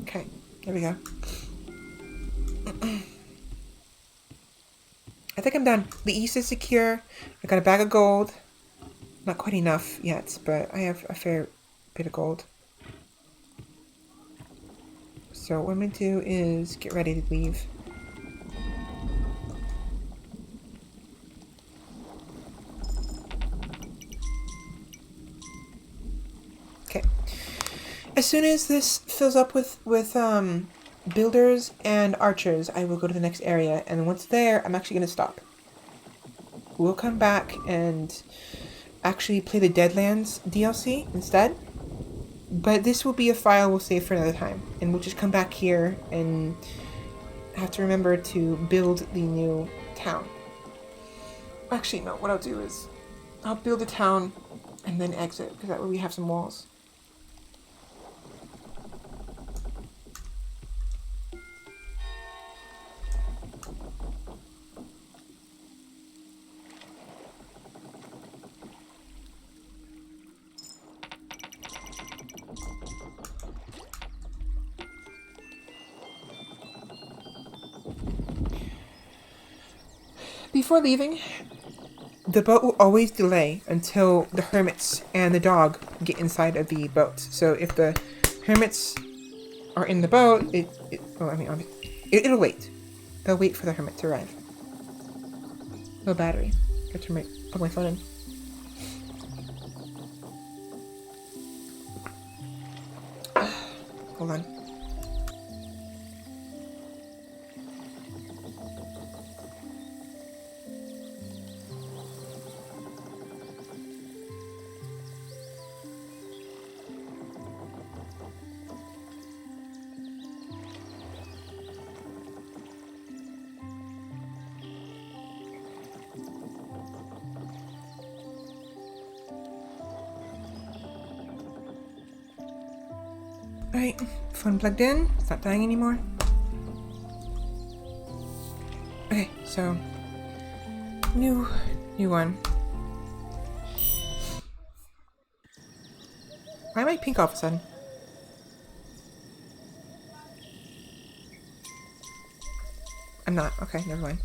Speaker 1: Okay, there we go. I think I'm done. The east is secure. I got a bag of gold. Not quite enough yet, but I have a fair bit of gold. So what I'm going to do is get ready to leave. Okay. As soon as this fills up with builders and archers, I will go to the next area, and once there, I'm actually going to stop. We'll come back and actually play the Deadlands DLC instead. But this will be a file we'll save for another time, and we'll just come back here and have to remember to build the new town. Actually, no, what I'll do is I'll build a town and then exit, because that way we have some walls. Before leaving, the boat will always delay until the hermits and the dog get inside of the boat. So if the hermits are in the boat, it'll wait. They'll wait for the hermit to arrive. No battery. I have to put my phone in. Hold on. Alright, phone plugged in. It's not dying anymore. Okay, so new one. Why am I pink all of a sudden? I'm not. Okay, never mind.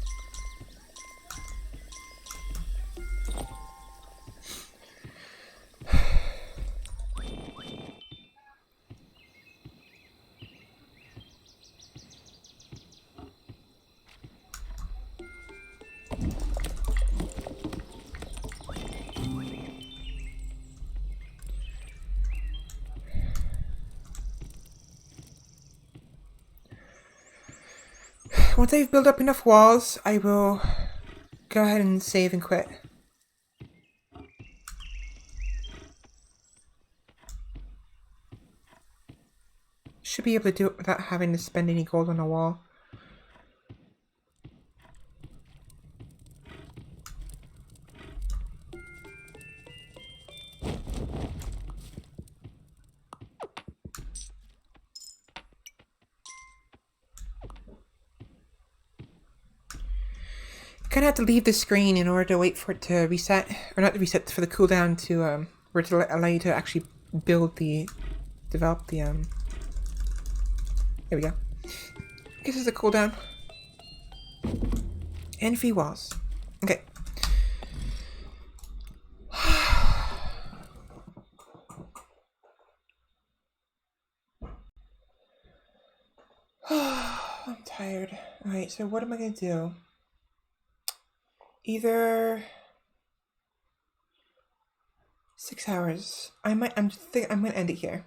Speaker 1: once I've built up enough walls, I will go ahead and save and quit. Should be able to do it without having to spend any gold on a wall. Kind of have to leave the screen in order to wait for it to reset, or not to reset, for the cooldown to for it to allow you to actually develop the there we go. This is the cooldown. And free walls. Okay. I'm tired. Alright, so what am I gonna do? Either 6 hours. I'm gonna end it here.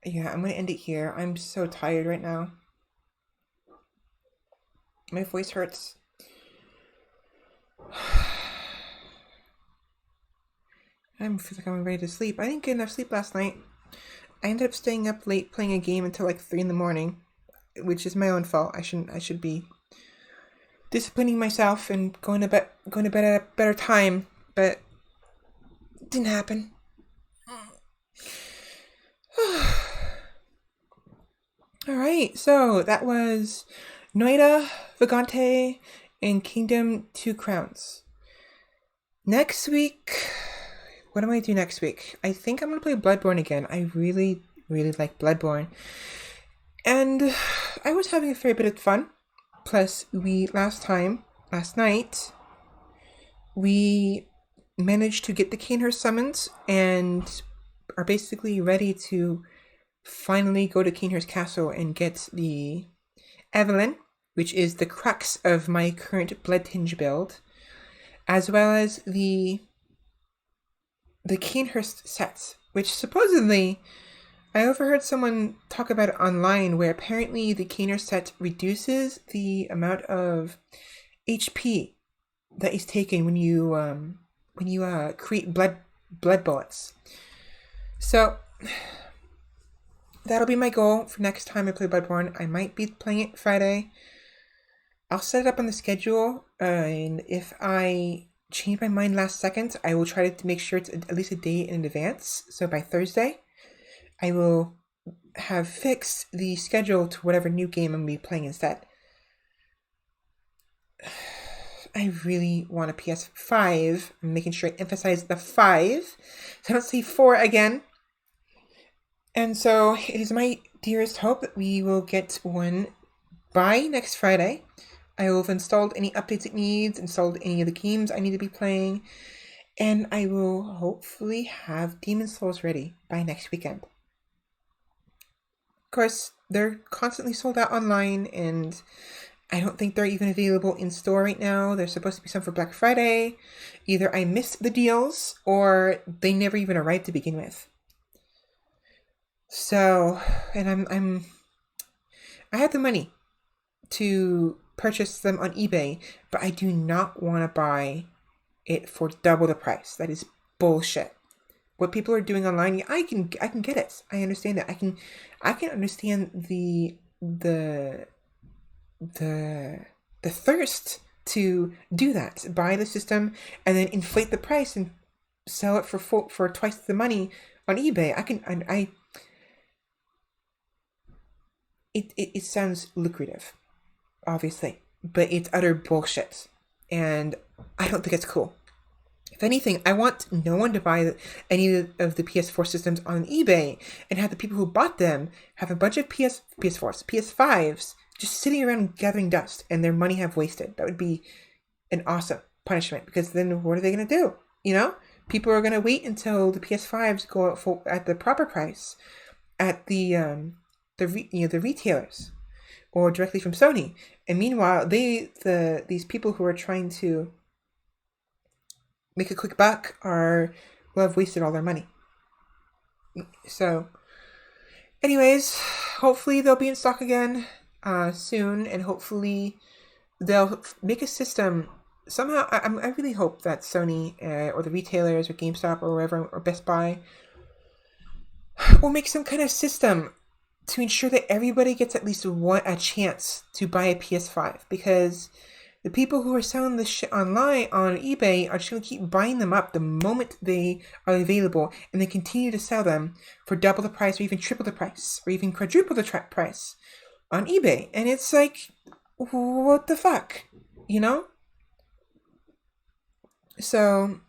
Speaker 1: Yeah, I'm gonna end it here. I'm so tired right now. My voice hurts. I feel like I'm ready to sleep. I didn't get enough sleep last night. I ended up staying up late playing a game until like 3 in the morning, which is my own fault. I should be disciplining myself and going to bed at a better time, but it didn't happen. Alright, so that was Noita, Vagante, and Kingdom 2 Crowns. Next week, what am I do next week? I think I'm going to play Bloodborne again. I really, really like Bloodborne. And I was having a fair bit of fun. Plus, last night, we managed to get the Cainhurst summons and are basically ready to finally go to Cainhurst Castle and get the Evelyn, which is the crux of my current Blood Tinge build, as well as the Cainhurst sets, which supposedly I overheard someone talk about it online, where apparently the Cainhurst set reduces the amount of HP that is taken when you create blood bullets. So that'll be my goal for next time I play Bloodborne. I might be playing it Friday. I'll set it up on the schedule, and if I change my mind last second, I will try to make sure it's at least a day in advance. So by Thursday, I will have fixed the schedule to whatever new game I'm going to be playing instead. I really want a PS5. I'm making sure I emphasize the 5, so I don't say 4 again. And so it is my dearest hope that we will get one by next Friday. I will have installed any updates it needs, installed any of the games I need to be playing, and I will hopefully have Demon's Souls ready by next weekend. Of course, they're constantly sold out online, and I don't think they're even available in store right now. There's supposed to be some for Black Friday. Either I missed the deals, or they never even arrived to begin with. So, and I have the money to purchase them on eBay, but I do not want to buy it for double the price. That is bullshit. What people are doing online, I can get it. I understand that. I can understand the thirst to do that. Buy the system and then inflate the price and sell it for twice the money on eBay. It sounds lucrative, obviously, but it's utter bullshit, and I don't think it's cool. If anything, I want no one to buy any of the PS4 systems on eBay and have the people who bought them have a bunch of PS4s, PS5s just sitting around gathering dust and their money have wasted. That would be an awesome punishment, because then what are they going to do? You know, people are going to wait until the PS5s go out at the proper price at the retailers or directly from Sony. And meanwhile, these people who are trying to make a quick buck will have wasted all their money. So, anyways, hopefully they'll be in stock again. soon, and hopefully they'll make a system. Somehow, I really hope that Sony or the retailers or GameStop or wherever, or Best Buy will make some kind of system to ensure that everybody gets at least a chance to buy a PS5, because the people who are selling this shit online on eBay are just going to keep buying them up the moment they are available, and they continue to sell them for double the price or even triple the price or even quadruple the price on eBay. And it's like, what the fuck, you know? So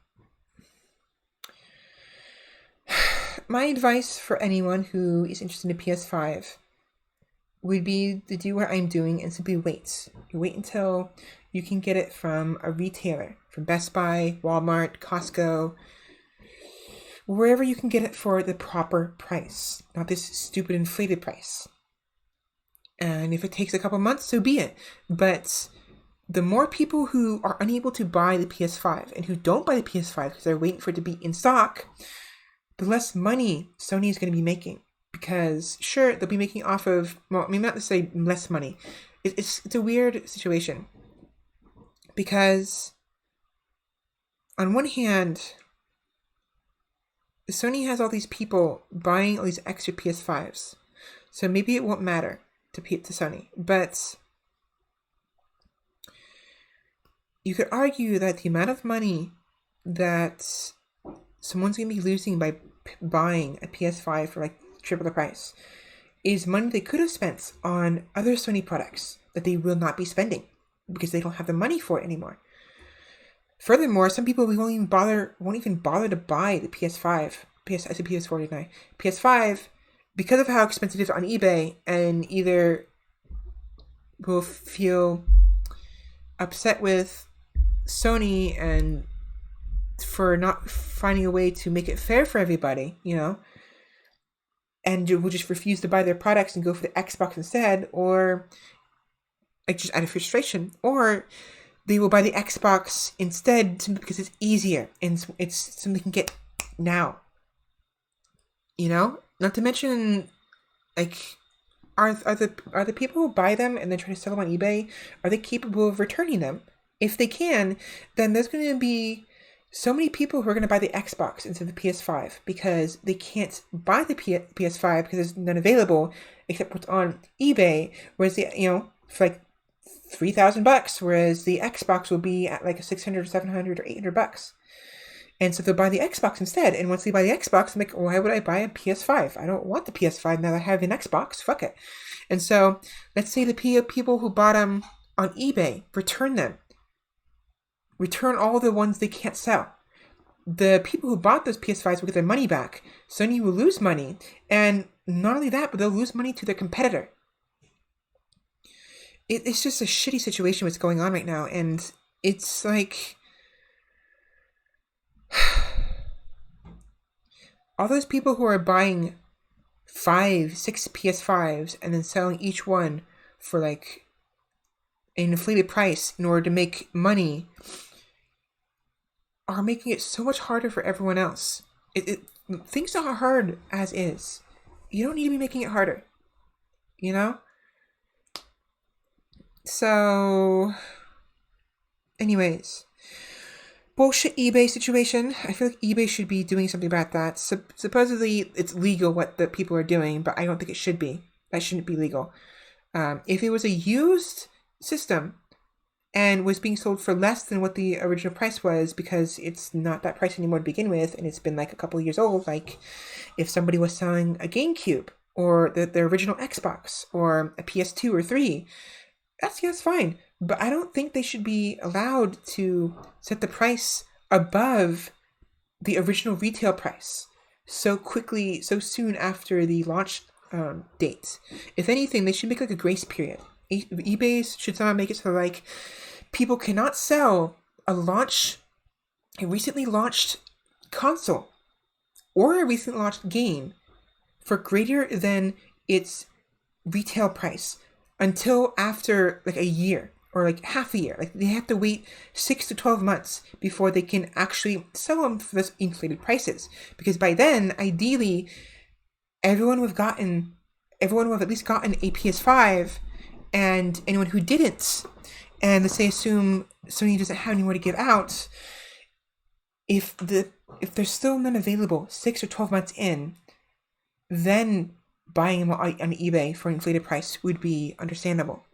Speaker 1: my advice for anyone who is interested in a PS5 would be to do what I'm doing and simply wait. You wait until you can get it from a retailer, from Best Buy, Walmart, Costco, wherever you can get it for the proper price, not this stupid inflated price. And if it takes a couple months, so be it. But the more people who are unable to buy the PS5 and who don't buy the PS5 because they're waiting for it to be in stock, the less money Sony is going to be making. Because sure, they'll be making off of, well, I mean, not to say less money. It's a weird situation. Because on one hand, Sony has all these people buying all these extra PS5s. So maybe it won't matter to Sony. But you could argue that the amount of money that someone's going to be losing by buying a PS5 for like triple the price is money they could have spent on other Sony products that they will not be spending because they don't have the money for it anymore. Furthermore, some people won't even bother to buy the PS5, PS5 because of how expensive it is on eBay, and either will feel upset with Sony and for not finding a way to make it fair for everybody, you know, and will just refuse to buy their products and go for the Xbox instead, or like just out of frustration, or they will buy the Xbox instead because it's easier and it's something they can get now. You know, not to mention, like, are the people who buy them and then try to sell them on eBay, are they capable of returning them? If they can, then there's going to be so many people who are going to buy the Xbox instead of the PS5 because they can't buy the PS5 because there's none available except what's on eBay. Whereas for like $3,000, whereas the Xbox will be at like $600, $700, or $800. And so they'll buy the Xbox instead. And once they buy the Xbox, I'm like, why would I buy a PS5? I don't want the PS5 now that I have an Xbox. Fuck it. And so let's say the people who bought them on eBay return them. Return all the ones they can't sell. The people who bought those PS5s will get their money back. Sony will lose money. And not only that, but they'll lose money to their competitor. It's just a shitty situation what's going on right now. And it's like, all those people who are buying 5, 6 PS5s and then selling each one for like an inflated price in order to make money are making it so much harder for everyone else. Things are hard as is. You don't need to be making it harder, you know? So, anyways, bullshit eBay situation. I feel like eBay should be doing something about that. Supposedly, it's legal what the people are doing, but I don't think it should be. That shouldn't be legal. If it was a used system and was being sold for less than what the original price was, because it's not that price anymore to begin with, and it's been like a couple of years old, like if somebody was selling a GameCube or the original Xbox or a PS2 or 3, that's fine. But I don't think they should be allowed to set the price above the original retail price so quickly, so soon after the launch date. If anything, they should make like a grace period. eBay should somehow make it so like people cannot sell a recently launched console or a recently launched game for greater than its retail price until after like a year or like half a year. Like they have to wait 6 to 12 months before they can actually sell them for those inflated prices. Because by then, ideally, everyone will have at least gotten a PS5 and anyone who didn't, and let's say assume Sony doesn't have any more to give out, if there's still none available 6 or 12 months in, then buying them on eBay for an inflated price would be understandable,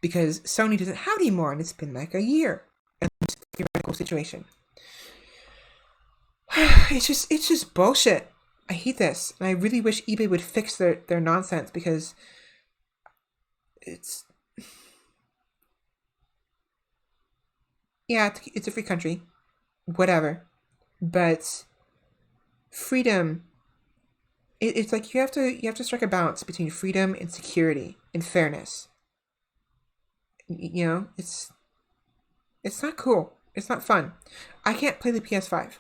Speaker 1: because Sony doesn't have any more, and it's been like a year. And it's a theoretical situation. It's just bullshit. I hate this, and I really wish eBay would fix their nonsense, because it's a free country, whatever, but freedom. It's like you have to strike a balance between freedom and security and fairness. You know, it's not cool. It's not fun. I can't play the PS5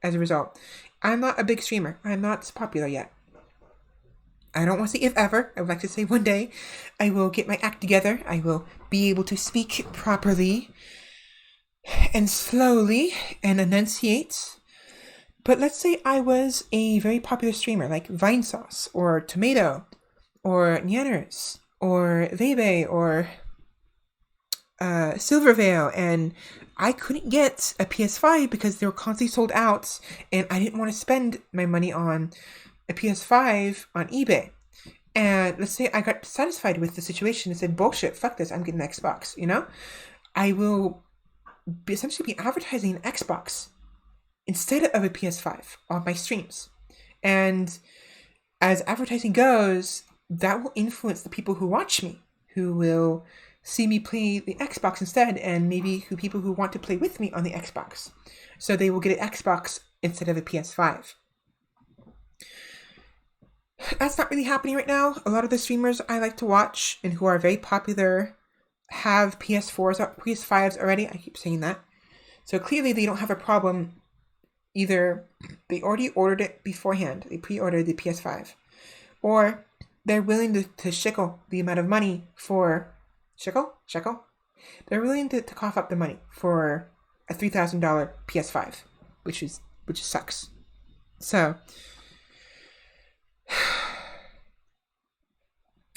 Speaker 1: as a result. I'm not a big streamer. I'm not popular yet. I don't want to say if ever. I would like to say one day I will get my act together. I will be able to speak properly and slowly and enunciate. But let's say I was a very popular streamer like Vinesauce or Tomato or Nyanners or Vebe or Silvervale, and I couldn't get a PS5 because they were constantly sold out, and I didn't want to spend my money on a PS5 on eBay. And let's say I got satisfied with the situation and said, bullshit, fuck this, I'm getting an Xbox, you know? I will essentially be advertising an Xbox instead of a PS5 on my streams. And as advertising goes, that will influence the people who watch me, who will see me play the Xbox instead, and maybe people who want to play with me on the Xbox. So they will get an Xbox instead of a PS5. That's not really happening right now. A lot of the streamers I like to watch and who are very popular have PS5s already. I keep saying that. So clearly they don't have a problem. Either they already ordered it beforehand, they pre-ordered the PS5, or they're willing to shekel the amount of money for shekel. They're willing to cough up the money for a $3,000 PS5, which sucks. So,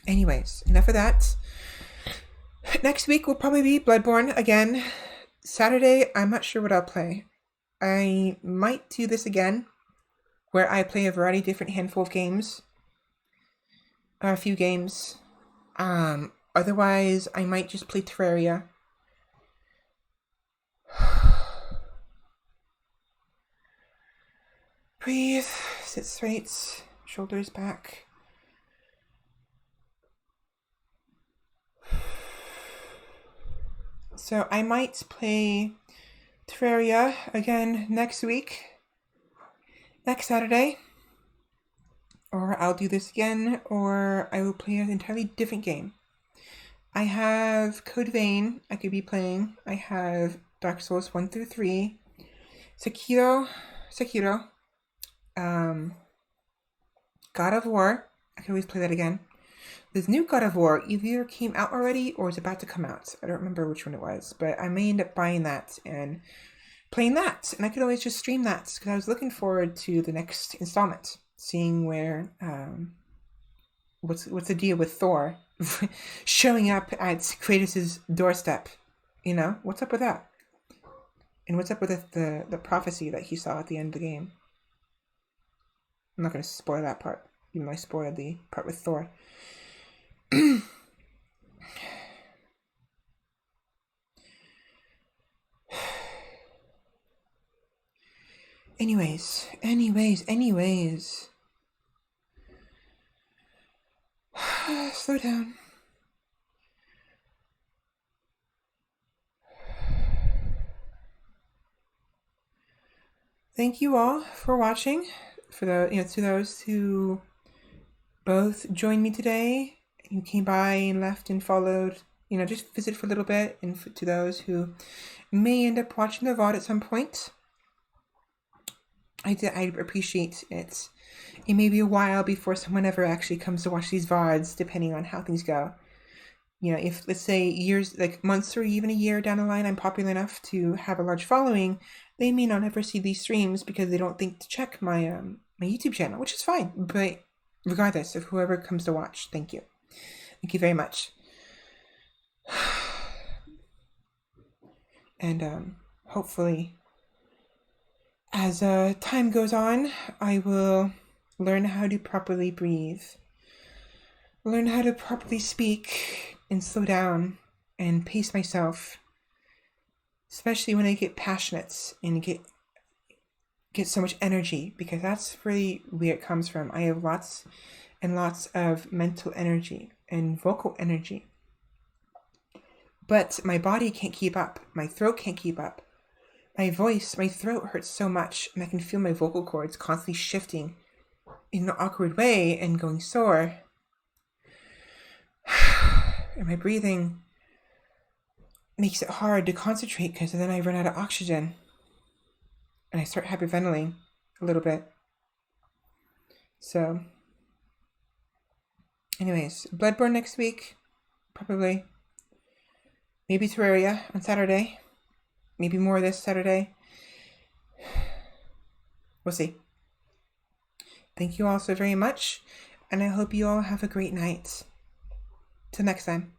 Speaker 1: anyways, enough of that. Next week will probably be Bloodborne again. Saturday, I'm not sure what I'll play. I might do this again, where I play a variety of different handful of games. A few games. Otherwise, I might just play Terraria. Breathe. Sit straight. Shoulders back. So I might play Terraria again next week. Next Saturday. Or I'll do this again, or I will play an entirely different game. I have Code Vein I could be playing. I have Dark Souls 1 through 3. Sekiro. God of War. I can always play that again. This new God of War either came out already or is about to come out. I don't remember which one it was, but I may end up buying that and playing that. And I could always just stream that, because I was looking forward to the next installment. Seeing where, what's the deal with Thor showing up at Kratos' doorstep, you know? What's up with that? And what's up with the prophecy that he saw at the end of the game? I'm not going to spoil that part, even though I spoiled the part with Thor. Anyways. Slow down. Thank you all for watching. For to those who both joined me today, who came by and left and followed, just visit for a little bit, and to those who may end up watching the VOD at some point. I appreciate it. It may be a while before someone ever actually comes to watch these VODs, depending on how things go. If, let's say, years, like months or even a year down the line, I'm popular enough to have a large following, they may not ever see these streams because they don't think to check my my YouTube channel, which is fine. But regardless of whoever comes to watch, thank you. Thank you very much. And hopefully, as time goes on, I will learn how to properly breathe, learn how to properly speak and slow down and pace myself, especially when I get passionate and get so much energy, because that's really where it comes from. I have lots and lots of mental energy and vocal energy, but my body can't keep up. My throat can't keep up. My throat hurts so much, and I can feel my vocal cords constantly shifting in an awkward way and going sore. And my breathing makes it hard to concentrate because then I run out of oxygen and I start hyperventilating a little bit. So, anyways, Bloodborne next week, probably. Maybe Terraria on Saturday. Maybe more this Saturday. We'll see. Thank you all so very much, and I hope you all have a great night. Till next time.